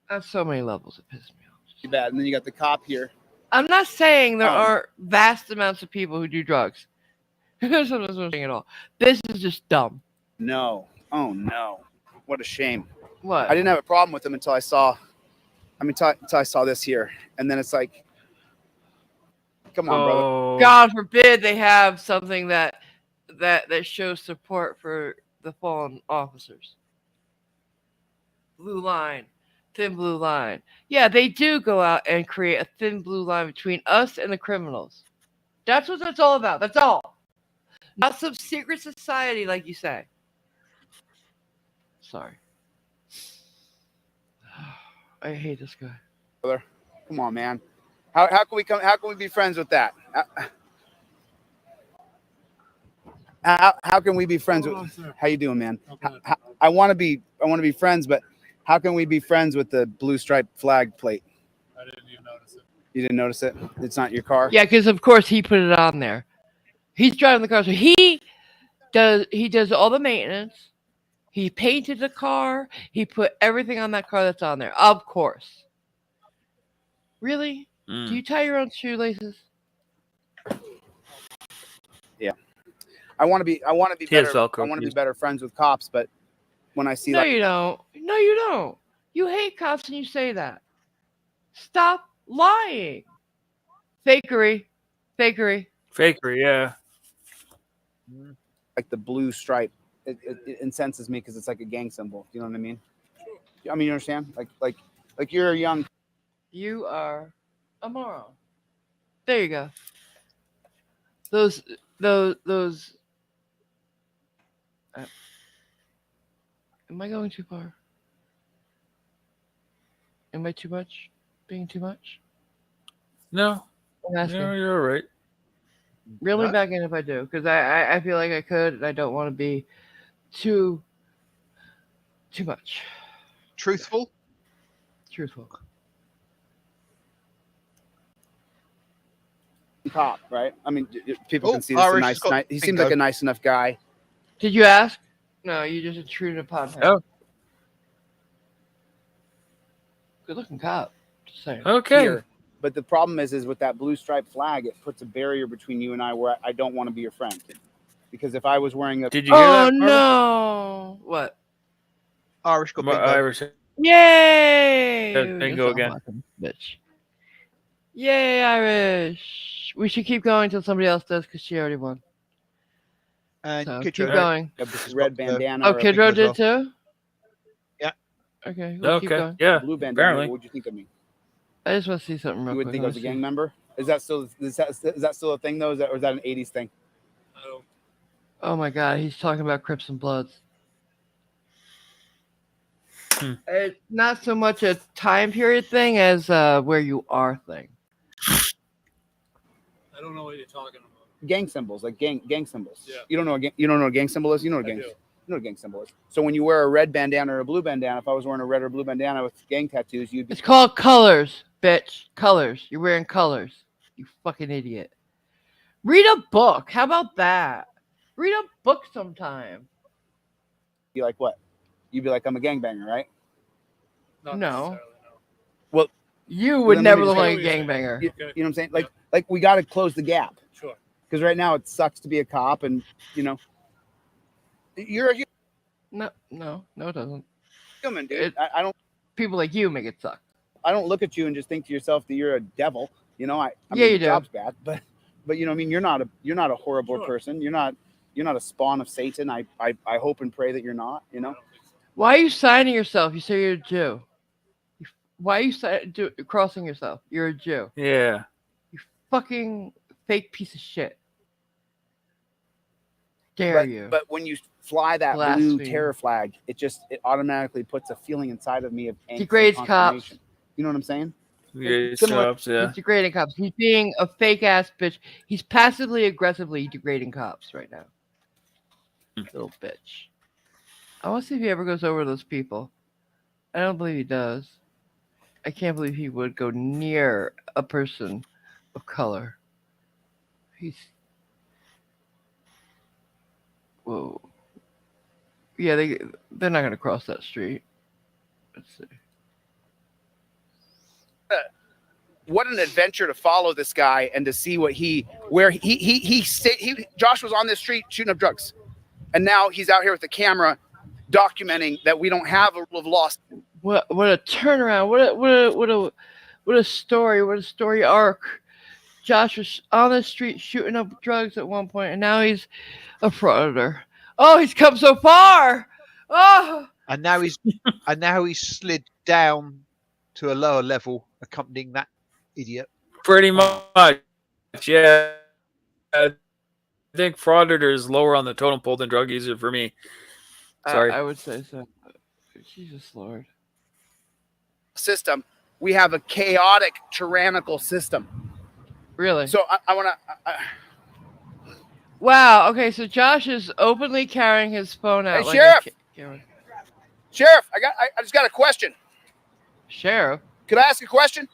Speaker 6: on so many levels it pisses me off.
Speaker 17: Bad. And then you got the cop here.
Speaker 6: I'm not saying there are vast amounts of people who do drugs. That's what I'm saying at all. This is just dumb.
Speaker 17: No. Oh no. What a shame.
Speaker 6: What?
Speaker 17: I didn't have a problem with him until I saw this here. And then it's like, come on, brother.
Speaker 6: God forbid they have something that shows support for the fallen officers. Blue line. Thin blue line. Yeah, they do go out and create a thin blue line between us and the criminals. That's what that's all about. That's all. Not some secret society like you say. Sorry. I hate this guy.
Speaker 17: Brother, come on, man. How can we be friends with that? How can we be friends with? How you doing, man? I want to be friends, but how can we be friends with the blue striped flag plate?
Speaker 19: I didn't even notice it.
Speaker 17: You didn't notice it? It's not your car?
Speaker 6: Yeah, because of course he put it on there. He's driving the car, so he does all the maintenance. He painted the car. He put everything on that car that's on there. Of course. Really? Do you tie your own shoelaces?
Speaker 17: Yeah. I want to be better. I want to be better friends with cops, but when I see
Speaker 6: No, you don't. No, you don't. You hate cops and you say that. Stop lying. Fakery.
Speaker 2: Yeah.
Speaker 17: Like the blue stripe, it incenses me because it's like a gang symbol. You know what I mean? I mean, you understand? Like you're a young.
Speaker 6: You are a moron. There you go. Those. Am I going too far? Am I too much? Being too much?
Speaker 2: No. You're all right.
Speaker 6: Reel me back in if I do, because I feel like I could, and I don't want to be too much.
Speaker 3: Truthful.
Speaker 17: Cop, right? I mean, people can see this. He seems like a nice enough guy.
Speaker 6: Did you ask? No, you just intruded upon him.
Speaker 2: Oh.
Speaker 6: Good looking cop. Just saying.
Speaker 2: Okay.
Speaker 17: Here. But the problem is with that blue striped flag, it puts a barrier between you and I where I don't want to be your friend. Because if I was wearing a...
Speaker 2: Did you hear that?
Speaker 6: No. What?
Speaker 3: Irish got bingo.
Speaker 2: Irish.
Speaker 6: Yay!
Speaker 2: Bingo again.
Speaker 6: Bitch. Yay, Irish. We should keep going until somebody else does, because she already won.
Speaker 3: And
Speaker 6: so
Speaker 3: Kidro,
Speaker 6: keep going.
Speaker 17: This red bandana.
Speaker 6: Oh, Kidro did too?
Speaker 3: Yeah.
Speaker 6: Okay, we'll keep going.
Speaker 2: Yeah.
Speaker 17: Blue bandana.
Speaker 2: Apparently.
Speaker 17: What would you think of me?
Speaker 6: I just want to see something real
Speaker 17: You would
Speaker 6: quick.
Speaker 17: think I was a gang member? Is that still a thing though? Or is that an 80s thing?
Speaker 6: Oh my God, he's talking about Crips and Bloods. It's not so much a time period thing as where you are thing.
Speaker 19: I don't know what you're talking about.
Speaker 17: Gang symbols, like gang symbols.
Speaker 19: Yeah.
Speaker 17: You don't know what a gang symbol is? You know what a gang symbol is. So when you wear a red bandana or a blue bandana, if I was wearing a red or blue bandana with gang tattoos, you'd be...
Speaker 6: It's called colors, bitch. Colors. You're wearing colors. You fucking idiot. Read a book. How about that? Read a book sometime.
Speaker 17: Be like what? You'd be like, I'm a gangbanger, right?
Speaker 6: No.
Speaker 17: Well,
Speaker 6: you would never look like a gangbanger.
Speaker 17: You know what I'm saying? Like we got to close the gap.
Speaker 19: Sure.
Speaker 17: Because right now it sucks to be a cop, and you're a
Speaker 6: No, it doesn't.
Speaker 17: human, dude. I don't.
Speaker 6: People like you make it suck.
Speaker 17: I don't look at you and just think to yourself that you're a devil. I
Speaker 6: Yeah,
Speaker 17: mean,
Speaker 6: you
Speaker 17: your
Speaker 6: do.
Speaker 17: job's bad, but you know what I mean. You're not a horrible person. You're not a spawn of Satan. I hope and pray that you're not.
Speaker 6: Why are you signing yourself? You say you're a Jew. Why are you crossing yourself? You're a Jew.
Speaker 2: Yeah.
Speaker 6: You fucking fake piece of shit. Dare you?
Speaker 17: But when you fly that
Speaker 6: Blasphemy.
Speaker 17: blue terror flag, it automatically puts a feeling inside of me of angst
Speaker 6: Degrades
Speaker 17: and
Speaker 6: cops.
Speaker 17: consternation. You know what I'm saying?
Speaker 2: Degrades
Speaker 17: Similar-
Speaker 2: cops, yeah.
Speaker 6: He's degrading cops. He's being a fake ass bitch. He's passively aggressively degrading cops right now. Little bitch. I want to see if he ever goes over those people. I don't believe he does. I can't believe he would go near a person of color. He's... Whoa. Yeah, they're not going to cross that street. Let's see.
Speaker 17: What an adventure to follow this guy and to see what Josh was on this street shooting up drugs, and now he's out here with the camera documenting that we don't have a rule of law.
Speaker 6: What a turnaround! What a story! What a story arc! Josh was on the street shooting up drugs at one point, and now he's a frauder. Oh, he's come so far! Oh,
Speaker 3: and now he's slid down to a lower level, accompanying that idiot.
Speaker 2: Pretty much, yeah. I think frauditor is lower on the totem pole than drug user for me. Sorry,
Speaker 6: I would say so. Jesus Lord.
Speaker 17: System. We have a chaotic, tyrannical system.
Speaker 6: Really?
Speaker 17: So I want to.
Speaker 6: Wow. Okay, so Josh is openly carrying his phone out.
Speaker 17: Hey, Sheriff. Sheriff, I just got a question.
Speaker 6: Sheriff,
Speaker 17: could I ask a question?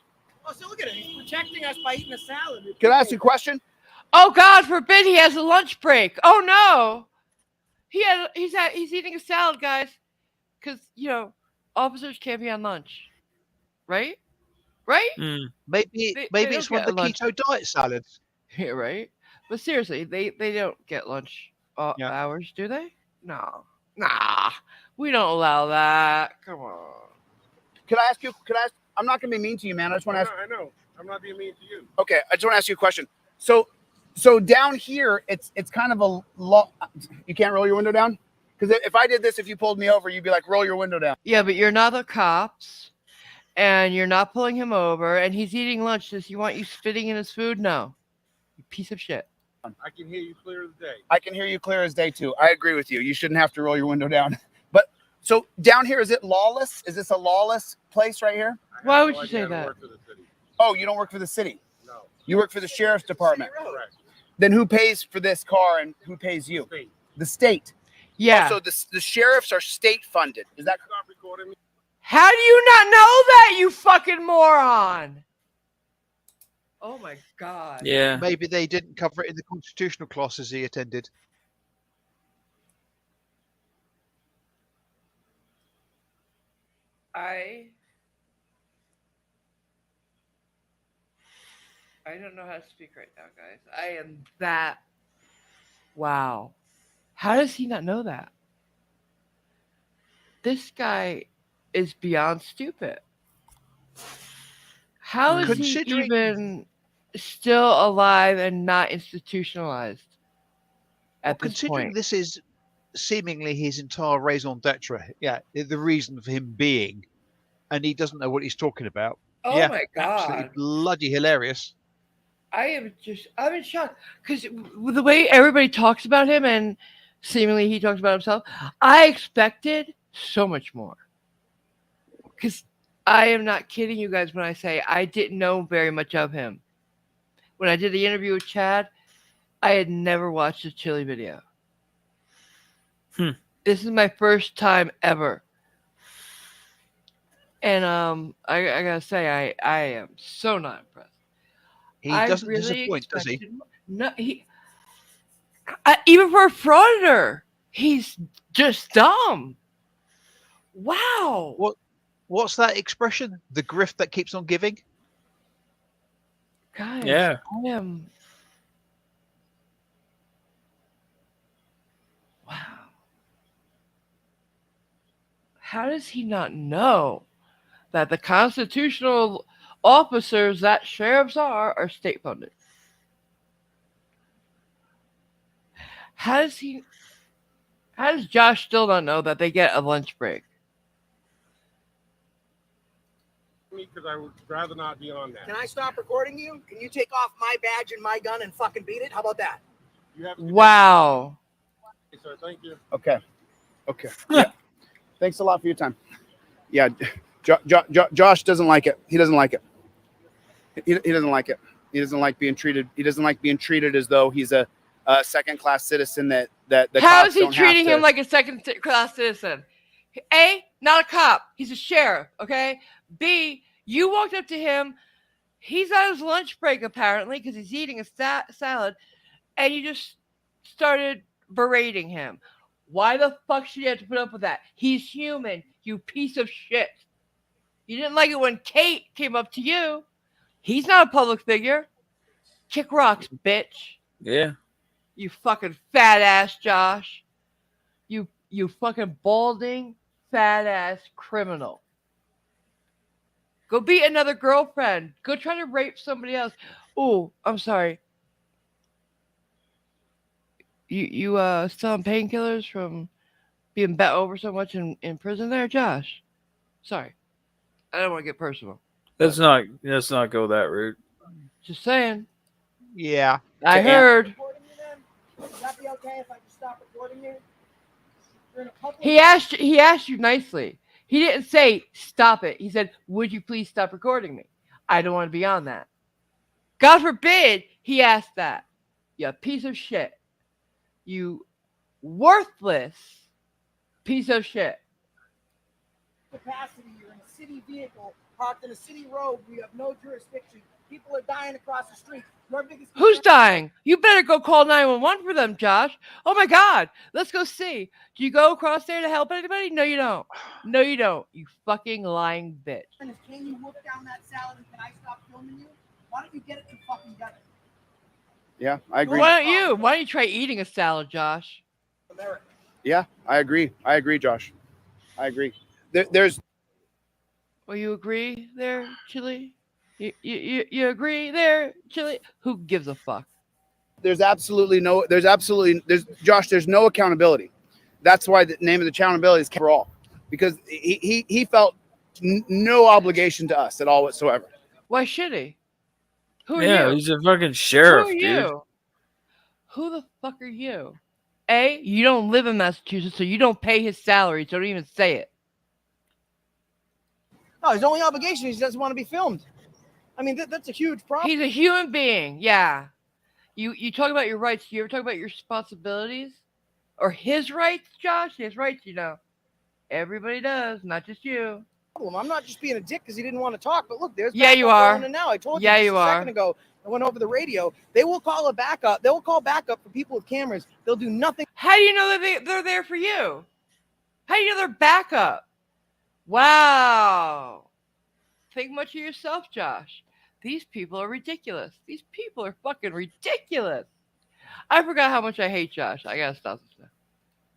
Speaker 10: Oh, so look at him. He's protecting us by eating a salad.
Speaker 17: Can I ask you a question?
Speaker 6: Oh God forbid he has a lunch break. Oh no. He's eating a salad, guys. Because officers can't be on lunch. Right? Right?
Speaker 3: Maybe it's one of the keto diet salads.
Speaker 6: Yeah, right. But seriously, they don't get lunch hours, do they? No. Nah. We don't allow that. Come on.
Speaker 17: Could I ask you? I'm not going to be mean to you, man. I just want to ask.
Speaker 19: I know. I'm not being mean to you.
Speaker 17: Okay, I just want to ask you a question. So down here, it's kind of a law. You can't roll your window down? Because if I did this, if you pulled me over, you'd be like, roll your window down.
Speaker 6: Yeah, but you're not the cops, and you're not pulling him over, and he's eating lunch. Does he want you spitting in his food? No. You piece of shit.
Speaker 19: I can hear you clear as day.
Speaker 17: I can hear you clear as day, too. I agree with you. You shouldn't have to roll your window down. But so down here, is it lawless? Is this a lawless place right here?
Speaker 6: Why would you say that?
Speaker 17: Oh, you don't work for the city?
Speaker 19: No.
Speaker 17: You work for the sheriff's department?
Speaker 19: Correct.
Speaker 17: Then who pays for this car and who pays you? The state.
Speaker 6: Yeah.
Speaker 17: Oh, so the sheriffs are state funded. Is that
Speaker 19: Stop recording me?
Speaker 6: How do you not know that, you fucking moron? Oh my God.
Speaker 2: Yeah.
Speaker 3: Maybe they didn't cover it in the constitutional classes he attended.
Speaker 6: I don't know how to speak right now, guys. I am that. Wow. How does he not know that? This guy is beyond stupid. How is he even still alive and not institutionalized at this
Speaker 3: considering
Speaker 6: point?
Speaker 3: This is seemingly his entire raison d'etre. Yeah, the reason for him being, and he doesn't know what he's talking about.
Speaker 6: Oh
Speaker 3: yeah,
Speaker 6: my God.
Speaker 3: absolutely bloody hilarious.
Speaker 6: I'm in shock because with the way everybody talks about him and seemingly he talks about himself, I expected so much more. Because I am not kidding you guys when I say I didn't know very much of him. When I did the interview with Chad, I had never watched a Chili video. This is my first time ever. And I gotta say, I am so not impressed.
Speaker 3: He doesn't disappoint, does he?
Speaker 6: No, even for a frauditor, he's just dumb. Wow.
Speaker 3: What's that expression? The grift that keeps on giving?
Speaker 6: Guys,
Speaker 2: yeah.
Speaker 6: I am. Wow. How does he not know that the constitutional officers that sheriffs are state funded? How does Josh still not know that they get a lunch break?
Speaker 19: Because I would rather not be on that.
Speaker 10: Can I stop recording you? Can you take off my badge and my gun and fucking beat it? How about that?
Speaker 19: You have to
Speaker 6: Wow.
Speaker 19: Okay, sir, thank you.
Speaker 17: Okay. Yeah. Thanks a lot for your time. Yeah. Josh doesn't like it. He doesn't like it. He doesn't like it. He doesn't like being treated. He doesn't like being treated as though he's a second-class citizen that that the
Speaker 6: How
Speaker 17: cops
Speaker 6: is he
Speaker 17: don't have
Speaker 6: treating
Speaker 17: to-
Speaker 6: him like a second-class citizen? A, not a cop. He's a sheriff, okay? B, you walked up to him. He's on his lunch break, apparently, because he's eating a salad, and you just started berating him. Why the fuck should you have to put up with that? He's human, you piece of shit. You didn't like it when Kate came up to you. He's not a public figure. Kick rocks, bitch.
Speaker 2: Yeah.
Speaker 6: You fucking fat ass Josh. You fucking balding fat ass criminal. Go beat another girlfriend. Go try to rape somebody else. Oh, I'm sorry. You still on painkillers from being bet over so much in prison there, Josh? Sorry. I don't want to get personal.
Speaker 2: Let's not go that route.
Speaker 6: Just saying.
Speaker 3: Yeah.
Speaker 6: I heard.
Speaker 10: Would that be okay if I just stop recording you?
Speaker 6: He asked you nicely. He didn't say stop it. He said, "Would you please stop recording me? I don't want to be on that." God forbid he asked that. You piece of shit. You worthless piece of shit.
Speaker 10: Capacity, you're in a city vehicle parked in a city road. We have no jurisdiction. People are dying across the street. Your biggest
Speaker 6: Who's dying? You better go call 911 for them, Josh. Oh my God. Let's go see. Do you go across there to help anybody? No, you don't. No, you don't. You fucking lying bitch.
Speaker 10: Can you look down that salad and can I stop filming you? Why don't you get it fucking together?
Speaker 17: Yeah, I agree.
Speaker 6: Why don't you try eating a salad, Josh?
Speaker 17: Yeah, I agree. I agree, Josh. I agree. There's.
Speaker 6: Well, you agree there, Chili? You agree there, Chili? Who gives a fuck?
Speaker 17: There's Josh, there's no accountability. That's why the name of the accountability is for all, because he felt no obligation to us at all whatsoever.
Speaker 6: Why should he? Who are
Speaker 2: Yeah,
Speaker 6: you?
Speaker 2: he's a fucking sheriff,
Speaker 6: Who are
Speaker 2: dude.
Speaker 6: you? Who the fuck are you? A, you don't live in Massachusetts, so you don't pay his salary, so don't even say it.
Speaker 10: No, his only obligation is he doesn't want to be filmed. I mean, that's a huge problem.
Speaker 6: He's a human being, yeah. You talk about your rights. You ever talk about your responsibilities? Or his rights, Josh? His rights, you know. Everybody does, not just you.
Speaker 10: I'm not just being a dick because he didn't want to talk, but look, there's
Speaker 6: Yeah, you
Speaker 10: backup
Speaker 6: are.
Speaker 10: going in now. I told
Speaker 6: Yeah,
Speaker 10: you
Speaker 6: you
Speaker 10: just a
Speaker 6: are.
Speaker 10: second ago. I went over the radio. They will call a backup. They will call backup for people with cameras. They'll do nothing.
Speaker 6: How do you know that they're there for you? How do you know they're backup? Wow. Think much of yourself, Josh. These people are ridiculous. These people are fucking ridiculous. I forgot how much I hate Josh. I gotta stop this now.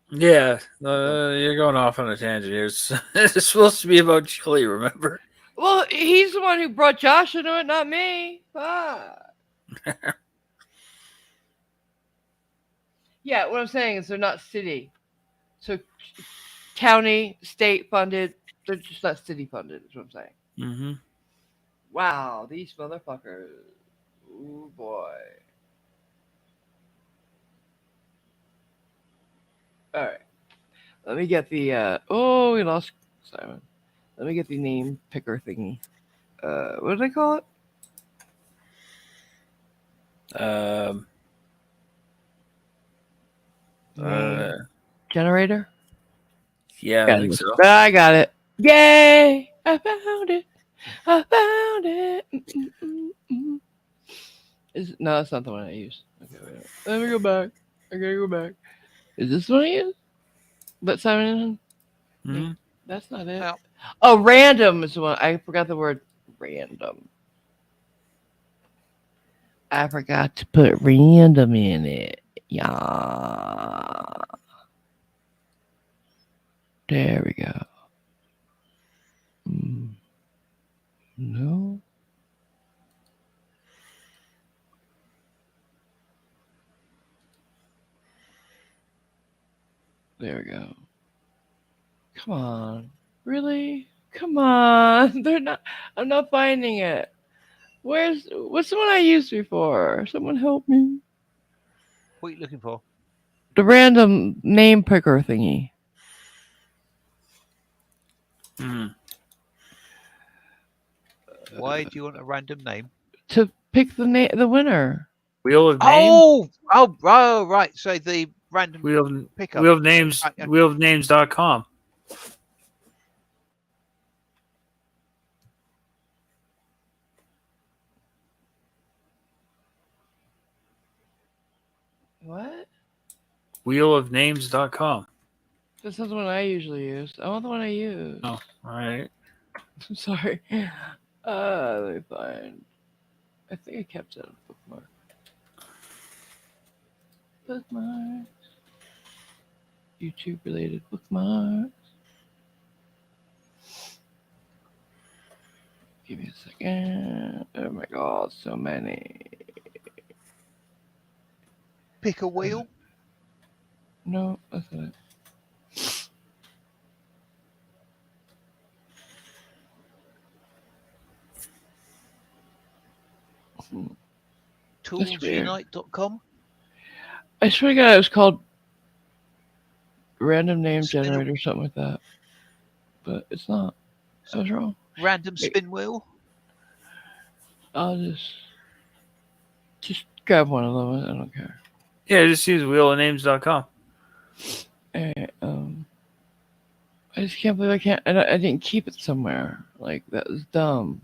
Speaker 2: Yeah, you're going off on a tangent here. It's supposed to be about Chili, remember?
Speaker 6: Well, he's the one who brought Josh into it, not me. Fuck. Yeah, what I'm saying is they're not city. So county, state funded, they're just not city funded, is what I'm saying.
Speaker 2: Mm-hmm.
Speaker 6: Wow, these motherfuckers. Ooh, boy. All right. Let me get the, oh, we lost Simon. Let me get the name picker thingy. What did I call it? Generator?
Speaker 2: Yeah, I think so.
Speaker 6: I got it. Yay! I found it. I found it. No, that's not the one I used. Okay, wait. Let me go back. I gotta go back. Is this the one I used? But Simon, that's not it.
Speaker 3: Well,
Speaker 6: Oh, random is the one. I forgot the word random. I forgot to put random in it. Yeah. There we go. No. There we go. Come on. Really? Come on. They're not. I'm not finding it. What's the one I used before? Someone help me.
Speaker 3: What are you looking for?
Speaker 6: The random name picker thingy.
Speaker 3: Why do you want a random name?
Speaker 6: To pick the winner.
Speaker 2: Wheel of
Speaker 3: Name? Oh, right. So the random pickup.
Speaker 2: We have names. We have names.com.
Speaker 6: What?
Speaker 2: Wheelofnames.com.
Speaker 6: This is the one I usually use. I want the one I use.
Speaker 2: Oh, all right.
Speaker 6: I'm sorry. Let me find. I think I kept it on bookmark. Bookmarks. YouTube related bookmarks. Give me a second. Oh my god, so many.
Speaker 3: Pick a wheel.
Speaker 6: No, that's not it.
Speaker 3: Toolsunite.com.
Speaker 6: I swear to God, it was called Random Name Generator or something like that. But it's not. I was wrong.
Speaker 3: Random spin wheel.
Speaker 6: I'll just grab one of them. I don't care.
Speaker 2: Yeah, just use wheelofnames.com.
Speaker 6: Alright, I just can't believe I didn't keep it somewhere. Like, that was dumb.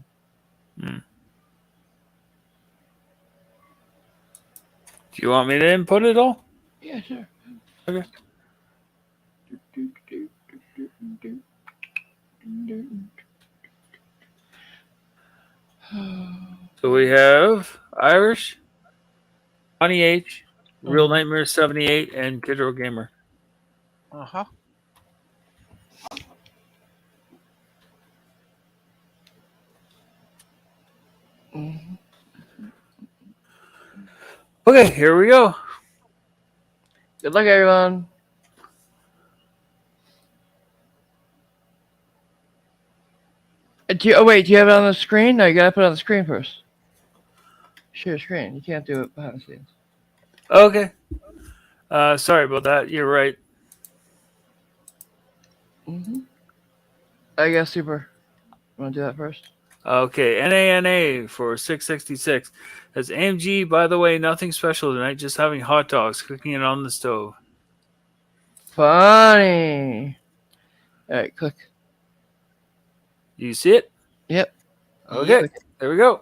Speaker 2: Do you want me to input it all?
Speaker 6: Yeah, sure.
Speaker 2: Okay. So we have Irish, Bonnie H, Real Nightmare 78, and Kidro Gamer.
Speaker 3: Uh-huh.
Speaker 2: Okay, here we go.
Speaker 6: Good luck, everyone. Do you have it on the screen? No, you gotta put it on the screen first. Share screen. You can't do it behind the scenes.
Speaker 2: Okay. Sorry about that. You're right.
Speaker 6: I guess super. Want to do that first?
Speaker 2: Okay, NANA for 666. That's AMG, by the way, nothing special tonight, just having hot dogs, cooking it on the stove.
Speaker 6: Funny. Alright, click.
Speaker 2: You see it?
Speaker 6: Yep.
Speaker 2: Okay,
Speaker 6: Yep.
Speaker 2: there we go.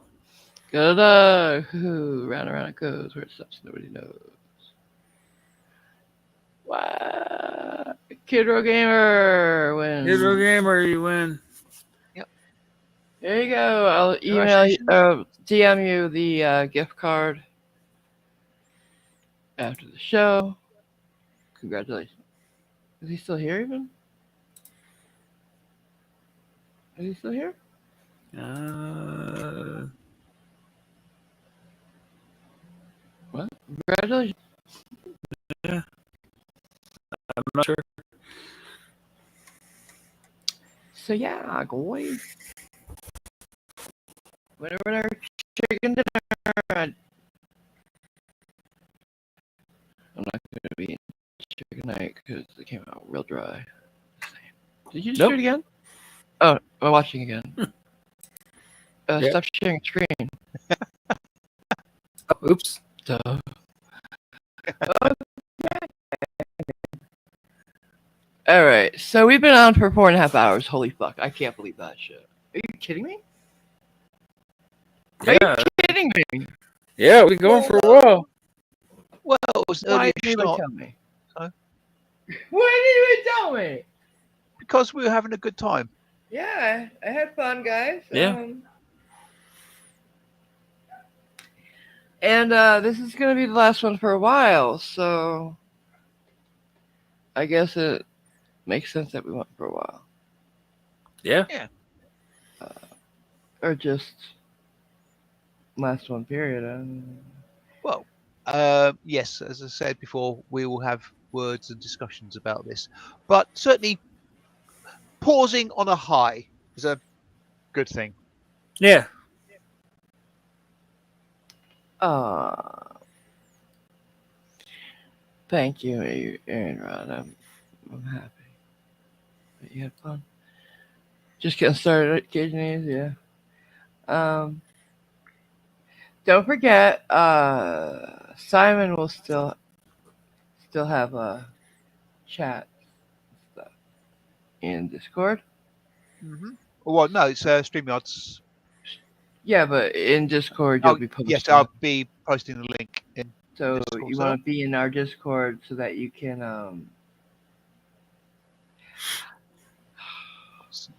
Speaker 6: Good luck. Round and round it goes. Where it stops, nobody knows. Wow. Kidro Gamer wins.
Speaker 2: Kidro Gamer, you win.
Speaker 6: There you go. I'll email you, DM you the gift card after the show. Congratulations. Is he still here even? Is he still here? What? Congratulations.
Speaker 2: Yeah. I'm not sure.
Speaker 6: So yeah, boy. Whenever chicken dinner, I'm not gonna be eating chicken tonight because it came out real dry. Did you just do it again? Oh, I'm watching again. Stop sharing screen.
Speaker 2: Oops.
Speaker 6: Okay. All right, so we've been on for 4.5 hours. Holy fuck! I can't believe that shit. Are you kidding me? Are you kidding me?
Speaker 2: Yeah, we've been going for a while.
Speaker 3: Well, it was an earlier
Speaker 6: didn't you
Speaker 3: start.
Speaker 6: tell me?
Speaker 3: So,
Speaker 6: Why didn't you tell me?
Speaker 3: because we were having a good time.
Speaker 6: Yeah, I had fun, guys.
Speaker 2: Yeah.
Speaker 6: And this is gonna be the last one for a while, so I guess it makes sense that we went for a while.
Speaker 2: Yeah.
Speaker 3: Yeah.
Speaker 6: Or just last one period.
Speaker 3: Well, yes, as I said before, we will have words and discussions about this, but certainly pausing on a high is a good thing.
Speaker 2: Yeah.
Speaker 6: Thank you, Aaron Rod. I'm happy that you had fun. Just getting started at Kitchener's, yeah. Don't forget, Simon will still still have chat stuff in Discord.
Speaker 3: Mm-hmm. Well, no, it's StreamYard's.
Speaker 6: Yeah, but in Discord you'll be posting.
Speaker 3: Yes, I'll be posting the link in.
Speaker 6: So
Speaker 3: Discord,
Speaker 6: you want to be in our Discord so that you can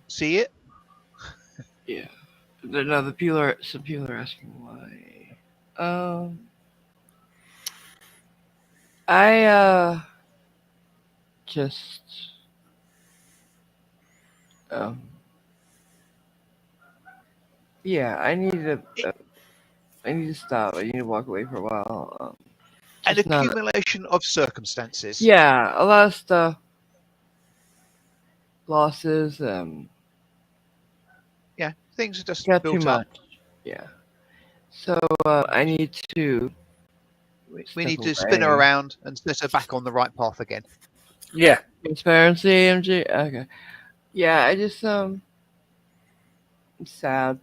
Speaker 3: see it.
Speaker 6: Yeah. No, some people are asking why. I just yeah, I need to stop. I need to walk away for a while.
Speaker 3: An accumulation of circumstances.
Speaker 6: Yeah, a lot of stuff. Losses.
Speaker 3: Yeah, things are just
Speaker 6: got
Speaker 3: built
Speaker 6: too much.
Speaker 3: up.
Speaker 6: Yeah. So I need to.
Speaker 3: We need to spin her around and set her back on the right path again.
Speaker 2: Yeah.
Speaker 6: Transparency, MG. Okay. Yeah, I just I'm sad.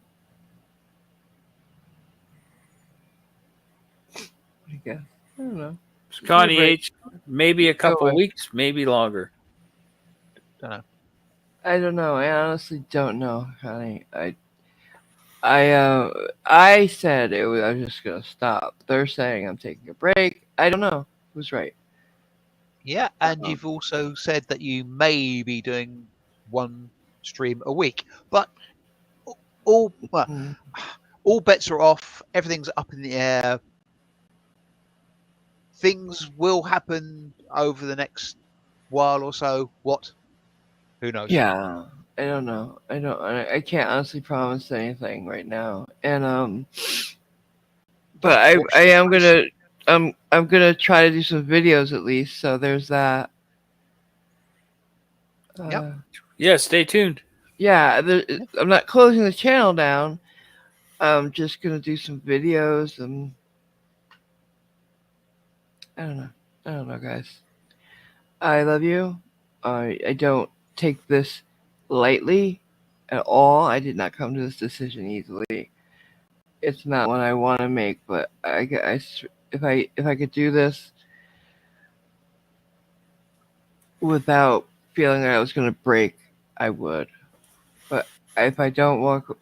Speaker 6: I guess. I don't know.
Speaker 2: Connie H, maybe a couple weeks, maybe longer.
Speaker 6: I don't know. I honestly don't know, Connie. I said I was just gonna stop. They're saying I'm taking a break. I don't know who's right.
Speaker 3: Yeah, and you've also said that you may be doing one stream a week, but all bets are off. Everything's up in the air. Things will happen over the next while or so. What? Who knows?
Speaker 6: Yeah, I don't know. I can't honestly promise anything right now. And but I am gonna I'm gonna try to do some videos at least. So there's that.
Speaker 2: Yeah, stay tuned.
Speaker 6: Yeah, I'm not closing the channel down. I'm just gonna do some videos and I don't know, guys. I love you. I don't take this lightly at all. I did not come to this decision easily. It's not one I want to make, but if I could do this without feeling that I was going to break, I would. But if I don't walk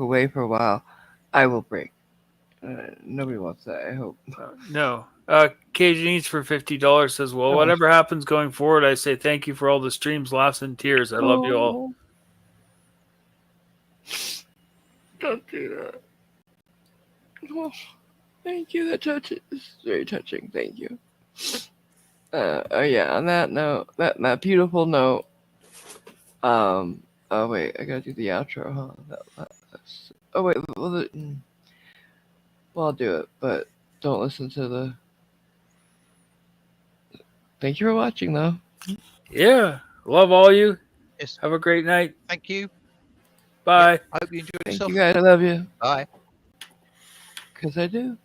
Speaker 6: away for a while, I will break. Nobody wants that, I hope.
Speaker 2: No. KJ Needs for $50 says, well, whatever happens going forward, I say thank you for all the streams, laughs, and tears. I love you all.
Speaker 6: Don't do that. Oh, thank you. That's very touching. Thank you. Yeah. On that note, that beautiful note. Oh wait, I gotta do the outro, huh? Oh wait, well, I'll do it, but don't listen to the. Thank you for watching, though.
Speaker 2: Yeah, love all you.
Speaker 3: Yes.
Speaker 2: Have a great night.
Speaker 3: Thank you.
Speaker 2: Bye.
Speaker 3: Yeah, I hope you enjoyed yourself.
Speaker 6: Thank you, guys. I love you.
Speaker 3: Bye.
Speaker 6: Because I do.